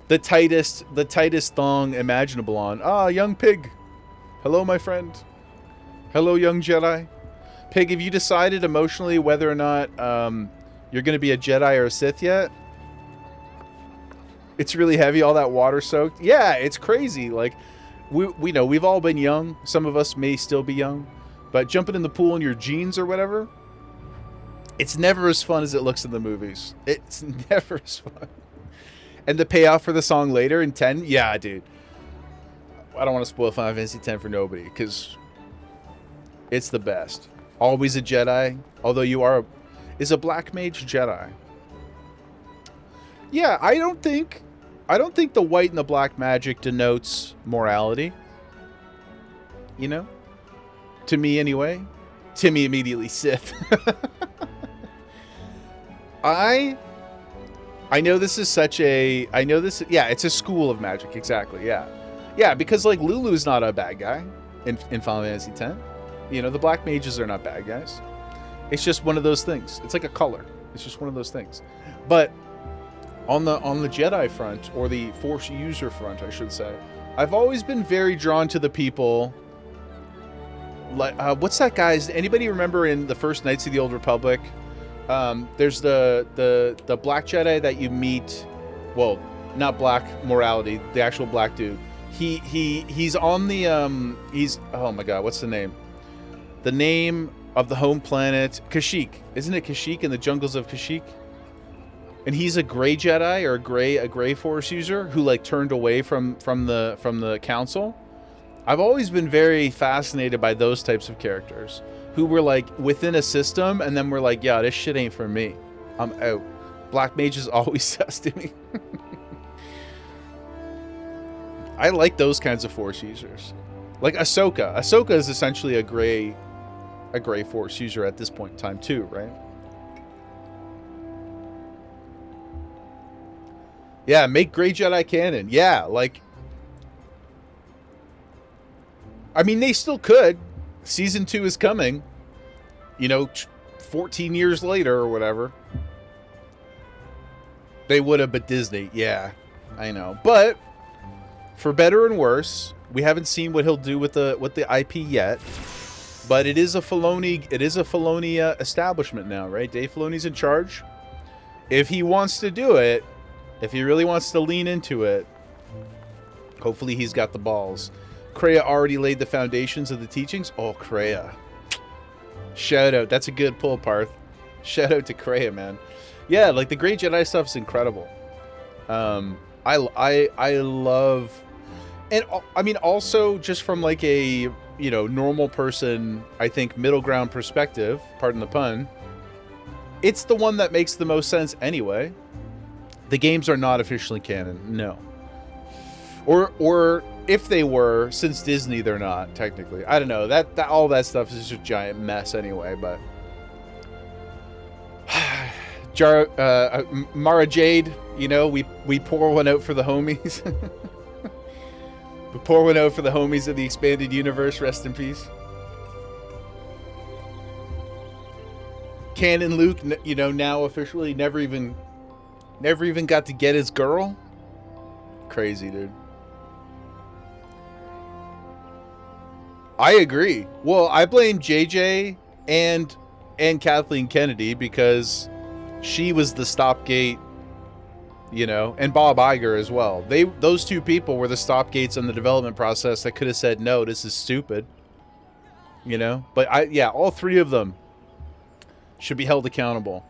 the tightest thong imaginable on. Ah, young pig. Hello, my friend. Hello, young Jedi. Pig, have you decided emotionally whether or not you're going to be a Jedi or a Sith yet? It's really heavy, all that water soaked. Yeah, it's crazy. Like, we know we've all been young. Some of us may still be young. But jumping in the pool in your jeans or whatever, it's never as fun as it looks in the movies. It's never as fun. And the payoff for the song later in 10, yeah, dude. I don't want to spoil Final Fantasy 10 for nobody, because it's the best. Always a Jedi, although is a black mage Jedi. Yeah, I don't think the white and the black magic denotes morality. To me anyway. Timmy immediately Sith. I know this is yeah, it's a school of magic, exactly, yeah. Yeah, because like Lulu's not a bad guy in Final Fantasy X. The black mages are not bad guys. It's just one of those things. It's like a color. It's just one of those things. But on the Jedi front, or the Force user front, I should say, I've always been very drawn to the people like what's that guy's? Anybody remember in the first Knights of the Old Republic? There's the black Jedi that you meet. Well, not black morality, the actual black dude. He's on the he's, oh my god, what's the name? The name of the home planet, Kashyyyk. Isn't it Kashyyyk, in the jungles of Kashyyyk? And he's a gray Jedi, or a gray Force user who like turned away from the council. I've always been very fascinated by those types of characters who were like within a system and then were like, yeah, this shit ain't for me. I'm out. Black mages always sus to me. I like those kinds of Force users. Like Ahsoka. Ahsoka is essentially a gray Force user at this point in time too, right? Yeah, make gray Jedi canon. Yeah, like, I mean, they still could. Season 2 is coming. 14 years later or whatever. They would have, but Disney. Yeah, I know. But for better and worse, we haven't seen what he'll do with the IP yet. But it is a Filoni establishment now, right? Dave Filoni's in charge. If he wants to do it, if he really wants to lean into it, hopefully he's got the balls. Kreia already laid the foundations of the teachings. Oh, Kreia. Shout out. That's a good pull, Parth. Shout out to Kreia, man. Yeah, like the Great Jedi stuff is incredible. I love, and I mean also just from like a normal person, I think middle ground perspective, pardon the pun, it's the one that makes the most sense anyway. The games are not officially canon, no. Or if they were, since Disney, they're not technically. I don't know. That all that stuff is just a giant mess anyway. But Mara Jade, you know, we pour one out for the homies. We pour one out for the homies of the expanded universe. Rest in peace. Canon Luke, you know, now officially never even got to get his girl. Crazy, dude. I agree. Well, I blame JJ and Kathleen Kennedy because she was the stopgate, you know, and Bob Iger as well. Those two people were the stopgates in the development process that could have said, no, this is stupid. You know? But all three of them should be held accountable.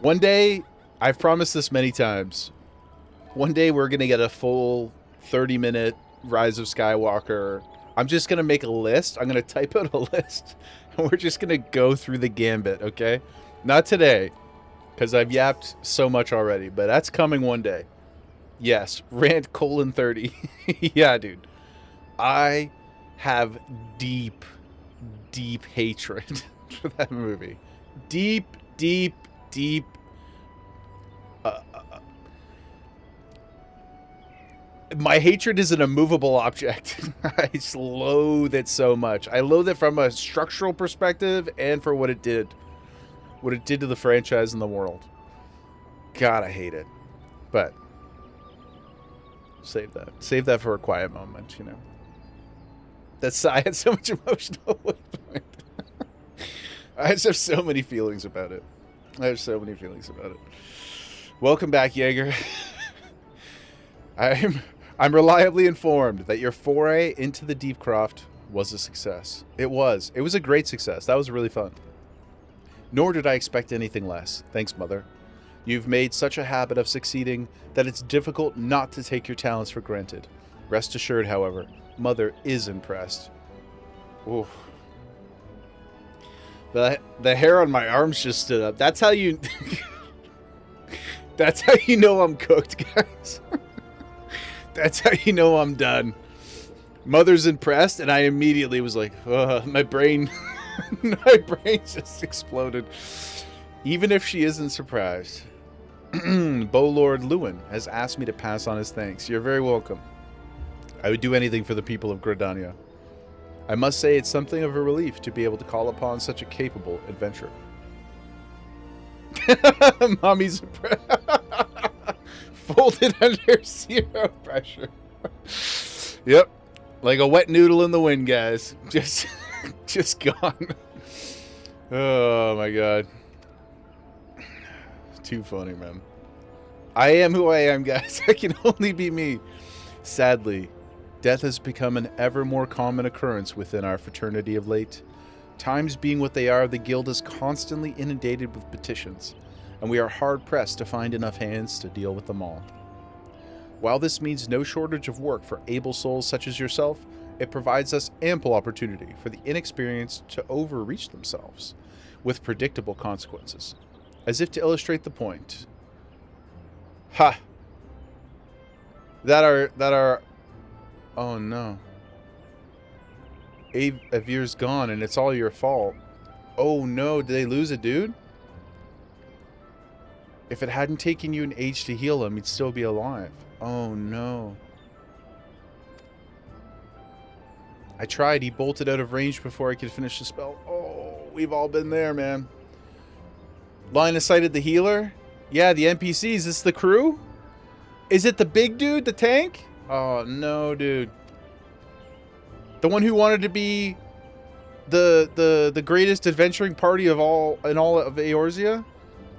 One day, I've promised this many times, one day we're going to get a full 30-minute Rise of Skywalker. I'm just going to make a list. I'm going to type out a list. And we're just going to go through the gambit, okay? Not today, because I've yapped so much already. But that's coming one day. Yes, rant :30. Yeah, dude. I have deep, deep hatred for that movie. Deep, deep, deep. My hatred is an immovable object. I just loathe it so much. I loathe it from a structural perspective and for what it did. What it did to the franchise and the world. God, I hate it. But save that. Save that for a quiet moment, you know. I had so much emotional weight. I just have so many feelings about it. Welcome back, Jaeger. I'm reliably informed that your foray into the Deepcroft was a success. It was. It was a great success. That was really fun. Nor did I expect anything less. Thanks, Mother. You've made such a habit of succeeding that it's difficult not to take your talents for granted. Rest assured, however, Mother is impressed. Oof. The hair on my arms just stood up. That's how you... That's how you know I'm cooked, guys. That's how you know I'm done. Mother's impressed, and I immediately was like, my brain... my brain just exploded. Even if she isn't surprised. Lord Lewin has asked me to pass on his thanks. You're very welcome. I would do anything for the people of Gridania. I must say it's something of a relief to be able to call upon such a capable adventurer. Mommy's folded under zero pressure. Yep. Like a wet noodle in the wind, guys. Just gone. Oh my god. Too funny, man. I am who I am, guys. I can only be me. Sadly, death has become an ever more common occurrence within our fraternity of late. Times being what they are, the guild is constantly inundated with petitions, and we are hard-pressed to find enough hands to deal with them all. While this means no shortage of work for able souls such as yourself, it provides us ample opportunity for the inexperienced to overreach themselves, with predictable consequences. As if to illustrate the point. Ha! That are... Oh no. Avir's gone and it's all your fault. Oh no, did they lose a dude? If it hadn't taken you an age to heal him, he'd still be alive. Oh no. I tried, he bolted out of range before I could finish the spell. Oh, we've all been there, man. Line of sighted the healer? Yeah, the NPCs. Is the crew? Is it the big dude, the tank? Oh no, dude. The one who wanted to be the greatest adventuring party of all of Eorzea?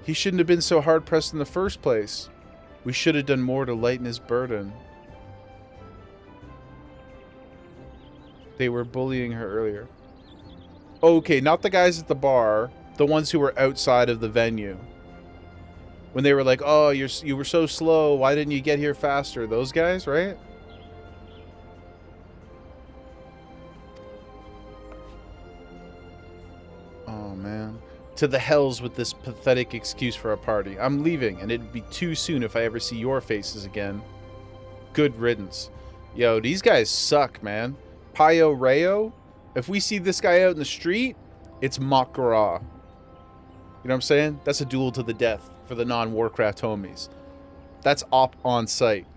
He shouldn't have been so hard pressed in the first place. We should have done more to lighten his burden. They were bullying her earlier. Okay, not the guys at the bar. The ones who were outside of the venue. When they were like, oh, you were so slow. Why didn't you get here faster? Those guys, right? Oh, man. To the hells with this pathetic excuse for a party. I'm leaving, and it'd be too soon if I ever see your faces again. Good riddance. Yo, these guys suck, man. Payo Rayo? If we see this guy out in the street, it's Makara. You know what I'm saying? That's a duel to the death for the non-Warcraft homies. That's op on site.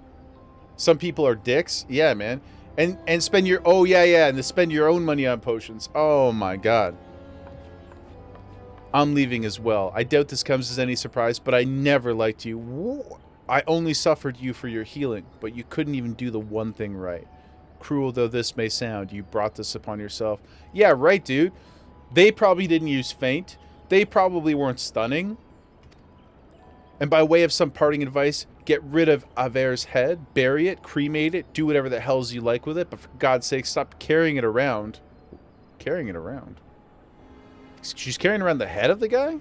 Some people are dicks. Yeah, man. And spend your... Oh, yeah, and to spend your own money on potions. Oh, my God. I'm leaving as well. I doubt this comes as any surprise, but I never liked you. I only suffered you for your healing, but you couldn't even do the one thing right. Cruel though this may sound, you brought this upon yourself. Yeah, right, dude. They probably didn't use feint. They probably weren't stunning. And by way of some parting advice, get rid of Aver's head, bury it, cremate it, do whatever the hells you like with it, but for God's sake, stop carrying it around. Carrying it around? She's carrying around the head of the guy?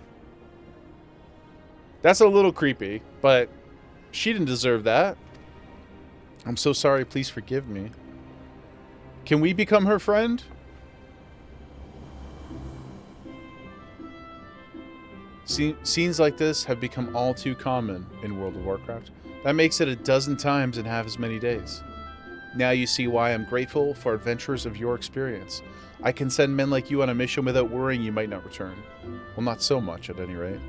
That's a little creepy, but she didn't deserve that. I'm so sorry, please forgive me. Can we become her friend? Scenes like this have become all too common in World of Warcraft. That makes it a dozen times in half as many days. Now you see why I'm grateful for adventurers of your experience. I can send men like you on a mission without worrying you might not return. Well, not so much, at any rate.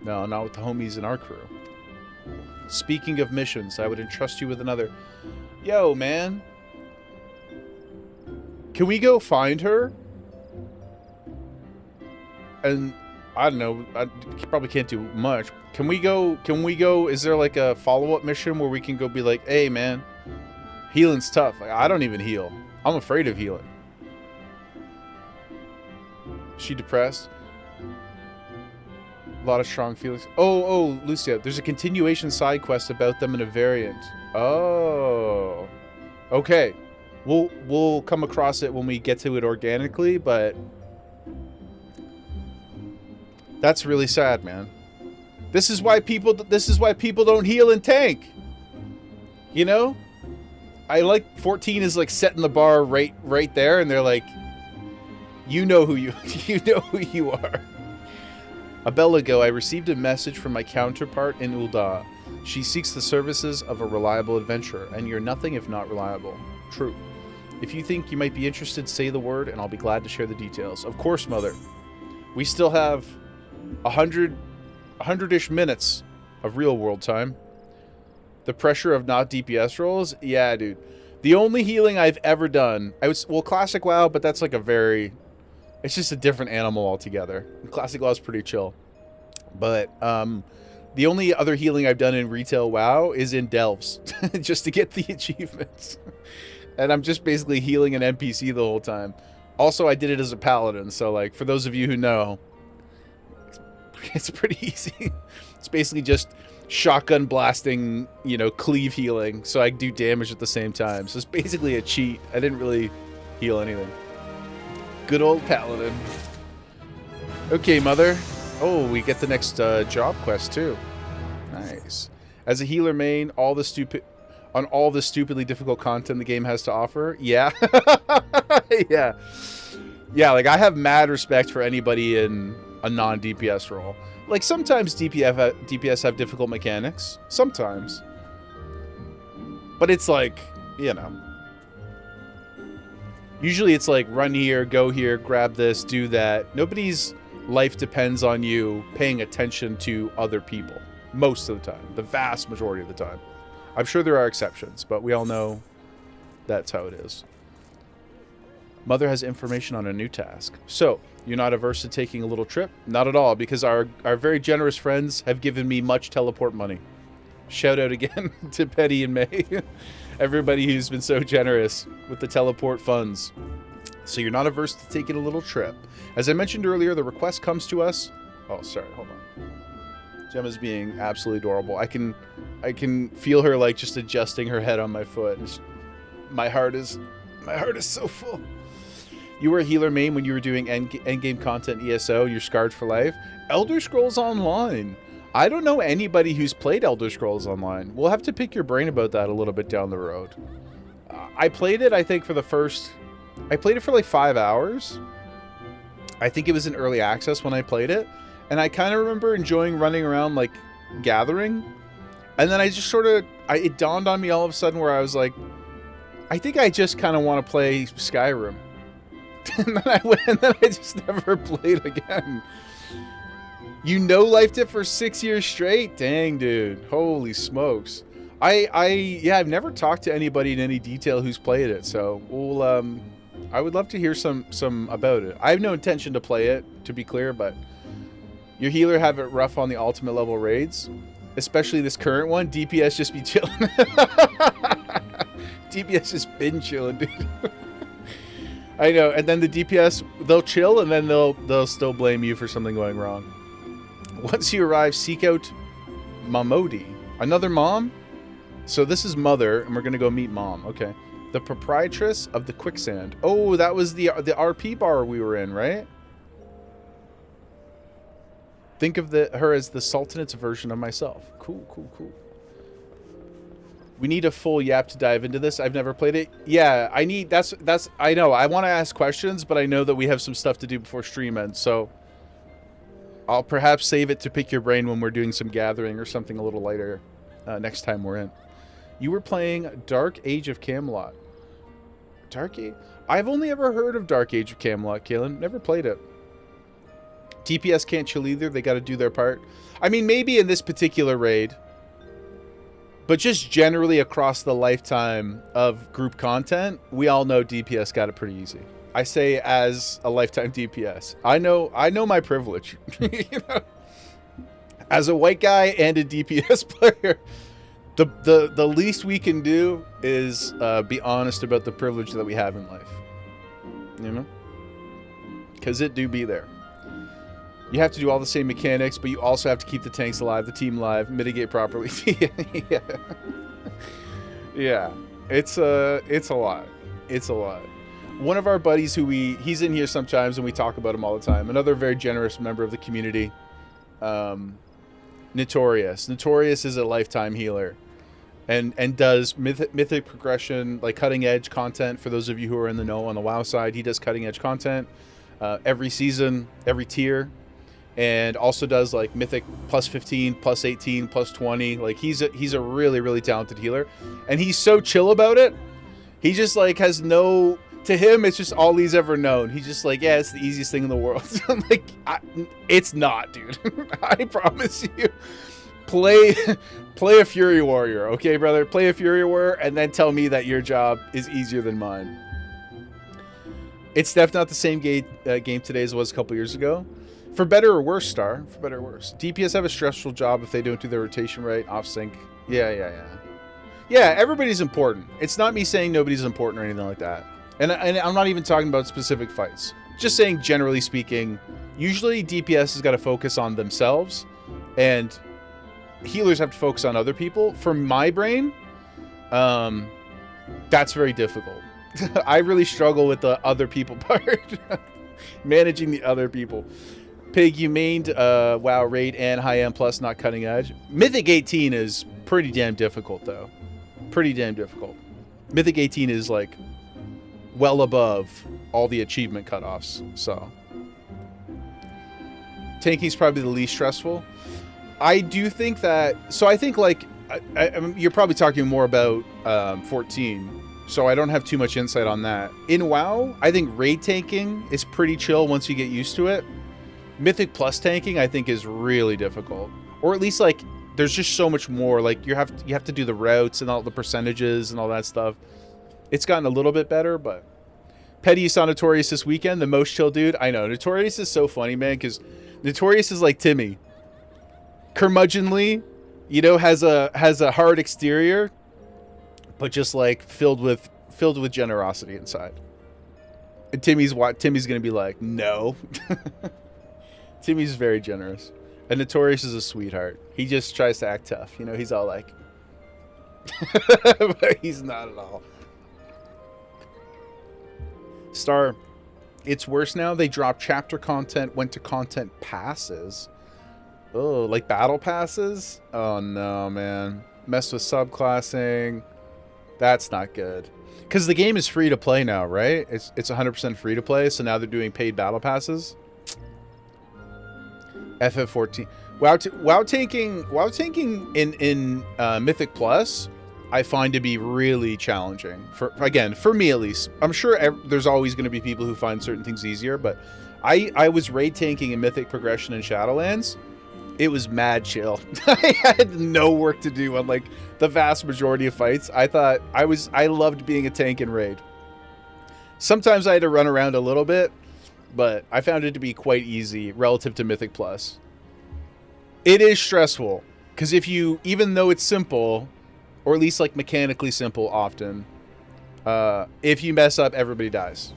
No, not with the homies in our crew. Speaking of missions, I would entrust you with another. Yo, man. Can we go find her? And, I don't know, I probably can't do much. Can we go, is there like a follow-up mission where we can go be like, hey, man, healing's tough. Like, I don't even heal. I'm afraid of healing. She depressed? A lot of strong feelings. Oh, Lucia, there's a continuation side quest about them in a variant. Oh. Okay. We'll come across it when we get to it organically, but that's really sad, man. This is why people don't heal and tank. You know? I like 14 is like setting the bar right there, and they're like, you know who you are. A bell ago, I received a message from my counterpart in Ul'dah. She seeks the services of a reliable adventurer, and you're nothing if not reliable. True. If you think you might be interested, say the word, and I'll be glad to share the details. Of course, Mother. We still have 100-ish minutes of real world time. The pressure of not DPS rolls? Yeah, dude. The only healing I've ever done... well, Classic WoW, but that's like a very... It's just a different animal altogether. Classic WoW is pretty chill. But the only other healing I've done in retail WoW is in Delves. Just to get the achievements. And I'm just basically healing an NPC the whole time. Also, I did it as a paladin. So, like, for those of you who know, it's pretty easy. It's basically just shotgun blasting, you know, cleave healing. So I do damage at the same time. So it's basically a cheat. I didn't really heal anything. Good old paladin. Okay, Mother. Oh, we get the next job quest too. Nice. As a healer main, all the stupidly difficult content the game has to offer. Yeah. Yeah. Yeah, like I have mad respect for anybody in a non-DPS role. Like sometimes DPS have difficult mechanics. Sometimes. But it's like, you know. Usually it's like, run here, go here, grab this, do that. Nobody's life depends on you paying attention to other people. Most of the time. The vast majority of the time. I'm sure there are exceptions, but we all know that's how it is. Mother has information on a new task. So, you're not averse to taking a little trip? Not at all, because our very generous friends have given me much teleport money. Shout out again to Petty and May. Everybody who's been so generous with the teleport funds. So you're not averse to taking a little trip. As I mentioned earlier, the request comes to us... Oh, sorry, hold on. Gemma's being absolutely adorable. I can feel her like just adjusting her head on my foot. My heart is so full. You were a healer main when you were doing endgame content ESO. You're scarred for life. Elder Scrolls Online. I don't know anybody who's played Elder Scrolls Online. We'll have to pick your brain about that a little bit down the road. I played it, I think, I played it for like 5 hours. I think it was in early access when I played it. And I kind of remember enjoying running around, like, gathering. And then I just sort of, it dawned on me all of a sudden where I was like, I think I just kind of want to play Skyrim. And then I went, and then I just never played again. You no-lifed it for 6 years straight? Dang, dude. Holy smokes. Yeah, I've never talked to anybody in any detail who's played it, so we'll, I would love to hear some about it. I have no intention to play it, to be clear, but your healer have it rough on the ultimate level raids, especially this current one. DPS just be chilling. DPS just been chilling, dude. I know, and then the DPS, they'll chill, and then they'll still blame you for something going wrong. Once you arrive, seek out Mamodi. Another mom? So this is Mother, and we're going to go meet Mom. Okay. The proprietress of the quicksand. Oh, that was the RP bar we were in, right? Think of her as the Sultanate's version of myself. Cool, cool, cool. We need a full yap to dive into this. I've never played it. Yeah, I need... I know. I want to ask questions, but I know that we have some stuff to do before stream ends, so... I'll perhaps save it to pick your brain when we're doing some gathering or something a little lighter next time we're in. You were playing Dark Age of Camelot. Dark Age? I've only ever heard of Dark Age of Camelot, Kaelin. Never played it. DPS can't chill either. They got to do their part. I mean, maybe in this particular raid... But just generally across the lifetime of group content, we all know DPS got it pretty easy. I say as a lifetime DPS. I know my privilege. You know? As a white guy and a DPS player, the least we can do is be honest about the privilege that we have in life. You know? Because it do be there. You have to do all the same mechanics, but you also have to keep the tanks alive, the team alive, mitigate properly. Yeah. Yeah. It's a lot. It's a lot. One of our buddies he's in here sometimes and we talk about him all the time. Another very generous member of the community. Notorious. Notorious is a lifetime healer. And does mythic progression, like cutting edge content for those of you who are in the know on the WoW side. He does cutting edge content every season, every tier. And also does like mythic plus 15, plus 18, plus 20. Like he's a really, really talented healer. And he's so chill about it. He just like has no, to him, it's just all he's ever known. He's just like, yeah, it's the easiest thing in the world. I'm like, it's not, dude. I promise you. Play a Fury Warrior, okay, brother? Play a Fury Warrior and then tell me that your job is easier than mine. It's definitely not the same game today as it was a couple years ago. For better or worse, Star. For better or worse. DPS have a stressful job if they don't do their rotation right, off sync. Yeah. Yeah, everybody's important. It's not me saying nobody's important or anything like that. And I'm not even talking about specific fights. Just saying, generally speaking, usually DPS has got to focus on themselves, and healers have to focus on other people. For my brain, that's very difficult. I really struggle with the other people part. Managing the other people. Pig, you mained WoW raid and high end plus, not cutting edge. Mythic 18 is pretty damn difficult, though. Pretty damn difficult. Mythic 18 is like well above all the achievement cutoffs. So tanking's probably the least stressful. I do think that. So I think like I mean, you're probably talking more about 14. So I don't have too much insight on that. In WoW, I think raid tanking is pretty chill once you get used to it. Mythic plus tanking, I think, is really difficult. Or at least, like, there's just so much more. Like, you have to do the routes and all the percentages and all that stuff. It's gotten a little bit better, but... Petty saw Notorious this weekend, the most chill dude. I know, Notorious is so funny, man, because Notorious is like Timmy. Curmudgeonly, you know, has a hard exterior, but just, like, filled with generosity inside. And Timmy's gonna be like, no. Timmy's very generous. And Notorious is a sweetheart. He just tries to act tough. You know, he's all like... but he's not at all. Star, it's worse now. They dropped chapter content, went to content passes. Oh, like battle passes? Oh, no, man. Messed with subclassing. That's not good. Because the game is free to play now, right? It's 100% free to play, so now they're doing paid battle passes. FF14. WoW tanking in Mythic Plus, I find to be really challenging. For me at least. I'm sure there's always going to be people who find certain things easier, but I was raid tanking in Mythic Progression in Shadowlands. It was mad chill. I had no work to do on like the vast majority of fights. I loved being a tank in raid. Sometimes I had to run around a little bit, but I found it to be quite easy relative to Mythic Plus. It is stressful because even though it's simple, or at least like mechanically simple often, if you mess up, everybody dies.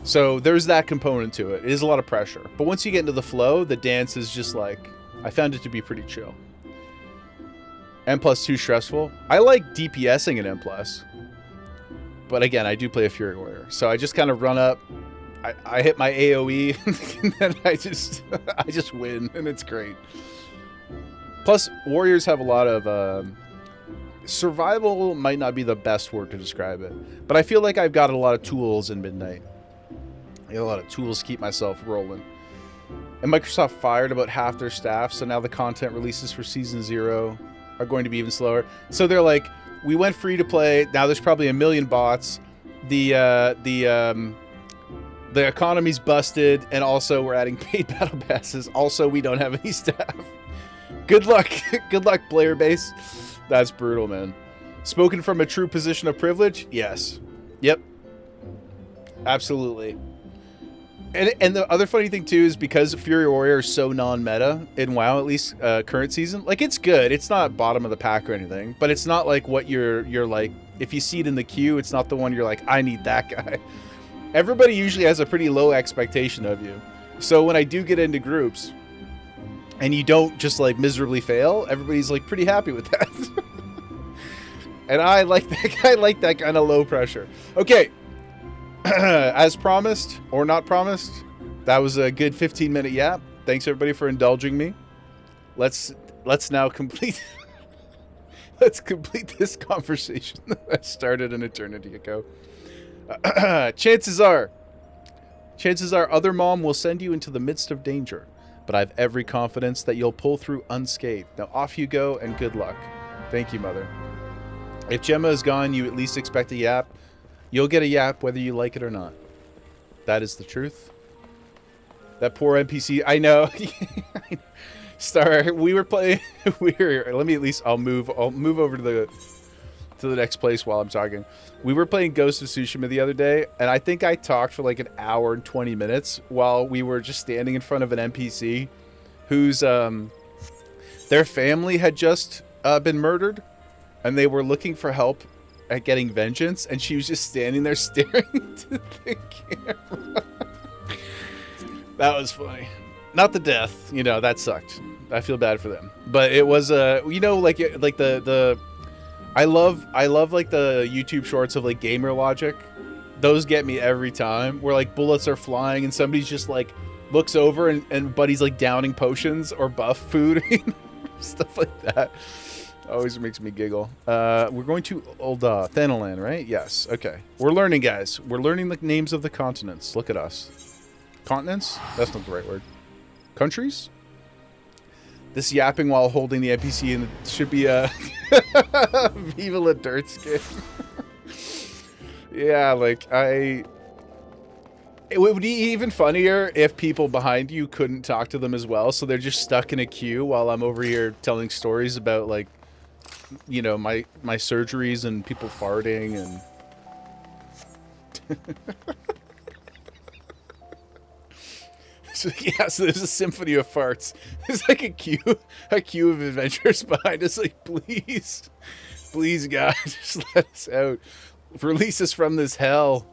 So there's that component to it. It is a lot of pressure. But once you get into the flow, the dance is just like, I found it to be pretty chill. N+2 stressful. I like DPSing in N+. But again, I do play a Fury Warrior. So I just kind of run up, I hit my AoE, and then I just win, and it's great. Plus, warriors have a lot of... survival might not be the best word to describe it. But I feel like I've got a lot of tools in Midnight. I got a lot of tools to keep myself rolling. And Microsoft fired about half their staff, so now the content releases for Season 0 are going to be even slower. So they're like, we went free to play, now there's probably 1 million bots. The economy's busted, and also we're adding paid battle passes. Also, we don't have any staff. Good luck. Good luck, player base. That's brutal, man. Spoken from a true position of privilege? Yes. Yep. Absolutely. And the other funny thing, too, is because Fury Warrior is so non-meta, in WoW, at least current season, like, it's good. It's not bottom of the pack or anything, but it's not like what you're like, if you see it in the queue, it's not the one you're like, I need that guy. Everybody usually has a pretty low expectation of you. So when I do get into groups, and you don't just, like, miserably fail, everybody's, like, pretty happy with that. And I like that kind of low pressure. Okay. As promised, or not promised, that was a good 15-minute yap. Thanks, everybody, for indulging me. Let's now complete... Let's complete this conversation that started an eternity ago. Chances are, other mom will send you into the midst of danger. But I have every confidence that you'll pull through unscathed. Now off you go, and good luck. Thank you, Mother. If Gemma is gone, you at least expect a yap. You'll get a yap whether you like it or not. That is the truth. That poor NPC, I know. Star, we were playing. Let me at least. I'll move over to the next place while I'm talking. We were playing Ghost of Tsushima the other day, and I think I talked for like an hour and 20 minutes while we were just standing in front of an NPC whose their family had just been murdered, and they were looking for help at getting vengeance, and she was just standing there staring into the camera. That was funny. Not the death, that sucked. I feel bad for them, but it was like the I love like the YouTube shorts of like gamer logic. Those get me every time, where like bullets are flying and somebody's just like looks over and buddy's like downing potions or buff food, stuff like that. Always makes me giggle. We're going to old Thanalan, right? Yes. Okay. We're learning, guys. We're learning the names of the continents. Look at us. Continents? That's not the right word. Countries? This yapping while holding the NPC in should be a Viva La Dirt skin. Yeah, like it would be even funnier if people behind you couldn't talk to them as well, so they're just stuck in a queue while I'm over here telling stories about like, my surgeries and people farting and. So there's a symphony of farts. There's like a queue of adventurers behind us. Like, please, God, just let us out. Release us from this hell.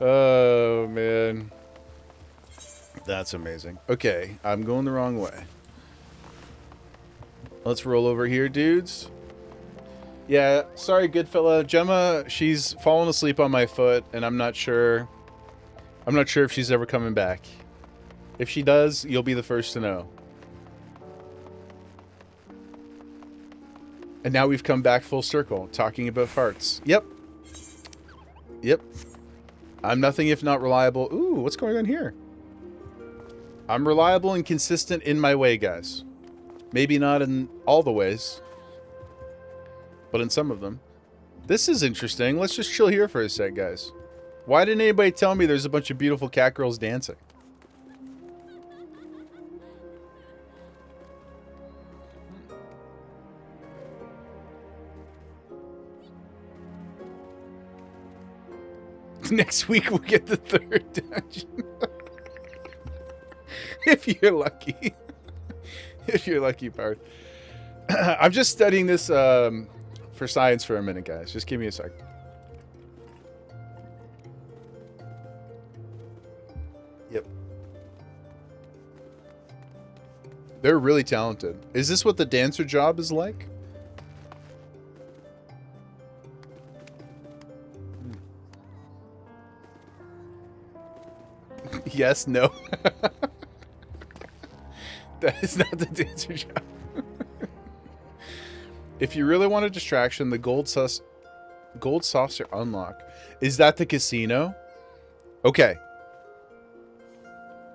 Oh man, that's amazing. Okay, I'm going the wrong way. Let's roll over here, dudes. Yeah, sorry, good fella. Gemma, she's fallen asleep on my foot, and I'm not sure if she's ever coming back. If she does, you'll be the first to know. And now we've come back full circle, talking about farts. Yep. I'm nothing if not reliable. Ooh, what's going on here? I'm reliable and consistent in my way, guys. Maybe not in all the ways, but in some of them. This is interesting. Let's just chill here for a sec, guys. Why didn't anybody tell me there's a bunch of beautiful cat girls dancing? Next week we'll get the 3rd dungeon. If you're lucky. If you're lucky, Parth. I'm just studying this for science for a minute, guys. Just give me a sec. Yep. They're really talented. Is this what the dancer job is like? Yes, no. That is not the dancer job. If you really want a distraction, the gold saucer unlock. Is that the casino? Okay.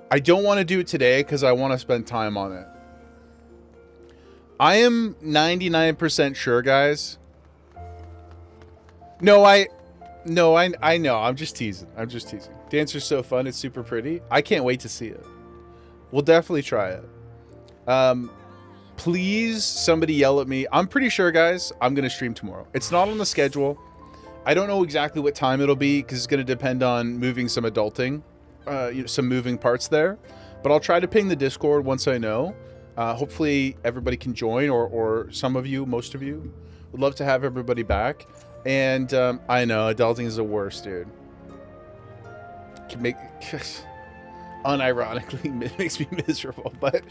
I don't want to do it today because I want to spend time on it. I am 99% sure, guys. No, I know. I'm just teasing. Dancer's so fun. It's super pretty. I can't wait to see it. We'll definitely try it. Please, somebody yell at me. I'm pretty sure, guys, I'm going to stream tomorrow. It's not on the schedule. I don't know exactly what time it'll be because it's going to depend on moving some adulting, some moving parts there. But I'll try to ping the Discord once I know. Hopefully everybody can join, or some of you, most of you. Would love to have everybody back. And I know, adulting is the worst, dude. Can make... unironically, it makes me miserable, but...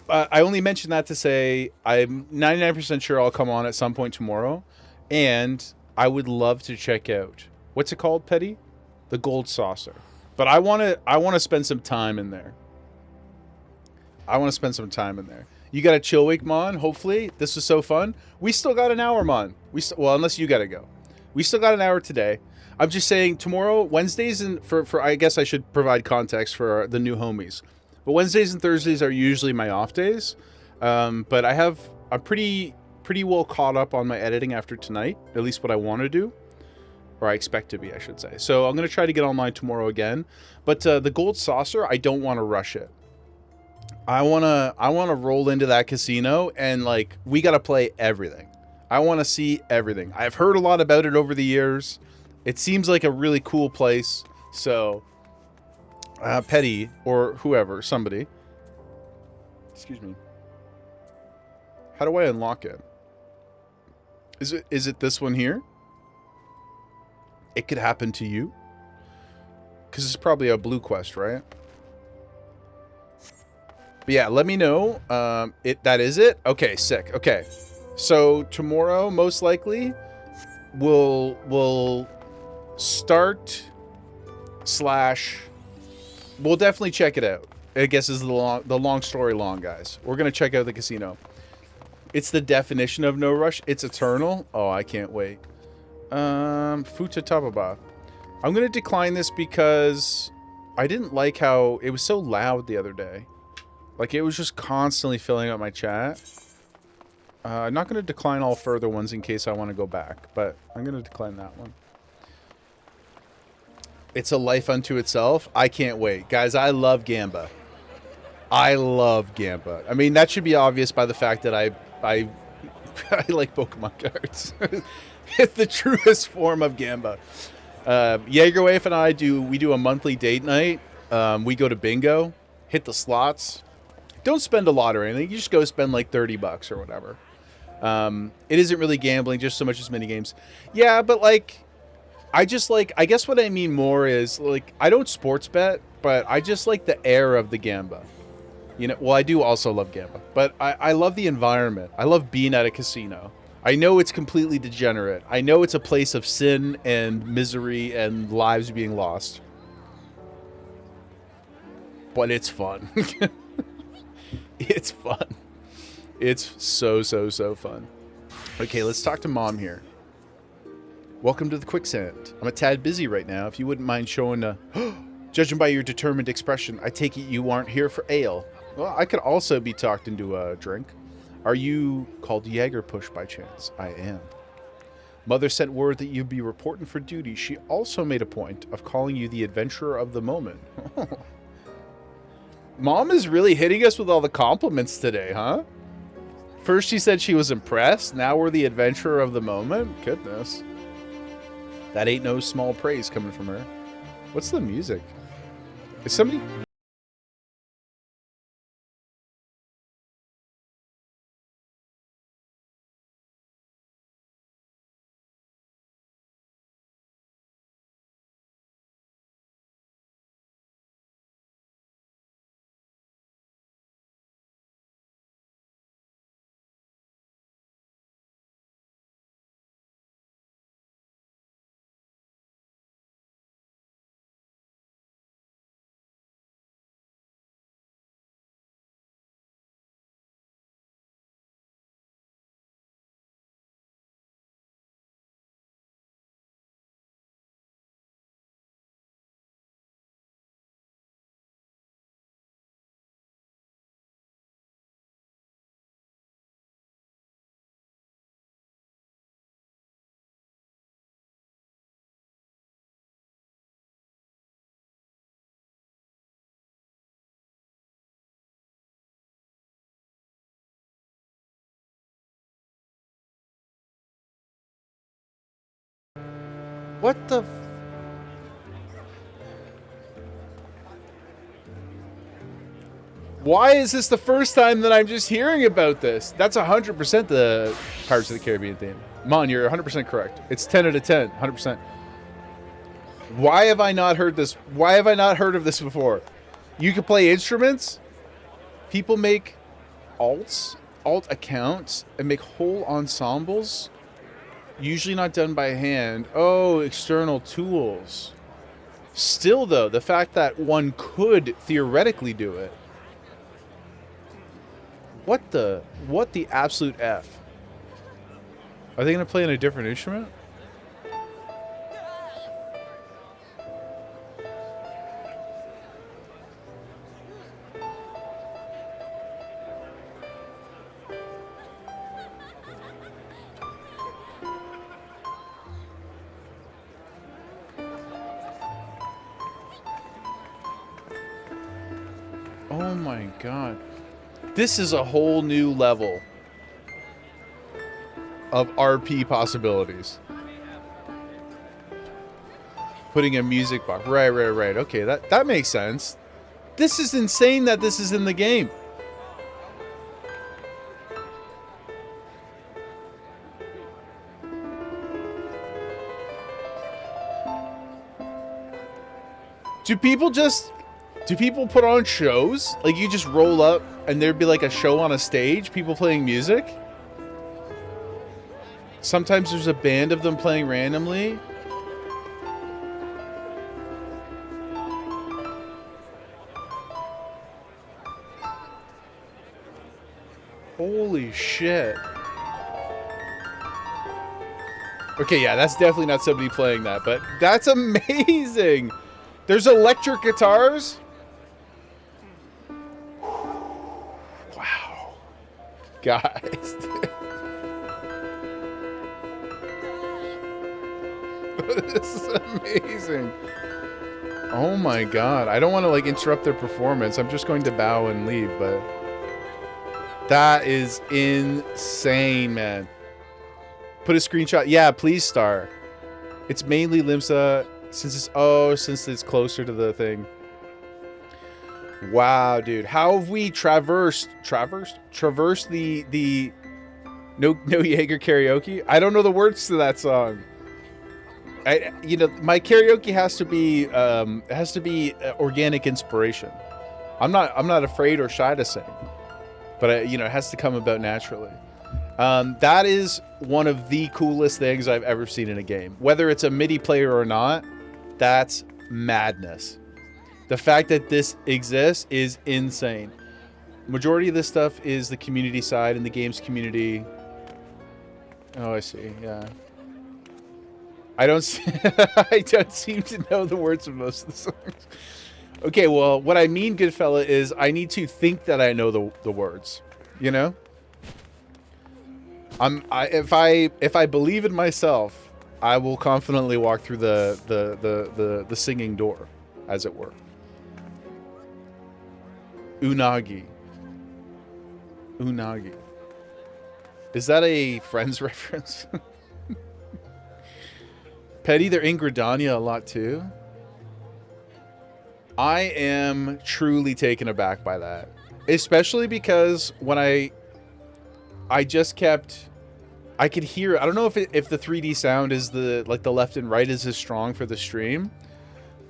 I only mention that to say I'm 99% sure I'll come on at some point tomorrow, and I would love to check out, what's it called, Petty? The Gold Saucer. But I want to spend some time in there. You got a chill week, Mon. Hopefully this was so fun. We still got an hour, Mon. Well, unless you got to go. We still got an hour today. I'm just saying tomorrow, Wednesdays, and for I guess I should provide context for the new homies. But Wednesdays and Thursdays are usually my off days. But I'm pretty well caught up on my editing after tonight. At least what I want to do. Or I expect to be, I should say. So I'm going to try to get online tomorrow again. But the Gold Saucer, I don't want to rush it. I want to roll into that casino and, like, we got to play everything. I want to see everything. I've heard a lot about it over the years. It seems like a really cool place. So... Petty or whoever, somebody. Excuse me. How do I unlock it? Is it this one here? It could happen to you. Because it's probably a blue quest, right? But yeah, let me know. That is it? Okay, sick. Okay. So tomorrow, most likely, we'll start / we'll definitely check it out. I guess is the long story long, guys. We're going to check out the casino. It's the definition of no rush. It's eternal. Oh, I can't wait. Futa Tababa. I'm going to decline this because I didn't like how it was so loud the other day. Like, it was just constantly filling up my chat. I'm not going to decline all further ones in case I want to go back, but I'm going to decline that one. It's a life unto itself. I can't wait. Guys, I love Gamba. I mean, that should be obvious by the fact that I like Pokemon cards. It's the truest form of Gamba. Jaegerwave and I do a monthly date night. We go to bingo, hit the slots. Don't spend a lot or anything. You just go spend like $30 or whatever. It isn't really gambling, just so much as mini games. Yeah, but like... I guess what I mean more is, like, I don't sports bet, but I just like the air of the Gamba. You know, well, I do also love Gamba, but I love the environment. I love being at a casino. I know it's completely degenerate. I know it's a place of sin and misery and lives being lost. But it's fun. It's fun. It's so fun. Okay, let's talk to Mom here. Welcome to the quicksand. I'm a tad busy right now. If you wouldn't mind showing Judging by your determined expression, I take it you aren't here for ale. Well, I could also be talked into a drink. Are you called Jaegerpush by chance? I am. Mother sent word that you'd be reporting for duty. She also made a point of calling you the adventurer of the moment. Mom is really hitting us with all the compliments today, huh? First she said she was impressed. Now we're the adventurer of the moment? Goodness. That ain't no small praise coming from her. What's the music? Is somebody... What the... Why is this the first time that I'm just hearing about this? That's 100% the Pirates of the Caribbean theme. Mon, you're 100% correct. It's 10 out of 10, 100%. Why have I not heard this? Why have I not heard of this before? You can play instruments. People make alt accounts and make whole ensembles. Usually not done by hand. Oh, external tools. Still, though, the fact that one could theoretically do it. What the absolute F? Are they going to play on a different instrument? Oh my god. This is a whole new level of RP possibilities. Putting a music box. Right. Okay, that makes sense. This is insane that this is in the game. Do people put on shows? Like, you just roll up and there'd be like a show on a stage, people playing music? Sometimes there's a band of them playing randomly. Holy shit. Okay, yeah, that's definitely not somebody playing that, but that's amazing. There's electric guitars. Wow. Guys. This is amazing. Oh my god. I don't want to like interrupt their performance. I'm just going to bow and leave, but that is insane, man. Put a screenshot. Yeah, please, Star. It's mainly Limsa since it's closer to the thing. Wow, dude. How have we traversed the no Jaeger karaoke? I don't know the words to that song. My karaoke has to be organic inspiration. I'm not afraid or shy to sing, but it has to come about naturally. That is one of the coolest things I've ever seen in a game. Whether it's a MIDI player or not, that's madness. The fact that this exists is insane. Majority of this stuff is the community side and the games community. Oh, I see. Yeah. I don't seem to know the words of most of the songs. Okay, well, what I mean, good fella, is I need to think that I know the words. You know? If I believe in myself, I will confidently walk through the singing door, as it were. Unagi. Unagi. Is that a Friends reference? Petty, they're in Gridania a lot too. I am truly taken aback by that. Especially because when I just kept... I could hear... I don't know if the 3D sound is the left and right is as strong for the stream.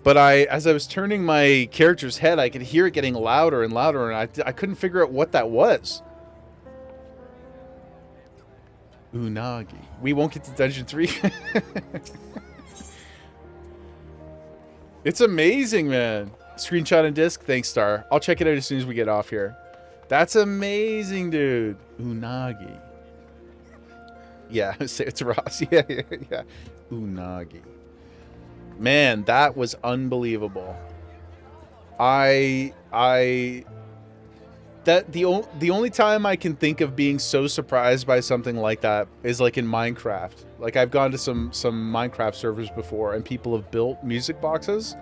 But as I was turning my character's head, I could hear it getting louder and louder, and I couldn't figure out what that was. Unagi. We won't get to Dungeon 3. It's amazing, man. Screenshot and disc. Thanks, Star. I'll check it out as soon as we get off here. That's amazing, dude. Unagi. Yeah, it's Ross. Yeah. Unagi. Man, that was unbelievable. The only time I can think of being so surprised by something like that is like in Minecraft. Like I've gone to some Minecraft servers before and people have built music boxes.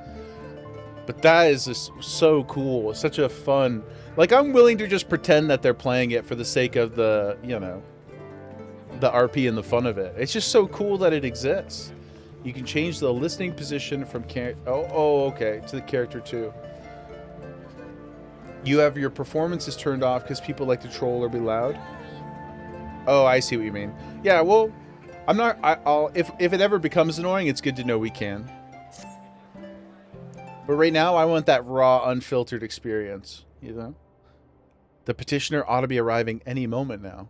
But that is just so cool. It's such a fun... Like I'm willing to just pretend that they're playing it for the sake of the, you know, the RP and the fun of it. It's just so cool that it exists. You can change the listening position from okay, to the character too. You have your performances turned off because people like to troll or be loud. Oh, I see what you mean. Yeah, well, I'm not. I'll if it ever becomes annoying, it's good to know we can. But right now, I want that raw, unfiltered experience. You know, the petitioner ought to be arriving any moment now.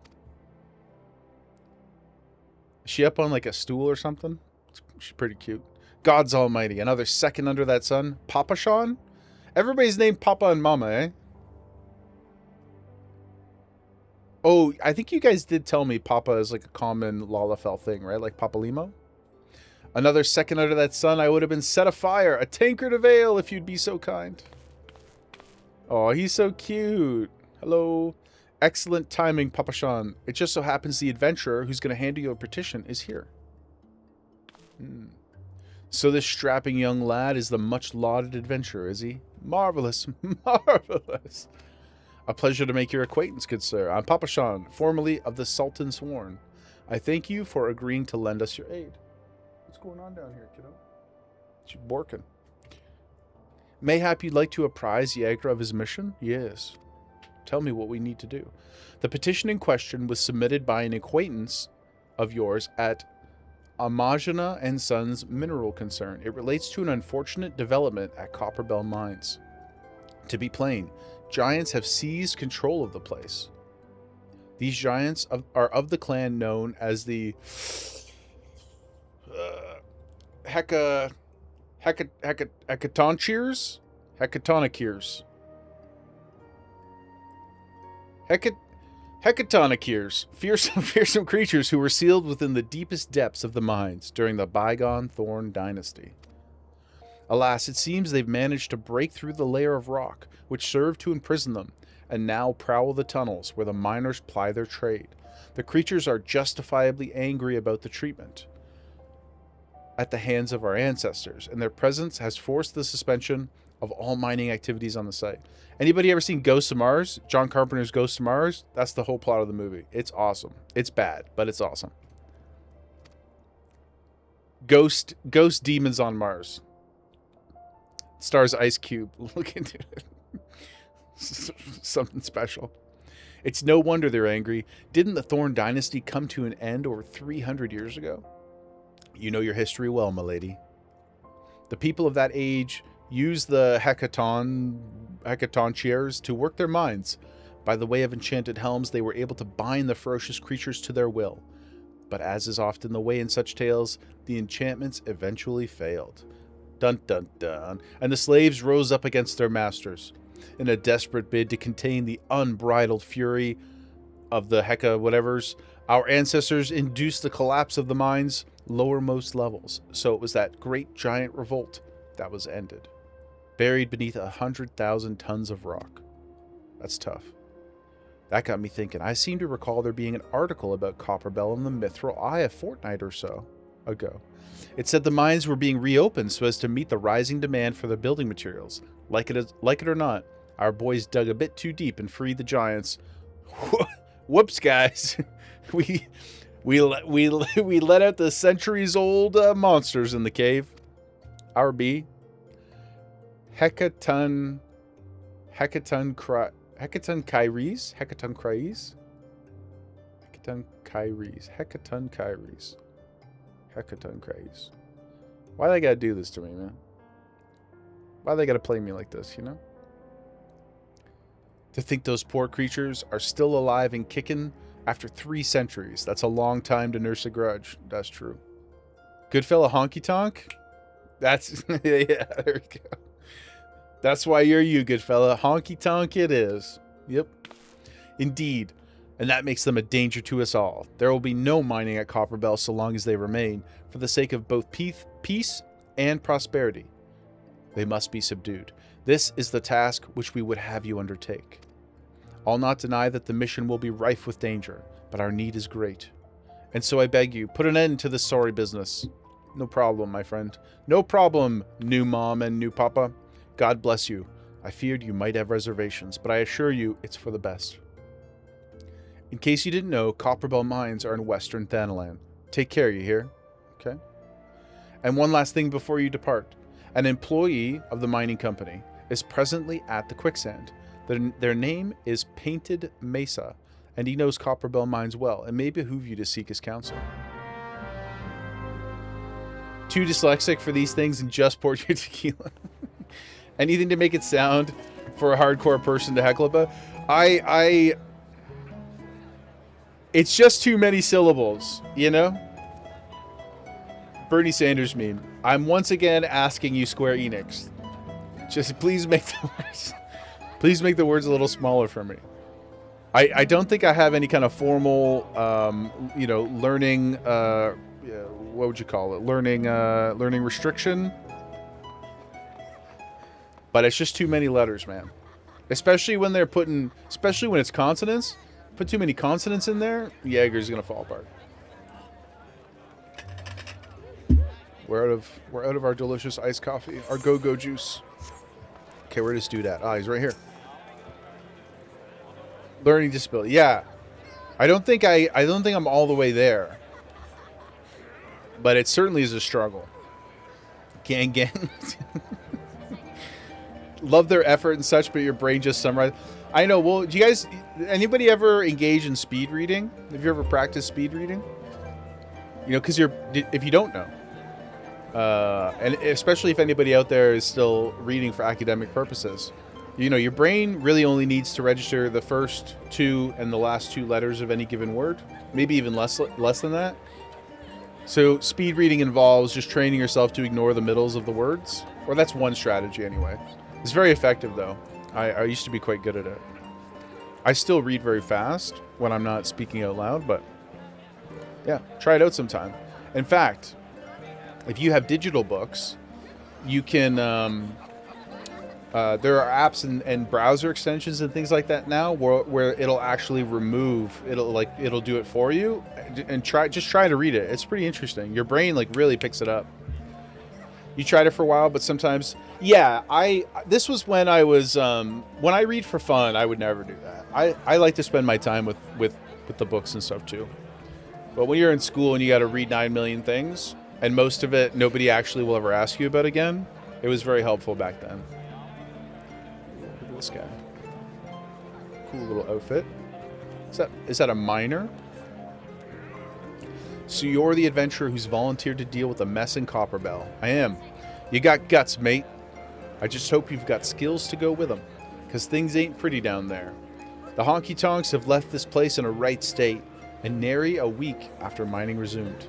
Is she up on like a stool or something? She's pretty cute. God's almighty, another second under that sun. Papa Sean? Everybody's named Papa and Mama, eh? Oh, I think you guys did tell me Papa is like a common Lalafell thing, right? Like Papa Limo? Another second under that sun, I would have been set afire. A tankard of ale, if you'd be so kind. Oh, he's so cute. Hello. Excellent timing, Papa Sean. It just so happens the adventurer who's going to hand you a petition is here. So this strapping young lad is the much-lauded adventurer, is he? Marvelous. Marvelous. A pleasure to make your acquaintance, good sir. I'm Papa Sean, formerly of the Sultan Sworn. I thank you for agreeing to lend us your aid. What's going on down here, kiddo? She's borking. Mayhap you'd like to apprise Yagra of his mission? Yes. Tell me what we need to do. The petition in question was submitted by an acquaintance of yours at Amajana and Sons Mineral Concern. It relates to an unfortunate development at Copperbell Mines. To be plain, giants have seized control of the place. These giants are of the clan known as the Hecatoncheers? Hecatonacheers. Hecatonacheers, fearsome creatures who were sealed within the deepest depths of the mines during the bygone Thorn Dynasty. Alas, it seems they've managed to break through the layer of rock which served to imprison them, and now prowl the tunnels where the miners ply their trade. The creatures are justifiably angry about the treatment at the hands of our ancestors, and their presence has forced the suspension of all mining activities on the site. Anybody ever seen Ghosts of Mars? John Carpenter's Ghosts of Mars? That's the whole plot of the movie. It's awesome. It's bad, but it's awesome. Ghost demons on Mars. Stars Ice Cube. Look into it. Something special. It's no wonder they're angry. Didn't the Thorn Dynasty come to an end over 300 years ago? You know your history well, milady. The people of that age used the Hecatoncheers to work their mines. By the way of enchanted helms, they were able to bind the ferocious creatures to their will. But as is often the way in such tales, the enchantments eventually failed. Dun dun dun. And the slaves rose up against their masters. In a desperate bid to contain the unbridled fury of the Heka whatevers, our ancestors induced the collapse of the mine's lowermost levels. So it was that great giant revolt that was ended. buried beneath 100,000 tons of rock. That's tough. That got me thinking. I seem to recall there being an article about Copperbell in the Mithril Eye a fortnight or so ago. It said the mines were being reopened so as to meet the rising demand for the building materials. Like it or not, our boys dug a bit too deep and freed the giants. Whoops, guys. we let out the centuries-old monsters in the cave. Our B. Hecaton Kyries? Why they gotta do this to me, man? Why they gotta play me like this, you know? To think those poor creatures are still alive and kicking after 3 centuries. That's a long time to nurse a grudge. That's true. Good fella honky tonk? That's... yeah, there we go. That's why you're you, good fella. Honky tonk it is. Yep. Indeed. And that makes them a danger to us all. There will be no mining at Copperbell so long as they remain, for the sake of both peace and prosperity. They must be subdued. This is the task which we would have you undertake. I'll not deny that the mission will be rife with danger, but our need is great. And so I beg you, put an end to this sorry business. No problem, my friend. No problem, new mom and new papa. God bless you. I feared you might have reservations, but I assure you it's for the best. In case you didn't know, Copperbell mines are in western Thanalan. Take care, you hear? Okay. And one last thing before you depart. An employee of the mining company is presently at the quicksand. Their name is Painted Mesa, and he knows Copperbell mines well, and may behoove you to seek his counsel. Too dyslexic for these things and just poured your tequila. Anything to make it sound for a hardcore person to heckle about. It's just too many syllables, you know? Bernie Sanders meme. I'm once again asking you, Square Enix. Just please make the words... Please make the words a little smaller for me. I don't think I have any kind of formal, you know, learning... what would you call it? Learning restriction. But it's just too many letters, man. Especially when they're putting... Especially when it's consonants. Put too many consonants in there, Jaeger's gonna fall apart. We're out of our delicious iced coffee. Our go-go juice. Okay, where does dude at? Ah, he's right here. Learning disability. Yeah. I don't think I'm all the way there. But it certainly is a struggle. Gang. Love their effort and such, but your brain just summarized. I know. Well, do you guys... Anybody ever engage in speed reading? Have you ever practiced speed reading? You know, because if you don't know, and especially if anybody out there is still reading for academic purposes, you know, your brain really only needs to register the first 2 and the last 2 letters of any given word, maybe even less than that. So speed reading involves just training yourself to ignore the middles of the words, or that's one strategy anyway. It's very effective though. I used to be quite good at it. I still read very fast when I'm not speaking out loud, but yeah, try it out sometime. In fact, if you have digital books, you can, there are apps and browser extensions and things like that now where it'll actually it'll do it for you, and try to read it. It's pretty interesting. Your brain really picks it up. You tried it for a while, but sometimes, yeah, this was when I was, when I read for fun, I would never do that. I like to spend my time with the books and stuff too. But when you're in school and you got to read 9 million things, and most of it nobody actually will ever ask you about again, it was very helpful back then. Look at this guy. Cool little outfit. Is that a miner? So you're the adventurer who's volunteered to deal with a mess in Copperbell. I am. You got guts, mate. I just hope you've got skills to go with them, because things ain't pretty down there. The honky-tonks have left this place in a right state, and nary a week after mining resumed.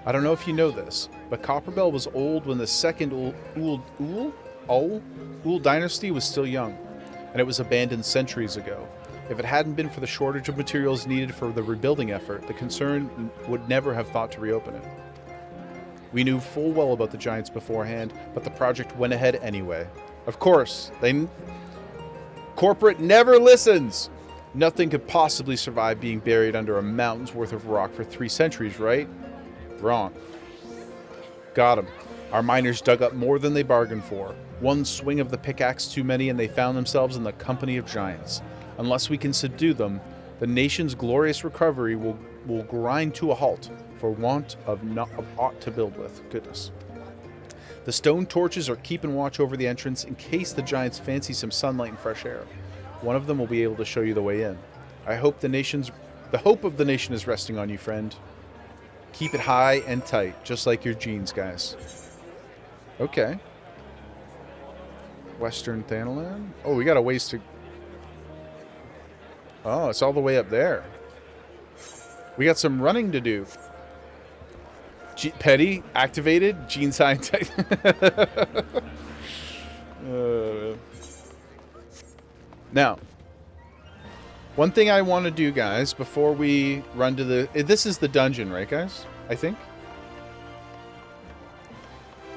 I don't know if you know this, but Copperbell was old when the second Ul dynasty was still young, and it was abandoned centuries ago. If it hadn't been for the shortage of materials needed for the rebuilding effort, the concern would never have thought to reopen it. We knew full well about the giants beforehand, but the project went ahead anyway. Of course, corporate never listens. Nothing could possibly survive being buried under a mountain's worth of rock for 3 centuries, right? Wrong. Got 'em. Our miners dug up more than they bargained for. One swing of the pickaxe too many, and they found themselves in the company of giants. Unless we can subdue them, the nation's glorious recovery will grind to a halt for want of aught to build with. Goodness. The stone torches are keeping watch over the entrance in case the giants fancy some sunlight and fresh air. One of them will be able to show you the way in. I hope the hope of the nation is resting on you, friend. Keep it high and tight, just like your jeans, guys. Okay. Western Thanalan. Oh, we got a ways to... Oh, it's all the way up there. We got some running to do. Petty, activated, jeans high and tight. Now, one thing I want to do, guys, before we run to the... This is the dungeon, right, guys? I think.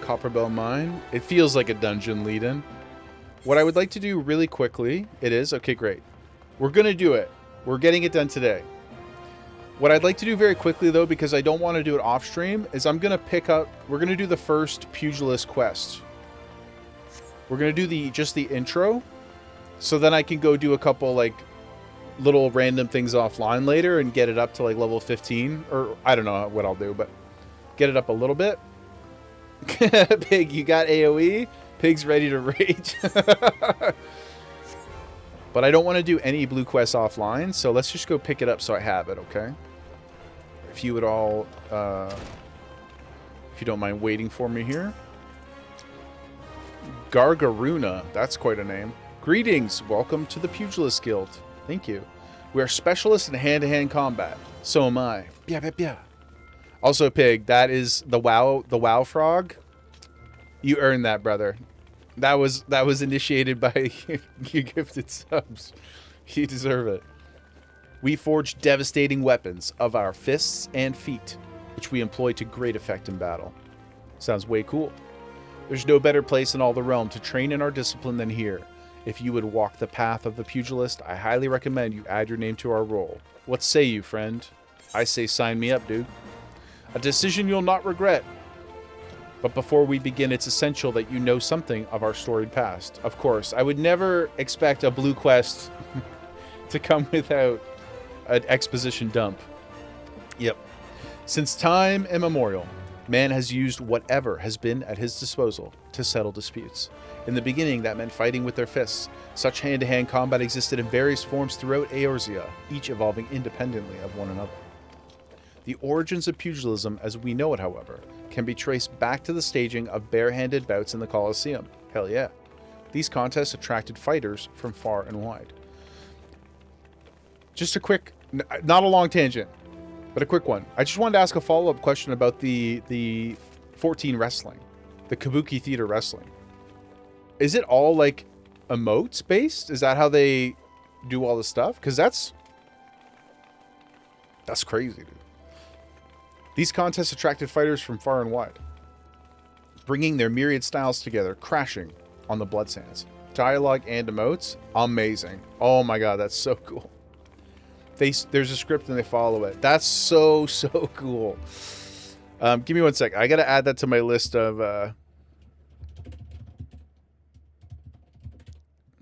Copperbell Mine. It feels like a dungeon lead-in. What I would like to do really quickly... It is? Okay, great. We're going to do it. We're getting it done today. What I'd like to do very quickly, though, because I don't want to do it off-stream, is I'm going to pick up... We're going to do the first Pugilist quest. We're going to do just the intro. So then I can go do a couple, like, little random things offline later and get it up to, like, level 15. Or, I don't know what I'll do, but get it up a little bit. Pig, you got AoE? Pig's ready to rage. But I don't want to do any blue quests offline, so let's just go pick it up so I have it, okay? If you would all, if you don't mind waiting for me here. Gargaruna, that's quite a name. Greetings, welcome to the Pugilist Guild. Thank you. We are specialists in hand-to-hand combat. So am I. Yeah. Also, Pig, that is the WoW frog. You earned that, brother. That was initiated by your gifted subs. You deserve it. We forge devastating weapons of our fists and feet, which we employ to great effect in battle. Sounds way cool. There's no better place in all the realm to train in our discipline than here. If you would walk the path of the pugilist, I highly recommend you add your name to our roll. What say you, friend? I say sign me up, dude. A decision you'll not regret. But before we begin, it's essential that you know something of our storied past. Of course, I would never expect a blue quest to come without an exposition dump. Yep. Since time immemorial, man has used whatever has been at his disposal to settle disputes. In the beginning, that meant fighting with their fists. Such hand-to-hand combat existed in various forms throughout Eorzea, each evolving independently of one another. The origins of pugilism, as we know it, however, can be traced back to the staging of bare-handed bouts in the Colosseum. Hell yeah. These contests attracted fighters from far and wide. Just a quick, not a long tangent, but a quick one. I just wanted to ask a follow-up question about the 14 wrestling, the Kabuki Theater wrestling. Is it all like emotes based? Is that how they do all the stuff? Because that's crazy, dude. These contests attracted fighters from far and wide, bringing their myriad styles together, crashing on the blood sands. Dialogue and emotes, amazing. Oh my god, that's so cool. There's a script and they follow it. That's so cool. Give me one sec. I gotta add that to my list of...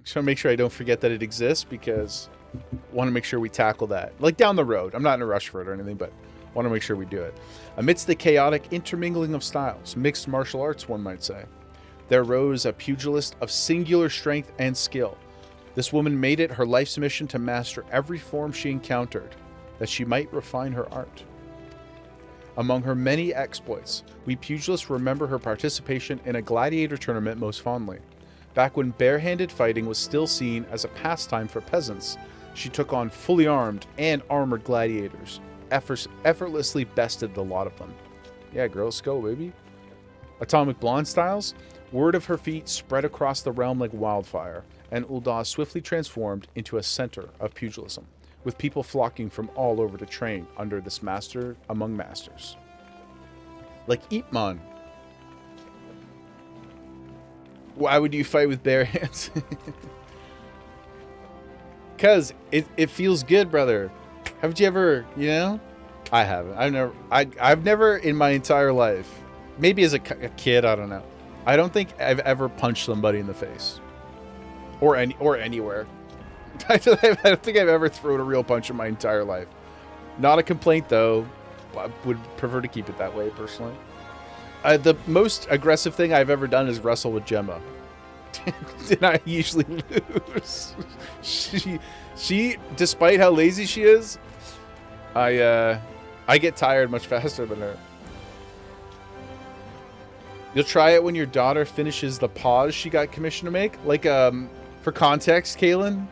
Just want to make sure I don't forget that it exists, because I want to make sure we tackle that. Like down the road. I'm not in a rush for it or anything, but I want to make sure we do it. Amidst the chaotic intermingling of styles, mixed martial arts, one might say, there rose a pugilist of singular strength and skill. This woman made it her life's mission to master every form she encountered, that she might refine her art. Among her many exploits, we pugilists remember her participation in a gladiator tournament most fondly. Back when barehanded fighting was still seen as a pastime for peasants, she took on fully armed and armored gladiators, effortlessly bested the lot of them. Yeah, girl, let's go, baby. Atomic Blonde styles, word of her feat spread across the realm like wildfire, and Ul'dah swiftly transformed into a center of pugilism, with people flocking from all over to train under this master among masters. Like Ip Man. Why would you fight with bare hands? Because it feels good, brother. Haven't you ever, you know? I haven't. I've never in my entire life, maybe as a kid, I don't know. I don't think I've ever punched somebody in the face. Or anywhere. I don't think I've ever thrown a real punch in my entire life. Not a complaint, though. I would prefer to keep it that way, personally. The most aggressive thing I've ever done is wrestle with Gemma. And I usually lose. She, despite how lazy she is, I get tired much faster than her. You'll try it when your daughter finishes the pause she got commissioned to make? Like, for context, Kaylin,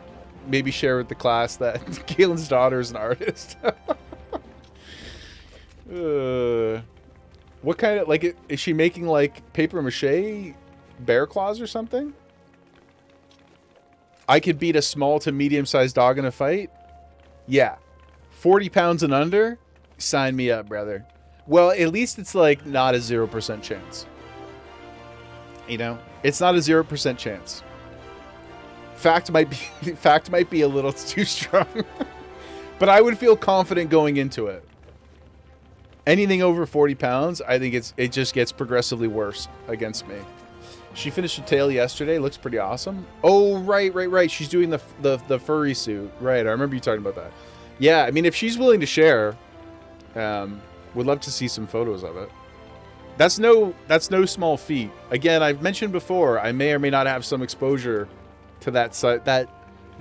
maybe share with the class that Kaylin's daughter is an artist. What kind of, like, is she making, like, paper mache bear claws or something? I could beat a small to medium-sized dog in a fight? Yeah. 40 pounds and under? Sign me up, brother. Well, at least it's, like, not a 0% chance. You know? It's not a 0% chance. Fact might be a little too strong. But I would feel confident going into it. Anything over 40 pounds, I think it just gets progressively worse against me. She finished a tail yesterday. Looks pretty awesome. Oh, right. She's doing the furry suit. Right, I remember you talking about that. Yeah, I mean, if she's willing to share, would love to see some photos of it. That's no small feat. Again, I've mentioned before, I may or may not have some exposure to that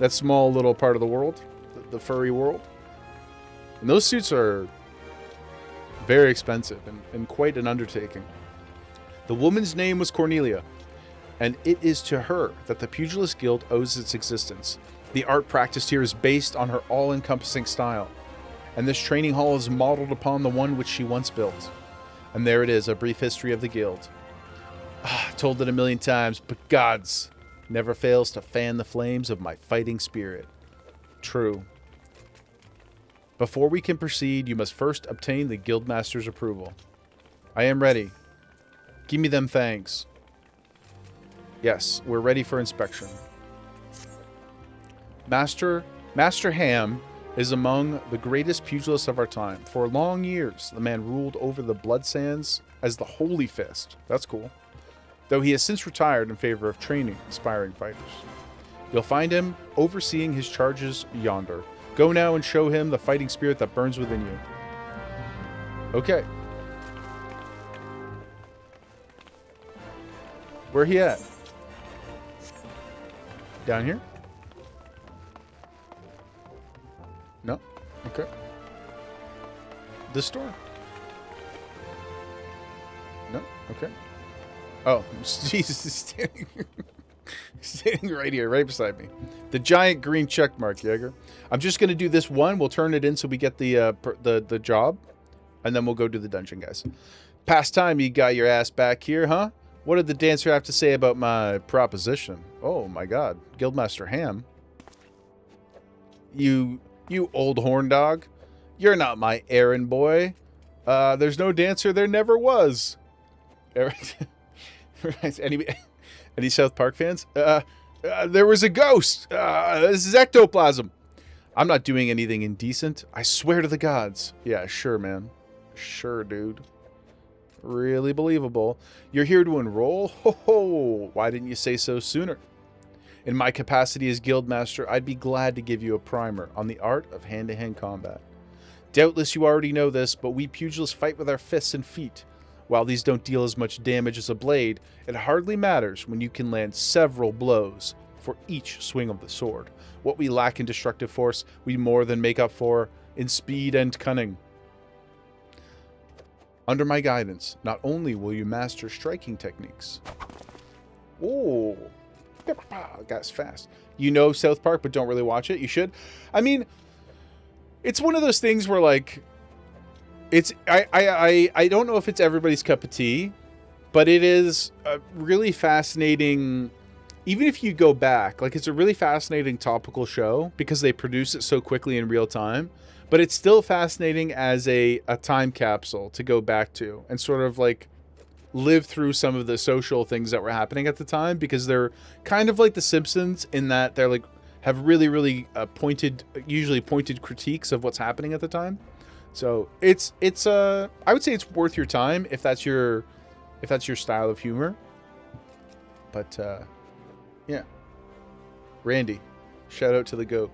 small little part of the world, the furry world. And those suits are very expensive and quite an undertaking. The woman's name was Cornelia, and it is to her that the Pugilist Guild owes its existence. The art practiced here is based on her all-encompassing style, and this training hall is modeled upon the one which she once built. And there it is, a brief history of the guild. I've told it a million times, but gods never fails to fan the flames of my fighting spirit. True. Before we can proceed, you must first obtain the guildmaster's approval. I am ready. Give me them things. Yes, we're ready for inspection. Master Ham is among the greatest pugilists of our time. For long years, the man ruled over the Blood Sands as the Holy Fist. That's cool. Though he has since retired in favor of training aspiring fighters. You'll find him overseeing his charges yonder. Go now and show him the fighting spirit that burns within you. Okay. Where he at? Down here? No? Okay. This door? No? Okay. Oh, Jesus is standing right here, right beside me. The giant green check mark, Jaeger. I'm just going to do this one. We'll turn it in so we get the job. And then we'll go do the dungeon, guys. Past time you got your ass back here, huh? What did the dancer have to say about my proposition? Oh, my God. Guildmaster Ham. You old horn dog. You're not my errand boy. There's no dancer. There never was. Any South Park fans? There was a ghost. This is ectoplasm. I'm not doing anything indecent. I swear to the gods. Yeah, sure, man. Sure, dude. Really believable. You're here to enroll? Ho ho! Why didn't you say so sooner? In my capacity as guildmaster, I'd be glad to give you a primer on the art of hand-to-hand combat. Doubtless you already know this, but we pugilists fight with our fists and feet. While these don't deal as much damage as a blade, it hardly matters when you can land several blows for each swing of the sword. What we lack in destructive force, we more than make up for in speed and cunning. Under my guidance, not only will you master striking techniques. Oh, that's fast. You know South Park, but don't really watch it. You should. I mean, it's one of those things where, like, it's I don't know if it's everybody's cup of tea, but it is a really fascinating. Even if you go back, like, it's a really fascinating topical show because they produce it so quickly in real time. But it's still fascinating as a time capsule to go back to and sort of like live through some of the social things that were happening at the time, because they're kind of like The Simpsons in that they're like have really, really usually pointed critiques of what's happening at the time. So it's I would say it's worth your time if that's your style of humor. But yeah, Randy, shout out to the GOAT.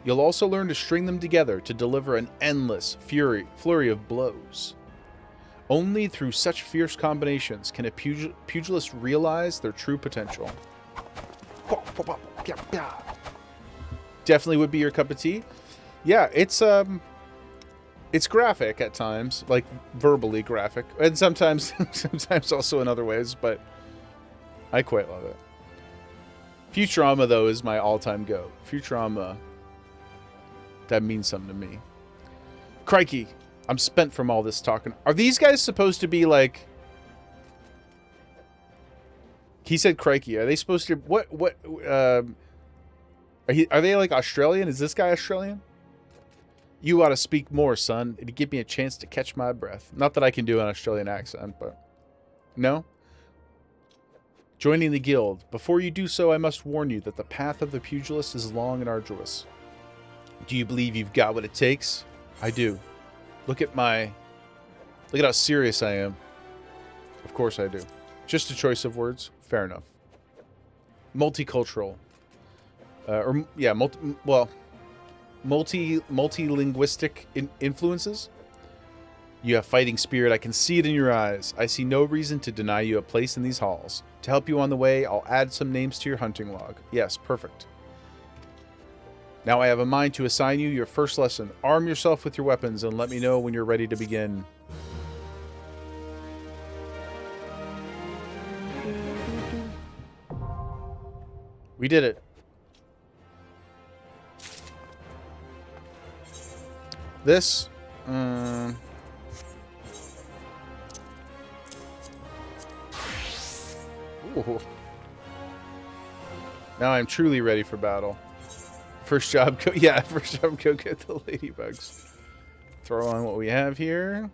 You'll also learn to string them together to deliver an endless flurry of blows. Only through such fierce combinations can a pugilist realize their true potential. Definitely would be your cup of tea. Yeah, it's graphic at times, like verbally graphic, and sometimes also in other ways, but I quite love it. Futurama, though, is my all-time go. Futurama, that means something to me. Crikey, I'm spent from all this talking. Are these guys supposed to be like... He said crikey. Are they supposed to... Are they like Australian? Is this guy Australian? You ought to speak more, son. It'd give me a chance to catch my breath. Not that I can do an Australian accent, but... No? Joining the guild. Before you do so, I must warn you that the path of the pugilist is long and arduous. Do you believe you've got what it takes? I do. Look at how serious I am. Of course I do. Just a choice of words. Fair enough. Multicultural. Multilinguistic influences. You have fighting spirit. I can see it in your eyes. I see no reason to deny you a place in these halls. To help you on the way, I'll add some names to your hunting log. Yes, perfect. Now I have a mind to assign you your first lesson. Arm yourself with your weapons and let me know when you're ready to begin. We did it. This... Ooh. Now I'm truly ready for battle. First job, go get the ladybugs. Throw on what we have here.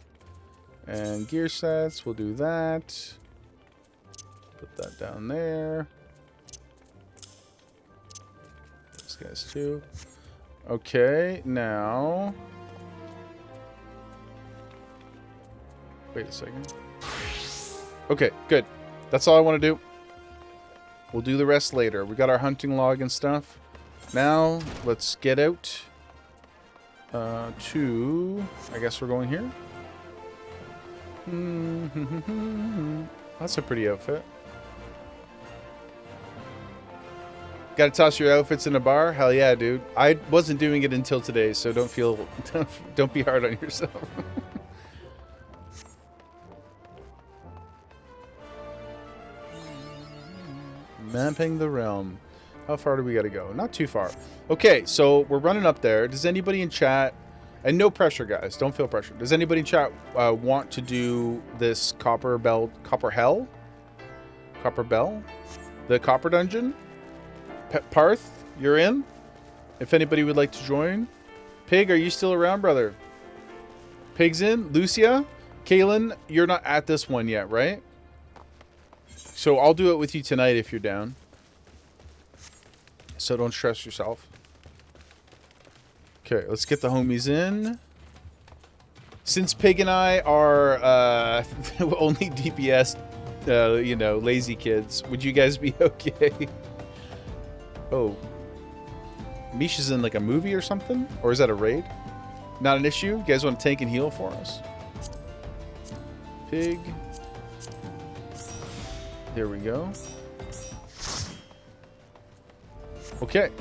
And gear sets, we'll do that. Put that down there. Those guys too. Okay, now... Wait a second. Okay, good. That's all I want to do. We'll do the rest later. We got our hunting log and stuff. Now, let's get out to... I guess we're going here. That's a pretty outfit. Gotta toss your outfits in a bar? Hell yeah, dude. I wasn't doing it until today, so don't be hard on yourself. Mapping the realm. How far do we gotta go? Not too far. Okay, so we're running up there. Does anybody in chat, and no pressure, guys, don't feel pressure. Does anybody in chat want to do this Copper Bell, the Copper Dungeon? Parth, you're in? If anybody would like to join. Pig, are you still around, brother? Pig's in. Lucia? Kaylin, you're not at this one yet, right? So I'll do it with you tonight if you're down. So don't stress yourself. Okay, let's get the homies in. Since Pig and I are only DPS, lazy kids, would you guys be okay? Oh. Misha's in like a movie or something? Or is that a raid? Not an issue? You guys want to tank and heal for us? Pig. There we go. Okay.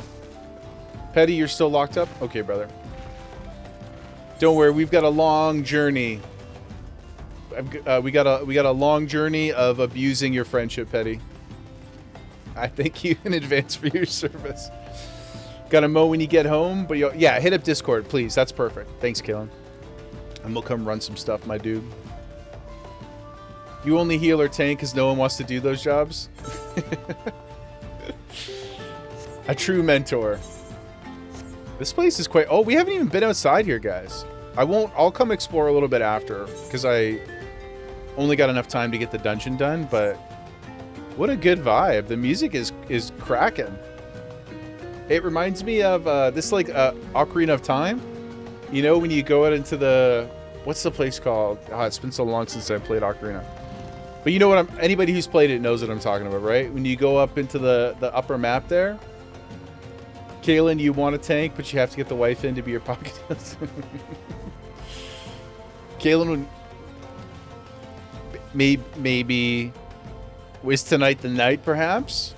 Petty, you're still locked up? Okay, brother. Don't worry, we've got a long journey. We got a long journey of abusing your friendship, Petty. I thank you in advance for your service. Gotta mow when you get home, but yeah, hit up Discord, please. That's perfect. Thanks, Kalen. And we'll come run some stuff, my dude. You only heal or tank because no one wants to do those jobs? A true mentor. This place is quite... Oh, we haven't even been outside here, guys. I'll come explore a little bit after, because I only got enough time to get the dungeon done, but what a good vibe. The music is cracking. It reminds me of this, like, Ocarina of Time. You know, when you go out into the... What's the place called? Oh, it's been so long since I played Ocarina. But you know what anybody who's played it knows what I'm talking about, right? When you go up into the upper map there, Kaylin, you want a tank, but you have to get the wife in to be your pocket. Kaylin would maybe was tonight the night, perhaps?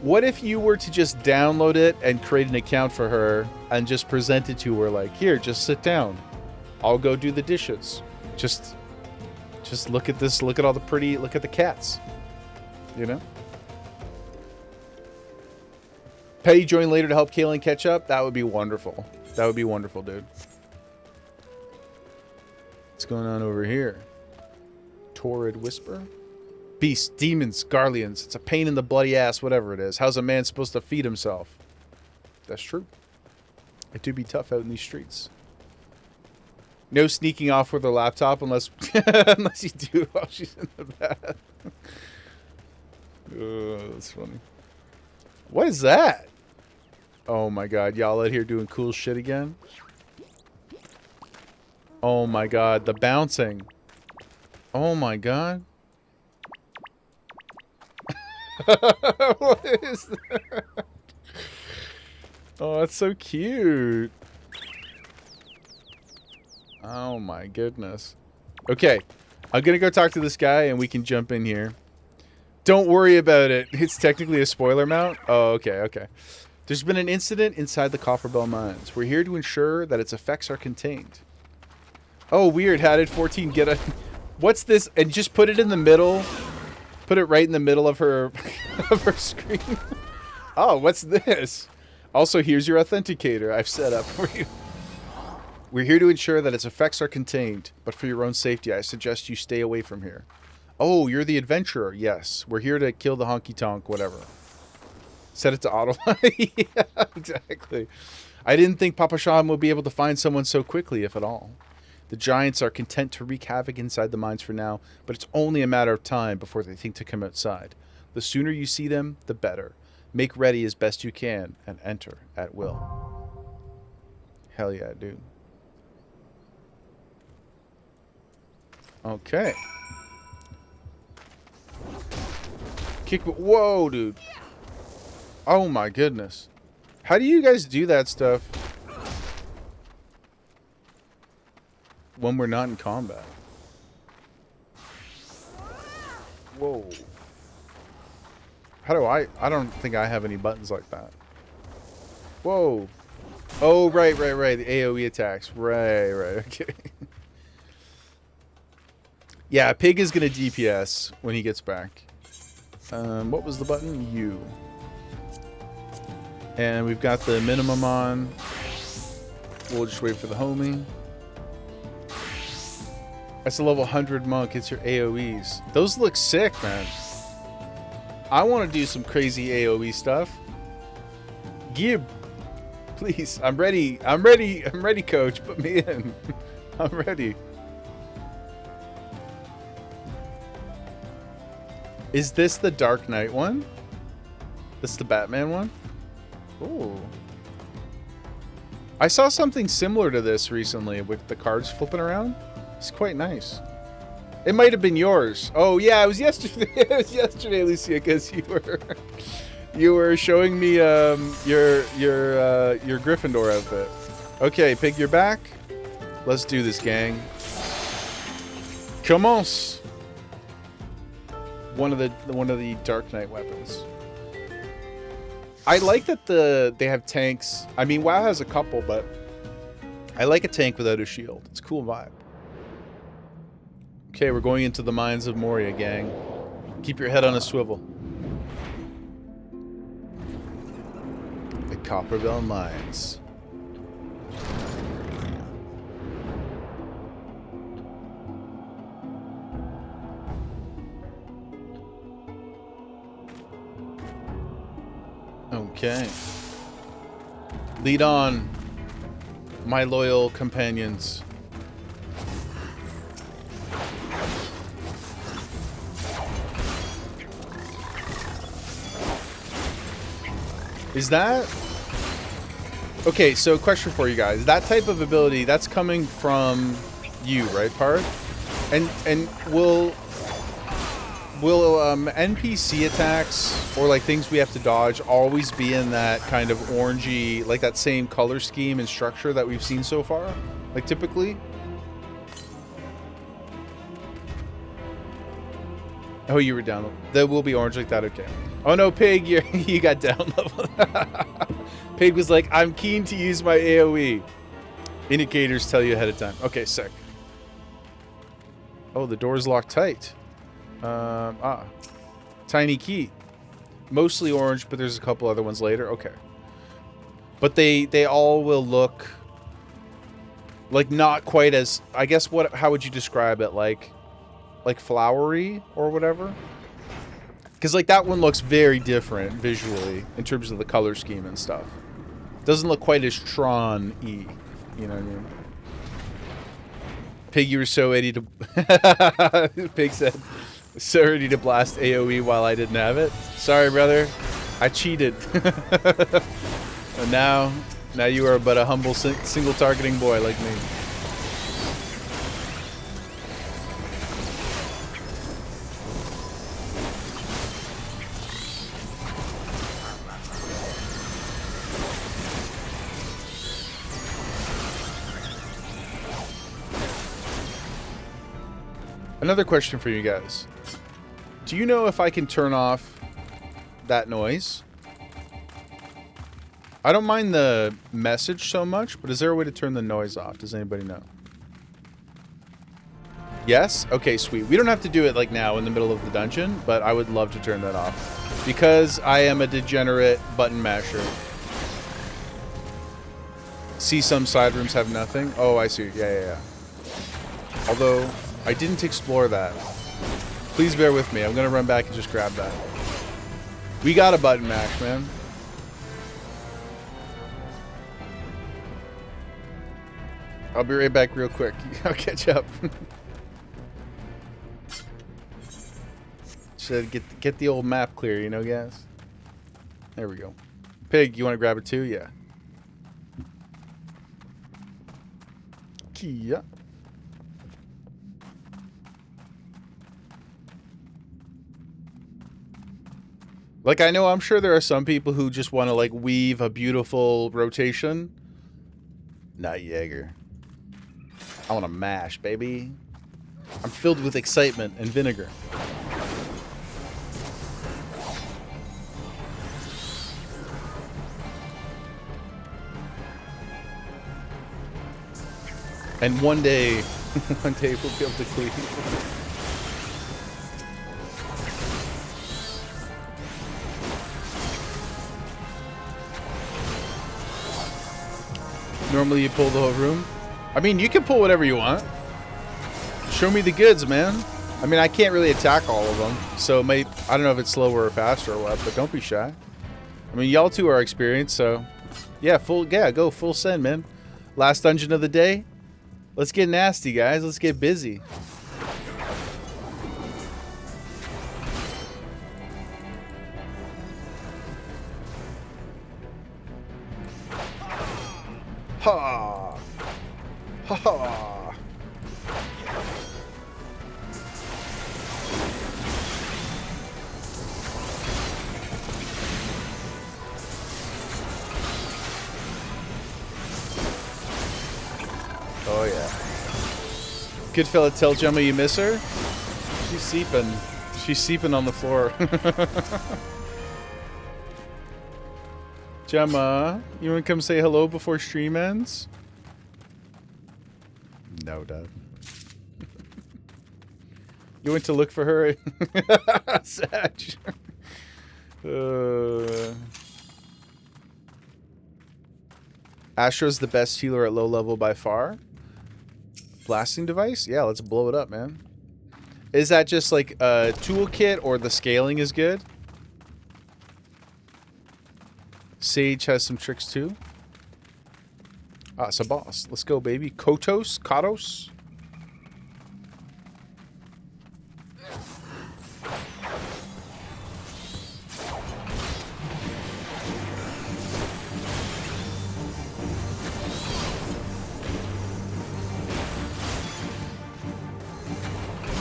What if you were to just download it and create an account for her and just present it to her like, here, just sit down. I'll go do the dishes. Just look at this. Look at all the pretty. Look at the cats. You know. Petty join later to help Kaylin catch up. That would be wonderful. That would be wonderful, dude. What's going on over here? Torrid whisper. Beasts, demons, Garleans. It's a pain in the bloody ass, whatever it is. How's a man supposed to feed himself? That's true. It do be tough out in these streets. No sneaking off with her laptop unless unless you do while she's in the bath. Oh, that's funny. What is that? Oh my god, y'all out here doing cool shit again? Oh my god, the bouncing. Oh my god. What is that? Oh, that's so cute. Oh my goodness. Okay, I'm gonna go talk to this guy and we can jump in here. Don't worry about it. It's technically a spoiler mount. Oh, okay, okay. There's been an incident inside the Copperbell Mines. We're here to ensure that its effects are contained. Oh, weird. How did 14 get a... What's this? And just put it in the middle. Put it right in the middle of her of her screen. Oh, what's this? Also, here's your authenticator I've set up for you. We're here to ensure that its effects are contained, but for your own safety, I suggest you stay away from here. Oh, you're the adventurer. Yes, we're here to kill the honky-tonk, whatever. Set it to auto. Yeah, exactly. I didn't think Papa Sham would be able to find someone so quickly, if at all. The giants are content to wreak havoc inside the mines for now, but it's only a matter of time before they think to come outside. The sooner you see them, the better. Make ready as best you can and enter at will. Hell yeah, dude. Okay. Kick. Whoa, dude. Oh my goodness. How do you guys do that stuff when we're not in combat? Whoa. How do I don't think I have any buttons like that. Whoa. Oh, right. The AoE attacks. Right. Okay. Yeah, Pig is going to DPS when he gets back. What was the button? U. And we've got the minimum on. We'll just wait for the homie. That's a level 100 monk. It's your AoEs. Those look sick, man. I want to do some crazy AoE stuff. Gib, please. I'm ready, coach. Put me in. I'm ready. Is this the Dark Knight one? This the Batman one? Ooh. I saw something similar to this recently with the cards flipping around. It's quite nice. It might have been yours. Oh yeah, it was yesterday. It was yesterday, Lucia, because you were showing me your Gryffindor outfit. Okay, Pig, you're back. Let's do this, gang. Commence. One of the Dark Knight weapons. I like that they have tanks. I mean, WoW has a couple, but I like a tank without a shield. It's a cool vibe. Okay, we're going into the mines of Moria, gang. Keep your head on a swivel. The Copperbell Mines. Okay. Lead on, my loyal companions. Is that... Okay, so question for you guys. That type of ability, that's coming from you, right, Pard? And will NPC attacks or like things we have to dodge always be in that kind of orangey, like that same color scheme and structure that we've seen so far? Like typically? Oh, you were down. They will be orange like that, okay. Oh no, Pig, you got down level. Pig was like, I'm keen to use my AoE. Indicators tell you ahead of time. Okay, sick. Oh, the door's locked tight. Tiny key. Mostly orange, but there's a couple other ones later. Okay. But they all will look like not quite as, I guess, how would you describe it? Like flowery or whatever? Because like that one looks very different visually in terms of the color scheme and stuff. Doesn't look quite as Tron-y. You know what I mean? Pig, you were so ready to... Pig said, so ready to blast AoE while I didn't have it. Sorry, brother. I cheated. And now you are but a humble single targeting boy like me. Another question for you guys. Do you know if I can turn off that noise? I don't mind the message so much, but is there a way to turn the noise off? Does anybody know? Yes? Okay, sweet. We don't have to do it like now in the middle of the dungeon, but I would love to turn that off. Because I am a degenerate button masher. See, some side rooms have nothing. Oh, I see. Yeah. Although... I didn't explore that. Please bear with me. I'm gonna run back and just grab that. We got a button mash, man. I'll be right back real quick. I'll catch up. Should get the old map clear, you know, guys? There we go. Pig, you want to grab it too? Yeah. Kia. Like, I know, I'm sure there are some people who just want to, like, weave a beautiful rotation. Not Jaeger. I want to mash, baby. I'm filled with excitement and vinegar. And one day we'll be able to clean. Normally you pull the whole room. I mean, you can pull whatever you want. Show me the goods, man. I mean, I can't really attack all of them, so it might, I don't know if it's slower or faster or what, but don't be shy. I mean, y'all two are experienced, so yeah, go full send, man. Last dungeon of the day. Let's get nasty, guys. Let's get busy. Ha! Ha ha! Oh yeah. Good fella, tell Gemma you miss her. She's seeping. She's seeping on the floor. Gemma, you want to come say hello before stream ends? No, Dad. You went to look for her? Satch. Astro's the best healer at low level by far. Blasting device? Yeah, let's blow it up, man. Is that just like a toolkit or the scaling is good? Sage has some tricks too. Ah, it's a boss. Let's go, baby. Kotos? Katos?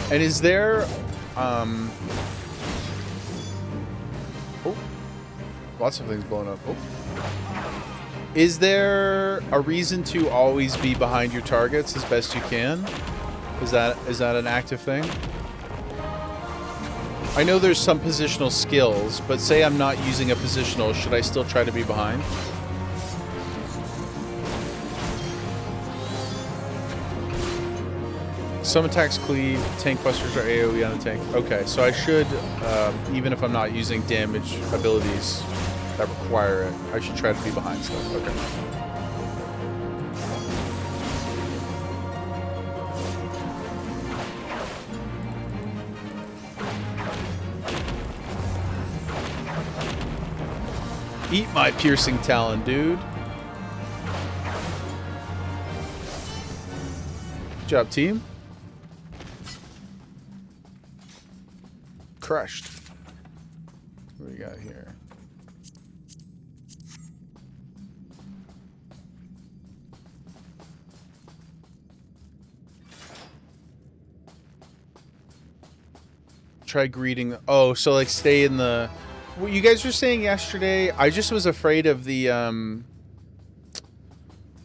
And is there, oh, lots of things blowing up. Oh. Is there a reason to always be behind your targets as best you can? Is that an active thing? I know there's some positional skills, but say I'm not using a positional, should I still try to be behind? Some attacks cleave, tank busters are AoE on the tank. Okay, so I should, even if I'm not using damage abilities that require it, I should try to be behind stuff. Okay. Eat my piercing talon, dude. Good job, team. Crushed. What do we got here? Try greeting. Oh, so like stay in the... What you guys were saying yesterday, I just was afraid of the,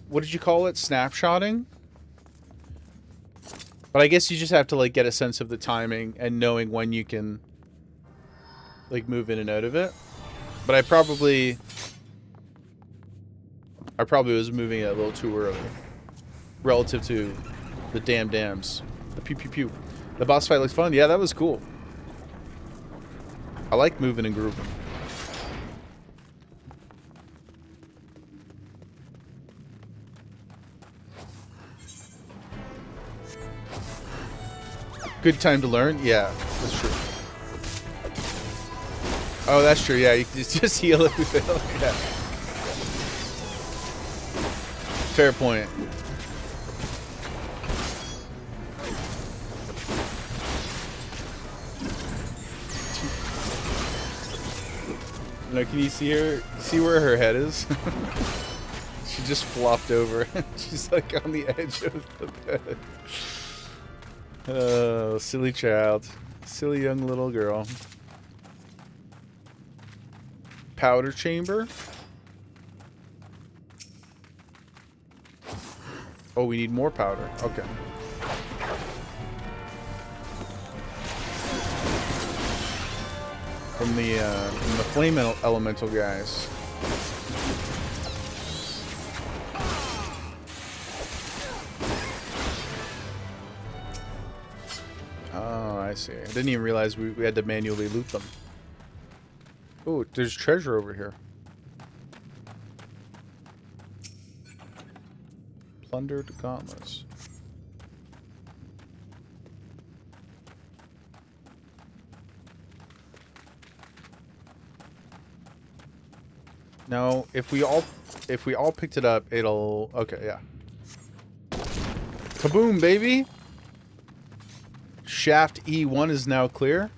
what did you call it? Snapshotting? But I guess you just have to like get a sense of the timing and knowing when you can like move in and out of it. But I probably was moving it a little too early relative to the dams. The pew pew pew. The boss fight looks fun. Yeah, that was cool. I like moving and grooving. Good time to learn? Yeah, that's true. Oh, that's true. Yeah, you can just heal if you fail. Yeah. Fair point. No, can you see her? See where her head is? She just flopped over. She's like on the edge of the bed. Oh, silly child. Silly young little girl. Powder chamber. Oh, we need more powder. Okay. From the flame elemental guys. Oh, I see. I didn't even realize we had to manually loot them. Oh, there's treasure over here. Plundered gauntlets. Now, if we all picked it up, it'll... Okay, yeah. Kaboom, baby! Shaft E1 is now clear.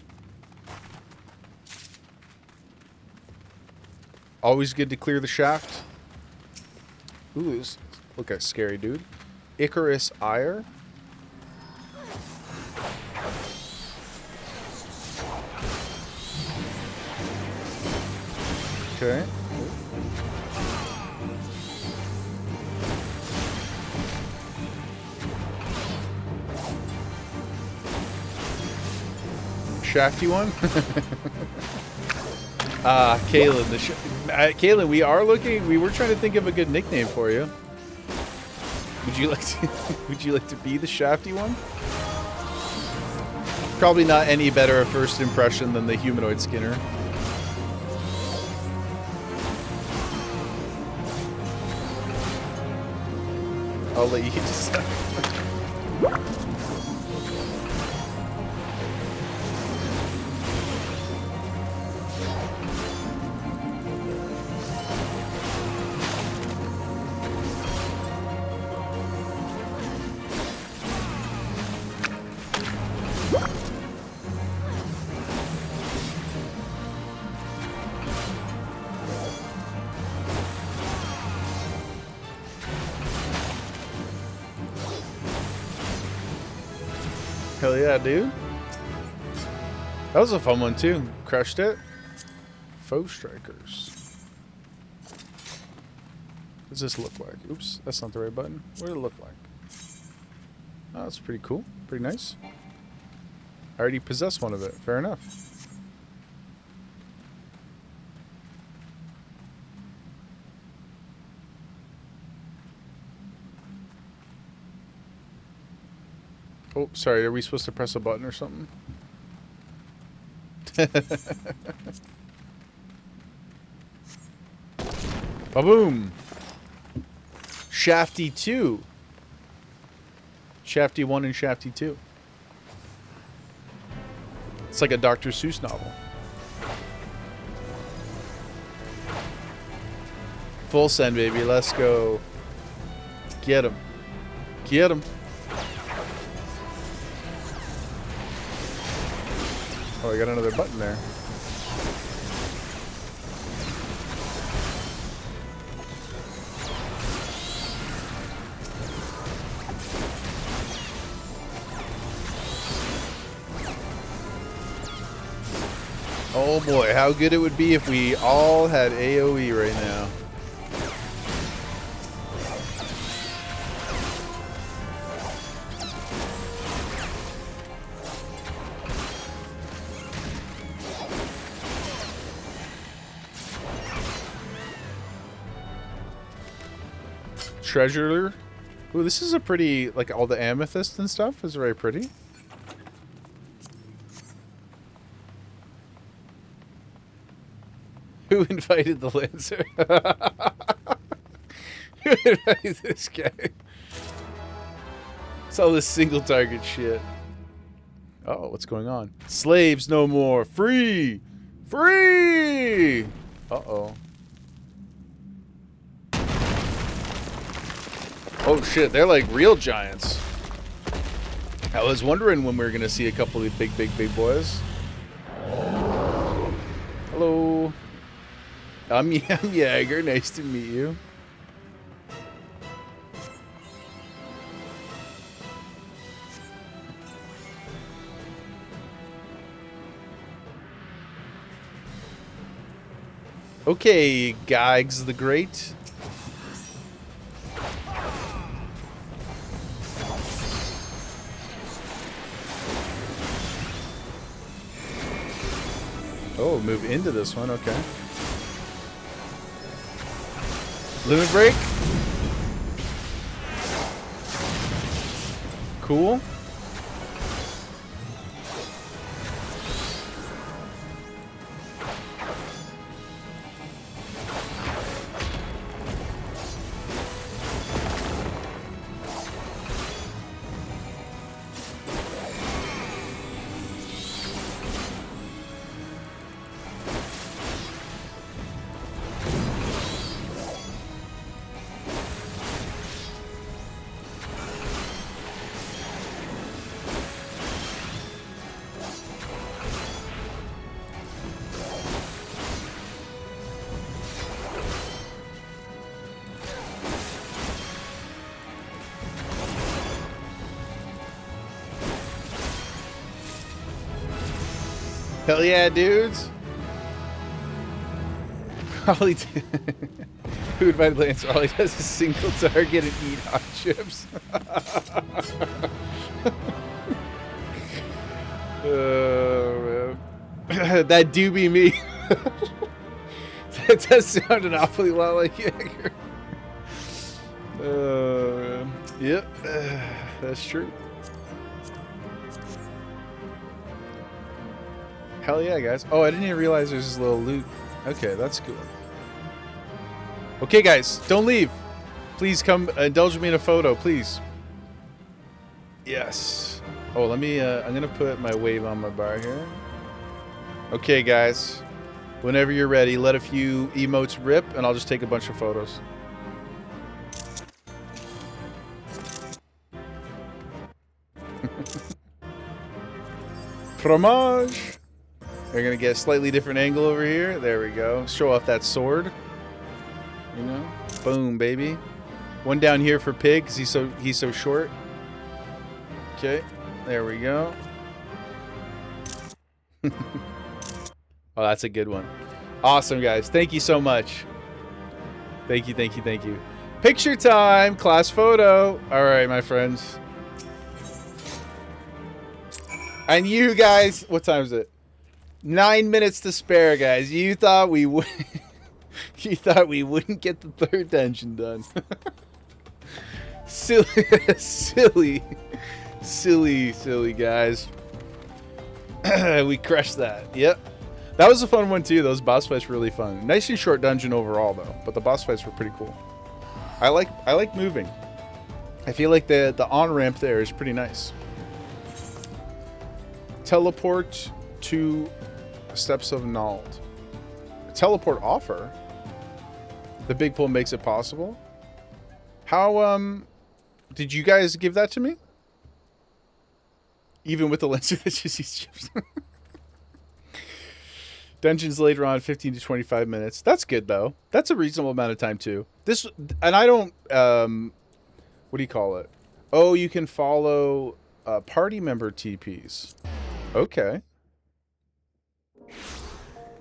Always good to clear the shaft. Ooh, look at scary dude. Icarus Ire. Okay. Shafty one? Kaylin, Kaylin, we were trying to think of a good nickname for you. Would you like to be the shafty one? Probably not any better a first impression than the humanoid Skinner. I'll let you decide. Hell yeah, dude. That was a fun one too. Crushed it. Foe strikers. What does this look like? Oops, that's not the right button. What did it look like? Oh, that's pretty cool. Pretty nice. I already possess one of it. Fair enough. Oh, sorry. Are we supposed to press a button or something? Ba-boom! Shafty 2. Shafty 1 and Shafty 2. It's like a Dr. Seuss novel. Full send, baby. Let's go. Get him. Get him. Oh, I got another button there. Oh boy, how good it would be if we all had AoE right now. Treasurer. Ooh, this is a pretty, like all the amethyst and stuff is very pretty. Who invited the Lancer? Who invited this guy? It's all this single target shit. Oh, what's going on? Slaves no more. Free! Free! Uh-oh. Oh shit, they're like real giants. I was wondering when we were gonna see a couple of the big boys. Hello. I'm Jaeger, nice to meet you. Okay, Geigs the Great. Oh, move into this one, okay. Limit break. Cool. Hell yeah, dudes! All he who invited Lancer? All he does is single target and eat hot chips. Oh man, that do be me. That does sound an awfully lot like Jaeger. Man. Yep, that's true. Hell yeah, guys. Oh, I didn't even realize there's this little loot. Okay, that's cool. Okay, guys, don't leave. Please come indulge me in a photo, please. Yes. Oh, let me, I'm going to put my wave on my bar here. Okay, guys. Whenever you're ready, let a few emotes rip, and I'll just take a bunch of photos. Fromage. We're gonna get a slightly different angle over here. There we go. Show off that sword. You know, boom, baby. One down here for Pig, cause he's so short. Okay. There we go. Oh, that's a good one. Awesome, guys. Thank you so much. Thank you, thank you, thank you. Picture time, class photo. All right, my friends. And you guys, what time is it? 9 minutes to spare, guys. You thought we would. You thought we wouldn't get the third dungeon done. silly, silly guys. We crushed that. Yep. That was a fun one too. Those boss fights were really fun. Nice and short dungeon overall though, but the boss fights were pretty cool. I like moving. I feel like the on-ramp there is pretty nice. Teleport to Steps of Nald. Teleport offer? The big pull makes it possible? How, did you guys give that to me? Even with the lenses that just use chips. Dungeons later on, 15 to 25 minutes. That's good, though. That's a reasonable amount of time, too. This, and I don't, what do you call it? Oh, you can follow party member TPs. Okay.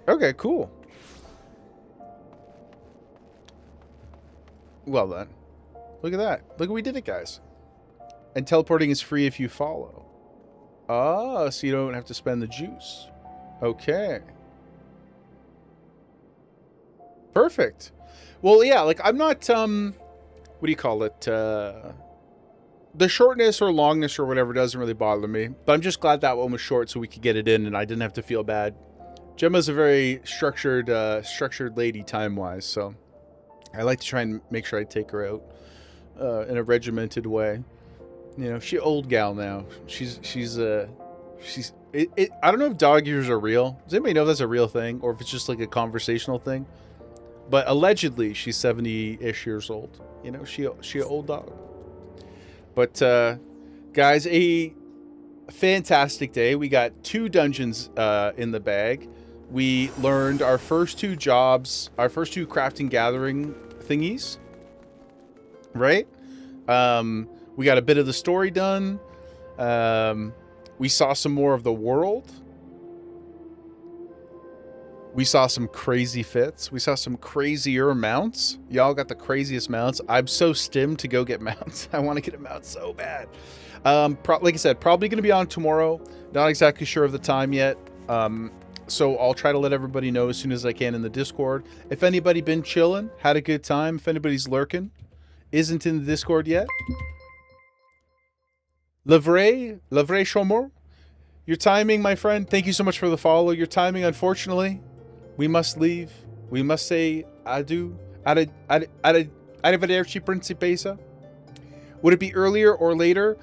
Okay, cool. Well then. Look at that. Look, we did it, guys. And teleporting is free if you follow. Ah, so you don't have to spend the juice. Okay. Perfect. Well, yeah, like, I'm not, what do you call it? The shortness or longness or whatever doesn't really bother me. But I'm just glad that one was short so we could get it in and I didn't have to feel bad. Gemma's a very structured lady time-wise, so I like to try and make sure I take her out in a regimented way. You know, she old gal now. I don't know if dog ears are real. Does anybody know if that's a real thing or if it's just like a conversational thing? But allegedly, she's 70-ish years old. You know, she an old dog. But guys, a fantastic day. We got 2 dungeons in the bag. We learned our first 2 jobs, our first 2 crafting gathering thingies. Right? We got a bit of the story done. We saw some more of the world. We saw some crazy fits. We saw some crazier mounts. Y'all got the craziest mounts. I'm so stimmed to go get mounts. I want to get a mount so bad. Like I said, probably going to be on tomorrow. Not exactly sure of the time yet. So I'll try to let everybody know as soon as I can in the Discord. If anybody been chilling, had a good time, if anybody's lurking, isn't in the Discord yet. Le vrai Chomo, your timing, my friend. Thank you so much for the follow. Your timing, unfortunately, we must leave. We must say adieu. Arrivederci, Principessa. Would it be earlier or later?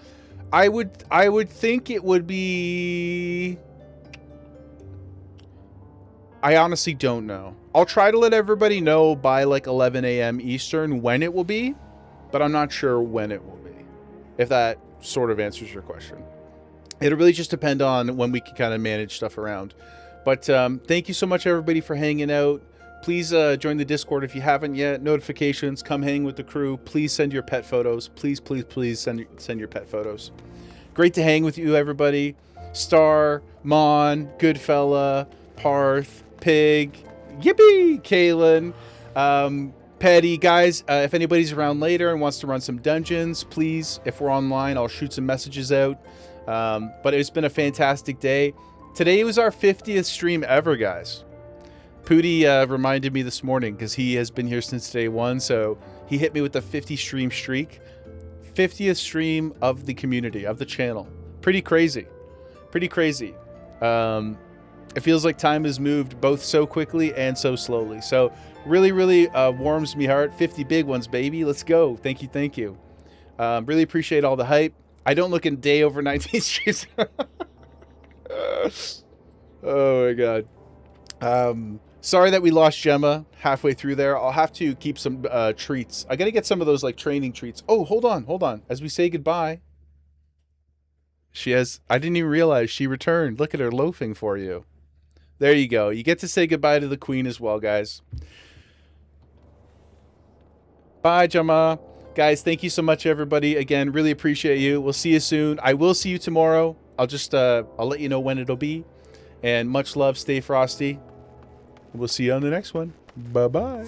I would think it would be... I honestly don't know. I'll try to let everybody know by like 11 a.m. Eastern when it will be, but I'm not sure when it will be. If that sort of answers your question. It'll really just depend on when we can kind of manage stuff around. But thank you so much, everybody, for hanging out. Please join the Discord if you haven't yet. Notifications, come hang with the crew. Please send your pet photos. Please, please, please send your pet photos. Great to hang with you, everybody. Star, Mon, Goodfella, Parth, Pig, Yippee, Kaylin, Petty. Guys, if anybody's around later and wants to run some dungeons, please, if we're online, I'll shoot some messages out. But it's been a fantastic day. Today was our 50th stream ever, guys. Pooty reminded me this morning because he has been here since day 1, so he hit me with the 50 stream streak. 50th stream of the community, of the channel. Pretty crazy. Pretty crazy. It feels like time has moved both so quickly and so slowly. So really, really warms me heart. 50 big ones, baby. Let's go. Thank you, thank you. Really appreciate all the hype. I don't look in day over 19 streams. Oh my god. Sorry that we lost Gemma halfway through there. I'll have to keep some treats. I gotta get some of those like training treats. Oh, hold on. As we say goodbye, she has... I didn't even realize she returned. Look at her loafing for you. There you go. You get to say goodbye to the queen as well, guys. Bye, Gemma. Guys, thank you so much, everybody. Again, really appreciate you. We'll see you soon. I will see you tomorrow. I'll just, I'll let you know when it'll be. And much love. Stay frosty. We'll see you on the next one. Bye-bye.